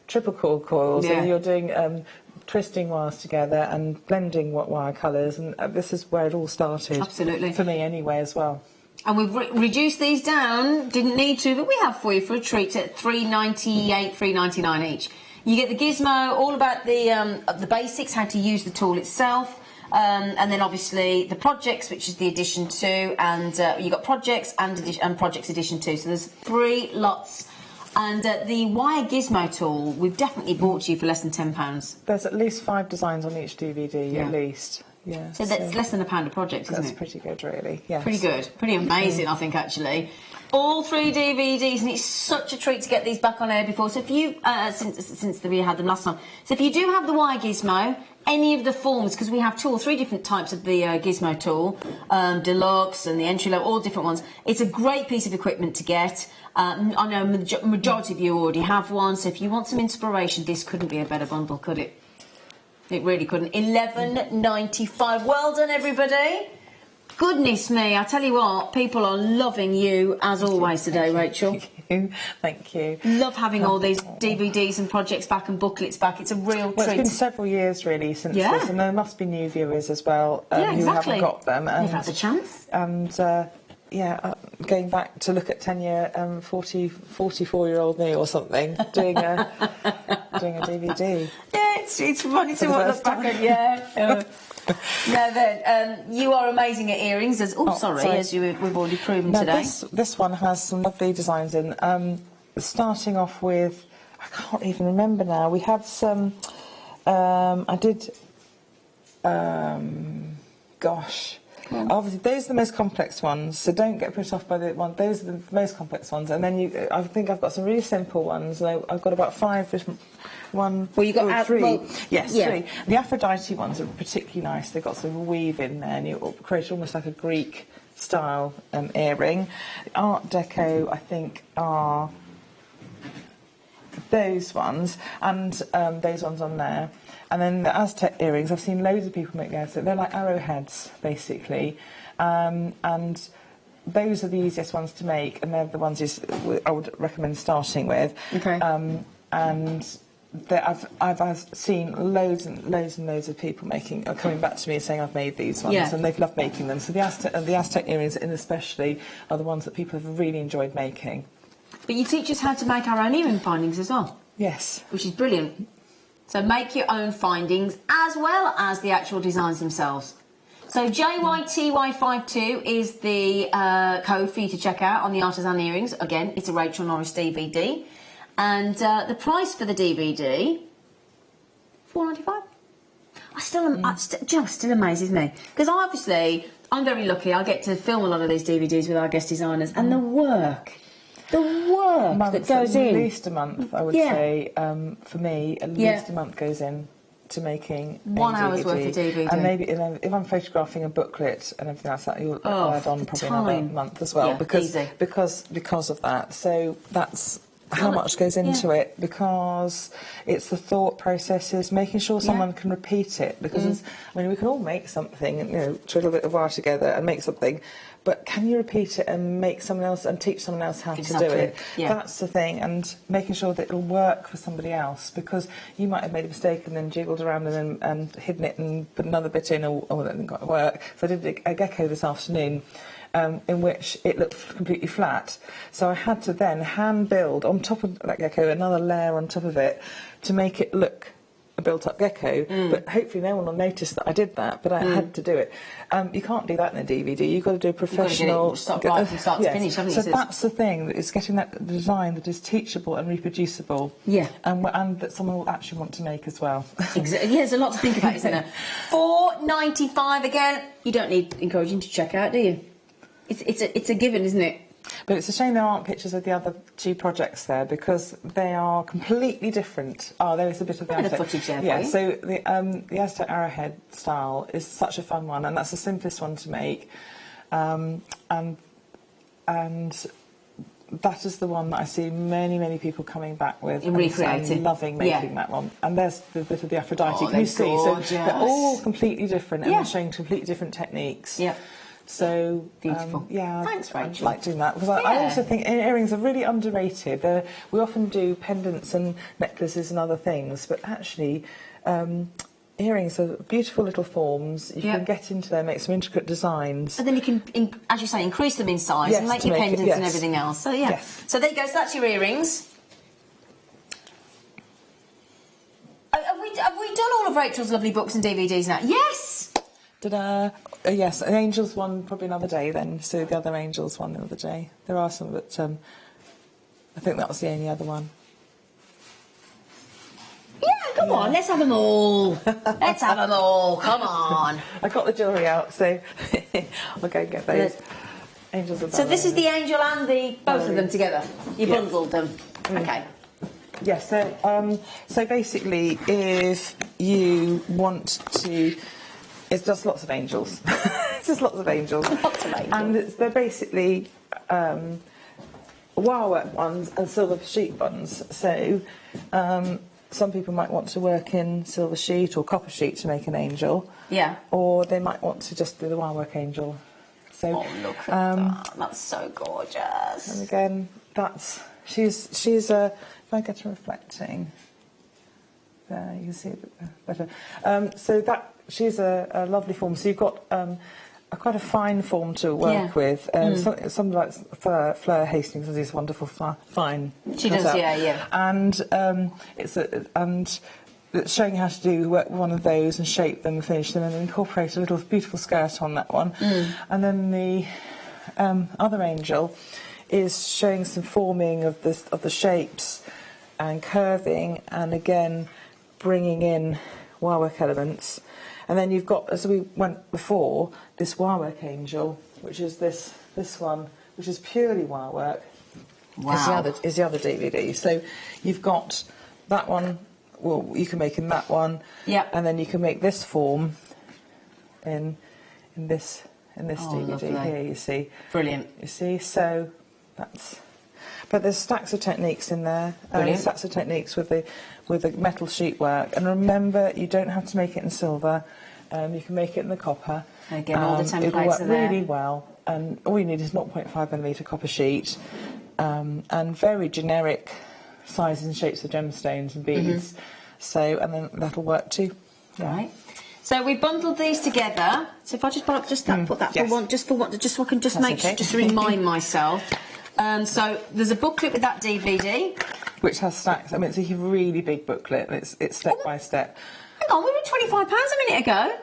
S5: triple coiled coils, and you're doing twisting wires together and blending wire colours. And this is where it all started.
S2: Absolutely.
S5: For me, anyway, as well.
S2: And we've reduced these down, didn't need to, but we have for you for a treat at $3.98, $3.99 each. You get the gizmo, all about the basics, how to use the tool itself, and then obviously the projects, which is the edition 2, and you got projects and projects edition 2. So there's 3 lots. And the wire gizmo tool, we've definitely bought to you for less than £10.
S5: There's at least 5 designs on each DVD, at least. Yeah,
S2: so that's less than £1 a project, isn't it?
S5: That's pretty good, really. Yes.
S2: Pretty good. Pretty amazing, I think, actually. All 3 DVDs, and it's such a treat to get these back on air before. So if you, since we had them last time, so if you do have the wire gizmo, any of the forms, because we have 2 or 3 different types of the gizmo tool, deluxe and the entry level, all different ones. It's a great piece of equipment to get. I know majority of you already have one, so if you want some inspiration, this couldn't be a better bundle, could it? It really couldn't. $11.95. Well done, everybody. Goodness me, I tell you what, people are loving you as always today, Rachel.
S5: Thank you.
S2: Love having all these DVDs and projects back and booklets back. It's a real
S5: Well,
S2: treat.
S5: it's been several years really since this, and there must be new viewers as well who haven't got them.
S2: If that's a chance.
S5: And going back to look at 10-year, 44-year-old me or something doing a DVD.
S2: Yeah, it's funny to look back at. Now then, you are amazing at earrings. As we've already proven today.
S5: This one has some lovely designs in. Starting off with, I can't even remember now. We have some. I did. Gosh. Obviously, those are the most complex ones, so don't get put off by the one. Those are the most complex ones, and then I think I've got some really simple ones. I've got about 5 different. Well, you got 3. Yes, 3. The Aphrodite ones are particularly nice. They've got sort of a weave in there, and you create almost like a Greek style earring. The Art Deco, I think, are those ones, and those ones on there. And then the Aztec earrings, I've seen loads of people make those. They're like arrowheads, basically. And those are the easiest ones to make, and they're the ones I would recommend starting with. Okay. And I've seen loads and loads of people coming back to me and saying I've made these ones, and they've loved making them. So the Aztec earrings, especially, are the ones that people have really enjoyed making.
S2: But you teach us how to make our own earring findings as well.
S5: Yes.
S2: Which is brilliant. So make your own findings as well as the actual designs themselves. So JYTY52 is the code for you to check out on the Artisan Earrings. Again, it's a Rachel Norris DVD. And the price for the DVD, $4.95. Still amazes me. Because obviously, I'm very lucky. I get to film a lot of these DVDs with our guest designers. And the work that goes in.
S5: At least a month, I would say, for me, at least a month goes in to making
S2: 1 hour's worth of DVD.
S5: And maybe if I'm photographing a booklet and everything else, that you'll add on probably another month as well, because of that. So that's how much goes into it, because it's the thought processes, making sure someone can repeat it, because we can all make something, twiddle a bit of wire together and make something, but can you repeat it and make someone else and teach someone else how to do it? That's the thing, and making sure that it'll work for somebody else, because you might have made a mistake and then jiggled around and hidden it and put another bit in, or that didn't quite work. So I did a gecko this afternoon, in which it looked completely flat. So I had to then hand build on top of that gecko another layer on top of it to make it look a built-up gecko. But hopefully no one will notice that I did that, but I had to do it. You can't do that in a DVD. You've got to do a professional...
S2: Start right from start to finish, haven't you?
S5: So that's the thing, it's getting that design that is teachable and reproducible. And that someone will actually want to make as well.
S2: Exactly. There's a lot to think about, isn't there? $4.95 again. You don't need encouraging to check out, do you? It's a given, isn't it?
S5: But it's a shame there aren't pictures of the other 2 projects there, because they are completely different. Oh, there is a bit of the Aztec
S2: footage there.
S5: Yeah, so the Aztec arrowhead style is such a fun one, and that's the simplest one to make. And that is the one that I see many people coming back with and loving making that one. And there's the bit of the Aphrodite. Can you see?
S2: Gorgeous.
S5: So they're all completely different, and they're showing completely different techniques. So
S2: beautiful. Thanks, Rachel.
S5: I like doing that, because I also think earrings are really underrated. We often do pendants and necklaces and other things, but actually earrings are beautiful little forms. You can get into them, make some intricate designs,
S2: and then you can, as you say, increase them in size and make your pendants and everything else. So so there you go. So that's your earrings. Have we done all of Rachel's lovely books and DVDs now? Yes.
S5: Yes, an Angels one probably another day then, so the other Angels one another day. There are some, but I think that was the only other one.
S2: Yeah, come on, let's have them all. Let's have them all, come on.
S5: I got the jewellery out, so I'll go and get those. Angels are
S2: so this is the angel and both of them together? You bundled them? Okay.
S5: Yes, so basically if you want to... It's just lots of angels. It's just lots of angels. And they're basically wire work ones and silver sheet ones. So some people might want to work in silver sheet or copper sheet to make an angel. Or they might want to just do the wire work angel. So,
S2: look at that. That's so gorgeous.
S5: And again, she's if I get her reflecting, there you can see it better. So she's a lovely form. So you've got quite a fine form to work with. Something like Fleur Hastings has this wonderful fine.
S2: She does, yeah.
S5: And it's showing you how to do one of those and shape them and finish them and then incorporate a little beautiful skirt on that one. And then the other angel is showing some forming of the shapes and curving, and again bringing in wire work elements. And then you've got, as we went before, this wire work angel, which is this one, which is purely wire work.
S2: Wow.
S5: Is the other DVD. So you've got that one. Well, you can make in that one.
S2: Yeah.
S5: And then you can make this form in this DVD
S2: lovely.
S5: here. You see.
S2: Brilliant.
S5: You see. So that's. But there's stacks of techniques in there. Stacks of techniques with the metal sheet work. And remember, you don't have to make it in silver. You can make it in the copper.
S2: Again, all the templates
S5: it'll work
S2: are there.
S5: really well. And all you need is 0.5mm copper sheet and very generic sizes and shapes of gemstones and beads. So, and then that'll work too. Yeah.
S2: Right. So we bundled these together. So if I just put that
S5: yes.
S2: for one, just so I can just
S5: That's okay.
S2: just remind myself. So there's a booklet with that DVD,
S5: which has stacks. I mean, it's a really big booklet. It's step by step.
S2: Hang on, we were £25 a minute ago.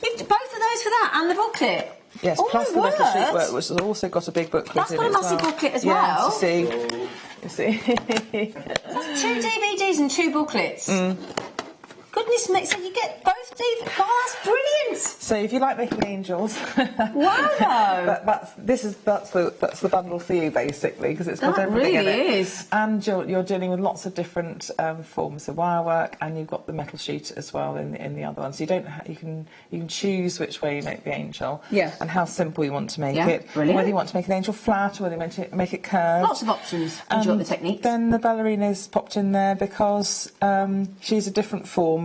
S2: Both of those for that and the booklet.
S5: Yes, plus the metal sheet work, which has also got a big booklet.
S2: That's got a massive booklet as well.
S5: You see.
S2: That's 2 DVDs and 2 booklets. Goodness me, so you get both DVDs. Oh, that's brilliant.
S5: So if you like making angels,
S2: wow,
S5: that's the bundle for you basically, because it's got everything in it.
S2: Really is.
S5: And you're dealing with lots of different forms of wire work, and you've got the metal sheet as well in the other one. So you can choose which way you make the angel, and how simple you want to make it.
S2: Brilliant.
S5: Whether you want to make an angel flat or whether you want to make it curved.
S2: Lots of options. Enjoy the techniques.
S5: Then the ballerina's popped in there because she's a different form.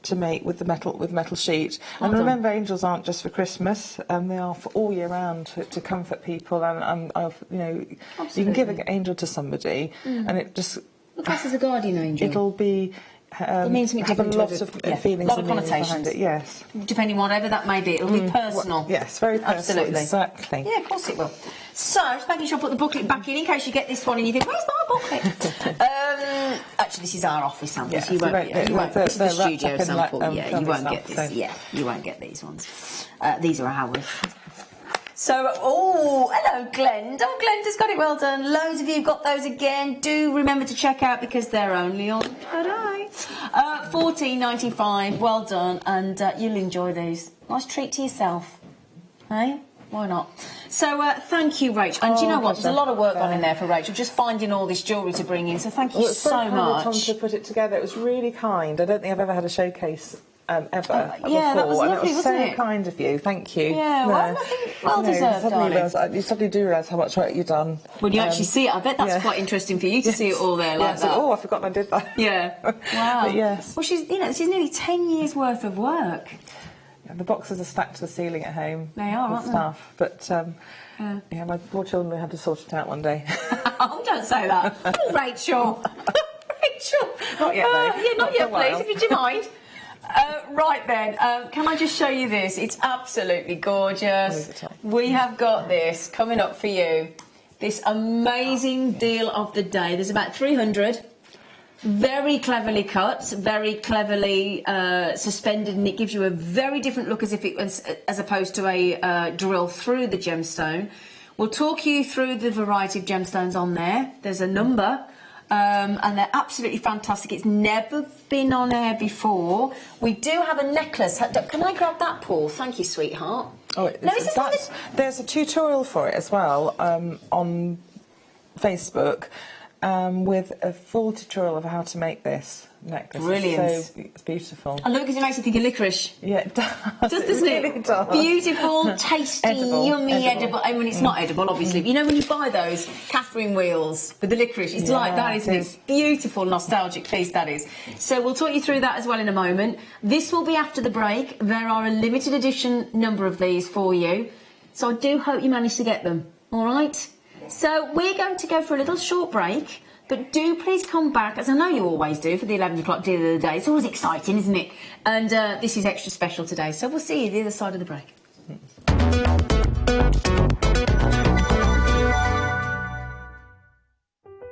S5: To make with metal sheet. And remember, angels aren't just for Christmas, they are for all year round to comfort people, and you can give an angel to somebody and it just
S2: class as a guardian angel.
S5: It'll be it means something different, a lot of feelings,
S2: a lot of connotations
S5: behind it, yes,
S2: depending on whatever that may be. It'll be personal.
S5: Yes, very personal.
S2: Absolutely.
S5: Exactly.
S2: Yeah, of course it will. So just making sure I put the booklet back in case you get this one and you think, where's my booklet? Actually, this is our office samples.
S5: Yes,
S2: you won't this is the studio sample. You won't get this.
S5: So.
S2: Yeah, you won't get these ones. These are ours. So, hello, Glenda. Oh, Glenda's got it well done. Loads of you have got those again. Do remember to check out because they're only on today. $14.95. Well done, and you'll enjoy these. Nice treat to yourself. Hey? Why not? So, thank you, Rachel. And do you know what? There's a lot of work on in there for Rachel, just finding all this jewellery to bring in. So thank you so much. It was very kind of Tom to put it together. It was really kind. I don't think I've ever had a showcase ever before.
S5: That was lovely,
S2: and it was
S5: so kind of you. Thank you.
S2: Yeah, well, I think well deserved, darling.
S5: You suddenly do realise how much work you've done.
S2: When you actually see it, I bet that's quite interesting for you to see it all there like that.
S5: Oh, I forgot I did that.
S2: Yeah. Wow.
S5: But yes.
S2: Well, she's nearly 10 years worth of work.
S5: Yeah, the boxes are stacked to the ceiling at home.
S2: They are, aren't
S5: stuff. But my poor children had to sort it out one day.
S2: Oh, don't say that. Oh, Rachel. Rachel.
S5: Not yet, though.
S2: Yeah, not yet, please, if you do mind. Right then, can I just show you this? It's absolutely gorgeous. We have got this coming up for you. This amazing deal of the day. There's about 300. Very cleverly cut, very cleverly suspended, and it gives you a very different look as if it was, as opposed to a drill through the gemstone. We'll talk you through the variety of gemstones on there. There's a number. And they're absolutely fantastic. It's never been on air before. We do have a necklace. Can I grab that, Paul? Thank you, sweetheart.
S5: There's a tutorial for it as well on Facebook. with a full tutorial of how to make this necklace.
S2: Brilliant.
S5: It's so beautiful.
S2: I love it because it makes you think of licorice.
S5: Yeah, it does.
S2: Doesn't it?
S5: Really does.
S2: Beautiful, tasty, yummy, edible. I mean, it's not edible, obviously. But you know when you buy those Catherine wheels with the licorice, it's like that, isn't it? It's beautiful, nostalgic piece, that is. So we'll talk you through that as well in a moment. This will be after the break. There are a limited edition number of these for you. So I do hope you manage to get them. All right? So we're going to go for a little short break. But do please come back, as I know you always do, for the 11 o'clock deal of the day. It's always exciting, isn't it? And this is extra special today. So we'll see you the other side of the break.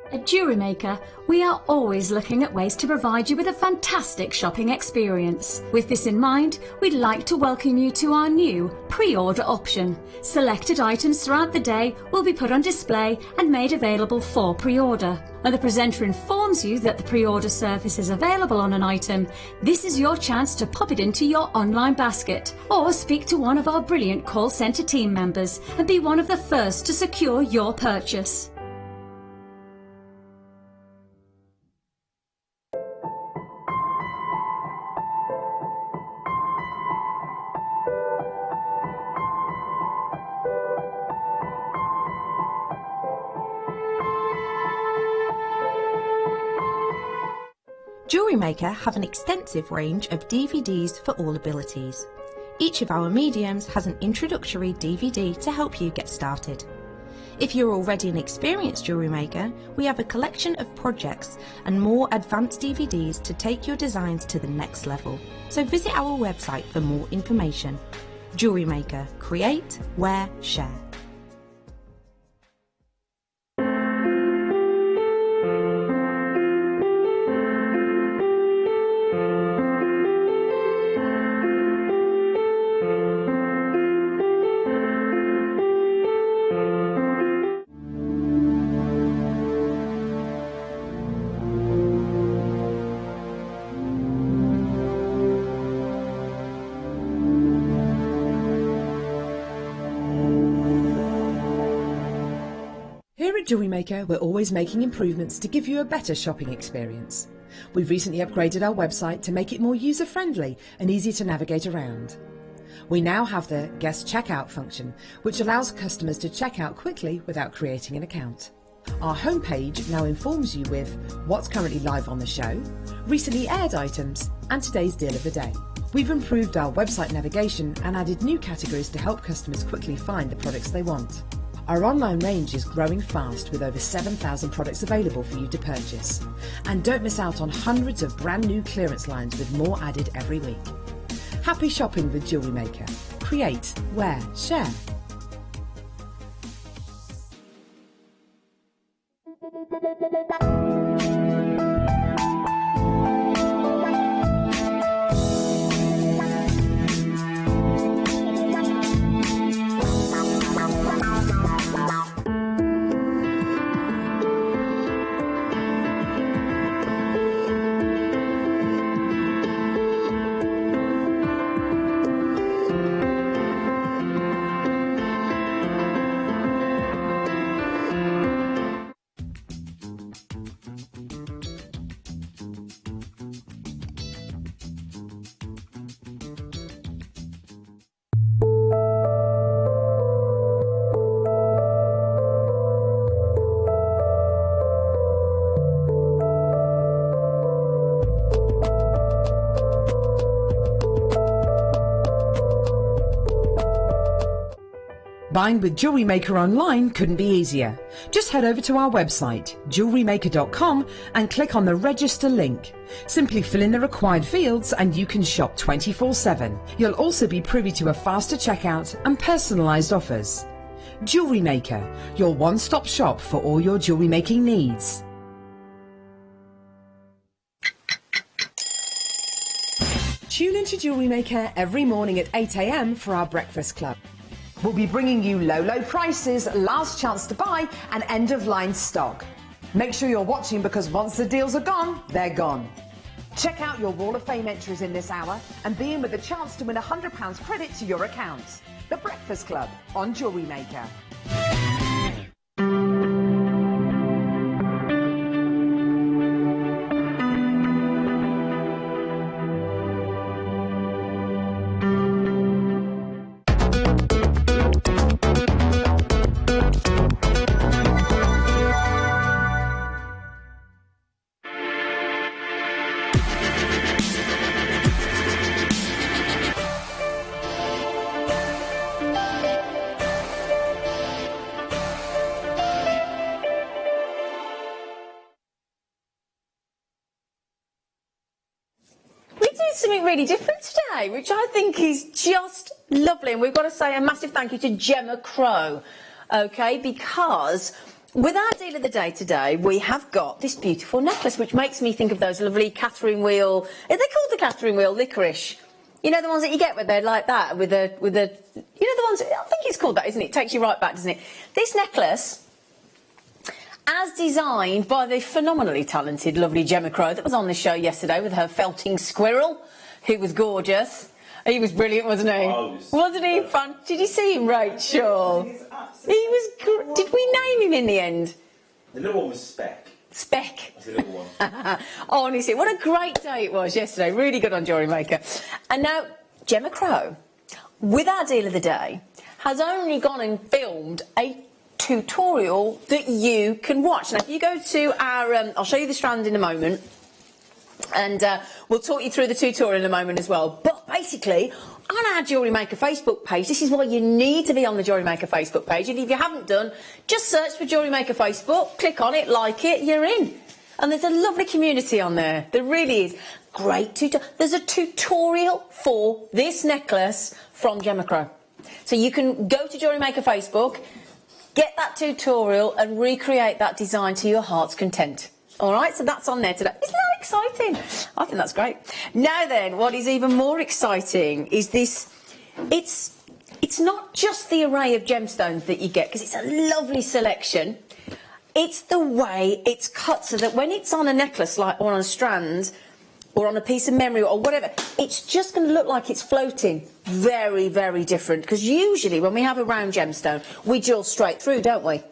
S10: At JewelleryMaker, we are always looking at ways to provide you with a fantastic shopping experience. With this in mind, we'd like to welcome you to our new pre-order option. Selected items throughout the day will be put on display and made available for pre-order. When the presenter informs you that the pre-order service is available on an item, this is your chance to pop it into your online basket or speak to one of our brilliant call centre team members and be one of the first to secure your purchase.
S1: JewelleryMaker have an extensive range of DVDs for all abilities. Each of our mediums has an introductory DVD to help you get started. If you're already an experienced jewellery maker, we have a collection of projects and more advanced DVDs to take your designs to the next level. So visit our website for more information. JewelleryMaker. Create, wear, share.
S8: JewelleryMaker, we're always making improvements to give you a better shopping experience. We've recently upgraded our website to make it more user-friendly and easy to navigate around. We now have the guest checkout function, which allows customers to check out quickly without creating an account. Our homepage now informs you with what's currently live on the show, recently aired items, and today's deal of the day. We've improved our website navigation and added new categories to help customers quickly find the products they want. Our online range is growing fast with over 7,000 products available for you to purchase. And don't miss out on hundreds of brand new clearance lines with more added every week. Happy shopping with JewelleryMaker. Create, wear, share. Buying with JewelleryMaker online couldn't be easier. Just head over to our website, jewellerymaker.com, and click on the register link. Simply fill in the required fields and you can shop 24/7. You'll also be privy to a faster checkout and personalised offers. JewelleryMaker, your one-stop shop for all your jewellery making needs. Tune into JewelleryMaker every morning at 8 a.m. for our breakfast club. We'll be bringing you low prices, last chance to buy, and end-of-line stock. Make sure you're watching because once the deals are gone, they're gone. Check out your Wall of Fame entries in this hour and be in with a chance to win £100 credit to your account. The Breakfast Club on JewelleryMaker.
S2: something really different today, which I think is just lovely. And we've got to say a massive thank you to Gemma Crow, okay, because with our deal of the day today, we have got this beautiful necklace, which makes me think of those lovely Catherine wheel, are they called the Catherine wheel licorice? You know, the ones that you get where they're like that, with a, you know, the ones, I think it's called that, isn't it? It takes you right back, doesn't it? This necklace, as designed by the phenomenally talented, lovely Gemma Crow that was on the show yesterday with her felting squirrel, who was gorgeous. He was brilliant, wasn't he? Wasn't he fun? Did you see him, Rachel? He was. Did we name him in the end?
S4: The little one was Speck.
S2: Speck.
S4: That's the little one.
S2: Honestly, what a great day it was yesterday. Really good on JewelleryMaker. And now, Gemma Crow, with our deal of the day, has only gone and filmed a tutorial that you can watch. Now, if you go to our, I'll show you the strand in a moment, and we'll talk you through the tutorial in a moment as well. But basically, on our JewelleryMaker Facebook page, this is why you need to be on the JewelleryMaker Facebook page. And if you haven't done, just search for JewelleryMaker Facebook, click on it, like it, you're in. And there's a lovely community on there. There really is. Great tutorial. There's a tutorial for this necklace from Gemma Crow. So you can go to JewelleryMaker Facebook, get that tutorial and recreate that design to your heart's content. All right, so that's on there today. Isn't that exciting? I think that's great. Now then, what is even more exciting is this. It's not just the array of gemstones that you get, because it's a lovely selection. It's the way it's cut so that when it's on a necklace, like, or on a strand, or on a piece of memory or whatever, it's just going to look like it's floating. Very, very different. Because usually when we have a round gemstone, we drill straight through, don't we?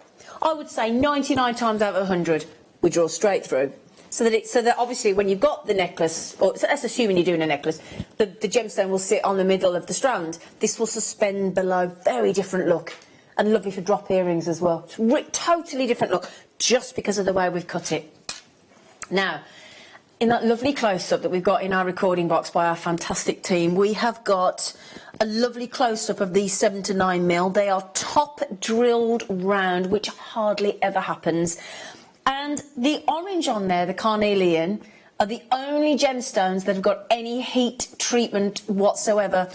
S2: I would say 99 times out of 100, we drill straight through. So that obviously when you've got the necklace, or let's assuming you're doing a necklace, the gemstone will sit on the middle of the strand. This will suspend below. Very different look. And lovely for drop earrings as well. Totally different look, just because of the way we've cut it. Now, in that lovely close-up that we've got in our recording box by our fantastic team, we have got a lovely close-up of these 7 to 9 mil. They are top drilled round, which hardly ever happens. And the orange on there, the carnelian, are the only gemstones that have got any heat treatment whatsoever.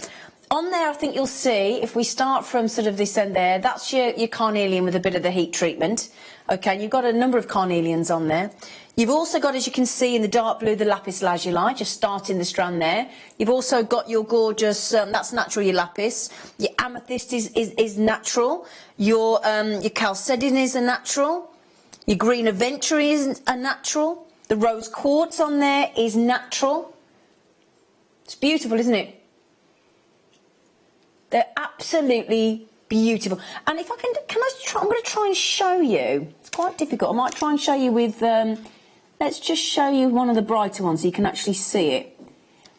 S2: On there, I think you'll see, if we start from sort of this end there, that's your carnelian with a bit of the heat treatment. Okay, and you've got a number of carnelians on there. You've also got, as you can see in the dark blue, the lapis lazuli, just starting the strand there. You've also got your gorgeous, that's natural, your lapis. Your amethyst is natural. Your chalcedony is a natural. Your green aventurine is a natural. The rose quartz on there is natural. It's beautiful, isn't it? They're absolutely beautiful. And if I can I try, I'm going to try and show you. It's quite difficult. I might try and show you with, let's just show you one of the brighter ones so you can actually see it.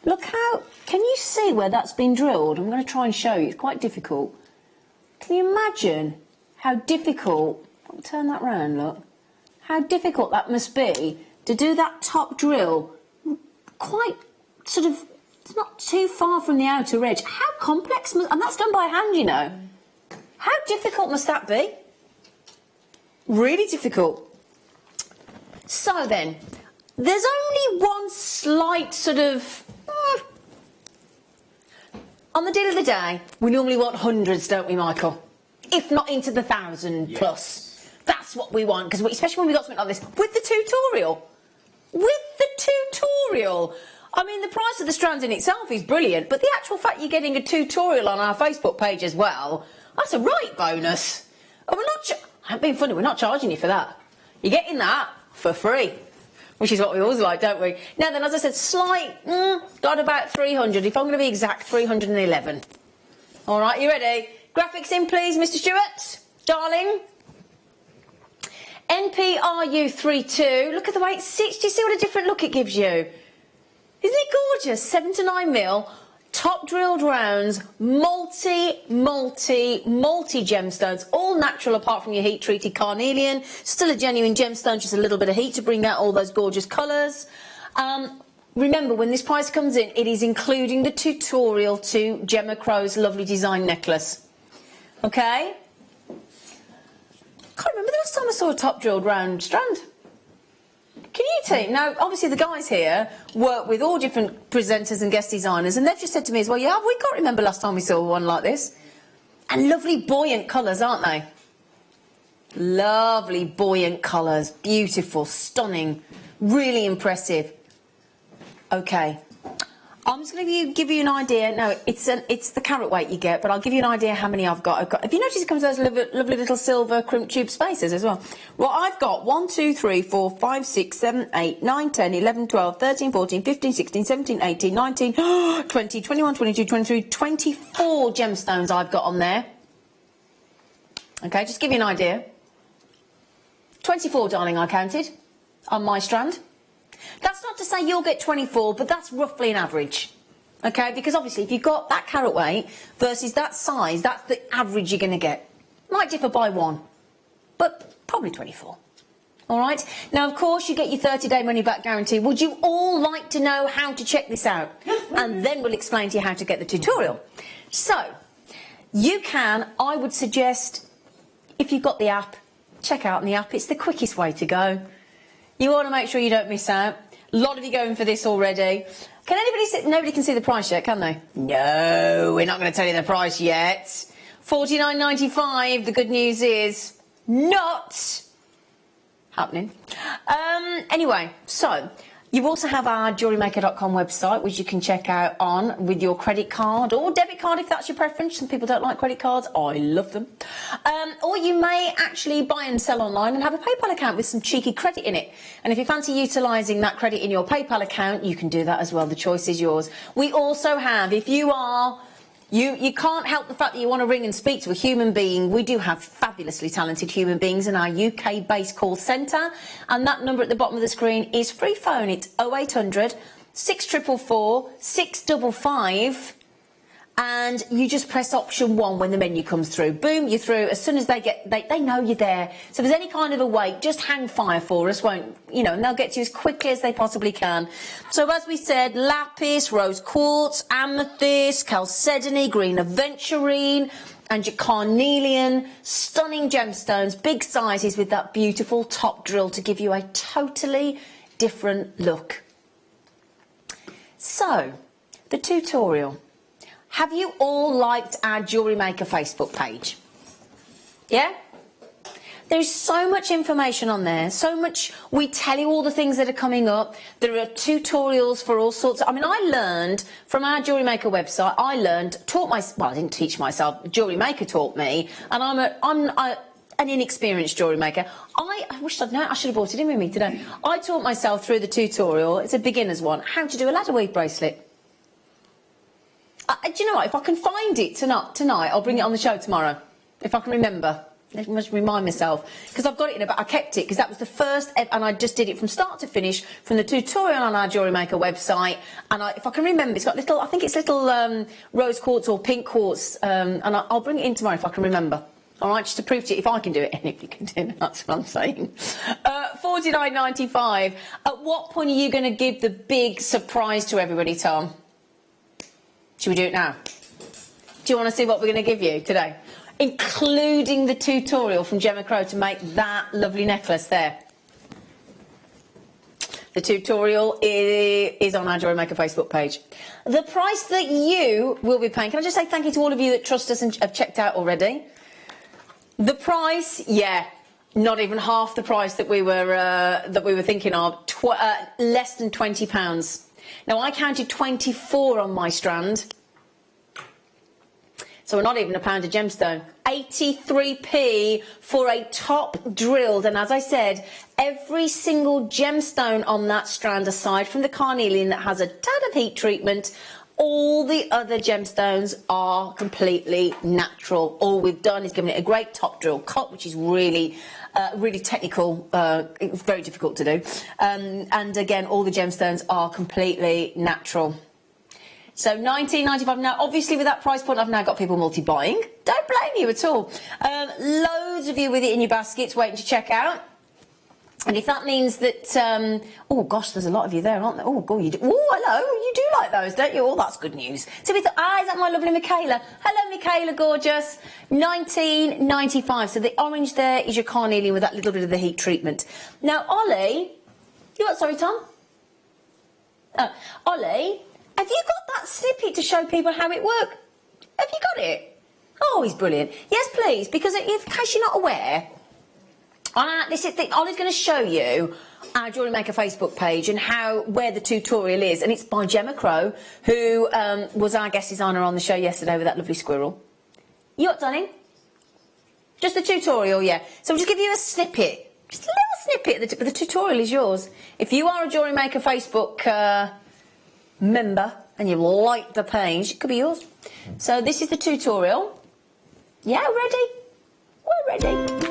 S2: Look how, can you see where that's been drilled? I'm going to try and show you. It's quite difficult. Can you imagine how difficult, I'll turn that round, look, how difficult that must be to do that top drill quite sort of, it's not too far from the outer edge. How complex and that's done by hand, you know. How difficult must that be? Really difficult. So then, there's only one slight sort of... On the deal of the day, we normally want hundreds, don't we, Michael? If not into the 1,000 plus. That's what we want, because especially when we got something like this. With the tutorial. With the tutorial. I mean, the price of the strands in itself is brilliant, but the actual fact you're getting a tutorial on our Facebook page as well, that's a right bonus. And we're not... I'm being funny, we're not charging you for that. You're getting that for free, which is what we always like, don't we? Now then, as I said, slight, got about 300. If I'm going to be exact, 311. All right, you ready? Graphics in, please, Mr. Stewart. Darling. NPRU32. Look at the way it sits. Do you see what a different look it gives you? Isn't it gorgeous? 7 to 9 mil, top drilled rounds, multi gemstones, all natural apart from your heat treated carnelian. Still a genuine gemstone, just a little bit of heat to bring out all those gorgeous colours. Remember, when this price comes in, it is including the tutorial to Gemma Crow's lovely design necklace. Okay? Can't remember the last time I saw a top drilled round strand. Can you team. Now, obviously, the guys here work with all different presenters and guest designers, and they've just said to me as well, yeah, we can't remember last time we saw one like this. And lovely, buoyant colours, aren't they? Lovely, buoyant colours. Beautiful, stunning, really impressive. OK. I'm just going to give you an idea. No, it's the carat weight you get, but I'll give you an idea how many I've got. Have you noticed it comes with those lovely little silver crimp tube spacers as well? Well, I've got 1, 2, 3, 4, 5, 6, 7, 8, 9, 10, 11, 12, 13, 14, 15, 16, 17, 18, 19, 20, 21, 22, 23, 24 gemstones I've got on there. OK, just give you an idea. 24, darling, I counted on my strand. That's not to say you'll get 24, but that's roughly an average, OK? Because obviously if you've got that carat weight versus that size, that's the average you're going to get. Might differ by 1, but probably 24. All right? Now, of course, you get your 30-day money-back guarantee. Would you all like to know how to check this out? And then we'll explain to you how to get the tutorial. So, you can, I would suggest, if you've got the app, check out the app. It's the quickest way to go. You want to make sure you don't miss out. A lot of you going for this already. Can anybody see? Nobody can see the price yet, can they? No, we're not going to tell you the price yet. $49.95. The good news is not happening. Anyway, so you also have our jewellerymaker.com website, which you can check out on with your credit card or debit card if that's your preference. Some people don't like credit cards. I love them. Or you may actually buy and sell online and have a PayPal account with some cheeky credit in it. And if you fancy utilising that credit in your PayPal account, you can do that as well. The choice is yours. We also have, if you are... You can't help the fact that you want to ring and speak to a human being. We do have fabulously talented human beings in our UK-based call centre. And that number at the bottom of the screen is free phone. It's 0800 644 655. And you just press option 1 when the menu comes through. Boom, you're through. As soon as they know you're there. So if there's any kind of a wait, just hang fire for us, and they'll get to you as quickly as they possibly can. So as we said, lapis, rose quartz, amethyst, chalcedony, green aventurine, and your carnelian, stunning gemstones, big sizes with that beautiful top drill to give you a totally different look. So, the tutorial. Have you all liked our Jewellery Maker Facebook page? Yeah? There's so much information on there, so much. We tell you all the things that are coming up. There are tutorials for all sorts of... I learned from our Jewellery Maker website, I didn't teach myself, Jewellery Maker taught me, and I'm an inexperienced jewellery maker. I wish I'd known, I should have brought it in with me today. I taught myself through the tutorial, it's a beginner's one, how to do a ladder weave bracelet. Do you know what? If I can find it tonight, I'll bring it on the show tomorrow. If I can remember. I must remind myself. Because I've got it in I kept it because that was the first, and I just did it from start to finish from the tutorial on our Jewellery Maker website. And if I can remember, it's got little, I think it's little rose quartz or pink quartz, and I'll bring it in tomorrow if I can remember. All right, just to prove to you if I can do it, and if you can do it, that's what I'm saying. $49.95. At what point are you going to give the big surprise to everybody, Tom? Should we do it now? Do you want to see what we're going to give you today? Including the tutorial from Gemma Crow to make that lovely necklace there. The tutorial is on our Jewellery Maker Facebook page. The price that you will be paying, can I just say thank you to all of you that trust us and have checked out already? The price, yeah, not even half the price that we were thinking of, less than £20. Now, I counted 24 on my strand, so we're not even £1 a gemstone. 83p for a top drilled, and as I said, every single gemstone on that strand, aside from the carnelian that has a tad of heat treatment, all the other gemstones are completely natural. All we've done is given it a great top drill cut, which is really technical. It's very difficult to do. And again, all the gemstones are completely natural. So $19.95. Now, obviously, with that price point, I've now got people multi-buying. Don't blame you at all. Loads of you with it in your baskets waiting to check out. And if that means that, oh gosh, there's a lot of you there, aren't there? Oh, God, you do. Oh, hello, you do like those, don't you? Oh, that's good news. So we thought, is that my lovely Michaela? Hello, Michaela, gorgeous. $19.95. So the orange there is your carnelian with that little bit of the heat treatment. Now, Ollie, You what, sorry, Tom? Ollie, have you got that snippet to show people how it works? Have you got it? Oh, he's brilliant. Yes, please, because in case you're not aware, Ollie's going to show you our Jewellery Maker Facebook page and where the tutorial is, and it's by Gemma Crow, who was our guest designer on the show yesterday with that lovely squirrel. You what, darling? Just the tutorial, yeah. So we'll just give you a snippet. Just a little snippet, but the tutorial is yours. If you are a Jewellery Maker Facebook member and you like the page, it could be yours. So this is the tutorial. Yeah, ready? We're ready.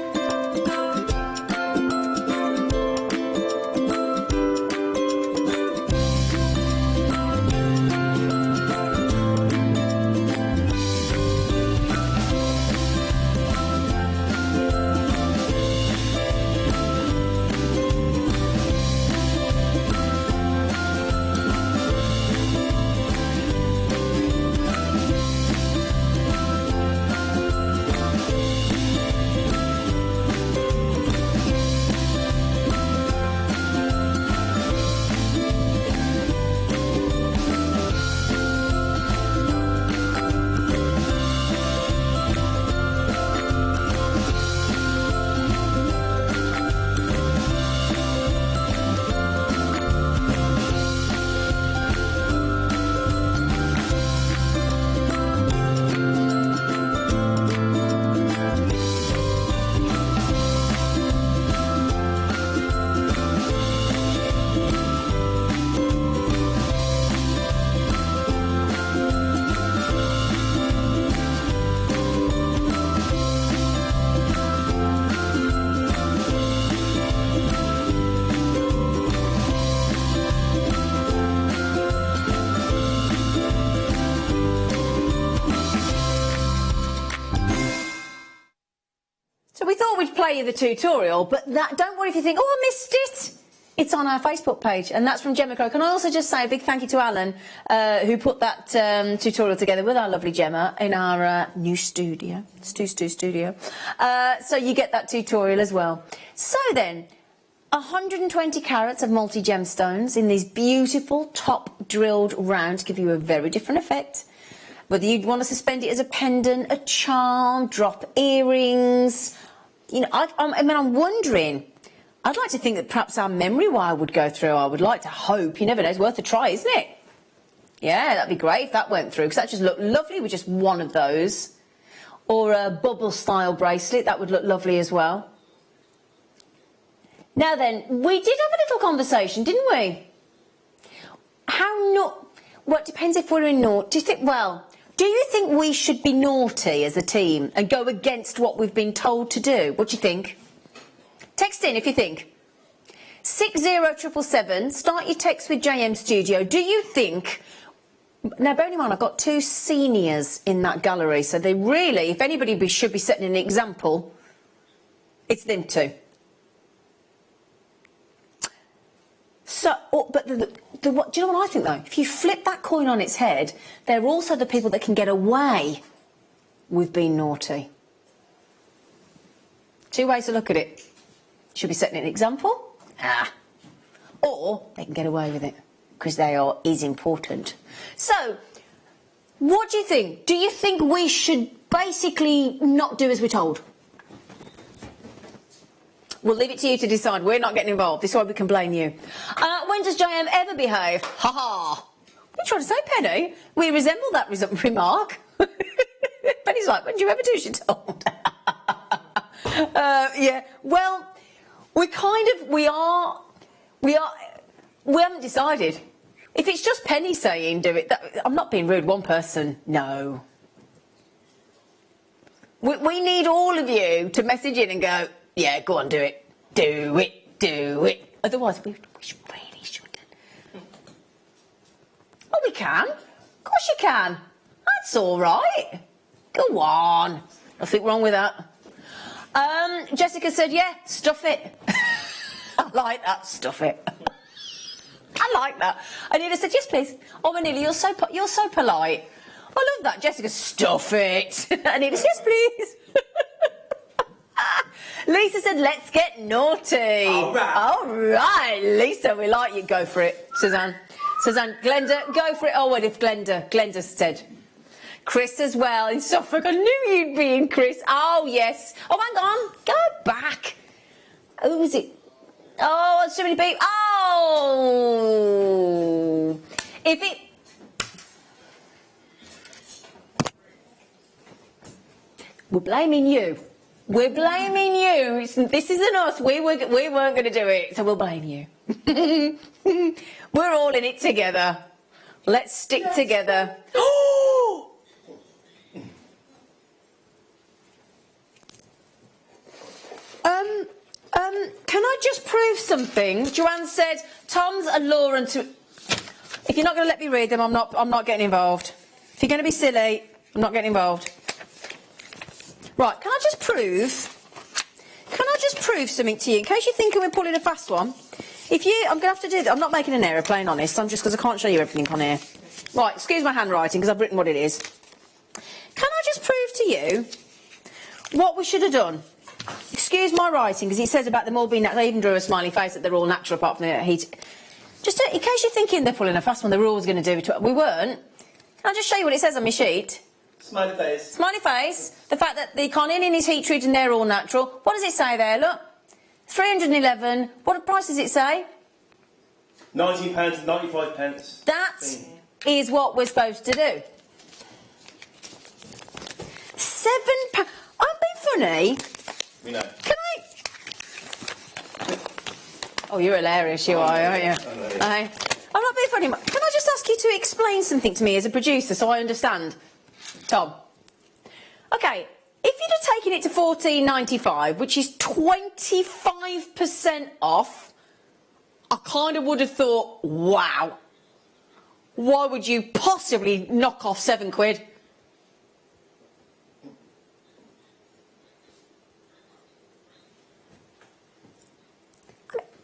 S2: Play you the tutorial, but don't worry if you think, oh, I missed it. It's on our Facebook page, and that's from Gemma Crow. Can I also just say a big thank you to Alan, who put that tutorial together with our lovely Gemma in our new studio, Stu Studio. So you get that tutorial as well. So then, 120 carats of multi-gemstones in these beautiful top drilled rounds give you a very different effect. Whether you'd want to suspend it as a pendant, a charm, drop earrings. You know, I'm wondering, I'd like to think that perhaps our memory wire would go through. I would like to hope. You never know, it's worth a try, isn't it? Yeah, that'd be great if that went through, because that just looked lovely with just one of those. Or a bubble-style bracelet, that would look lovely as well. Now then, we did have a little conversation, didn't we? Well, it depends if we're in naught. Do you think we should be naughty as a team and go against what we've been told to do? What do you think? Text in if you think. 60777, start your text with JM Studio. Do you think... Now, bearing in mind, I've got two seniors in that gallery, so they really, if anybody should be setting an example, it's them two. So, but do you know what I think, though? If you flip that coin on its head, they're also the people that can get away with being naughty. Two ways to look at it. Should be setting an example. Or they can get away with it, because they is important. So, what do you think? Do you think we should basically not do as we're told? We'll leave it to you to decide. We're not getting involved. This is why we can blame you. When does JM ever behave? Ha ha! What are you trying to say, Penny? We resemble that remark. Penny's like, when do you ever do as you're told? Yeah, well, we haven't decided. If it's just Penny saying do it, I'm not being rude, one person, no. We need all of you to message in and go, yeah, go on, do it. Do it, do it. Otherwise, we really shouldn't. Oh, we can. Of course you can. That's all right. Go on. Nothing wrong with that. Jessica said, yeah, stuff it. I like that, stuff it. I like that. Anita said, yes, please. Oh, Anita, you're so polite. I love that. Jessica, stuff it. Anita said, yes, please. Lisa said, let's get naughty.
S4: All right.
S2: All right, Lisa, we like you. Go for it, Suzanne. Glenda, go for it. Oh, what if Glenda said. Chris as well in Suffolk. I knew you'd be in, Chris. Oh, yes. Oh, hang on. Go back. Who was it? Oh, so many people. Oh. If it... We're blaming you. We're blaming you. This isn't us. We weren't going to do it, so we'll blame you. We're all in it together. Let's stick together. Oh! Can I just prove something? Joanne said, Tom's a law and to... If you're not going to let me read them, I'm not getting involved. If you're going to be silly, I'm not getting involved. Right, can I just prove something to you, in case you're thinking we're pulling a fast one? I'm going to have to do that. I'm not making an aeroplane, honest. I'm just because I can't show you everything on here. Right, excuse my handwriting, because I've written what it is. Can I just prove to you what we should have done? Excuse my writing, because it says about them all being natural. I even drew a smiley face that they're all natural apart from the heat. Just in case you're thinking they're pulling a fast one, they were always going to do it. We weren't. Can I just show you what it says on my sheet?
S4: Smiley face.
S2: Smiley face. The fact that the carnelian is heat treated and they're all natural. What does it say there? Look. 311. What price does it say?
S4: £19.95.
S2: That is what we're supposed to do. £7. I've been funny.
S4: We know.
S2: Can I... Oh, you're hilarious, you are, aren't you? I'm not being funny. Can I just ask you to explain something to me as a producer so I understand? Tom. Okay, if you'd have taken it to $14.95, which is 25% off, I kind of would have thought, wow, why would you possibly knock off £7?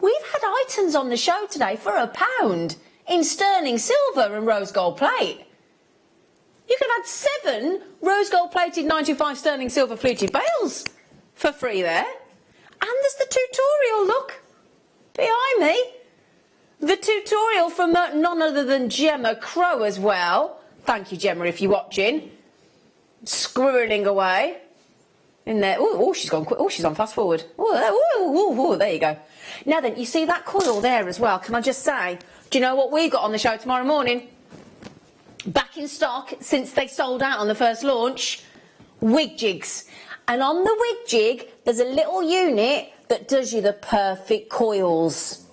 S2: We've had items on the show today for £1 in sterling silver and rose gold plate. You could have had 7 rose gold plated 95 sterling silver fluted bales for free there. And there's the tutorial, look, behind me. The tutorial from none other than Gemma Crow as well. Thank you, Gemma, if you're watching. Squirreling away. In there. Oh, she's gone quick. Oh, she's on fast forward. Oh, there you go. Now then, you see that coil there as well. Can I just say, do you know what we've got on the show tomorrow morning? Back in stock since they sold out on the first launch, wig jigs. And on the wig jig, there's a little unit that does you the perfect coils.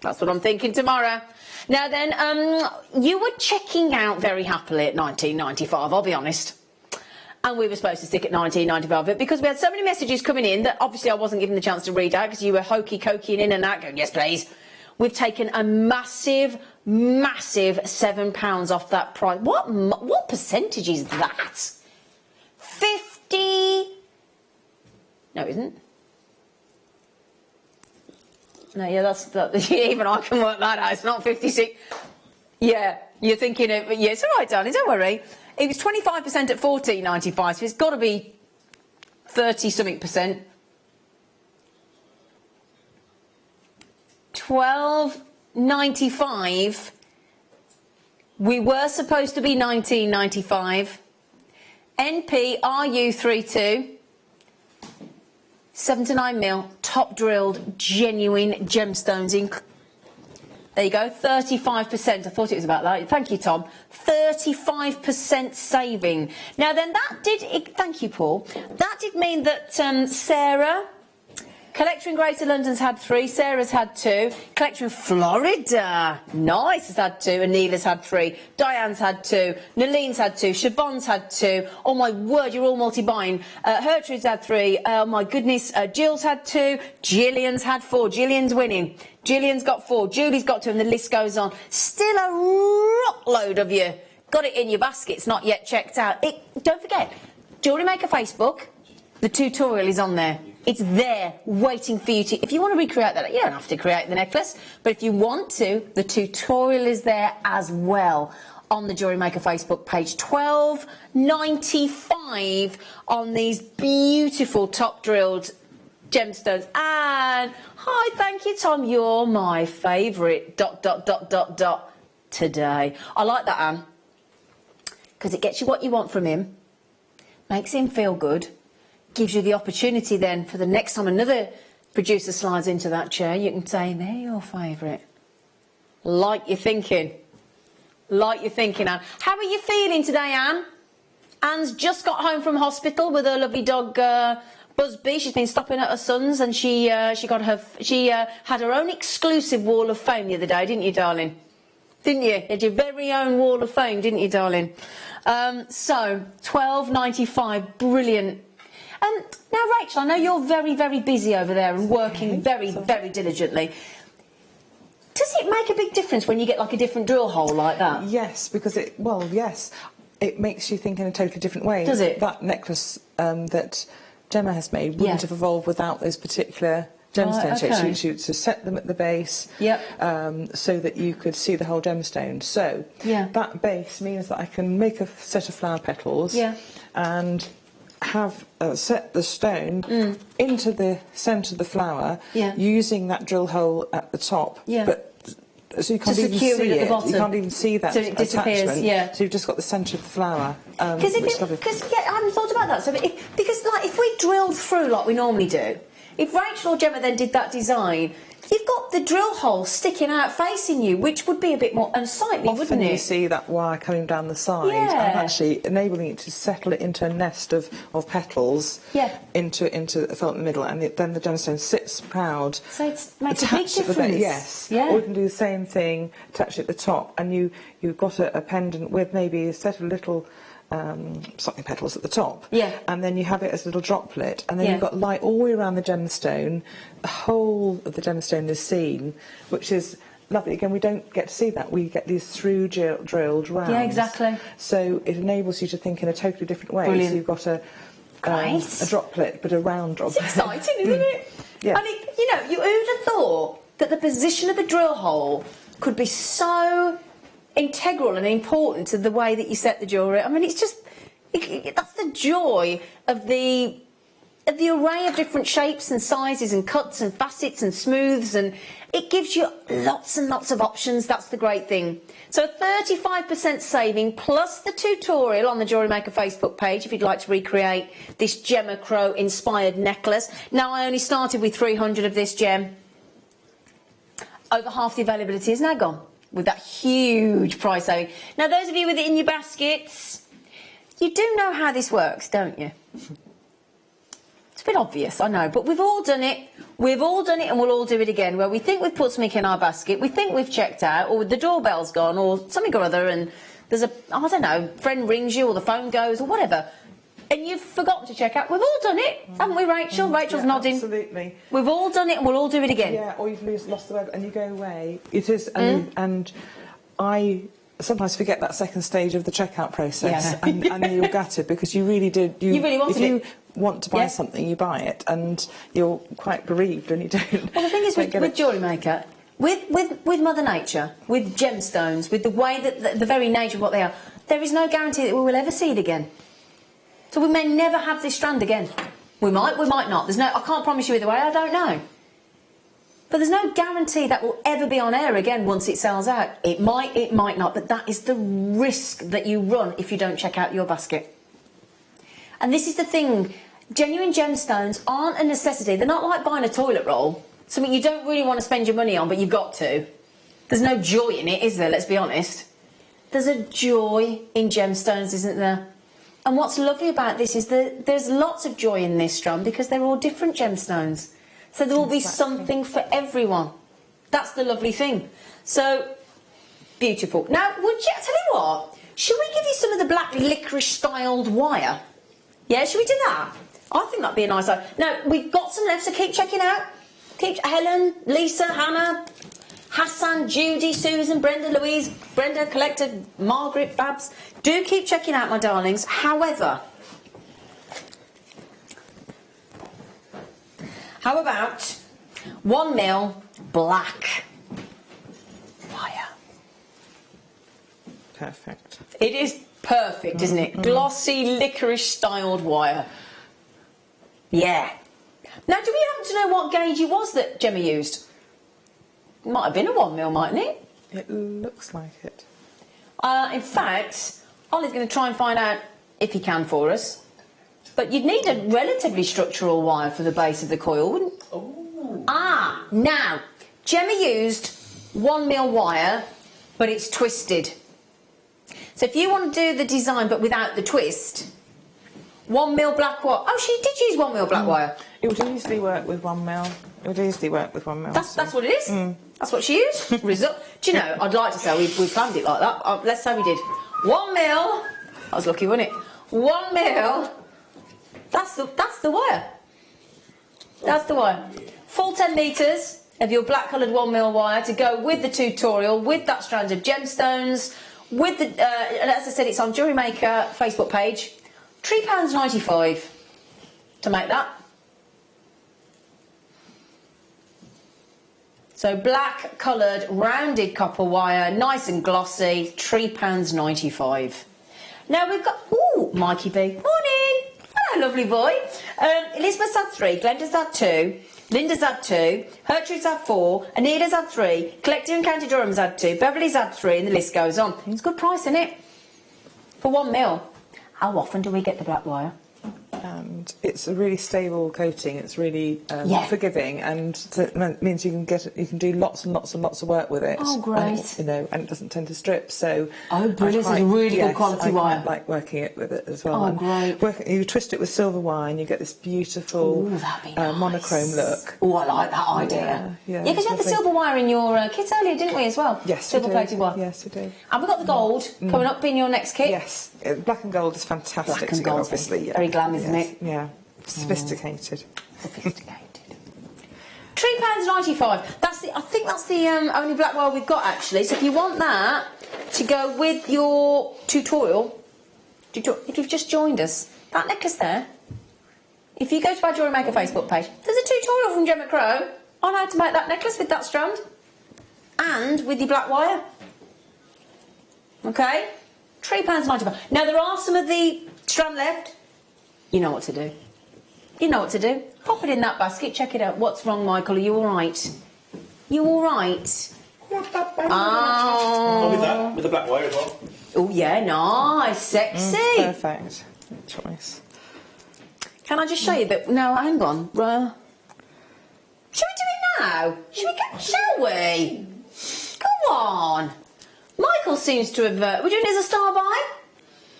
S2: That's what I'm thinking tomorrow. Now then, you were checking out very happily at $19.95, I'll be honest. And we were supposed to stick at $19.95, but because we had so many messages coming in that obviously I wasn't given the chance to read out because you were hokey-cokeying in and out, going, yes, please. We've taken a massive £7 off that price. What percentage is that? 50... No, it isn't. No, yeah, that, even I can work that out. It's not 56. Yeah, you're thinking of... Yeah, it's all right, darling, don't worry. It was 25% at $14.95, so it's got to be 30-something%. $12.95. We were supposed to be $19.95. NP RU32. 7 to 9 mil, top drilled, genuine gemstones ink. There you go, 35%. I thought it was about that. Thank you, Tom. 35% saving. Now then, that did... Thank you, Paul. That did mean that Sarah... Collector in Greater London's had 3, Sarah's had 2. Collector in Florida, nice, has had 2. Anila's had 3. Diane's had 2. Naline's had 2. Siobhan's had 2. Oh my word, you're all multi-buying. Gertrude's had 3. Oh my goodness, Jill's had 2. Gillian's had 4. Gillian's winning. Gillian's got 4. Julie's got 2, and the list goes on. Still a rockload of you got it in your baskets, not yet checked out. Don't forget, Jewellery Maker Facebook, the tutorial is on there. It's there, waiting for you to... If you want to recreate that, you don't have to create the necklace. But if you want to, the tutorial is there as well on the Jewellery Maker Facebook page. $12.95 on these beautiful top drilled gemstones. And hi, thank you, Tom. You're my favourite. ... today. I like that, Anne, because it gets you what you want from him, makes him feel good, gives you the opportunity then for the next time another producer slides into that chair, you can say, they're your favourite. Like you're thinking. Like you're thinking, Anne. How are you feeling today, Anne? Anne's just got home from hospital with her lovely dog, Busby. She's been stopping at her son's, and she had her own exclusive wall of fame the other day, didn't you, darling? Didn't you? You had your very own wall of fame, didn't you, darling? So, $12.95, brilliant. Now, Rachel, I know you're very, very busy over there and working very, very diligently. Does it make a big difference when you get like a different drill hole like that?
S5: Yes, because it makes you think in a totally different way.
S2: Does it?
S5: That necklace that Gemma has made wouldn't have evolved without those particular gemstones.
S2: Okay.
S5: She would set them at the base, so that you could see the whole gemstone. So that base means that I can make a set of flower petals and have set the stone into the centre of the flower using that drill hole at the top. But so you can't even see it. You can't even see that attachment. So you've just got the centre of the flower.
S2: Because I hadn't thought about that. So if we drilled through like we normally do, if Rachel or Gemma then did that design, you've got the drill hole sticking out facing you, which would be a bit more unsightly, wouldn't it?
S5: Often you see that wire coming down the side and actually enabling it to settle it into a nest of petals into the felt in the middle, and then the gemstone sits proud.
S2: So it makes a big difference.
S5: Or you can do the same thing, attach it at the top, and you've got a pendant with maybe a set of little sucking petals at the top, and then you have it as a little droplet, and then you've got light all the way around the gemstone. The whole of the gemstone is seen, which is lovely. Again, we don't get to see that. We get these through drilled rounds.
S2: Yeah, exactly.
S5: So it enables you to think in a totally different way.
S2: Brilliant.
S5: So you've got a droplet, but a round droplet.
S2: It's exciting, isn't it?
S5: Yeah.
S2: And you would have thought that the position of the drill hole could be so integral and important to the way that you set the jewellery. I mean, it's just that's the joy of the array of different shapes and sizes and cuts and facets and smooths, and it gives you lots and lots of options. That's the great thing. So 35% saving plus the tutorial on the Jewellery Maker Facebook page if you'd like to recreate this Gemma Crow inspired necklace. Now, I only started with 300 of this gem. Over half the availability is now gone with that huge price saving. Now, those of you with it in your baskets, you do know how this works, don't you? It's a bit obvious, I know, but we've all done it. We've all done it, and we'll all do it again, where we think we've put something in our basket, we think we've checked out, or the doorbell's gone, or something or other, and there's I don't know, friend rings you, or the phone goes, or whatever, and you've forgotten to check out. We've all done it, haven't we, Rachel? Rachel's nodding.
S5: Absolutely.
S2: We've all done it, and we'll all do it again.
S5: Yeah, or you've lost the web and you go away. It is, and I sometimes forget that second stage of the checkout process, and you're gutted because you really did. You
S2: really wanted it.
S5: If you want to buy something, you buy it, and you're quite bereaved when you don't.
S2: Well, the thing is with Jewellery Maker, with Mother Nature, with gemstones, with the way that the very nature of what they are, there is no guarantee that we will ever see it again. So we may never have this strand again. We might not. I can't promise you either way. I don't know. But there's no guarantee that will ever be on air again once it sells out. It might not, but that is the risk that you run if you don't check out your basket. And this is the thing, genuine gemstones aren't a necessity. They're not like buying a toilet roll, something you don't really want to spend your money on, but you've got to. There's no joy in it, is there? Let's be honest. There's a joy in gemstones, isn't there? And what's lovely about this is that there's lots of joy in this strand because they're all different gemstones. So there will be something for everyone. That's the lovely thing. So, beautiful. Now, tell you what, should we give you some of the black licorice-styled wire? Yeah, should we do that? I think that'd be a nice idea. Now, we've got some left, so keep checking out. Helen, Lisa, Hannah, Hassan, Judy, Susan, Brenda, Louise, Brenda, Collector, Margaret, Babs. Do keep checking out, my darlings. However, how about 1 mil black wire?
S5: Perfect.
S2: It is perfect, isn't it? Glossy, licorice-styled wire. Yeah. Now, do we happen to know what gauge it was that Gemma used? It might have been a 1mm, mightn't it?
S5: It looks like it.
S2: In fact, Ollie's going to try and find out if he can for us. But you'd need a relatively structural wire for the base of the coil, wouldn't you?
S4: Oh.
S2: Ah, now, Gemma used 1mm wire, but it's twisted. So if you want to do the design but without the twist, 1mm black wire. Oh, she did use 1mm black wire.
S5: It would easily work with 1mm. It would easily work with 1mm.
S2: That's what it is. That's what she used. Result. Do you know? I'd like to say we planned it like that. Let's say we did 1mm. I was lucky, wasn't it? 1mm. That's the wire. That's the wire. Full 10 metres of your black coloured 1mm wire to go with the tutorial, with that strand of gemstones, with the. As I said, it's on JewelleryMaker Facebook page. £3.95 to make that. So black coloured rounded copper wire, nice and glossy, £3.95. Now we've got, ooh, Mikey B. Morning. Hello, lovely boy. Elizabeth's had 3, Glenda's had 2, Linda's had 2, Gertrude's had 4, Anita's had 3, Collective and County Durham's had 2, Beverly's had 3, and the list goes on. It's a good price, isn't it? For 1mm. How often do we get the black wire?
S5: And it's a really stable coating. It's really forgiving, and it means you can do lots and lots and lots of work with it.
S2: Oh, great!
S5: And it doesn't tend to strip. So
S2: brilliant! It's a really good quality wire.
S5: I like working with it as well.
S2: Oh, great!
S5: You twist it with silver wire, and you get this beautiful monochrome look.
S2: Oh, I like that idea.
S5: Yeah,
S2: because you had the silver wire in your kit earlier, didn't we, as well?
S5: Yes,
S2: silver plated wire.
S5: Yes, we do.
S2: And we've got the gold coming up in your next kit.
S5: Yes, black and gold is fantastic.
S2: Black and gold,
S5: obviously,
S2: very glam, isn't it?
S5: Yeah, sophisticated.
S2: Sophisticated. £3.95. I think that's the only black wire we've got, actually. So if you want that to go with your tutorial, if you've just joined us, that necklace there. If you go to our JewelleryMaker Facebook page, there's a tutorial from Gemma Crow on how to make that necklace with that strand and with your black wire. Okay, £3.95. Now there are some of the strand left. You know what to do. You know what to do. Pop it in that basket, check it out. What's wrong, Michael? Are you all right? You all right?
S4: Oh. With that, with the black wire as well.
S2: Oh, yeah, nice, sexy.
S5: Perfect choice.
S2: Can I just show you a bit? No, hang on. Shall we do it now? Shall we? Go on. Michael seems to have... we're doing it as a star buy?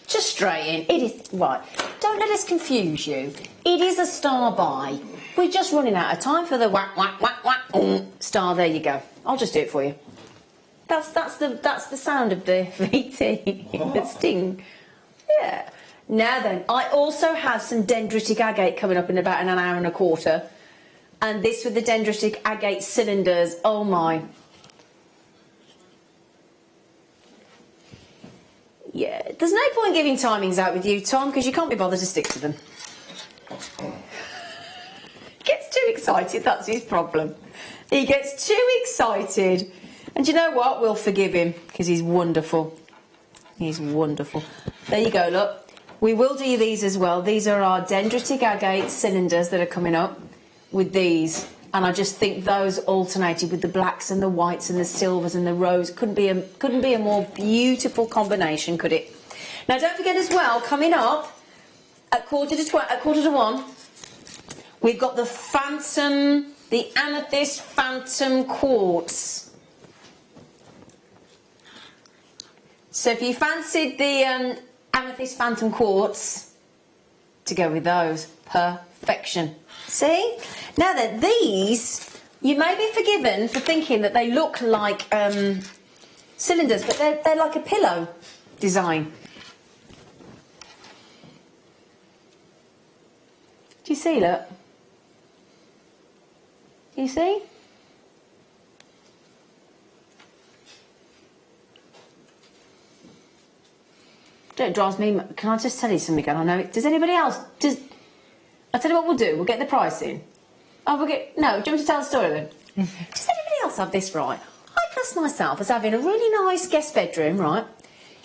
S2: Just straight in. It is... Right. Don't let us confuse you. It is a star buy. We're just running out of time for the whack, whack, whack, whack. Star, there you go. I'll just do it for you. That's the sound of the VT. The sting. Yeah. Now then, I also have some dendritic agate coming up in about an hour and a quarter. And this with the dendritic agate cylinders. Oh, my... Yeah, there's no point giving timings out with you, Tom, because you can't be bothered to stick to them. Gets too excited, that's his problem. He gets too excited. And you know what? We'll forgive him, because he's wonderful. He's wonderful. There you go, look. We will do these as well. These are our dendritic agate cylinders that are coming up with these. And I just think those alternated with the blacks and the whites and the silvers and the rose couldn't be a more beautiful combination, could it? Now, don't forget as well, coming up at quarter to 1, we've got the Phantom, the Amethyst Phantom Quartz. So if you fancied the Amethyst Phantom Quartz, to go with those, perfection. See? Now then, these, you may be forgiven for thinking that they look like cylinders, but they're like a pillow design. Do you see, look? Do you see? Don't drive me. Can I just tell you something again? I know. Does anybody else? I'll tell you what we'll do. We'll get the price in. Oh, no. Do you want me to tell the story then? Does anybody else have this right? I class myself as having a really nice guest bedroom, right?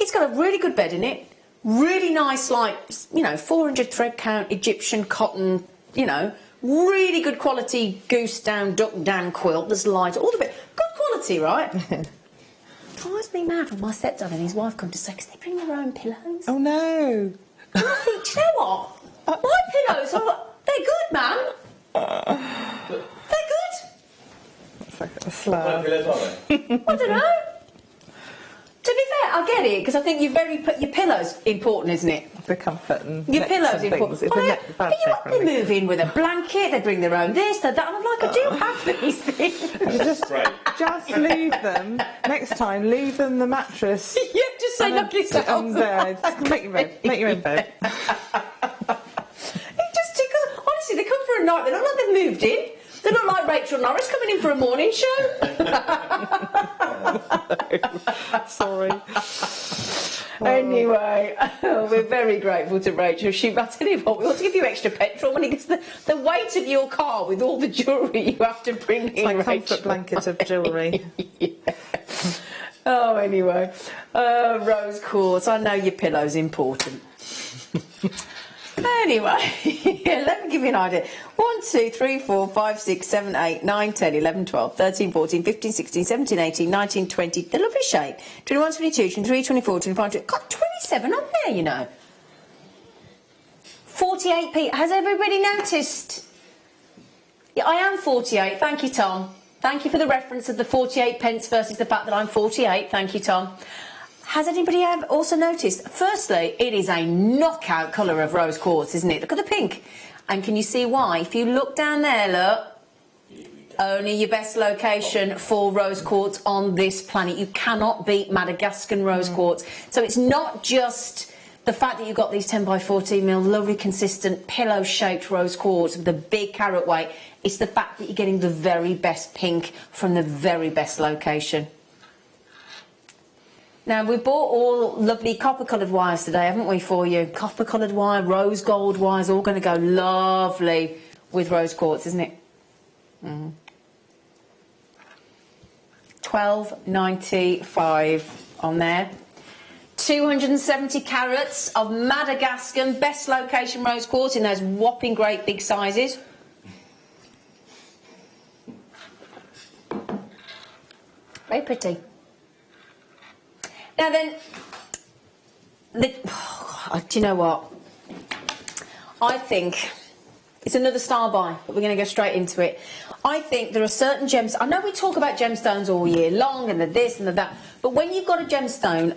S2: It's got a really good bed in it. Really nice, like, you know, 400 thread count Egyptian cotton, you know, really good quality goose down, duck down quilt. There's light, all the bit. Good quality, right? Drives me mad when my stepdad and his wife come to say, because they bring their own pillows.
S5: Oh, no.
S2: And I think, do you know what? My pillows are, they're good, man. They're good.
S5: It's like a slur.
S2: I don't know. To be fair, I get it, because I think your pillow's important, isn't it?
S5: For comfort and
S2: your pillow's important. But you move in with a blanket, they bring their own this, that, and I'm like, I do have these things.
S5: Just leave them. Next time, leave them the mattress.
S2: Yeah, just say knock yourself
S5: on bed. Make your bed. Make your own bed.
S2: It just tickles. Honestly, they come for a night. They look like they've moved in. They look like Rachel Norris coming in for a morning show.
S5: Sorry.
S2: Anyway, we're very grateful to Rachel. I tell you what, we ought to give you extra petrol money because the weight of your car with all the jewellery you have to bring in,
S5: my
S2: Rachel.
S5: comfort blanket of jewellery.
S2: Yeah. Oh, anyway, rose quartz. I know your pillow's important. Anyway, let me give you an idea. 1, 2, 3, 4, 5, 6, 7, 8, 9, 10, 11, 12, 13, 14, 15, 16, 17, 18, 19, 20. The lovely shape. 21, 22, 23, 24, 25, 26. Got 27 on there, you know. 48p. Has everybody noticed? Yeah, I am 48. Thank you, Tom. Thank you for the reference of the 48 pence versus the fact that I'm 48. Thank you, Tom. Has anybody also noticed? Firstly, it is a knockout colour of rose quartz, isn't it? Look at the pink. And can you see why? If you look down there, look, only your best location for rose quartz on this planet. You cannot beat Madagascan rose quartz. So it's not just the fact that you've got these 10 by 14 mil, lovely, consistent, pillow-shaped rose quartz with the big carat weight. It's the fact that you're getting the very best pink from the very best location. Now, we bought all lovely copper-coloured wires today, haven't we, for you? Copper-coloured wire, rose gold wires, all going to go lovely with rose quartz, isn't it? $12.95 on there. 270 carats of Madagascan best location rose quartz in those whopping great big sizes. Very pretty. Now then, do you know what? I think it's another style buy, but we're going to go straight into it. I think there are certain gems. I know we talk about gemstones all year long and the this and the that, but when you've got a gemstone,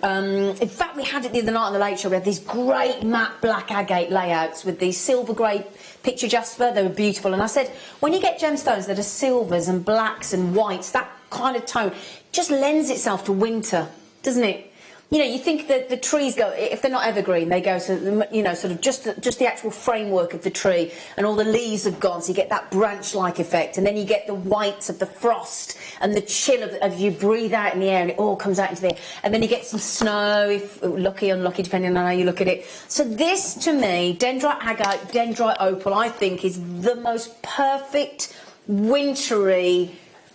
S2: in fact, we had it the other night on the Late Show. We had these great matte black agate layouts with these silver grey picture jasper. They were beautiful. And I said, when you get gemstones that are silvers and blacks and whites, that kind of tone just lends itself to winter, doesn't it? You know, you think that the trees go, if they're not evergreen, they go to, you know, sort of just the actual framework of the tree, and all the leaves have gone, so you get that branch-like effect, and then you get the whites of the frost and the chill of you breathe out in the air, and it all comes out into the air, and then you get some snow, if lucky, unlucky, depending on how you look at it. So this, to me, dendrite agate, dendrite opal, I think is the most perfect wintry,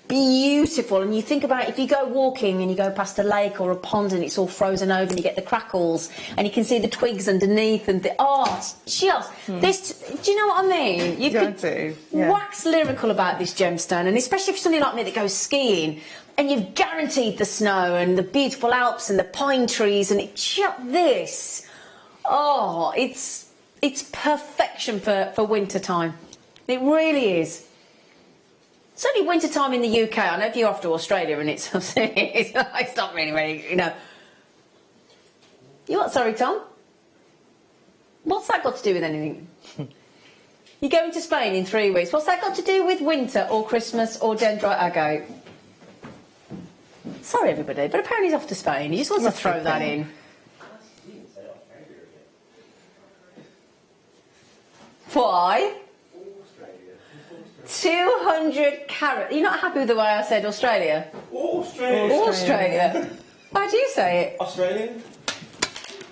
S2: beautiful. And you think about if you go walking and you go past a lake or a pond and it's all frozen over and you get the crackles and you can see the twigs underneath and it's just this. Do you know what I mean? You could wax lyrical about this gemstone, and especially for somebody like me that goes skiing and you've guaranteed the snow and the beautiful Alps and the pine trees, and it's just this. Oh, it's perfection for winter time. It really is. It's only winter time in the UK. I know if you're off to Australia and it's not really, you know. You what? Sorry, Tom? What's that got to do with anything? You're going to Spain in 3 weeks. What's that got to do with winter or Christmas or dendrite agate? Sorry, everybody, but apparently he's off to Spain. He just wants to throw that in. Why? 200 carats. You're not happy with the way I said Australia? Australia. How do you say it?
S4: Australian.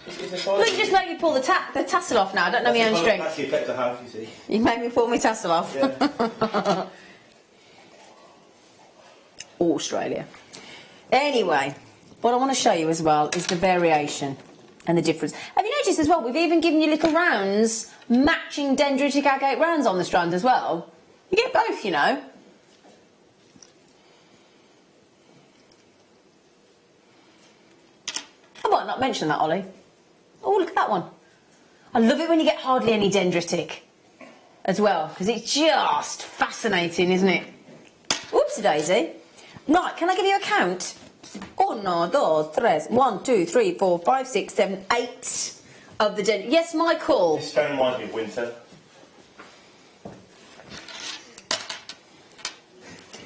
S2: Look, you just made me pull the tassel off now. I don't know my own strength.
S4: That's the effect I have, you see.
S2: You made me pull my tassel off.
S4: Yeah.
S2: Australia. Anyway, what I want to show you as well is the variation and the difference. Have you noticed as well, we've even given you little rounds, matching dendritic agate rounds on the strand as well. You get both, you know. I might not mention that, Ollie. Oh, look at that one. I love it when you get hardly any dendritic as well, because it's just fascinating, isn't it? Whoopsie daisy. Right, can I give you a count? 1, 2, 3, 1, 2, 3, 4, 5, 6, 7, 8 of the dendritic. Yes, Michael?
S4: This stone reminds me of winter.
S2: Do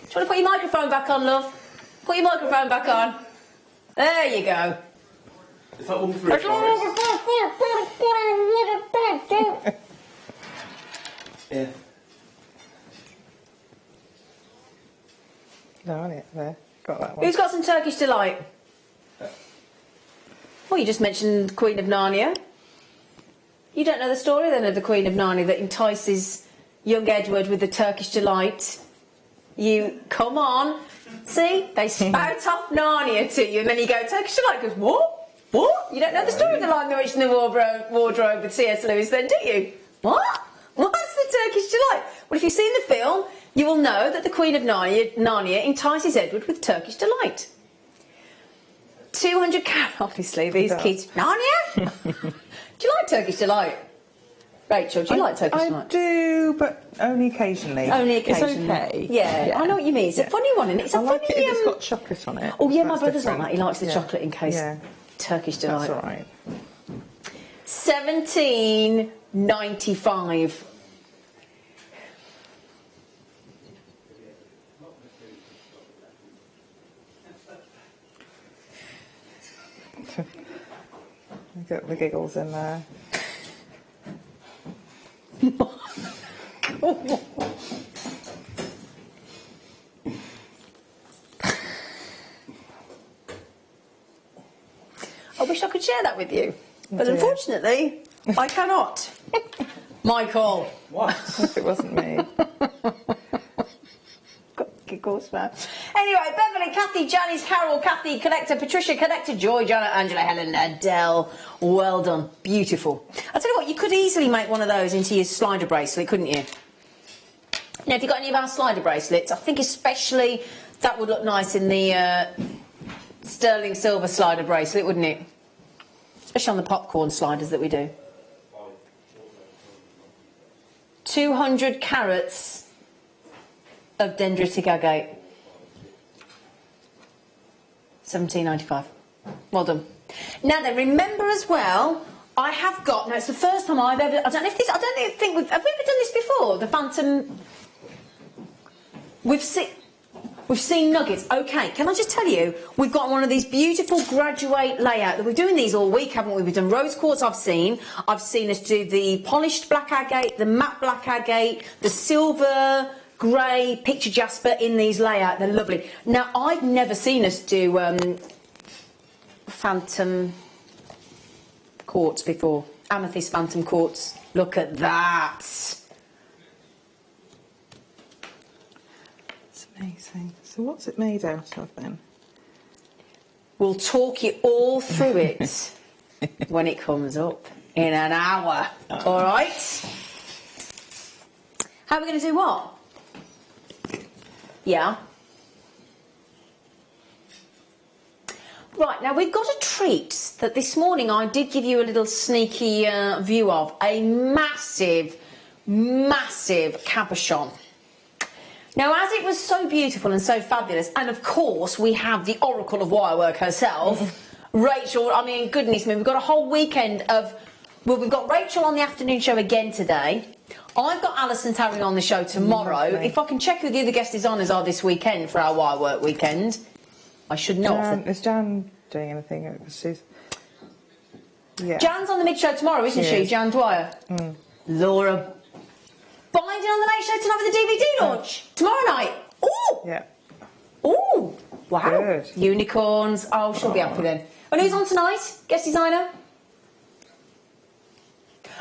S2: you want to put your microphone back on, love? Put your microphone back on. There you go.
S4: It's like all through Yeah.
S5: No, on it there. Got that one.
S2: Who's got some Turkish delight? Well, you just mentioned Queen of Narnia. You don't know the story then of the Queen of Narnia that entices young Edward with the Turkish delight? You, come on. See, they spout off Narnia to you and then you go, Turkish delight goes, what? What? You don't know the story of the Lion, the Witch and the Wardrobe with C.S. Lewis then, do you? What? What's the Turkish delight? Well, if you've seen the film, you will know that the Queen of Narnia entices Edward with Turkish delight. 200 carat, obviously, these kids. Narnia? Do you like Turkish delight? Rachel, do you like Turkish delight?
S5: I do, but only occasionally.
S2: Only occasionally.
S5: It's okay.
S2: Yeah, I know what you mean. It's a funny one, and it's a
S5: I like
S2: funny...
S5: it if it's got chocolate on it.
S2: Oh, yeah, my
S5: That's
S2: brother's like
S5: different.
S2: that. He likes the
S5: Yeah.
S2: chocolate in case.
S5: Yeah.
S2: Turkish delight.
S5: That's all right.
S2: 1795.
S5: Get the giggles in there.
S2: I wish I could share that with you, but unfortunately, I cannot. Michael.
S4: What?
S5: If it wasn't me.
S2: Got giggles now. Anyway, Beverly, Kathy, Janice, Carol, Kathy, Collector, Patricia, Collector, Joy, Janet, Angela, Helen, Adele. Well done. Beautiful. I'll tell you what, you could easily make one of those into your slider bracelet, couldn't you? Now, if you've got any of our slider bracelets, I think especially that would look nice in the sterling silver slider bracelet, wouldn't it? Especially on the popcorn sliders that we do. 200 carats of dendritic agate. 17.95. Well done. Now then, remember as well, I have got. Now it's the first time I've ever. I don't know if this. I don't think we've. Have we ever done this before? The Phantom. We've seen nuggets. Okay, can I just tell you, we've got one of these beautiful graduate layout that we're doing these all week, haven't we? We've done rose quartz. I've seen us do the polished black agate, the matte black agate, the silver grey picture jasper in these layout. They're lovely. Now I've never seen us do phantom quartz before. Amethyst phantom quartz. Look at that.
S5: Amazing. So what's it made out of then?
S2: We'll talk you all through it when it comes up in an hour. All right? How are we going to do what? Yeah. Right, now we've got a treat that this morning I did give you a little sneaky view of. A massive, massive cabochon. Now, as it was so beautiful and so fabulous, and of course we have the Oracle of Wirework herself, Rachel, I mean, goodness me, we've got a whole weekend of... Well, we've got Rachel on the afternoon show again today. I've got Alison Tarring on the show tomorrow.
S5: Lovely.
S2: If I can check who the other guest designers are this weekend for our Wirework weekend, I should know.
S5: Is Jan doing anything? She's... Yeah.
S2: Jan's on the mid-show tomorrow, isn't she? Jan Dwyer. Laura Binding on the Late Show tonight with the DVD launch. Tomorrow night. Ooh!
S5: Yeah.
S2: Ooh! Wow.
S5: Good.
S2: Unicorns. Oh, she'll be happy then. And who's on tonight? Guest designer?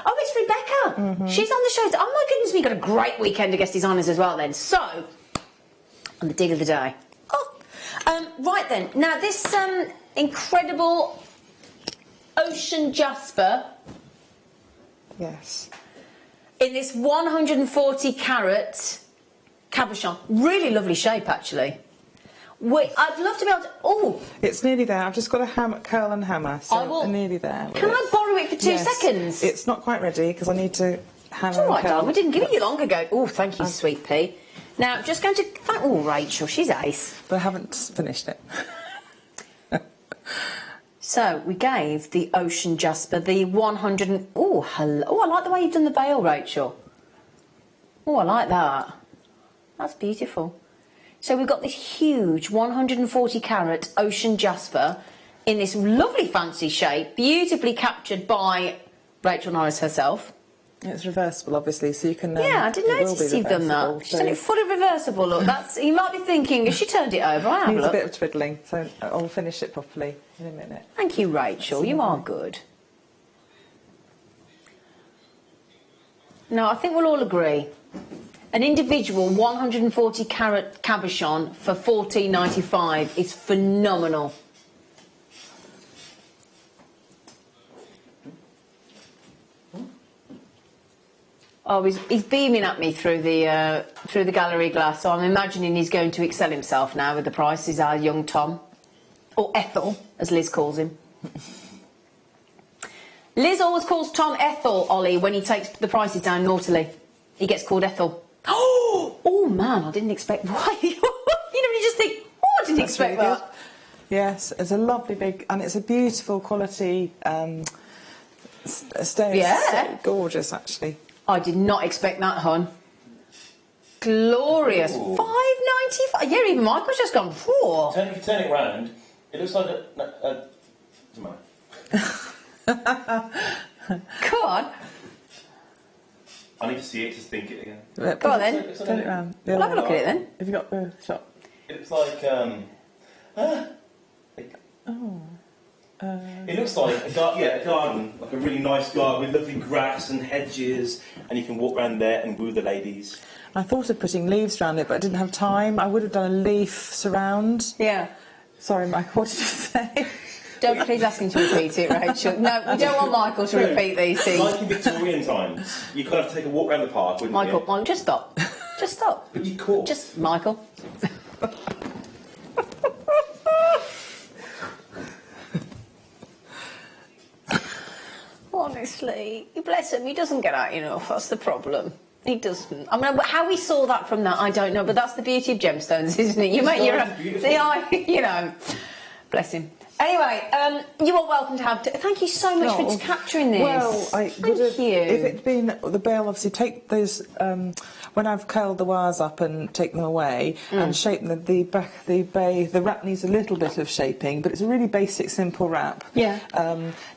S2: Oh, it's Rebecca. She's on the show. Oh, my goodness, we've got a great weekend of guest designers as well then. So, on the dig of the day. Oh, right then. Now, this incredible ocean jasper.
S5: Yes.
S2: In this 140 carat cabochon. Really lovely shape, actually. I'd love to be able to... Oh!
S5: It's nearly there. I've just got a curl and hammer, so I'm nearly there.
S2: Can I borrow it for 2 seconds?
S5: It's not quite ready because I need to hammer
S2: It's all right,
S5: and curl.
S2: darling. We didn't give it you long ago. Oh, thank you, sweet pea. Now, just going to... Oh, Rachel, she's ace.
S5: But I haven't finished it.
S2: So, we gave the ocean jasper the 100... Oh, hello. Oh, I like the way you've done the veil, Rachel. Oh, I like that. That's beautiful. So we've got this huge 140 carat ocean jasper in this lovely fancy shape, beautifully captured by Rachel Norris herself.
S5: It's reversible, obviously, so you can...
S2: yeah, I didn't notice you've done that. She's done it fully reversible, look. That's, you might be thinking, has she turned it over? I have
S5: Needs
S2: a
S5: a bit of twiddling, so I'll finish it properly in a minute.
S2: Thank you, Rachel. You are good. Now, I think we'll all agree. An individual 140 carat cabochon for $14.95 is phenomenal. Oh, he's beaming at me through the gallery glass, so I'm imagining he's going to excel himself now with the prices. Our young Tom, or Ethel, as Liz calls him. Liz always calls Tom Ethel, Ollie, when he takes the prices down naughtily. He gets called Ethel. Oh man, I didn't expect. Why? You just think, oh, I didn't expect
S5: really
S2: that.
S5: Yes, it's a lovely big, and it's a beautiful quality stone.
S2: Yeah.
S5: It's so gorgeous, actually.
S2: I did not expect that, hon. Glorious.
S4: Ooh.
S2: $5.95. Yeah, even Michael's just gone, whoa.
S4: If you turn it round, it looks like a doesn't matter.
S2: Come on.
S4: I need to see it to think it again.
S2: Go on then.
S5: Turn it round.
S2: We'll have a look at it then.
S5: Have you got the shot?
S4: It looks like it looks like a garden, like a really nice garden with lovely grass and hedges, and you can walk around there and woo the ladies.
S5: I thought of putting leaves around it, but I didn't have time. I would have done a leaf surround.
S2: Yeah.
S5: Sorry, Michael, what did you say?
S2: Don't please ask him to repeat it, Rachel. No, we don't want Michael to repeat these things.
S4: Like in Victorian times, you kind of take a walk around the park, wouldn't you?
S2: Michael, just stop. Just stop.
S4: But you caught.
S2: Just, Michael. Honestly, bless him, he doesn't get out enough, that's the problem. He doesn't. I mean, how we saw that from that, I don't know, but that's the beauty of gemstones, isn't it? You make your own... They are, you know. Bless him. Anyway, you are welcome to have... Thank you so much for capturing this.
S5: Well, I would have...
S2: Thank you.
S5: If it'd been the bail, obviously, take those... when I've curled the wires up and take them away and shape them, the wrap needs a little bit of shaping, but it's a really basic, simple wrap.
S2: Yeah.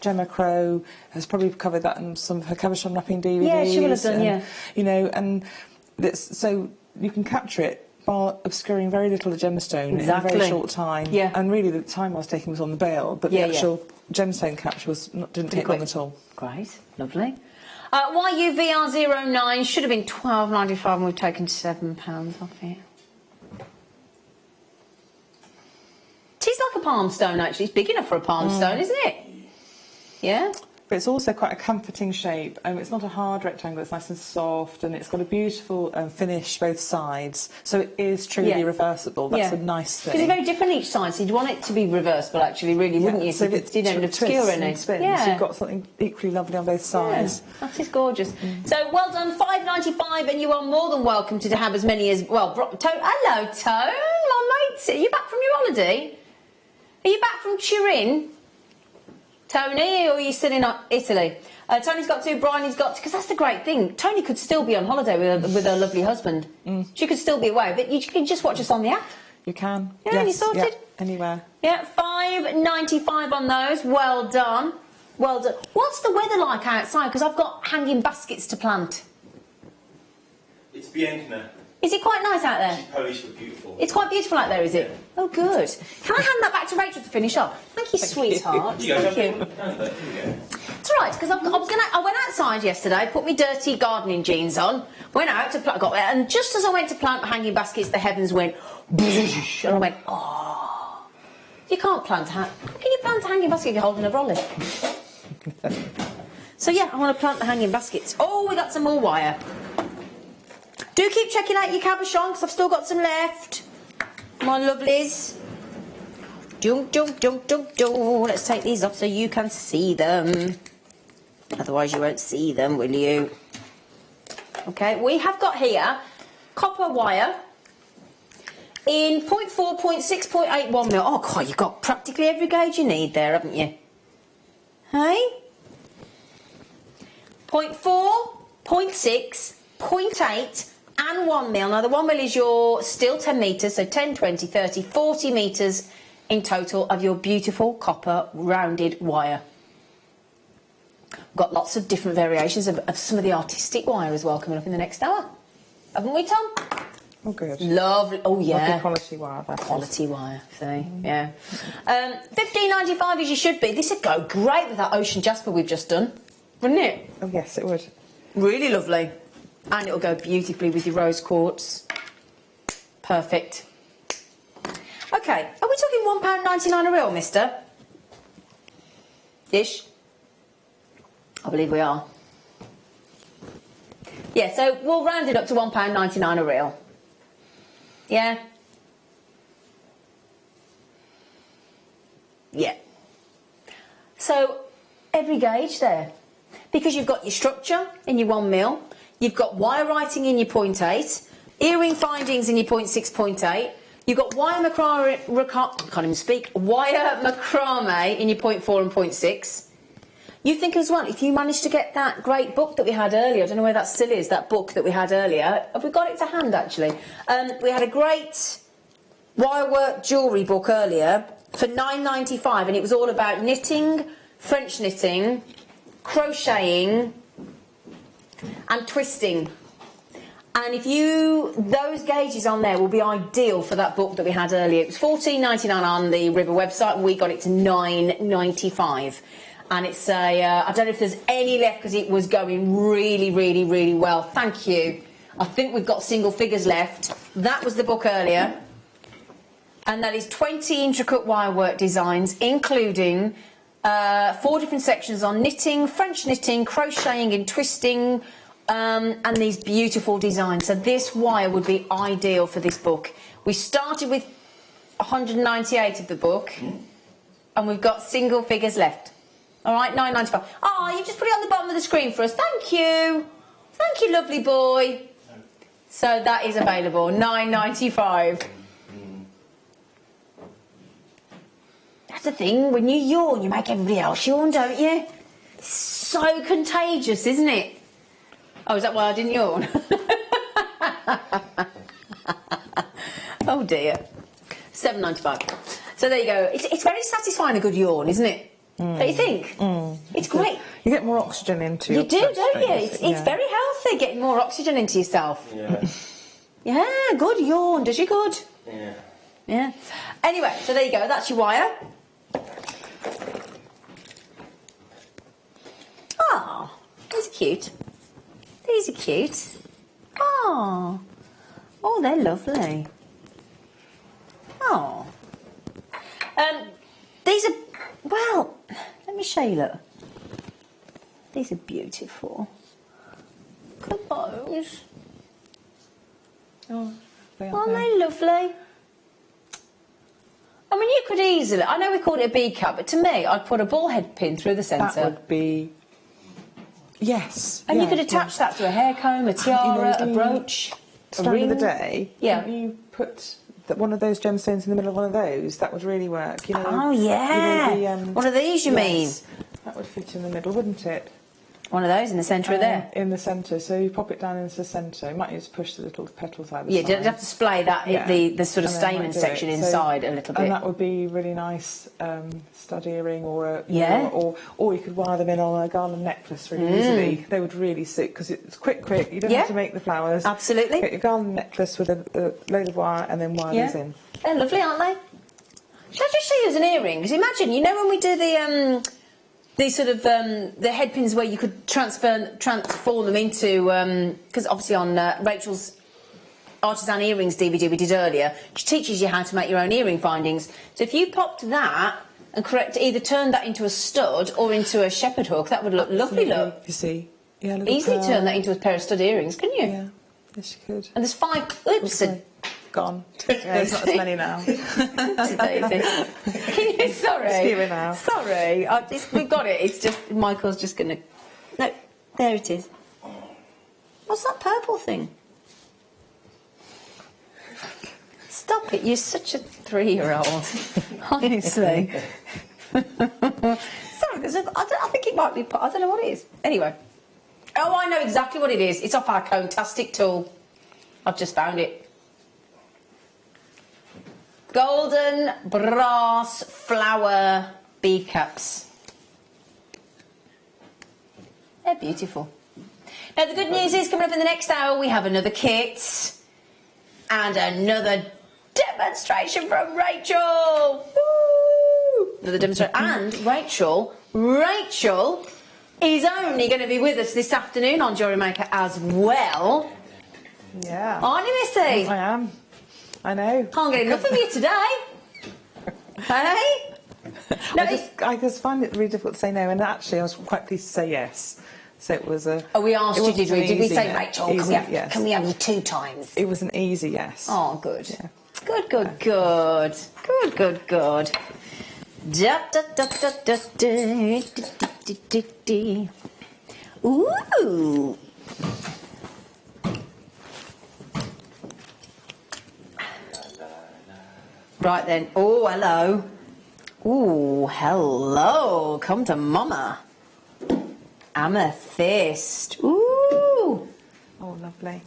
S5: Gemma Crow has probably covered that in some of her cabochon wrapping DVDs.
S2: Yeah, she will have done, yeah.
S5: You know, and so you can capture it while obscuring very little of the gemstone in a very short time.
S2: Yeah.
S5: And really, the time I was taking was on the bail, but the actual gemstone capture didn't take long at all.
S2: Great, lovely. YUVR09 should have been $12.95 and we've taken £7 off it. It is like a palm stone, actually. It's big enough for a palm stone, isn't it? Yeah?
S5: But it's also quite a comforting shape. It's not a hard rectangle, it's nice and soft, and it's got a beautiful finish both sides. So it is truly reversible. That's a nice thing.
S2: Because it's very different each side, so you'd want it to be reversible, actually, really, wouldn't you?
S5: So
S2: if it didn't obscure any.
S5: So you've got something equally lovely on both sides.
S2: Yeah, that is gorgeous. So, well done, $5.95, and you are more than welcome to have as many as... Well, hello, Tone, my mate. Are you back from your holiday? Are you back from Turin? Tony, or are you still in Italy? Tony's got to, Bryony's got to, because that's the great thing. Tony could still be on holiday with her lovely husband. She could still be away, but you can just watch us on the app.
S5: You can.
S2: Yeah, you sorted?
S5: Yeah, anywhere.
S2: Yeah, $5.95 on those. Well done. Well done. What's the weather like outside? Because I've got hanging baskets to plant.
S4: It's Bianca.
S2: Is it quite nice out there?
S4: She's Polish but beautiful.
S2: It's quite beautiful out there, is it? Oh, good. Can I hand that back to Rachel to finish off? Thank you, sweetheart. Thank you. It's all right, because I went outside yesterday, put my dirty gardening jeans on, went out to plant, and just as I went to plant my hanging baskets, the heavens went, and I went, oh. You can't plant can you plant a hanging basket if you're holding a brolly? So yeah, I want to plant the hanging baskets. Oh, we got some more wire. Do keep checking out your cabochon because I've still got some left. My lovelies. Dunk, dunk, dunk, dunk, dunk. Let's take these off so you can see them. Otherwise you won't see them, will you? Okay, we have got here copper wire in 0.4, 0.6, 0.81 mil. Oh God, you've got practically every gauge you need there, haven't you? Hey? 0.4, 0.6, 0.8 and 1 mil. Now the 1 mil is your still 10 metres, so 10, 20, 30, 40 metres in total of your beautiful copper rounded wire. We've got lots of different variations of some of the artistic wire as well coming up in the next hour. Haven't we, Tom?
S5: Oh, good.
S2: Lovely. Oh, yeah.
S5: Lovely quality wire.
S2: Quality wire, see, yeah. $15.95 as you should be. This would go great with that ocean jasper we've just done, wouldn't it?
S5: Oh, yes, it would.
S2: Really lovely. And it'll go beautifully with your rose quartz. Perfect. Okay, are we talking £1.99 a reel, mister? Ish? I believe we are. Yeah, so we'll round it up to £1.99 a reel. Yeah? Yeah. So, every gauge there. Because you've got your structure in your 1 mil, you've got wire writing in your 0.8, earring findings in your 0.6, 0.8, you've got wire macrame in your 0.4 and 0.6. You think as well, if you manage to get that great book that we had earlier, I don't know where that still is, that book that we had earlier. Have we got it to hand, actually? We had a great wirework jewellery book earlier for $9.95, and it was all about knitting, French knitting, crocheting, and twisting. And if those gauges on there will be ideal for that book that we had earlier. It was $14.99 on the River website, and we got it to $9.95. And it's I don't know if there's any left because it was going really, really, really well. Thank you. I think we've got single figures left. That was the book earlier. And that is 20 intricate wirework designs, including 4 different sections on knitting, French knitting, crocheting and twisting, and these beautiful designs. So this wire would be ideal for this book. We started with 198 of the book, and we've got single figures left. All right, $9.95. Oh, you just put it on the bottom of the screen for us. Thank you. Thank you, lovely boy. So that is available, $9.95. That's the thing, when you yawn, you make everybody else yawn, don't you? It's so contagious, isn't it? Oh, is that why I didn't yawn? Oh, dear. $7.95. So there you go. It's very satisfying, a good yawn, isn't it? Don't you think? It's great.
S5: You get more oxygen into your
S2: You do, don't you? It's very healthy, getting more oxygen into yourself.
S4: Yeah.
S2: Yeah, good yawn. Does you good?
S4: Yeah.
S2: Yeah. Anyway, so there you go. That's your wire. Oh, these are cute. These are cute. Oh, they're lovely. Oh. These are, well, let me show you, look. These are beautiful. Look at those.
S5: Oh,
S2: aren't they lovely? I mean, you could easily, I know we called it a bead cut, but to me, I'd put a ball head pin through the centre.
S5: That would be, yes.
S2: And you could attach that to a hair comb, a tiara, a brooch, a ring.
S5: Of the day,
S2: yeah.
S5: You put one of those gemstones in the middle of one of those, that would really work. You know,
S2: oh, yeah.
S5: You know,
S2: one of these, you mean?
S5: That would fit in the middle, wouldn't it?
S2: One of those in the centre of there?
S5: In the centre, so you pop it down into the centre. You might need to push the little petals either side.
S2: Yeah, you have to splay that, the sort of stamen section inside a little bit.
S5: And that would be really nice stud earring or or you could wire them in on a garland necklace really easily. They would really suit because it's quick. You don't have to make the flowers.
S2: Absolutely.
S5: Get your garland necklace with a load of wire and then wire these in.
S2: They're lovely, aren't they? Shall I just show you as an earring? Because imagine, you know when we do the sort of the head pins where you could transform them into because obviously on Rachel's artisan earrings DVD we did earlier. She teaches you how to make your own earring findings. So if you popped that and either turn that into a stud or into a shepherd hook, that would look lovely, look.
S5: You see? Yeah,
S2: Easily turn that into a pair of stud earrings, can you?
S5: Yeah, yes you could.
S2: And there's 5... Oops.
S5: Gone. Yeah, there's not as many now.
S2: Can you... Sorry.
S5: Fewer now.
S2: Sorry. We've got it. It's just... Michael's just going to... No, there it is. What's that purple thing? Stop it. You're such a 3-year-old. Honestly. Sorry, I think it might be... I don't know what it is. Anyway. Oh, I know exactly what it is. It's off our Cone-tastic tool. I've just found it. Golden brass flower bead caps. They're beautiful. Now, the good news is, coming up in the next hour, we have another kit and another demonstration from Rachel. Woo! Another demonstration. And Rachel is only going to be with us this afternoon on JewelleryMaker as well.
S5: Yeah.
S2: Aren't you, Missy?
S5: I am. I know.
S2: Can't get enough of you today. Hey? No,
S5: I just find it really difficult to say no, and actually I was quite pleased to say yes. So it was a...
S2: Oh, we asked you, did we? Did we say,
S5: yes.
S2: Rachel,
S5: Yes.
S2: can we have you 2 times?
S5: It was an easy yes.
S2: Oh, good.
S5: Yeah.
S2: Good. Good. Da, da, da, da, da, da, da, da, da. Ooh. Right then. Oh, hello. Ooh, hello. Come to Mama. Amethyst. Ooh.
S5: Oh, lovely.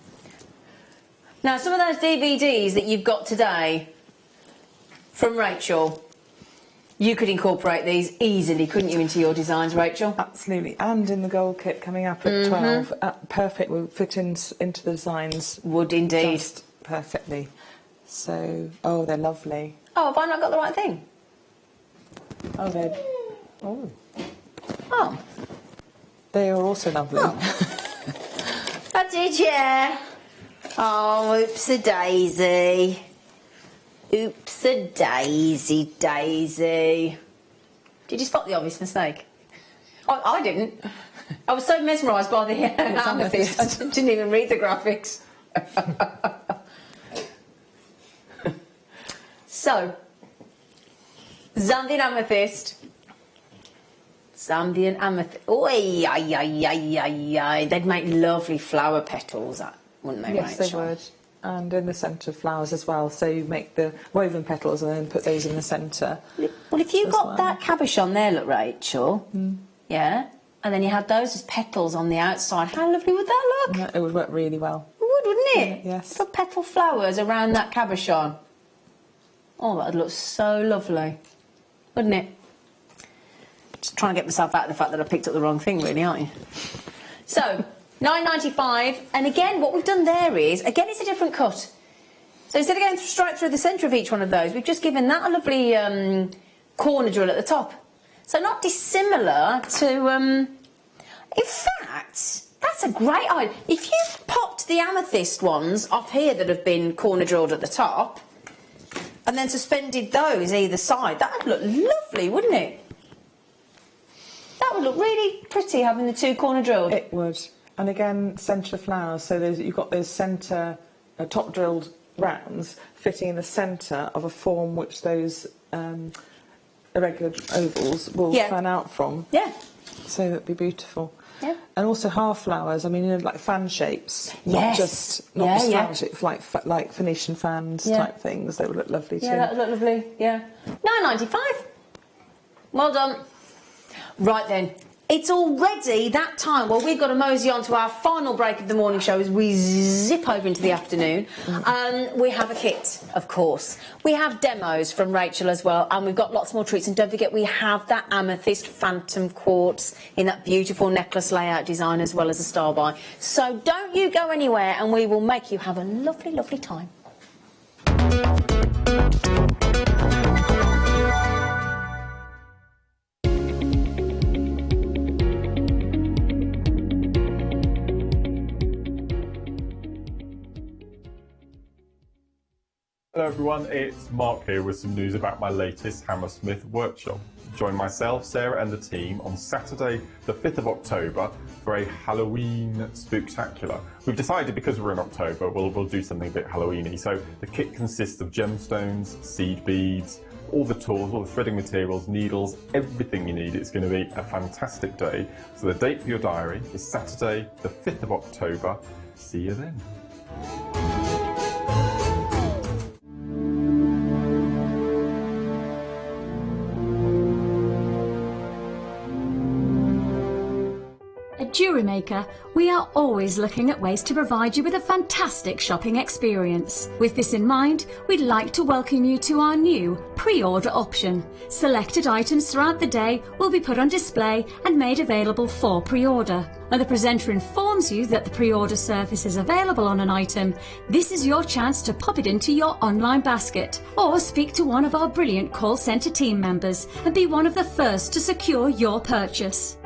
S2: Now, some of those DVDs that you've got today from Rachel, you could incorporate these easily, couldn't you, into your designs, Rachel?
S5: Absolutely. And in the gold kit coming up at 12, perfect, will fit into the designs.
S2: Would indeed.
S5: Just perfectly. So, oh, they're lovely.
S2: Oh, have I not got the right thing?
S5: Oh, they're... Oh.
S2: Oh.
S5: They are also lovely.
S2: Oh, did you? Oh, oops-a-daisy. Oops-a-daisy, Daisy. Did you spot the obvious mistake? I didn't. I was so mesmerised by the amethyst, I didn't even read the graphics. So, Zambian amethyst. Zambian amethyst. Oh, they'd make lovely flower petals, wouldn't they,
S5: Yes,
S2: Rachel?
S5: they would. And in the centre, flowers as well. So you make the woven petals and then put those in the centre.
S2: Well, if you got that cabochon there, look, Rachel, yeah, and then you had those as petals on the outside, how lovely would that look?
S5: Yeah, it would work really well.
S2: It would, wouldn't it?
S5: Yes.
S2: Put petal flowers around that cabochon. Oh, that would look so lovely, wouldn't it? Just trying to get myself out of the fact that I picked up the wrong thing, really, aren't you? So, £9.95, and again, what we've done there is, again, it's a different cut. So instead of going straight through the centre of each one of those, we've just given that a lovely corner drill at the top. So not dissimilar to... in fact, that's a great idea. If you popped the amethyst ones off here that have been corner drilled at the top, and then suspended those either side, that would look lovely, wouldn't it? That would look really pretty, having the 2 corner drilled.
S5: It would. And again, centre flowers. So you've got those centre top drilled rounds fitting in the centre of a form which those irregular ovals will fan out from.
S2: Yeah.
S5: So that'd be beautiful.
S2: Yeah.
S5: And also half flowers. I mean, like fan shapes.
S2: Yes.
S5: Not just flower shapes, like Phoenician fans type things. They would look lovely too.
S2: Yeah, that would look lovely. Yeah. £9.95. Well done. Right then. It's already that time. Well, we've got to mosey on to our final break of the morning show as we zip over into the afternoon. We have a kit, of course. We have demos from Rachel as well, and we've got lots more treats. And don't forget, we have that amethyst phantom quartz in that beautiful necklace layout design as well as a star buy. So don't you go anywhere, and we will make you have a lovely, lovely time.
S6: Hello everyone, it's Mark here with some news about my latest Hammersmith workshop. Join myself, Sarah and the team on Saturday the 5th of October for a Halloween spooktacular. We've decided because we're in October we'll do something a bit Halloweeny. So the kit consists of gemstones, seed beads, all the tools, all the threading materials, needles, everything you need. It's going to be a fantastic day. So the date for your diary is Saturday the 5th of October. See you then.
S10: At JewelleryMaker, we are always looking at ways to provide you with a fantastic shopping experience. With this in mind, we'd like to welcome you to our new pre-order option. Selected items throughout the day will be put on display and made available for pre-order. When the presenter informs you that the pre-order service is available on an item, this is your chance to pop it into your online basket or speak to one of our brilliant call centre team members and be one of the first to secure your purchase.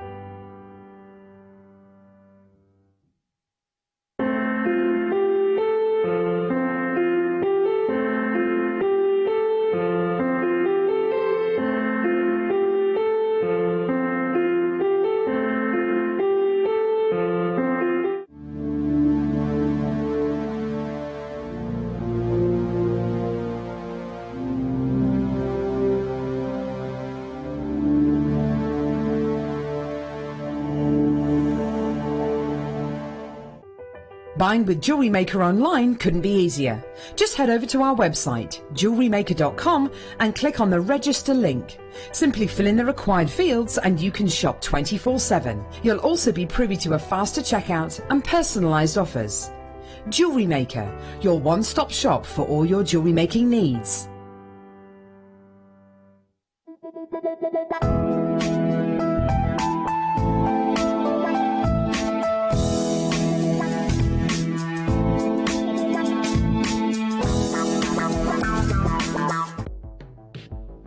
S8: Buying with JewelleryMaker online couldn't be easier. Just head over to our website, JewelleryMaker.com, and click on the register link. Simply fill in the required fields and you can shop 24/7. You'll also be privy to a faster checkout and personalised offers. JewelleryMaker, your one-stop shop for all your jewellery making needs.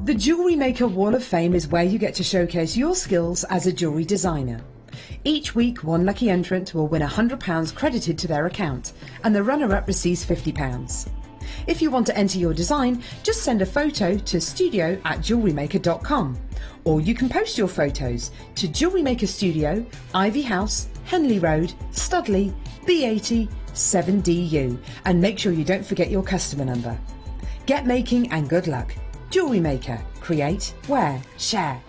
S8: The JewelleryMaker Wall of Fame is where you get to showcase your skills as a jewellery designer. Each week, one lucky entrant will win £100 credited to their account, and the runner-up receives £50. If you want to enter your design, just send a photo to studio@jewellerymaker.com, or you can post your photos to JewelleryMaker Studio, Ivy House, Henley Road, Studley, B80 7DU, and make sure you don't forget your customer number. Get making and good luck. JewelleryMaker. Create, wear, share.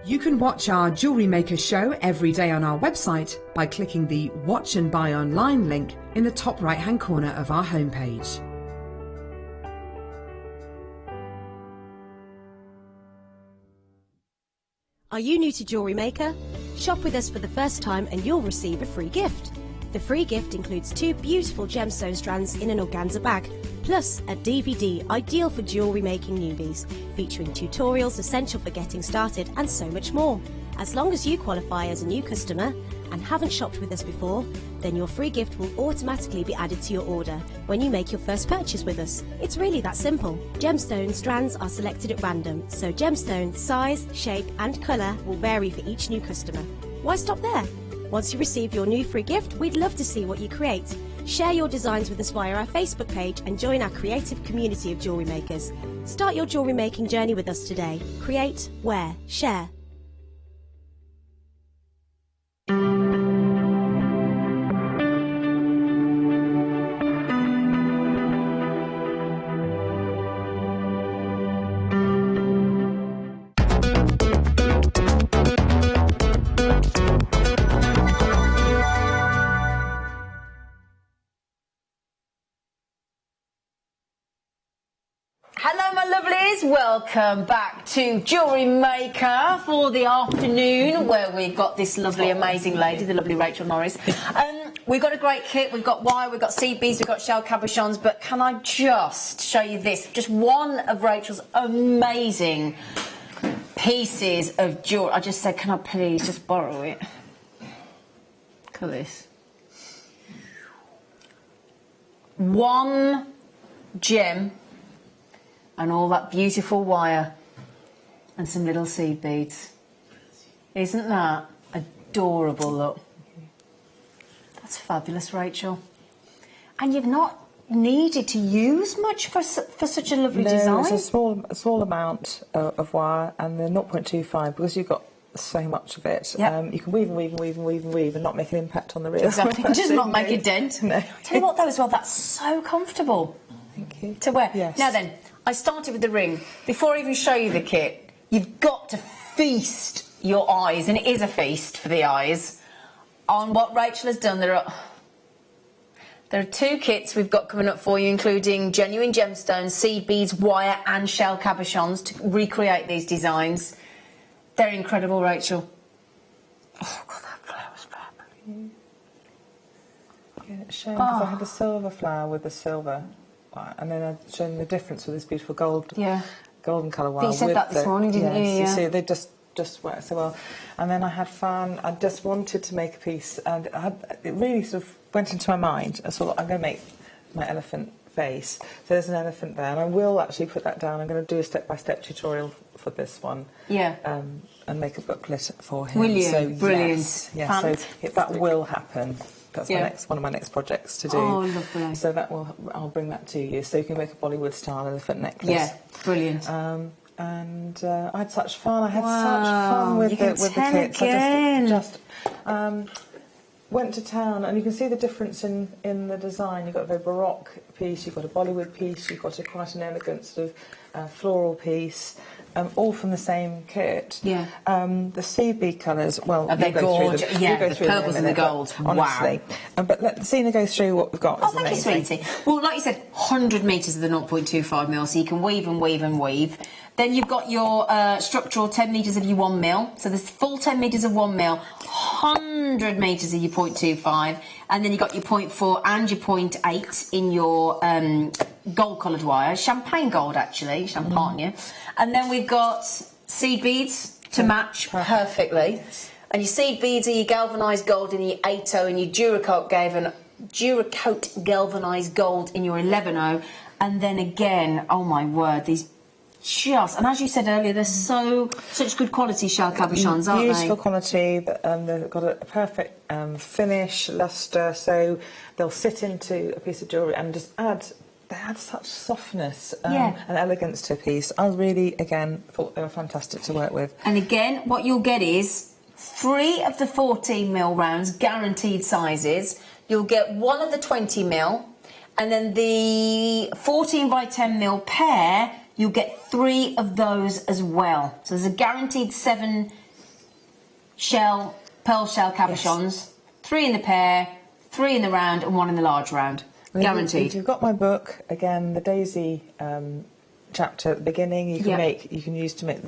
S8: You can watch our JewelleryMaker show every day on our website by clicking the Watch and Buy Online link in the top right-hand corner of our homepage.
S11: Are you new to JewelleryMaker? Shop with us for the first time and you'll receive a free gift. The free gift includes 2 beautiful gemstone strands in an organza bag, plus a DVD ideal for jewellery making newbies, featuring tutorials essential for getting started and so much more. As long as you qualify as a new customer and haven't shopped with us before, then your free gift will automatically be added to your order when you make your first purchase with us. It's really that simple. Gemstone strands are selected at random, so gemstone size, shape and colour will vary for each new customer. Why stop there? Once you receive your new free gift, we'd love to see what you create. Share your designs with us via our Facebook page and join our creative community of jewellery makers. Start your jewellery making journey with us today. Create, wear, share.
S2: lovelies, welcome back to Jewellery Maker for the afternoon, where we've got this lovely, amazing lady, the lovely Rachel Norris. We've got a great kit, we've got wire, we've got seed beads, we've got shell cabochons, but can I just show you this? Just one of Rachel's amazing pieces of jewellery. I just said, can I please just borrow it? Look at this. One gem and all that beautiful wire and some little seed beads. Isn't that adorable? Look, that's fabulous, Rachel. And you've not needed to use much for such a lovely design.
S5: It's a small amount of wire, and the 0.25, because you've got so much of it.
S2: Yep.
S5: You can weave and weave and weave and weave and weave and not make an impact on the reel.
S2: Exactly. Just not make a dent.
S5: No.
S2: Tell you what though as well, that's so comfortable.
S5: Thank you.
S2: To wear.
S5: Yes.
S2: Now then, I started with the ring. Before I even show you the kit, you've got to feast your eyes, and it is a feast for the eyes, on what Rachel has done. There are two kits we've got coming up for you, including genuine gemstones, seed beads, wire and shell cabochons to recreate these designs. They're incredible, Rachel. Oh, God, that flower's fabulous.
S5: Yeah, it's showing because I had a silver flower with the silver, and then I've shown the difference with this beautiful golden colour wire.
S2: But you said that this morning, didn't you?
S5: You
S2: Yeah.
S5: see, they just work so well. And then I just wanted to make a piece, and it really sort of went into my mind. I thought, I'm going to make my elephant face. So there's an elephant there, and I will actually put that down. I'm going to do a step-by-step tutorial for this one.
S2: Yeah.
S5: And make a booklet for him.
S2: Will you?
S5: So,
S2: Brilliant.
S5: Yes, so that will happen. That's one of my next projects to do.
S2: Oh, lovely.
S5: So I'll bring that to you, so you can make a Bollywood-style elephant necklace.
S2: Yeah, brilliant.
S5: And I had such fun. I had such fun with the kits.
S2: Again.
S5: I just went to town, and you can see the difference in the design. You've got a very baroque piece, you've got a Bollywood piece, you've got quite an elegant sort of floral piece. All from the same kit.
S2: Yeah.
S5: The seed bead colours, well,
S2: are they gorgeous? Yeah, the purples and the golds.
S5: Honestly.
S2: Wow.
S5: But let Zena go through what we've got.
S2: Oh, thank you, sweetie. Well, like you said, 100 metres of the 0.25mm, so you can weave and weave and weave. Then you've got your structural 10 metres of your 1mm. So there's full 10 metres of 1mm, 100 metres of your 0.25, and then you've got your 0.4 and your 0.8 in your gold-coloured wire. Champagne gold, actually. Champagne. And then we've got seed beads to match perfectly. And your seed beads are your galvanised gold in your 8.0 and your Duracoat galvanised gold in your 11.0. And then again, oh my word, these and as you said earlier, they're such good quality shell cabochons, aren't they?
S5: Beautiful quality. They've got a perfect finish, lustre, so they'll sit into a piece of jewellery and just they add such softness and elegance to a piece. I really, again, thought they were fantastic to work with.
S2: And again, what you'll get is 3 of the 14mm rounds, guaranteed sizes. You'll get 1 of the 20mm, and then the 14 by 10mm pair, you'll get 3 of those as well. So there's a guaranteed 7 pearl shell cabochons, 3 in the pair, 3 in the round, and 1 in the large round. Guaranteed.
S5: If you've got my book, again, the daisy chapter at the beginning, you can use to make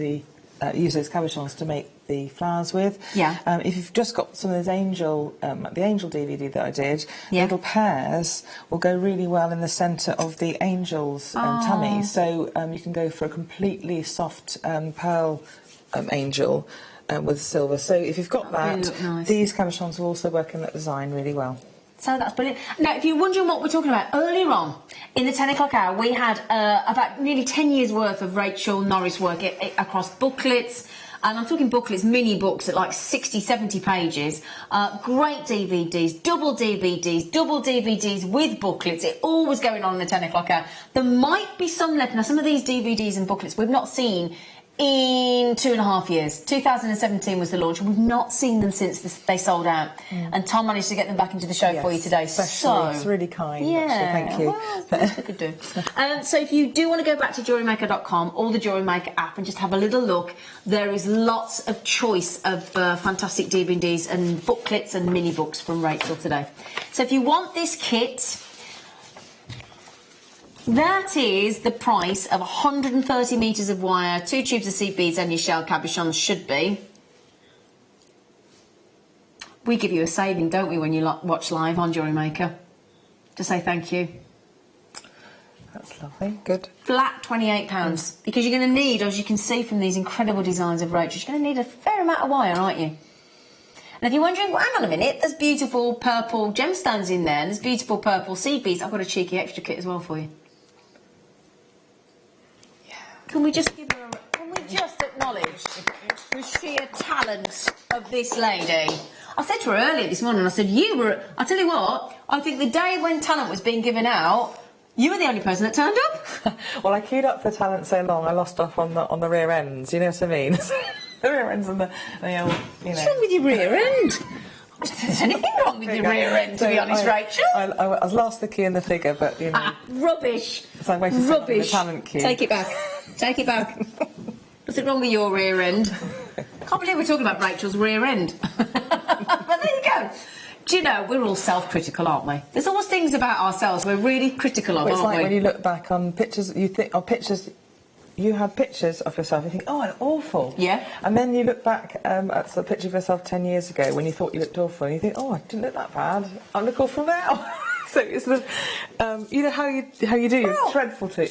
S5: use those cabochons to make the flowers with.
S2: Yeah.
S5: If you've just got some of those the angel DVD that I did, little pears will go really well in the centre of the angel's tummy. So you can go for a completely soft pearl angel with silver. So if you've got that, these cabochons will also work in that design really well.
S2: So that's brilliant. Now, if you're wondering what we're talking about, earlier on in the 10 o'clock hour, we had about nearly 10 years' worth of Rachel Norris work across booklets. And I'm talking booklets, mini books at like 60, 70 pages. Great DVDs, double DVDs with booklets. It all was going on in the 10 o'clock hour. There might be some left. Now, some of these DVDs and booklets we've not seen in 2.5 years. 2017 was the launch, and we've not seen them since they sold out. And Tom managed to get them back into the show for you today.
S5: It's really kind. Actually, thank you.
S2: Well, that's what we could do. So if you do want to go back to JewelleryMaker.com or the JewelleryMaker app and just have a little look, there is lots of choice of fantastic DVDs and booklets and mini books from Rachel today. So if you want this kit, That is the price of 130 metres of wire, 2 tubes of seed beads and your shell cabochons should be. We give you a saving, don't we, when you watch live on JewelleryMaker? To say thank you.
S5: That's lovely, good.
S2: Flat £28, because you're going to need, as you can see from these incredible designs of Rachel, you're going to need a fair amount of wire, aren't you? And if you're wondering, well, hang on a minute, there's beautiful purple gemstones in there, and there's beautiful purple seed beads. I've got a cheeky extra kit as well for you. Yeah. Can we just give her can we just acknowledge the sheer talent of this lady? I said to her earlier this morning, I said, I tell you what, I think the day when talent was being given out, you were the only person that turned up.
S5: Well, I queued up for talent so long, I lost off on the rear ends, you know what I mean? The rear ends and the old, you know.
S2: What's wrong with your rear end? I don't think there's anything wrong with your rear end, to be honest, Rachel.
S5: I was last the queue in the figure, but, you know.
S2: Rubbish.
S5: So I waited for the talent queue.
S2: Take it back. Take it back. What's wrong with your rear end? Can't believe we're talking about Rachel's rear end. But there you go. Do you know, we're all self-critical, aren't we? There's always things about ourselves we're really critical of,
S5: Well,
S2: aren't we?
S5: it's like when you look back on pictures, you think, you had pictures of yourself, you think, oh, I'm awful. Yeah. And then you look back at the picture of yourself 10 years ago when you thought you looked awful, and you think, oh, I didn't look that bad. I look awful now. So it's sort of, you know how you do. You're dreadful to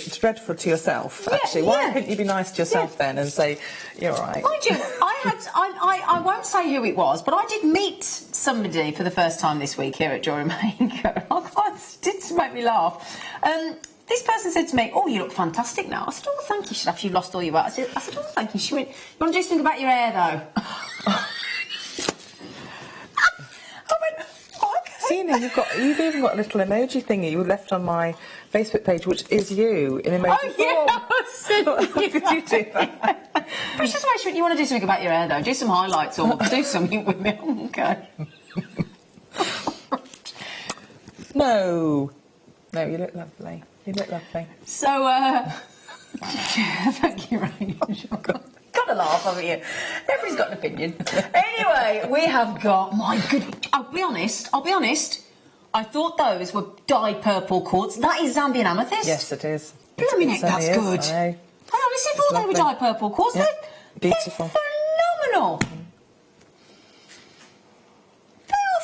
S5: yourself. Actually, why couldn't you be nice to yourself then and say you're all right?
S2: Mind you, I won't say who it was, but I did meet somebody for the first time this week here at JewelleryMaker. It did make me laugh. This person said to me, "Oh, you look fantastic now." I said, "Oh, thank you." She said, "After you've lost all your weight." I said, "Oh, thank you." She went, "You want to do something about your hair, though?"
S5: Zena, you've even got a little emoji thingy you left on my Facebook page, which is you in emoji form. How could you do that?
S2: But it's just wait, you want to do something about your hair, though? Do some highlights or do something with me. Okay.
S5: No, you look lovely. You look lovely.
S2: So, thank you, Rachel. Got to laugh, haven't you? Everybody's got an opinion. Anyway, we have got, my good, I'll be honest, I thought those were dyed purple quartz. That is Zambian amethyst.
S5: Yes, it is.
S2: Blooming heck, that's good. I honestly thought they were dyed purple quartz.
S5: Yep. Beautiful.
S2: They're phenomenal. They are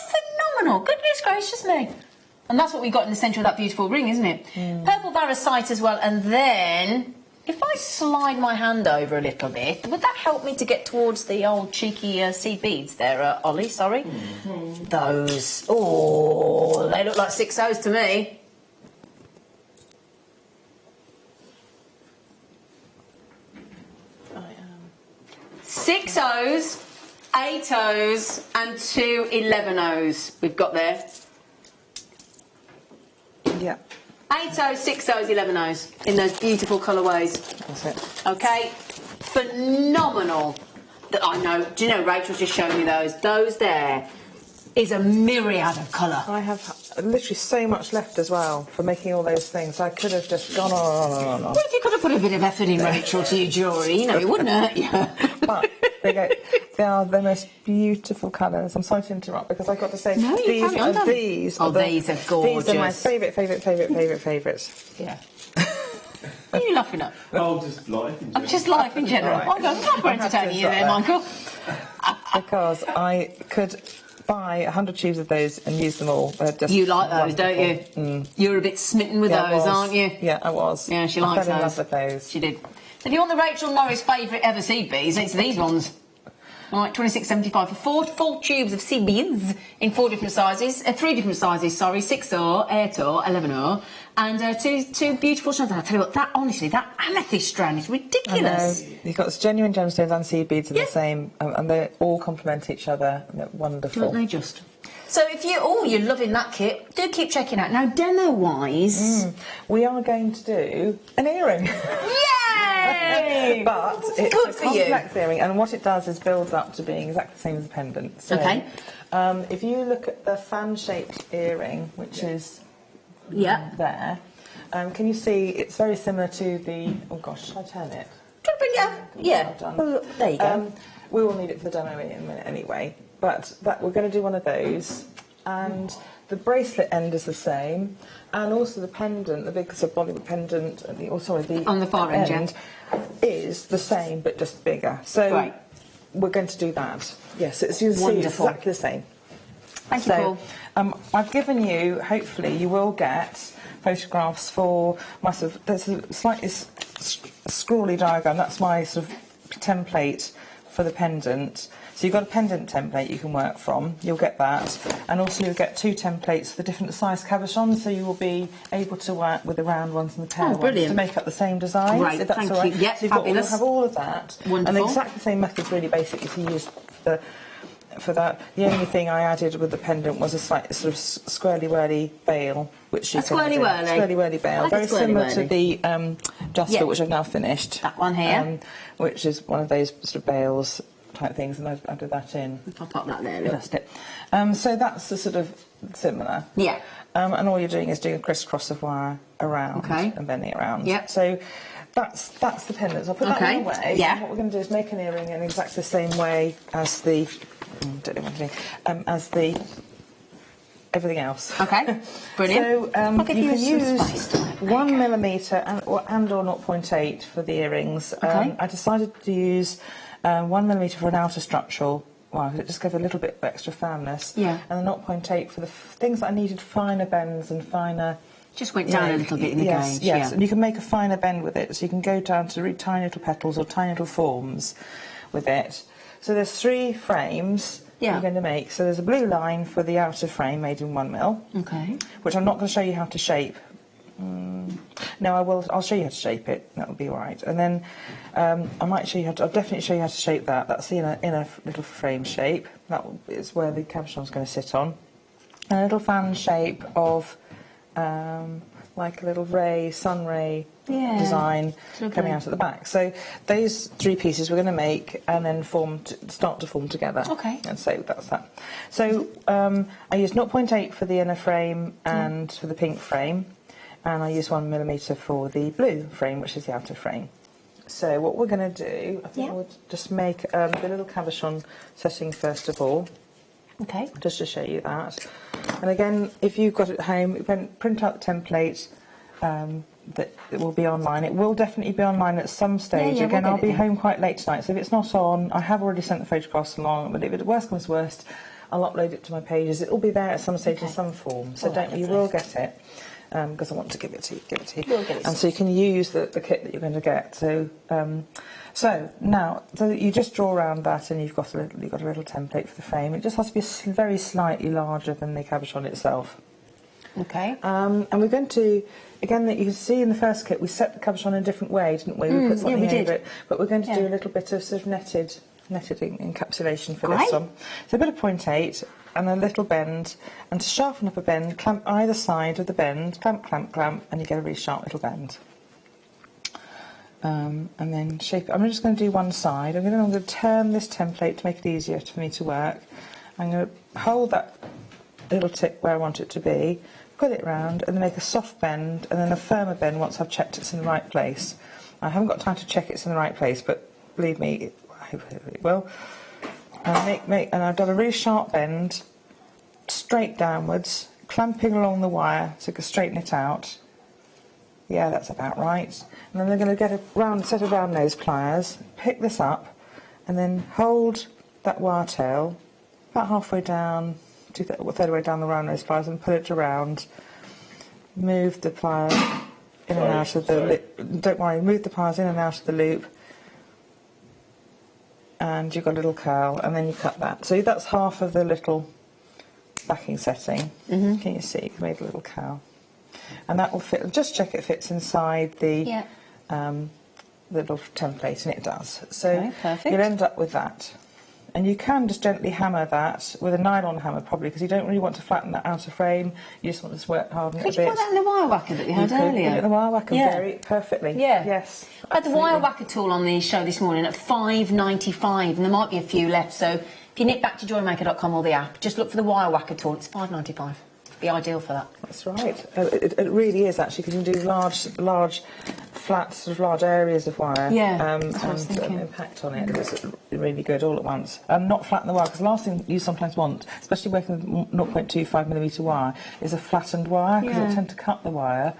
S2: phenomenal. Goodness gracious me. And that's what we got in the centre of that beautiful ring, isn't it? Purple varicite as well, and then if I slide my hand over a little bit, would that help me to get towards the old cheeky seed beads there, Ollie? Sorry. Those. Oh, they look like 6 O's to me. Six O's, 8 O's, and 2 11 O's we've got there.
S5: Yeah.
S2: 8 O's, 6 O's, 11 O's in those beautiful colourways.
S5: That's it.
S2: Okay, phenomenal. I know. Do you know Rachel's just showing me those? Those there is a myriad of colour.
S5: I have literally so much left as well for making all those things. I could have just gone on.
S2: Well, if you could have put a bit of effort in, Rachel, to your jewellery, you know, it wouldn't hurt you.
S5: But they are the most beautiful colours. I'm sorry to interrupt because I've got to say
S2: no,
S5: these are gorgeous.
S2: These are
S5: my favourite.
S2: Yeah. What are you laughing at?
S4: Oh, just life in general.
S2: Just life in general.
S5: Right.
S2: I'm not entertaining you there, Michael.
S5: Because I could buy 100 tubes of those and use them all.
S2: You like those, don't you? You're a bit smitten with those, aren't you?
S5: Yeah, I was.
S2: Yeah, she likes those.
S5: I fell in love with those.
S2: She did. So if you want the Rachel Norris favourite ever seed beads, it's these ones. Right, $26.75 for 4 full tubes of seed beads in 3 different sizes, sorry, 6O, 8O, 11O, and two beautiful strands. I tell you what, that amethyst strand is ridiculous.
S5: You've got genuine gemstones and seed beads in the same, and they all complement each other. They're wonderful.
S2: Don't they just? So if you're loving that kit, do keep checking out. Now, demo-wise,
S5: we are going to do an earring.
S2: Yay!
S5: But it's a complex earring, and what it does is builds up to being exactly the same as a pendant. So,
S2: okay.
S5: If you look at the fan-shaped earring, which is there, can you see it's very similar to the... Oh gosh, should I turn it?
S2: Yeah.
S5: Well,
S2: there you go.
S5: We will need it for the demo in a minute anyway. But we're going to do one of those, and the bracelet end is the same, and also the pendant, the big sort of Bollywood pendant, the
S2: on the far end,
S5: is the same but just bigger. So we're going to do that. Yes, it's exactly the same.
S2: Thank you, Paul.
S5: I've given you, hopefully, you will get photographs for my sort of, there's a slightly scrawly diagram. That's my sort of template for the pendant. So you've got a pendant template you can work from, you'll get that, and also you'll get 2 templates for the different size cabochons, so you will be able to work with the round ones and the pear ones to make up the same designs.
S2: Great,
S5: if that's
S2: thank
S5: all right.
S2: you. Yep,
S5: so
S2: fabulous.
S5: You'll have all of that.
S2: Wonderful.
S5: And exactly the same methods really basically to use for that. The only thing I added with the pendant was a slight sort of squirrely-whirly veil, which you can do. Squirrely-whirly veil, very similar to the Jasper, which I've now finished.
S2: That one here,
S5: which is one of those sort of veils type things, and I've added that in.
S2: I'll pop that there. Look.
S5: Just it. So that's the sort of similar.
S2: Yeah.
S5: And all you're doing is doing a crisscross of wire around and bending it around.
S2: Yep.
S5: So that's the pendants. I'll put that one away.
S2: Yeah.
S5: What we're going to do is make an earring in exactly the same way as the everything else.
S2: Okay. Brilliant.
S5: So you can use 1 millimetre and or 0.8 for the earrings. I decided to use 1 millimetre for an outer structural. Well, it just gave a little bit of extra firmness.
S2: Yeah.
S5: And the 0.8 for the things that I needed finer bends and finer.
S2: Just went down a little bit in the gauge.
S5: Yes, and you can make a finer bend with it, so you can go down to really tiny little petals or tiny little forms with it. So there's 3 frames you're going to make. So there's a blue line for the outer frame made in 1 mil.
S2: Okay.
S5: Which I'm not going to show you how to shape. No, I will. I'll show you how to shape it. That will be all right. And then I might show you how to. I'll definitely show you how to shape that. That's the inner little frame shape. That is where the cabochon's going to sit on. And a little fan shape of like a little sun ray design coming out at the back. So those 3 pieces we're going to make and then start to form together.
S2: Okay.
S5: And so that's that. So I used 0.8 for the inner frame and for the pink frame, and I used 1 millimetre for the blue frame, which is the outer frame. So what we're going to do, I think we'll just make the little cabochon setting first of all.
S2: Okay.
S5: Just to show you that. And again, if you've got it at home, you can print out the template that it will be online. It will definitely be online at some stage. Again, I'll be home quite late tonight, so if it's not on, I have already sent the photographs along, but if it worst comes worst, I'll upload it to my pages. It will be there at some stage in some form, so you will get it. Because I want to give it to you.
S2: We'll get it.
S5: And so you can use the kit that you're going to get. So, so you just draw around that, and you've got a little template for the frame. It just has to be very slightly larger than the cabochon itself.
S2: Okay.
S5: And we're going to, again, that you can see in the first kit, we set the cabochon in a different way, didn't we? We put something over it, but we're going to do a little bit of sort of netted encapsulation for this one. So a bit of 0.8 and a little bend, and to sharpen up a bend, clamp either side of the bend, clamp, and you get a really sharp little bend. And then shape it. I'm just going to do one side. I'm going to turn this template to make it easier for me to work. I'm going to hold that little tip where I want it to be, put it round, and then make a soft bend, and then a firmer bend once I've checked it's in the right place. I haven't got time to check it's in the right place, but believe me, I hope it will. And I've done a really sharp bend, straight downwards, clamping along the wire to straighten it out. Yeah, that's about right. And then they're going to get a set of round nose pliers, pick this up, and then hold that wire tail about halfway down, a third of the way down the round nose pliers, and pull it around. Move the pliers in and out of the loop. Don't worry, move the pliers in and out of the loop. And you've got a little curl, and then you cut that. So that's half of the little backing setting. Can you see? You've made a little curl. And that will fit, just check it fits inside the little template, and it does. So you'll end up with that. And you can just gently hammer that with a nylon hammer, probably, because you don't really want to flatten that outer frame. You just want to harden it a bit.
S2: Could you put that in the wire whacker that we had earlier?
S5: Put it in the wire whacker very perfectly.
S2: Yeah.
S5: Yes.
S2: I had the wire whacker tool on the show this morning at $5.95, and there might be a few left. So if you nip back to JewelleryMaker.com or the app, just look for the wire whacker tool. It's $5.95. Be ideal for that.
S5: That's right. It really is, actually, because you can do large flat, sort of large areas of wire.
S2: Yeah, that's what I was
S5: and
S2: thinking.
S5: impact on it. It's really good all at once. And not flatten the wire, because the last thing you sometimes want, especially working with 0.25mm wire, is a flattened wire, because it'll tend to cut the wire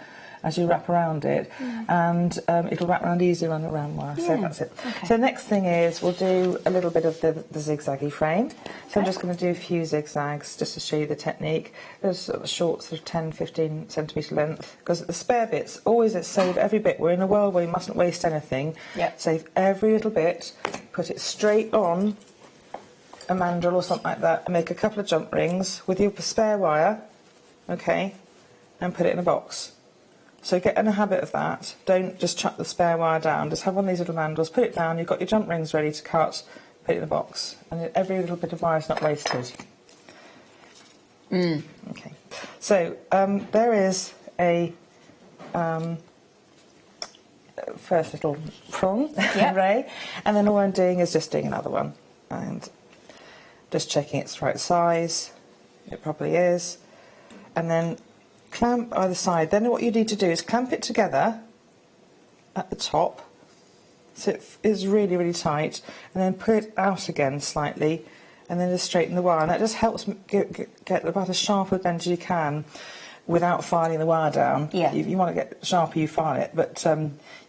S5: as you wrap around it, and it'll wrap around easier on a round wire. So that's it.
S2: Okay.
S5: So next thing is we'll do a little bit of the zigzaggy frame. So I'm just going to do a few zigzags just to show you the technique. There's sort of short, sort of 10-15 centimetre length, because the spare bits, always save every bit. We're in a world where you mustn't waste anything. Save every little bit, put it straight on a mandrel or something like that, and make a couple of jump rings with your spare wire, okay, and put it in a box. So get in a habit of that. Don't just chuck the spare wire down. Just have one of these little mandrels, put it down, you've got your jump rings ready to cut, put it in a box. And every little bit of wire is not wasted. Okay. So there is a first little prong array. And then all I'm doing is just doing another one. And just checking it's the right size. It probably is. And then clamp either side. Then what you need to do is clamp it together at the top, so it is really, really tight, and then pull it out again slightly, and then just straighten the wire. And that just helps get about as sharp a bend as you can without filing the wire down. You want to get sharper, you file it, but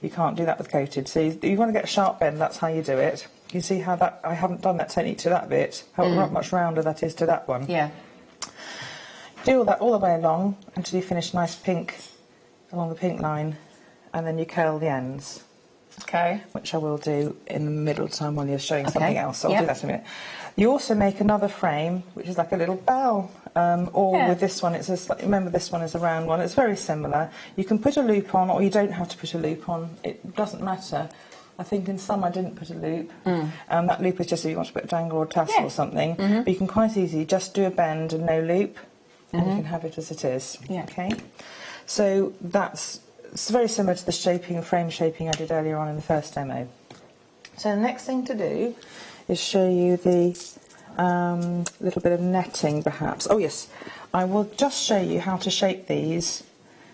S5: you can't do that with coated. So you want to get a sharp bend, that's how you do it. You see how that, I haven't done that technique to that bit, how much rounder that is to that one. Do all that all the way along until you finish nice pink along the pink line, and then you curl the ends.
S2: Okay.
S5: Which I will do in the middle time while you're showing something else. So I'll do that in a minute. You also make another frame, which is like a little bell. Or with this one, it's a remember this one is a round one. It's very similar. You can put a loop on, or you don't have to put a loop on. It doesn't matter. I think in some I didn't put a loop. That loop is just if you want to put a dangle or a tassel or something. But you can quite easily just do a bend and no loop. And you can have it as it is. Okay, so it's very similar to the frame shaping I did earlier on in the first demo. So the next thing to do is show you the little bit of netting, perhaps. Oh yes, I will just show you how to shape these,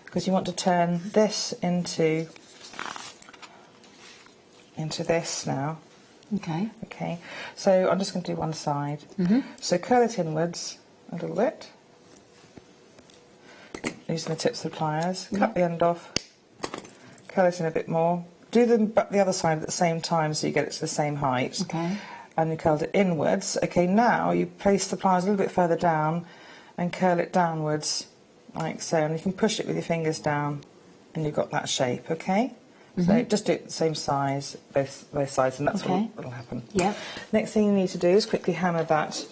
S5: because you want to turn this into this now. Okay. So I'm just going to do one side. So curl it inwards a little bit. Using the tips of the pliers, cut the end off, curl it in a bit more. Do the other side at the same time so you get it to the same height. And you curled it inwards. Okay, now you place the pliers a little bit further down and curl it downwards, like so. And you can push it with your fingers down, and you've got that shape. Okay. So just do it the same size, both sides, and that's what will happen. Next thing you need to do is quickly hammer that.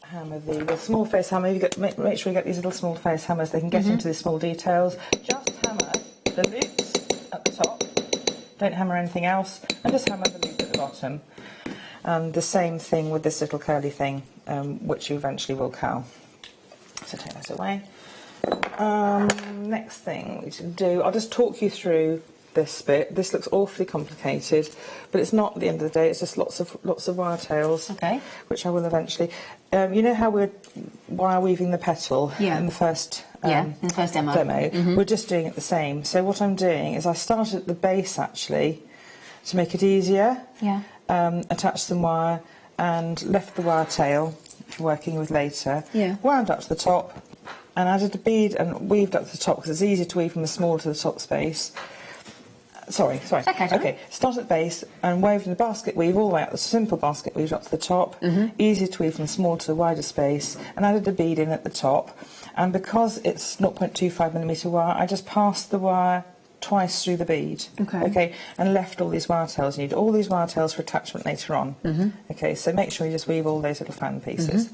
S5: Hammer the small face hammer. Make sure you get these little small face hammers. They can get into the small details. Just hammer the loops at the top. Don't hammer anything else, and just hammer the loop at the bottom. And the same thing with this little curly thing, which you eventually will curl. So take that away. Next thing we should do, I'll just talk you through this bit. This looks awfully complicated, but it's not at the end of the day. It's just lots of wire tails, which I will eventually. You know how we're wire weaving the petal in the first
S2: in the first demo.
S5: We're just doing it the same. So what I'm doing is I started at the base actually to make it easier. Attach some wire and left the wire tail for working with later. Wound up to the top and added a bead and weaved up to the top because it's easier to weave from the small to the top space. Sorry. Okay, start at base and wave in the basket weave all the way up, the simple basket weave up to the top. Easier to weave from the small to the wider space, and added a bead in at the top. And because it's 0.25mm wire, I just passed the wire twice through the bead. Okay, and left all these wire tails. You need all these wire tails for attachment later on. Okay, so make sure you just weave all those little fan pieces.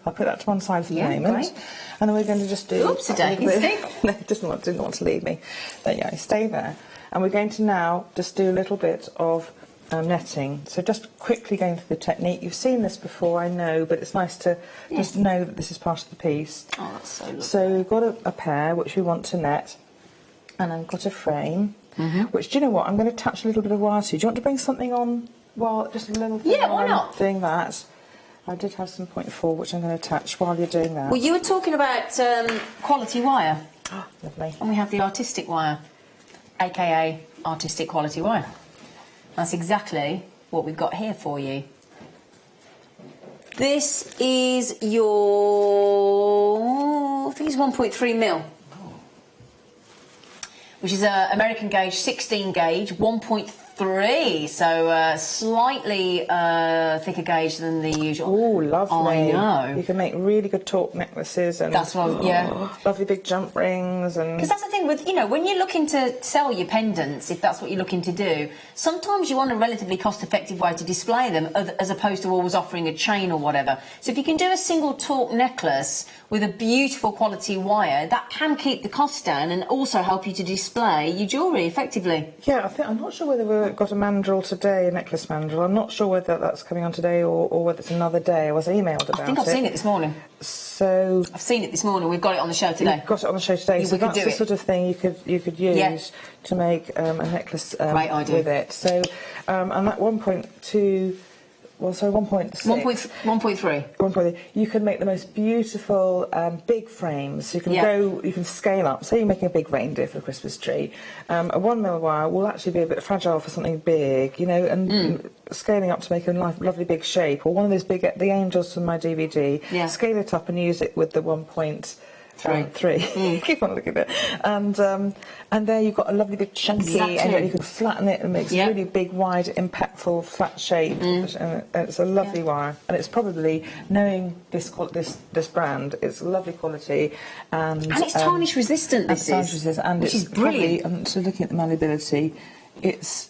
S5: I'll put that to one side for the moment. And then we're going to just do...
S2: Oopsie-daisy.
S5: No, didn't want to leave me. There you go, stay there. And we're going to now just do a little bit of netting. So just quickly going through the technique. You've seen this before, I know, but it's nice to just know that this is part of the piece.
S2: Oh, that's so lovely.
S5: So we've got a pair which we want to net, and I've got a frame, which, do you know what, I'm going to attach a little bit of wire to. Do you want to bring something on while just a little thing
S2: why not?
S5: Doing that? I did have some 0.4 which I'm going to attach while you're doing that.
S2: Well, you were talking about quality wire.
S5: Lovely.
S2: And we have the artistic wire. aka artistic quality wire. That's exactly what we've got here for you. This is your, I think it's 1.3 mil, which is an American gauge, 16 gauge, 1.3, so slightly thicker gauge than the usual.
S5: Oh, lovely.
S2: I know.
S5: You can make really good torque necklaces and
S2: that's what, yeah,
S5: lovely big jump rings. And
S2: because that's the thing with, you know, when you're looking to sell your pendants, if that's what you're looking to do, sometimes you want a relatively cost-effective way to display them as opposed to always offering a chain or whatever. So if you can do a single torque necklace with a beautiful quality wire, that can keep the cost down and also help you to display your jewellery effectively.
S5: Yeah, I'm not sure whether we've got a mandrel today, a necklace mandrel. I'm not sure whether that's coming on today or whether it's another day. I was emailed about it.
S2: I think I've seen it this morning.
S5: So
S2: I've seen it this morning. We've got it on the show today.
S5: You've got it on the show today. So that's the sort of thing you could use to make a necklace with it. So and that 1.2. Well, so 1.6. 1.3. You can make the most beautiful big frames. You can you can scale up. Say you're making a big reindeer for a Christmas tree. A 1 mil wire will actually be a bit fragile for something big, you know, and scaling up to make a lovely big shape. Or one of those big, the angels from my DVD. Yeah. Scale it up and use it with the 1.3. Keep on looking at it. And there you've got a lovely big chunky, and you can flatten it and makes a really big, wide, impactful, flat shape. And it's a lovely wire. And it's probably, knowing this brand, it's lovely quality. And
S2: it's tarnish resistant,
S5: which is brilliant. And so looking at the malleability, actually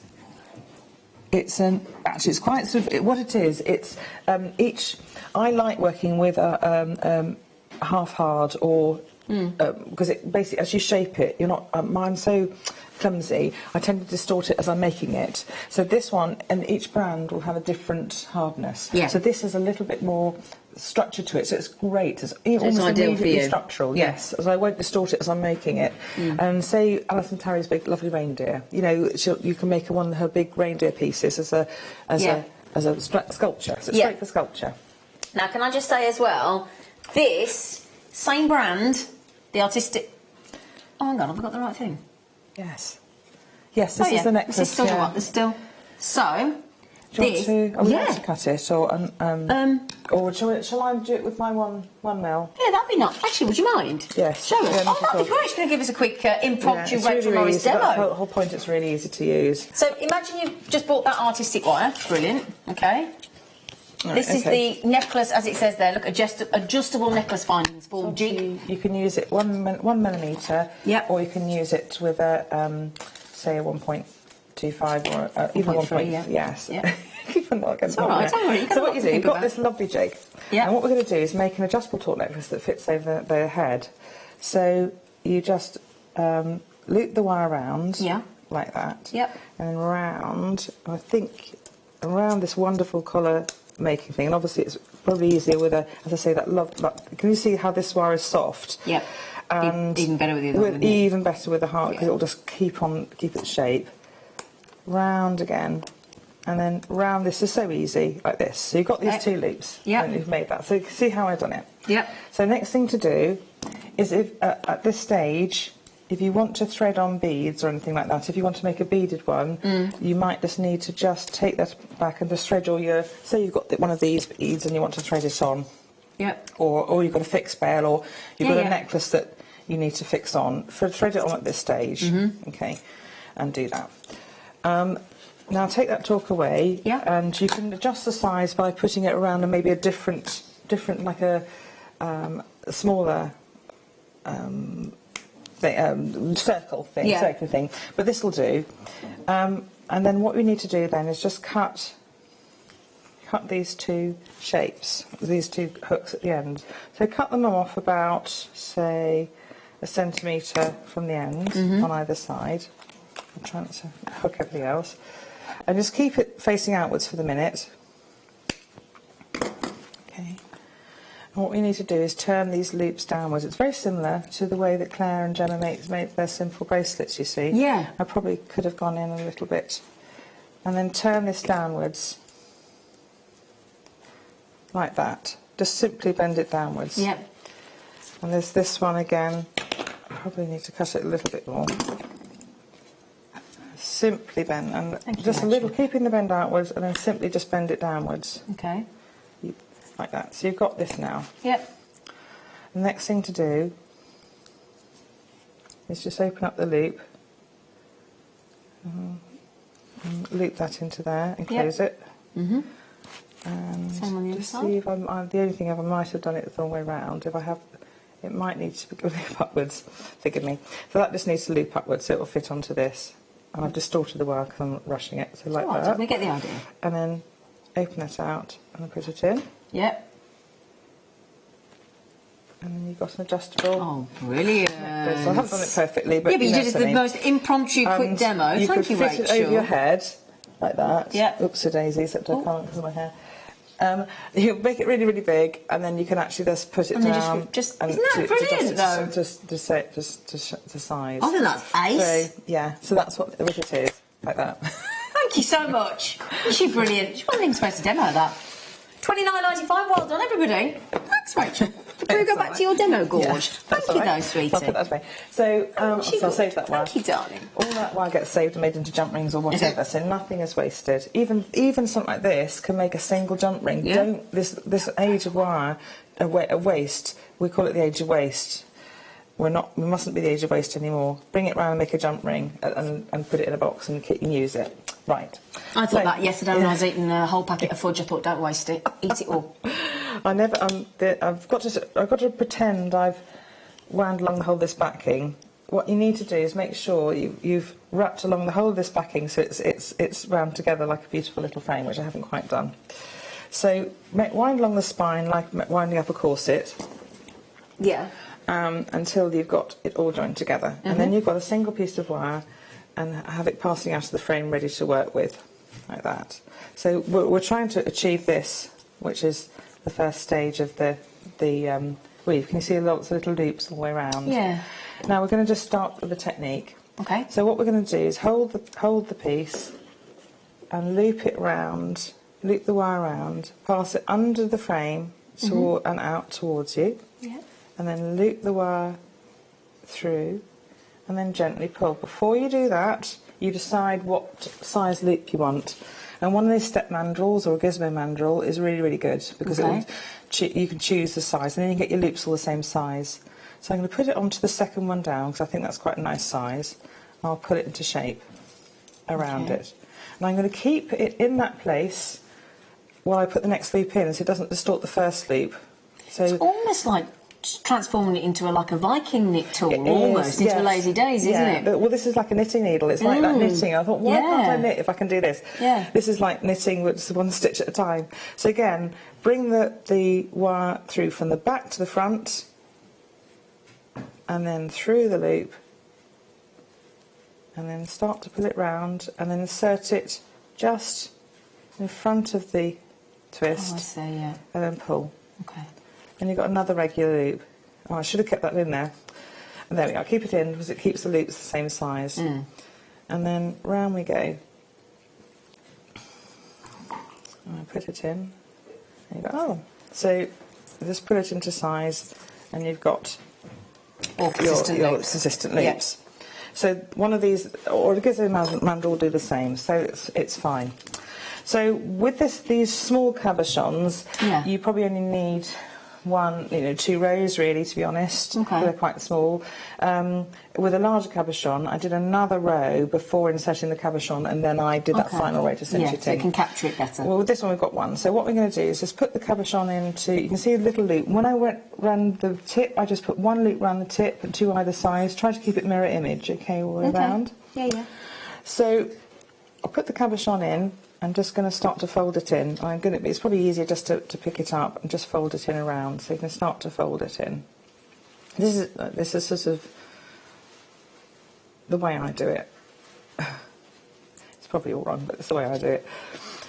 S5: it's quite sort of, what it is, it's I like working with half hard or because it basically, as you shape it, you're not mine's so clumsy, I tend to distort it as I'm making it. So this one, and each brand will have a different hardness. So this is a little bit more structure to it, so it's great. It's almost immediately structural. Yes, as I won't distort it as I'm making it. And say Alison Tarry's big lovely reindeer, you know, you can make one of her big reindeer pieces as a sculpture. So it's great for sculpture.
S2: Now, can I just say as well, this same brand, the artistic. Oh, hang on, have I got the right thing?
S5: Yes. Yes, this is the necklace.
S2: This is still what? There's still. So.
S5: Do you want to? Are we going to cut it, or shall I do it with my one mil?
S2: Yeah, that'd be nice. Actually, would you mind?
S5: Yes.
S2: Show us. Oh, that'd be great. She's going to give us a quick impromptu Rachel Norris demo.
S5: That's the whole point. It's really easy to use.
S2: So imagine you've just bought that artistic wire. Brilliant. Okay. Right, this is the necklace, as it says there. Look, adjustable necklace findings for jig.
S5: You can use it 1 millimetre. Yep. Or you can use it with a say a 1.25 or even 1.3. Yes. Yep. Keep on looking.
S2: It's all right. Don't worry.
S5: So what you do, you've got this lovely jig. Yeah. And what we're going to do is make an adjustable torque necklace that fits over the head. So you just loop the wire around. Yeah. Like that. Yep. And then round. I think around this wonderful collar making thing, and obviously it's probably easier with as I say, that can you see how this wire is soft? Yep. And
S2: even better with the other one.
S5: Even better with the heart, because it'll just keep its shape. Round again, and then round. This is so easy, like this. So you've got these two loops. Yeah. And you've made that. So you can see how I've done it. Yep. So next thing to do is, if at this stage, if you want to thread on beads or anything like that, if you want to make a beaded one, you might just need to just take that back and just thread all your. Say you've got one of these beads and you want to thread it on. Yep. Or you've got a fixed bell, or you've got a necklace that you need to fix on. Thread it on at this stage. Okay, and do that. Now take that torque away, and you can adjust the size by putting it around and maybe a different like a smaller circular thing. But this will do. And then what we need to do then is just cut these two shapes, these two hooks at the end. So cut them off about, say, 1 centimetre from the end on either side. I'm trying to hook everything else. And just keep it facing outwards for the minute. Okay. And what we need to do is turn these loops downwards. It's very similar to the way that Claire and Gemma made their simple bracelets, you see. Yeah. I probably could have gone in a little bit. And then turn this downwards. Like that. Just simply bend it downwards. Yep. And there's this one again. I probably need to cut it a little bit more. simply bend, and
S2: Thank
S5: just
S2: you,
S5: a little,
S2: Rachel.
S5: keeping the bend outwards, and then simply just bend it downwards.
S2: Okay.
S5: Like that. So you've got this now.
S2: Yep.
S5: The next thing to do is just open up the loop, and loop that into there and close it.
S2: Mhm.
S5: And
S2: Same on the other
S5: just
S2: side.
S5: see if the only thing I might have done it the wrong way round. If I have, it might need to loop upwards. Forgive me. So that just needs to loop upwards, so it will fit onto this. And I've distorted the wire because I'm rushing it. So like that.
S2: We get the idea.
S5: And then open it out and put it in.
S2: Yep.
S5: And then you've got an adjustable.
S2: Oh, brilliant.
S5: So I haven't done it perfectly, but
S2: yeah, but you did
S5: what I
S2: the
S5: mean.
S2: most impromptu, quick
S5: And
S2: demo.
S5: You
S2: Thank
S5: could
S2: you,
S5: fit
S2: Rachel.
S5: it over your head, like that.
S2: Yeah.
S5: Oops, a daisy, except I can't because of my hair. You make it really, really big, and then you can actually just put it
S2: And then
S5: down.
S2: just isn't that brilliant, though?
S5: Just to size.
S2: I think that's ace.
S5: So, yeah, so that's what it is, like that.
S2: Thank you so much. She's brilliant. She wasn't even supposed to demo that. £29.95. Well done, everybody. Thanks, Rachel. Can we go back to your demo, Gorge?
S5: Yeah,
S2: Thank
S5: all
S2: you,
S5: right.
S2: though, sweetie.
S5: I'll put that away. So, so I'll save that wire.
S2: Thank you, darling.
S5: All that wire gets saved and made into jump rings or whatever, so nothing is wasted. Even something like this can make a single jump ring.
S2: Yeah.
S5: Don't this age of wire, a waste. We call it the age of waste. We mustn't be the age of waste anymore. Bring it round and make a jump ring and put it in a box and use it. Right.
S2: I thought that yesterday when I was eating a whole packet of fudge. I thought, don't waste it, eat it all.
S5: I've got to pretend I've wound along the whole of this backing. What you need to do is make sure you've wrapped along the whole of this backing so it's wound together like a beautiful little frame, which I haven't quite done. So wind along the spine like winding up a corset.
S2: Yeah.
S5: Until you've got it all joined together. And then you've got a single piece of wire and have it passing out of the frame ready to work with, like that. So we're trying to achieve this, which is the first stage of the weave. Can you see lots of little loops all the way around?
S2: Yeah.
S5: Now we're going to just start with the technique.
S2: Okay.
S5: So what we're going to do is hold the piece and loop it round, loop the wire around, pass it under the frame and out towards you.
S2: Yeah.
S5: And then loop the wire through and then gently pull. Before you do that, you decide what size loop you want. And one of these step mandrels or a gizmo mandrel is really, really good because you can choose the size and then you get your loops all the same size. So I'm going to put it onto the second one down because I think that's quite a nice size. I'll put it into shape around it. And I'm going to keep it in that place while I put the next loop in so it doesn't distort the first loop. So
S2: it's almost like transforming it into like a Viking knit tool, almost into a lazy daisy, isn't it?
S5: Well, this is like a knitting needle. It's like that knitting. I thought, why can't I knit if I can do this?
S2: Yeah.
S5: This is like knitting with one stitch at a time. So again, bring the wire through from the back to the front, and then through the loop, and then start to pull it round, and then insert it just in front of the twist.
S2: Oh, I see, yeah.
S5: And then pull.
S2: Okay.
S5: And you've got another regular loop. Oh, I should have kept that in there. And there we are. Keep it in because it keeps the loops the same size. And then round we go. And I put it in. And you go, oh. So just put it into size and you've got
S2: your
S5: consistent loops. So one of these, or the gizmo mandrel will do the same. So it's fine. So with these small cabochons, you probably only need two rows really, to be honest.
S2: Okay.
S5: They're quite small. With a larger cabochon, I did another row before inserting the cabochon, and then I did that final row to cinch it in.
S2: So you can capture it better.
S5: Well, with this one we've got one. So what we're going to do is just put the cabochon into, you can see a little loop. When I went round the tip, I just put one loop round the tip and two either sides. Try to keep it mirror image, okay, all the way around.
S2: Yeah.
S5: So I'll put the cabochon in. I'm just going to start to fold it in. It's probably easier just to pick it up and just fold it in around, so you can start to fold it in. This is sort of the way I do it. It's probably all wrong, but it's the way I do it.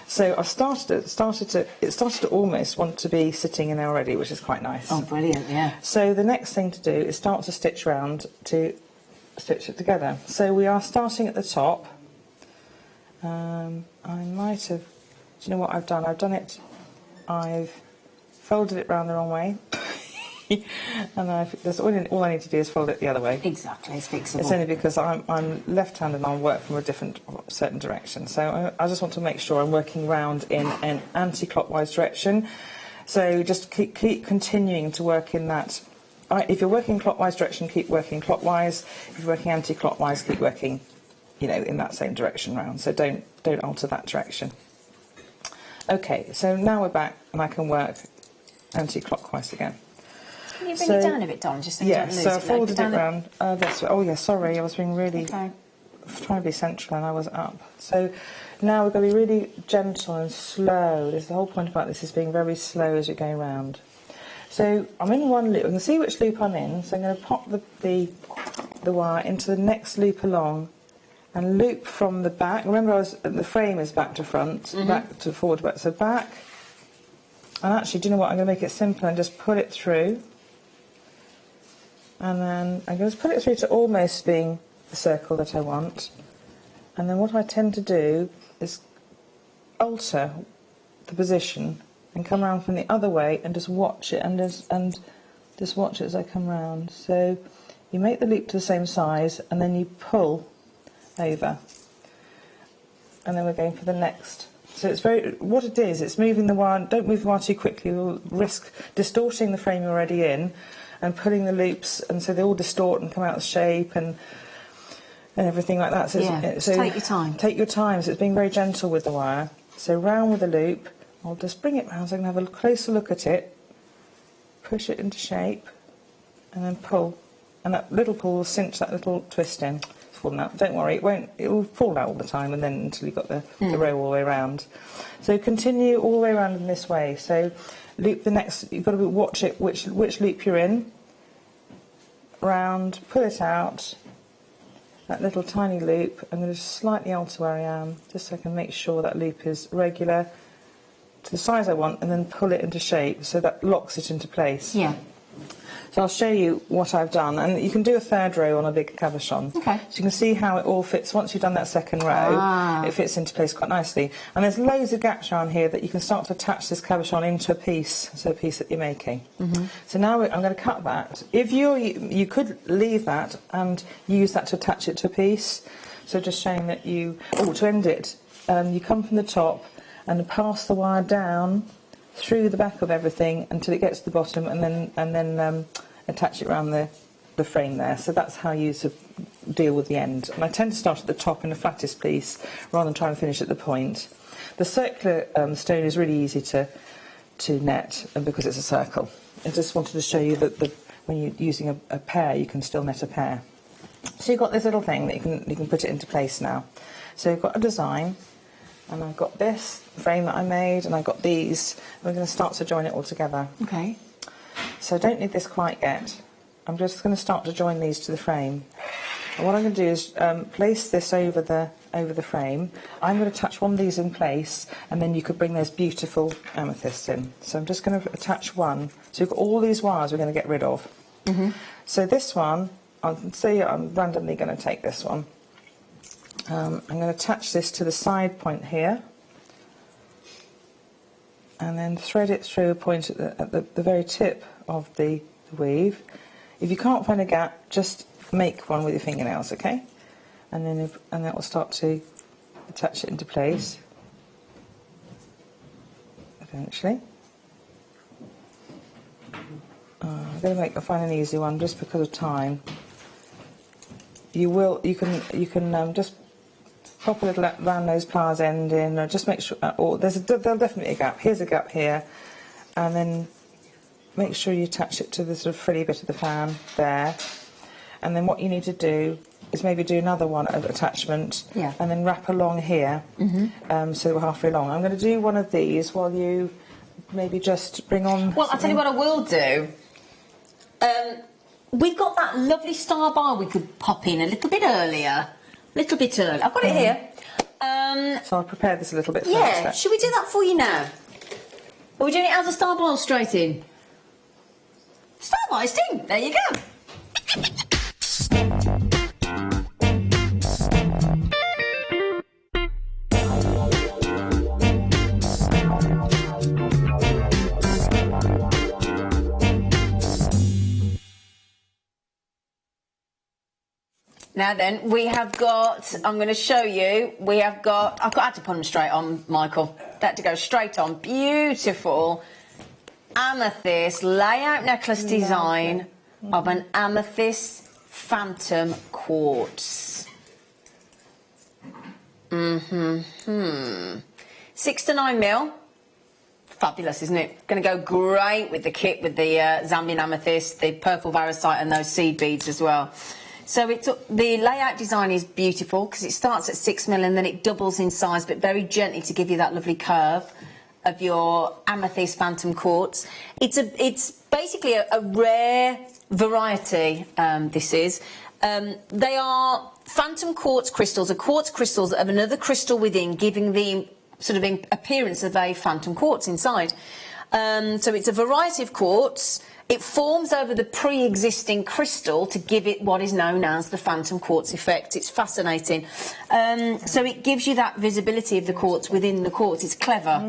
S5: So I've it started to almost want to be sitting in there already, which is quite nice.
S2: Oh, brilliant! Yeah.
S5: So the next thing to do is start to stitch round to stitch it together. So we are starting at the top. I might have, do you know what I've done? I've folded it round the wrong way. And that's all I need to do is fold it the other way.
S2: Exactly, it's fixable.
S5: It's only because I'm left-handed and I work from a certain direction. So I just want to make sure I'm working round in an anti-clockwise direction. So just keep continuing to work in that. If you're working clockwise direction, keep working clockwise. If you're working anti-clockwise, keep working, in that same direction round. So don't alter that direction. Okay, so now we're back and I can work anti-clockwise again.
S2: Can you bring it down a bit, Don, just so you don't lose it?
S5: So I folded it round. Oh, yeah, sorry, I was being really...
S2: Okay.
S5: Trying to be central and I was up. So now we're going to be really gentle and slow. The whole point about this is being very slow as you go round. So I'm in one loop. I can see which loop I'm in. So I'm going to pop the wire into the next loop along and loop from the back. Remember, the frame is back to front, back to forward, back. So back. And actually, do you know what? I'm going to make it simple and just pull it through. And then I'm going to put it through to almost being the circle that I want. And then what I tend to do is alter the position and come around from the other way and just watch it and just watch it as I come round. So you make the loop to the same size and then you pull over. And then we're going for the next. So what it is, it's moving the wire. Don't move the wire too quickly, you'll risk distorting the frame you're already in and pulling the loops, and so they all distort and come out of shape and everything like that. So, so
S2: take your time.
S5: Take your time. So it's being very gentle with the wire. So round with the loop. I'll just bring it round so I can have a closer look at it. Push it into shape, and then pull. And that little pull will cinch that little twist in. It's falling out. Don't worry, it will fall out all the time, and then until you've got the row all the way around. So continue all the way around in this way. So loop the next. You've got to watch it which loop you're in. Round, pull it out. That little tiny loop, I'm going to just slightly alter where I am, just so I can make sure that loop is regular to the size I want, and then pull it into shape, so that locks it into place.
S2: Yeah.
S5: So I'll show you what I've done, and you can do a third row on a big cabochon.
S2: Okay.
S5: So you can see how it all fits. Once you've done that second row, it fits into place quite nicely. And there's loads of gaps around here that you can start to attach this cabochon into a piece, so a piece that you're making. So now I'm going to cut that. If you could leave that and use that to attach it to a piece. So just showing that to end it, you come from the top and pass the wire down through the back of everything until it gets to the bottom, and then attach it around the frame there. So that's how you sort of deal with the end. And I tend to start at the top in the flattest piece rather than trying to finish at the point. The circular stone is really easy to net, and because it's a circle. I just wanted to show you that when you're using a pair, you can still net a pair. So you've got this little thing that you can put it into place now. So you've got a design. And I've got this frame that I made, and I've got these. We're going to start to join it all together.
S2: Okay.
S5: So I don't need this quite yet. I'm just going to start to join these to the frame. And what I'm going to do is place this over the frame. I'm going to attach one of these in place, and then you could bring those beautiful amethysts in. So I'm just going to attach one. So you've got all these wires we're going to get rid of. So this one, I'm randomly going to take this one. I'm going to attach this to the side point here, and then thread it through a point at the very tip of the weave. If you can't find a gap, just make one with your fingernails, okay? And that will start to attach it into place eventually. I'm going to find an easy one just because of time. You can just pop a little round nose pliers end in, or just make sure, or there's there'll definitely be a gap. Here's a gap here, and then make sure you attach it to the sort of frilly bit of the fan there. And then what you need to do is maybe do another one of attachment, and then wrap along here, so we're halfway along. I'm going to do one of these while you maybe just bring on.
S2: Well, I'll tell you what I will do. We've got that lovely star bar we could pop in a little bit earlier. I've got it here.
S5: So I'll prepare this a little bit.
S2: Yeah, should we do that for you now? Are we doing it as a star bar straight in? Starburst in. There you go. Now then, we have got, I'm going to show you, we have got, I had to put them straight on, Michael. They had to go straight on. Beautiful amethyst layout necklace design of an amethyst phantom quartz. 6 to 9 mil. Fabulous, isn't it? Going to go great with the kit with the Zambian amethyst, the purple variscite and those seed beads as well. So the layout design is beautiful because it starts at 6 mil and then it doubles in size, but very gently to give you that lovely curve of your amethyst phantom quartz. It's basically a rare variety. This is. They are phantom quartz crystals, or quartz crystals that have another crystal within, giving the sort of appearance of a phantom quartz inside. So it's a variety of quartz. It forms over the pre-existing crystal to give it what is known as the phantom quartz effect. It's fascinating. So it gives you that visibility of the quartz within the quartz. It's clever.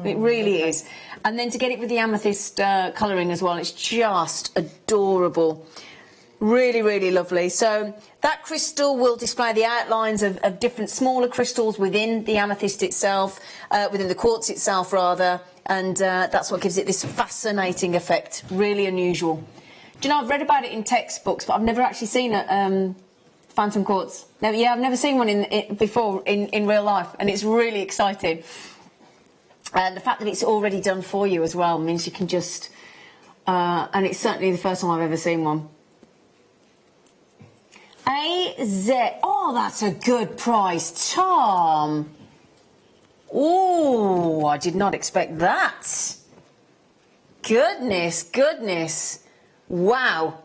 S2: It really is. And then to get it with the amethyst colouring as well, it's just adorable. Really, really lovely. So that crystal will display the outlines of different smaller crystals within the amethyst itself, within the quartz itself, rather. And that's what gives it this fascinating effect. Really unusual. Do you know, I've read about it in textbooks, but I've never actually seen a phantom quartz. No, yeah, I've never seen one before in real life, and it's really exciting. And the fact that it's already done for you as well means you can just... and it's certainly the first time I've ever seen one. AZ. Oh, that's a good price, Tom. Oh, I did not expect that. Goodness, goodness. Wow.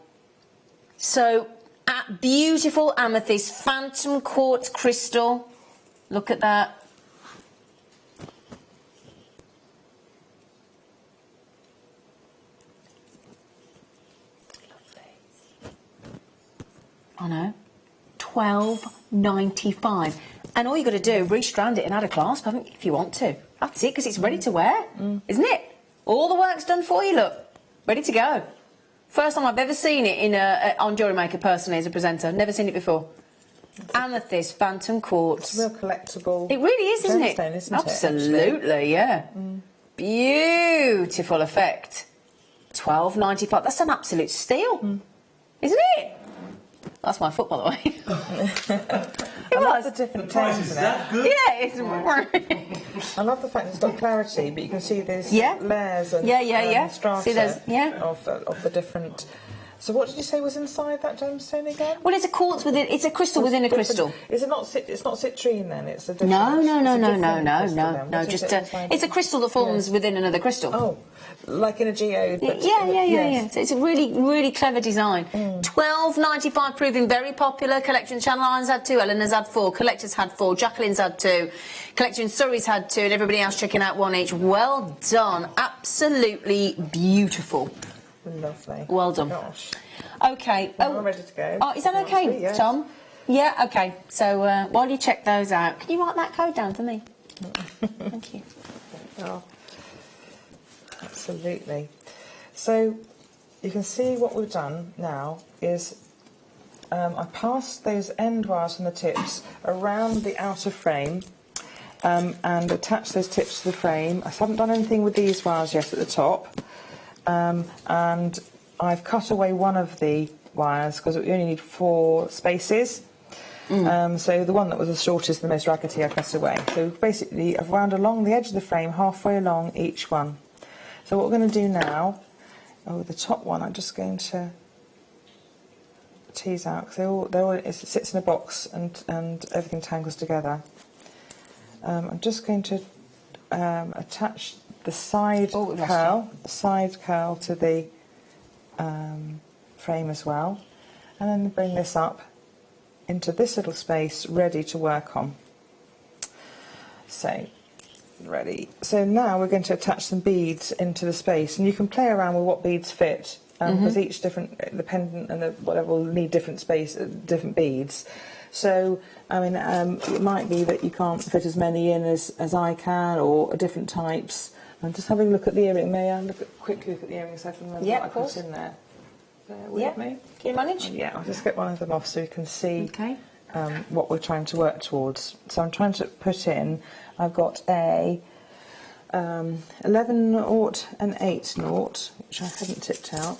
S2: So, beautiful amethyst phantom quartz crystal. Look at that. I know. $12.95. And all you've got to do, restrand it and add a clasp, haven't you, if you want to. That's it, because it's ready to wear, isn't it? All the work's done for you, look. Ready to go. First time I've ever seen it on JewelleryMaker personally as a presenter. Never seen it before. Amethyst phantom quartz.
S5: It's a real collectible.
S2: It really is, isn't it?
S5: Isn't
S2: Absolutely, yeah. Beautiful effect. $12.95. That's an absolute steal, isn't it? That's my foot, by the way.
S5: I love the different tones in it.
S2: Yeah, it's...
S5: I love the fact it's got clarity, but you can see there's layers and strata
S2: see, there's,
S5: of the different... So what did you say was inside that gemstone again?
S2: Well, it's a quartz within... It's a crystal within a crystal.
S5: Is it not... It's not citrine, then? It's a different...
S2: No. Just it's a crystal that forms within another crystal.
S5: Oh, like in a geode. But
S2: yeah. So it's a really, really clever design. $12.95, proving very popular. Collection Channel Islands had 2, Eleanor's had 4, Collector's had 4, Jacqueline's had 2, Collection Surrey's had 2, and everybody else checking out 1 each. Well done. Absolutely beautiful.
S5: Lovely.
S2: Well done.
S5: Gosh.
S2: Okay.
S5: Well, I'm ready to go.
S2: Oh, is that okay, Tom? Yeah, okay. So while you check those out, can you write that code down for me? Thank you.
S5: Oh, absolutely. So you can see what we've done now is I passed those end wires from the tips around the outer frame and attached those tips to the frame. I haven't done anything with these wires yet at the top. And I've cut away one of the wires because we only need 4 spaces. So the one that was the shortest, the most raggedy, I cut away. So basically I've wound along the edge of the frame, halfway along each one. So what we're going to do now, the top one, I'm just going to tease out because it sits in a box and everything tangles together. I'm just going to attach the side curl to the frame as well, and then bring this up into this little space ready to work on. So ready. So now we're going to attach some beads into the space, and you can play around with what beads fit because each the pendant and whatever will need different beads. So, I mean, it might be that you can't fit as many in as I can, or different types. I'm just having a look at the earring. May I quickly look at the earring so I can remember what I put in there? Bear with me.
S2: Can you manage?
S5: Yeah, I'll just get one of them off so you can see
S2: Okay.
S5: what we're trying to work towards. So I'm trying to put in, I've got a 11/0 and 8/0, which I haven't tipped out.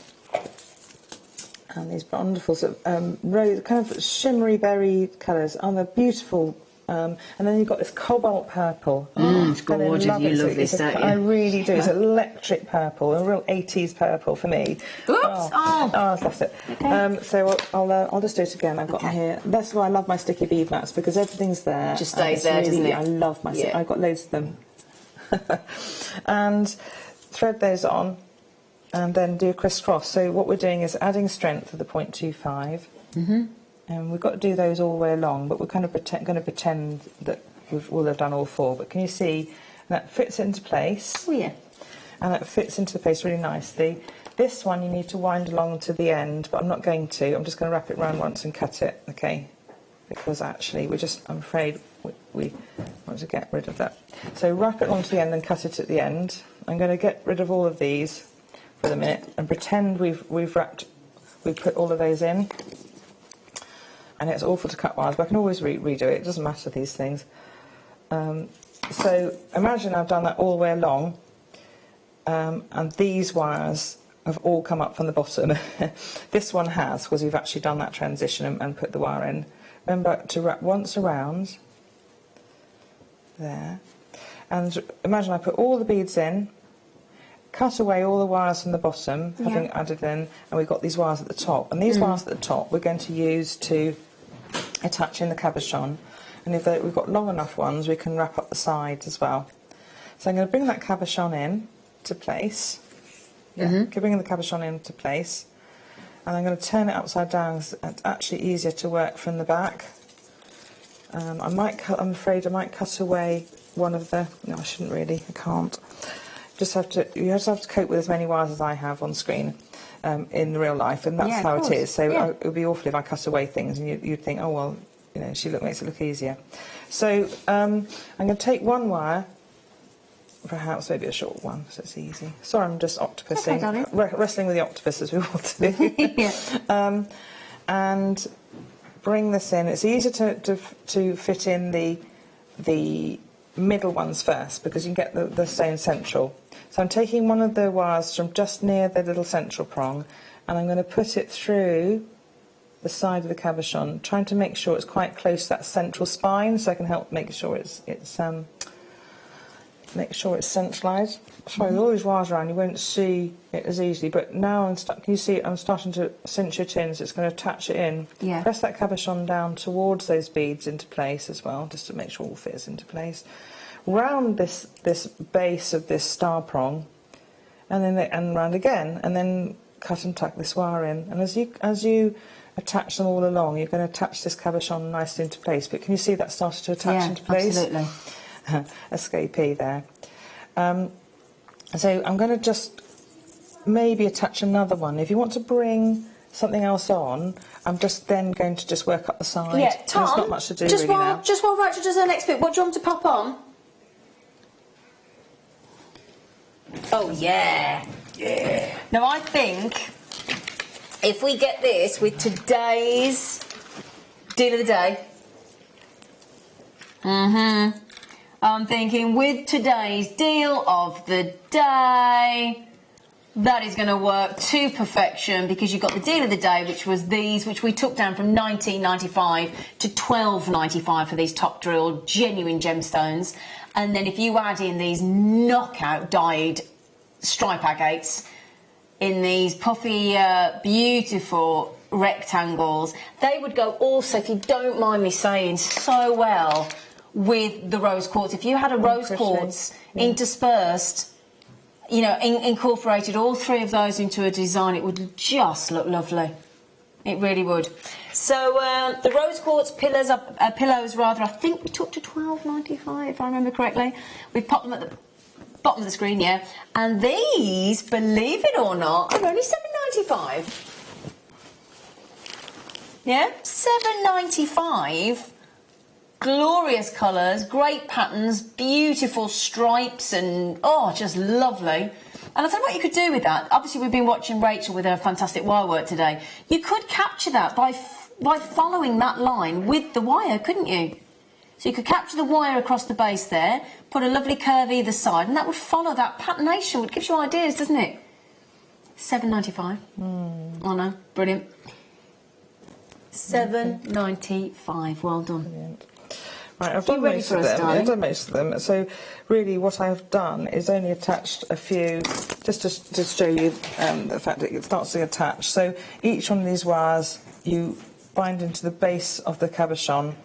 S5: And these wonderful sort of rose, kind of shimmery berry colours. Oh, they're beautiful. And then you've got this cobalt purple.
S2: It's gorgeous. You love this,
S5: It's
S2: don't you?
S5: I really do. It's electric purple, a real 80s purple for me.
S2: Oops!
S5: Oh, I've lost it.
S2: Okay.
S5: So I'll just do it again. I've got them here. That's why I love my sticky bead mats, because everything's there.
S2: Just stays there, doesn't it?
S5: I love my
S2: Yeah.
S5: I've got loads of them. And thread those on, and then do a crisscross. So what we're doing is adding strength with the 0.25. And we've got to do those all the way along, but we're kind of going to pretend that we'll have done all 4. But can you see that fits into place?
S2: Oh, yeah.
S5: And that fits into the place really nicely. This one you need to wind along to the end, but I'm not going to. I'm just going to wrap it round once and cut it, okay? Because actually I'm afraid we want to get rid of that. So wrap it along to the end and cut it at the end. I'm going to get rid of all of these for the minute and pretend we've put all of those in. And it's awful to cut wires, but I can always redo it. It doesn't matter, these things. So imagine I've done that all the way along, and these wires have all come up from the bottom. This one has, because we've actually done that transition and put the wire in. Remember to wrap once around, there. And imagine I put all the beads in, cut away all the wires from the bottom, having added in, and we've got these wires at the top. And these wires at the top we're going to use to attach in the cabochon, and if we've got long enough ones we can wrap up the sides as well. So I'm going to bring that cabochon in to place. Bring the cabochon into place, and I'm going to turn it upside down so it's actually easier to work from the back. I'm afraid I might cut away one of the... No, I shouldn't really. I can't. You just have to cope with as many wires as I have on screen. In real life, and that's how it is. So it would be awful if I cut away things, and you'd think, oh well, you know, she makes it look easier. So I'm going to take one wire, perhaps maybe a short one, so it's easy. Sorry, I'm just octopusing, wrestling with the octopus as we all do. And bring this in. It's easier to fit in the middle ones first, because you can get the stone central. So I'm taking one of the wires from just near the little central prong, and I'm going to put it through the side of the cabochon, trying to make sure it's quite close to that central spine, so I can help make sure it's centralised. Sorry, with all these wires around, you won't see it as easily. But now can you see I'm starting to cinch it in, so it's going to attach it in.
S2: Yeah.
S5: Press that cabochon down towards those beads into place as well, just to make sure it all fits into place. Round this base of this star prong, and then round again, and then cut and tuck this wire in. And as you attach them all along, you're going to attach this cabochon nicely into place. But can you see that started to attach into place?
S2: Absolutely.
S5: Escapee there. So I'm going to just maybe attach another one. If you want to bring something else on, I'm just then going to just work up the side.
S2: Yeah, Tom,
S5: there's not much to do
S2: just
S5: really
S2: while
S5: now.
S2: Just while Rachel does her next bit, what do you want to pop on? Oh yeah. Yeah. Now I think if we get this with today's deal of the day. I'm thinking with today's deal of the day, that is going to work to perfection, because you've got the deal of the day, which was these, which we took down from $19.95 to $12.95 for these top drilled genuine gemstones. And then if you add in these knockout dyed stripe agates in these puffy, beautiful rectangles, they would go also, if you don't mind me saying, so well with the rose quartz. If you had a rose quartz interspersed, you know, incorporated all three of those into a design, it would just look lovely. It really would. So the rose quartz pillows, I think we took to $12.95 if I remember correctly. We've popped them at the bottom of the screen, yeah. And these, believe it or not, are only $7.95. Yeah, $7.95. Glorious colours, great patterns, beautiful stripes, and oh, just lovely. And I'll tell you what you could do with that. Obviously, we've been watching Rachel with her fantastic wire work today. You could capture that by following that line with the wire, couldn't you? So you could capture the wire across the base there, put a lovely curve either side, and that would follow that patternation. It gives you ideas, doesn't it? $7.95. I know, brilliant. $7.95. Well done.
S5: Brilliant. Right, I've done most of them. I've done most of them. So, really, what I've done is only attached a few, just to show you the fact that it starts to attach. So, each one of these wires you bind into the base of the cabochon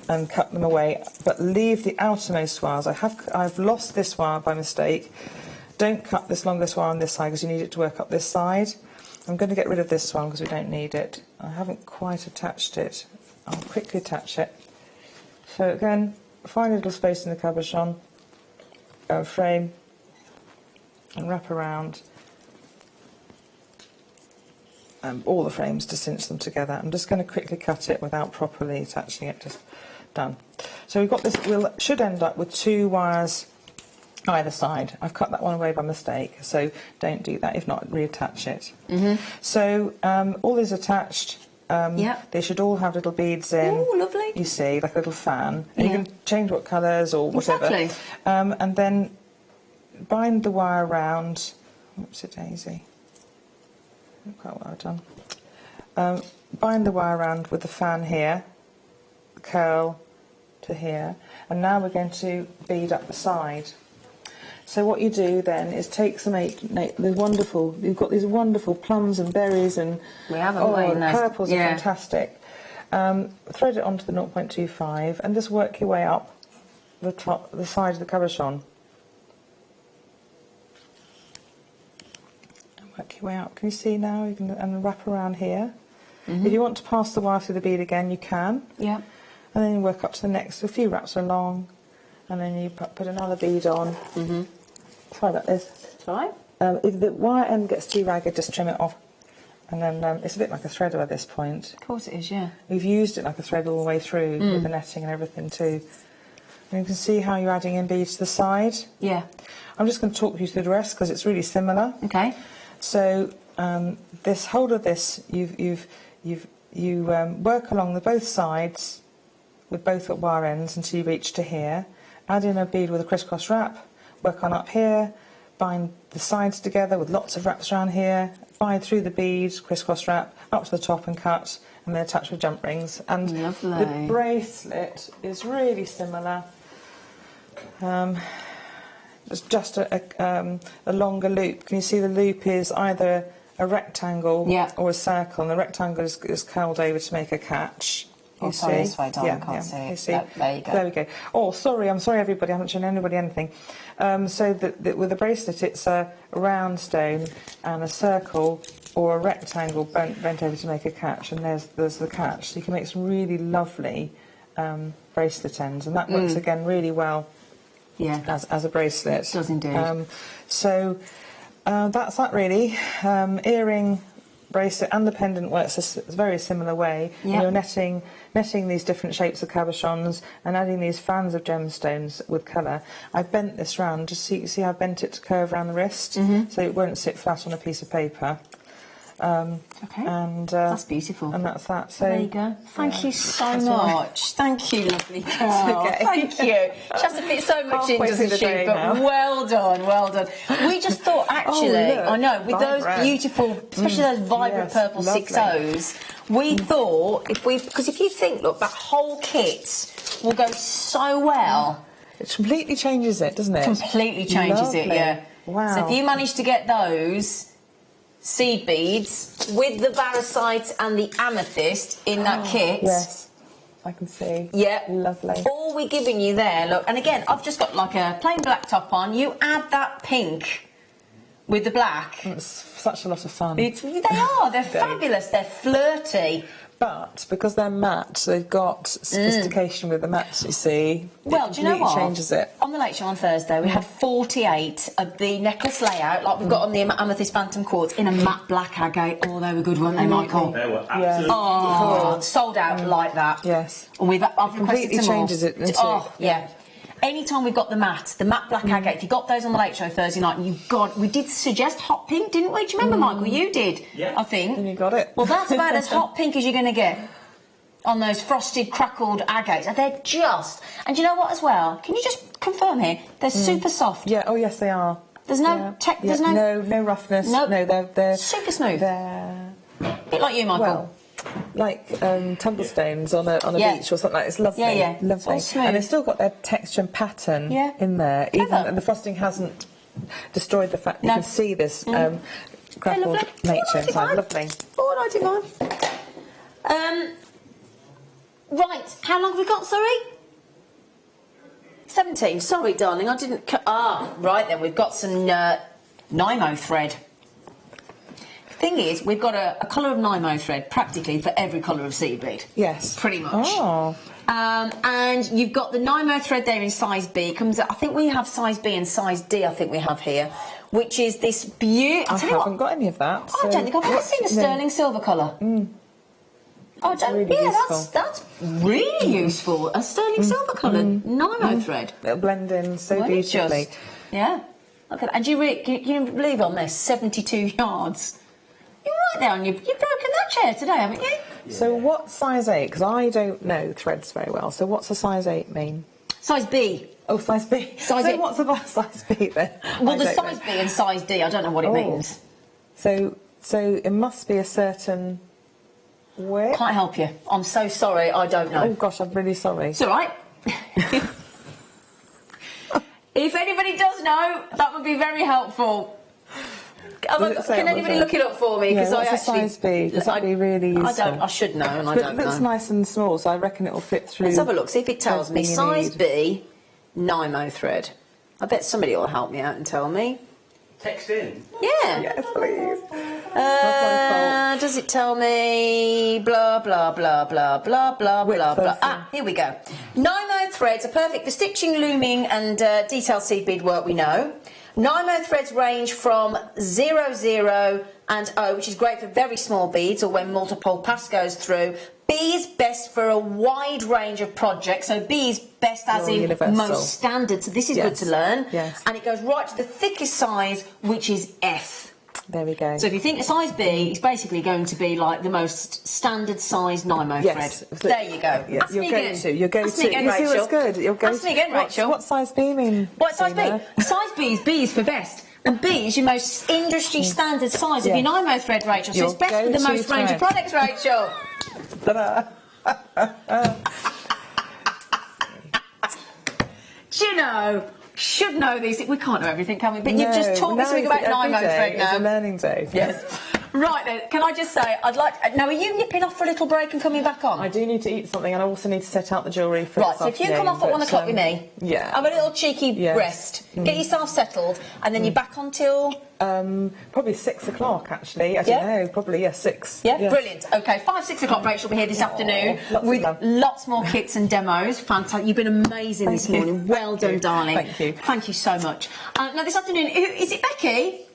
S5: and cut them away, but leave the outermost wires. I've lost this wire by mistake. Don't cut this longest wire on this side because you need it to work up this side. I'm going to get rid of this one because we don't need it. I haven't quite attached it. I'll quickly attach it. So again, find a little space in the cabochon, frame, and wrap around all the frames to cinch them together. I'm just going to quickly cut it without properly attaching it, just done. So we've got this, we should end up with 2 wires either side. I've cut that one away by mistake, so don't do that. If not, reattach it. So all is attached. They should all have little beads in.
S2: Oh, lovely.
S5: You see, like a little fan. And you can change what colours or whatever.
S2: Exactly.
S5: And then bind the wire around. Whoopsie daisy. Quite well done. Bind the wire around with the fan here, the curl to here. And now we're going to bead up the side. So what you do then is take some you've got these wonderful plums and berries and purples are fantastic. Thread it onto the 0.25 and just work your way up the side of the cabochon. And work your way up. Can you see now? You can and wrap around here. If you want to pass the wire through the bead again, you can.
S2: Yeah.
S5: And then you work up to the next. A few wraps along, and then you put another bead on. Sorry about this.
S2: Sorry.
S5: If the wire end gets too ragged, just trim it off. And then it's a bit like a threader at this point.
S2: Of course it is, yeah.
S5: We've used it like a thread all the way through with the netting and everything too. And you can see how you're adding in beads to the side.
S2: Yeah.
S5: I'm just going to talk you through the rest because it's really similar.
S2: Okay.
S5: So this hold of this, you work along both sides with both wire ends until you reach to here. Add in a bead with a crisscross wrap. Work on up here, bind the sides together with lots of wraps around here, bind through the beads, crisscross wrap, up to the top and cut, and then attach with jump rings. And the bracelet is really similar. It's just a longer loop. Can you see the loop is either a rectangle or a circle, and the rectangle is curled over to make a catch.
S2: Oh, sorry, this way, darling, can't see it.
S5: See?
S2: No, there you go.
S5: There we go. Oh, sorry, I'm sorry, everybody, I haven't shown anybody anything. So with the bracelet, it's a round stone and a circle or a rectangle bent over to make a catch, and there's the catch. So you can make some really lovely bracelet ends, and that works again really well as a bracelet.
S2: It does indeed.
S5: So that's that really. Earring, bracelet and the pendant works a very similar way.
S2: Yep.
S5: You're netting these different shapes of cabochons and adding these fans of gemstones with colour. I've bent this round, just so you can see how I bent it to curve around the wrist, so it won't sit flat on a piece of paper.
S2: Okay.
S5: And
S2: that's beautiful.
S5: And that's that. So
S2: there you go. Thank you so much. Thank you, lovely girl.
S5: Okay.
S2: Thank you. She has to fit so much in, doesn't she? But well done, well done. We just thought, actually, I know, with those beautiful, especially those vibrant purple 6Os, we thought because if you think, look, that whole kit will go so well.
S5: It completely changes it, doesn't it?
S2: Completely changes it, yeah.
S5: Wow.
S2: So if you manage to get those seed beads with the barosite and the amethyst in that kit.
S5: Yes, I can see.
S2: Yeah.
S5: Lovely.
S2: All we're giving you there, look, and again, I've just got like a plain black top on. You add that pink with the black.
S5: It's such a lot of fun.
S2: They're fabulous, they're flirty.
S5: But because they're matte, they've got sophistication with the matte, you see.
S2: Well, do you know what?
S5: It changes it.
S2: On the Late Show on Thursday, we had 48 of the necklace layout, like we've got on the Amethyst Phantom quartz, in a matte black agate. Oh, they were good, weren't they, Michael?
S4: They were absolutely
S2: Oh, sold out like that.
S5: Yes.
S2: And I've requested
S5: completely
S2: some more.
S5: changes it, doesn't it?
S2: Oh, yeah. Anytime we've got the matte black agate, if you got those on the Late Show Thursday night, we did suggest hot pink, didn't we? Do you remember, Michael? You did, I think.
S5: And you got it.
S2: Well, that's about as hot pink as you're going to get on those frosted, crackled agates. And they're just... And do you know what as well? Can you just confirm here? They're super soft.
S5: Yeah, oh yes they are.
S2: There's no... There's
S5: no roughness.
S2: Nope.
S5: No, they're...
S2: Super smooth.
S5: They're...
S2: A bit like you, Michael.
S5: Well, like tumblestones on a beach or something like that. It's lovely.
S2: Yeah.
S5: Lovely.
S2: It's all smooth.
S5: And they've still got their texture and pattern in there. And the frosting hasn't destroyed the fact that you can see this crackled nature inside. Lovely.
S2: $4.99. Right, how long have we got, sorry? 17. Sorry, darling, I didn't... right then, we've got some Nymo thread. Thing is, we've got a colour of Nymo thread practically for every colour of seed bead.
S5: Yes.
S2: Pretty much.
S5: Oh.
S2: And you've got the Nymo thread there in size B. I think we have size B and size D, I think we have here, which is this beautiful...
S5: I haven't got any of that.
S2: I don't think I've ever seen a sterling silver colour. Oh,
S5: really
S2: that's really useful. A sterling silver coloured Nymo thread.
S5: It'll blend in so beautifully.
S2: Yeah. Look at that. And can you believe on this? 72 yards. You're right there, and you've broken that chair today, haven't you?
S5: Yeah. So what size 8? Because I don't know threads very well. So what's a size 8 mean?
S2: Size B.
S5: Oh, size B.
S2: Size
S5: so what's a size B then?
S2: Well, the size B and size D, I don't know what it means.
S5: So it must be a certain width?
S2: Can't help you. I'm so sorry, I don't know.
S5: Oh gosh, I'm really sorry.
S2: It's all right. If anybody does know, that would be very helpful. Can anybody look it up for me?
S5: Because what's a size B? Because that'd be really useful.
S2: I should know, and I don't know.
S5: It looks nice and small, so I reckon it'll fit through.
S2: Let's have a look, see if it tells me. Size B, Nymo thread. I bet somebody will help me out and tell me.
S4: Text in.
S2: Yeah.
S5: Yes, please.
S2: Does it tell me blah blah blah blah blah blah blah blah? Here we go. Nymo threads are perfect for stitching, looming, and detailed seed bead work. We know. Nymo threads range from 0, 0 and O, which is great for very small beads or when multiple pass goes through. B is best for a wide range of projects. So B is best as in
S5: universal.
S2: most standard. So this is good to learn.
S5: Yes.
S2: And it goes right to the thickest size, which is F.
S5: There we go.
S2: So if you think a size B, it's basically going to be like the most standard size Nymo
S5: yes.
S2: thread. There you go.
S5: Yeah.
S2: Ask me again.
S5: Ask
S2: me again, Rachel.
S5: You see what's good.
S2: Ask me again, Rachel.
S5: What size B mean?
S2: What size B? Size B is for best. And B is your most industry standard size of your Nymo thread, Rachel. So it's best for the most range of products, Rachel. Do you know? Should know these. We can't know everything, can we? But you've just taught me something about Nymo thread now.
S5: It's a learning day.
S2: Yes. Right then, can I just say, I'd like... Now, are you nipping off for a little break and coming back on?
S5: I do need to eat something, and I also need to set out the jewellery for
S2: Right, so if you come off at 1 o'clock with me, have a little cheeky rest, get yourself settled, and then you're back on till...
S5: probably 6 o'clock, actually. I don't know, probably, 6.
S2: Yeah, brilliant. OK, 5, 6 o'clock, Rachel will be here this afternoon with lots more kits and demos. Fantastic. You've been amazing this morning. Well done, darling.
S5: Thank you.
S2: Thank you so much. Now, this afternoon, is it Becky?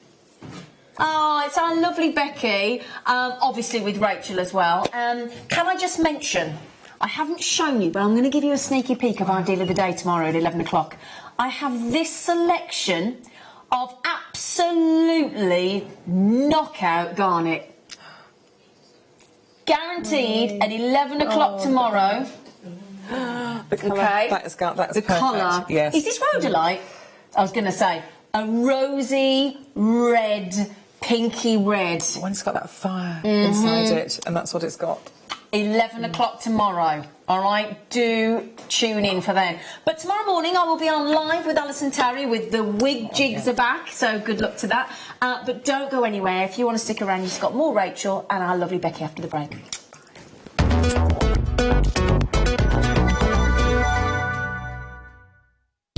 S2: Oh, it's our lovely Becky, obviously with Rachel as well. Can I just mention, I haven't shown you, but I'm going to give you a sneaky peek of our deal of the day tomorrow at 11 o'clock. I have this selection of absolutely knockout garnet. Guaranteed at 11 o'clock tomorrow.
S5: The colour, that's perfect.
S2: The colour.
S5: Yes.
S2: Is this rhodolite? I was going to say, a rosy red, pinky red.
S5: When it's got that fire inside it, and that's what it's got.
S2: 11 o'clock tomorrow, all right? Do tune in for then. But tomorrow morning I will be on live with Alison Tarry with the wig jigs are back, so good luck to that. But don't go anywhere. If you want to stick around, you've got more Rachel and our lovely Becky after the break.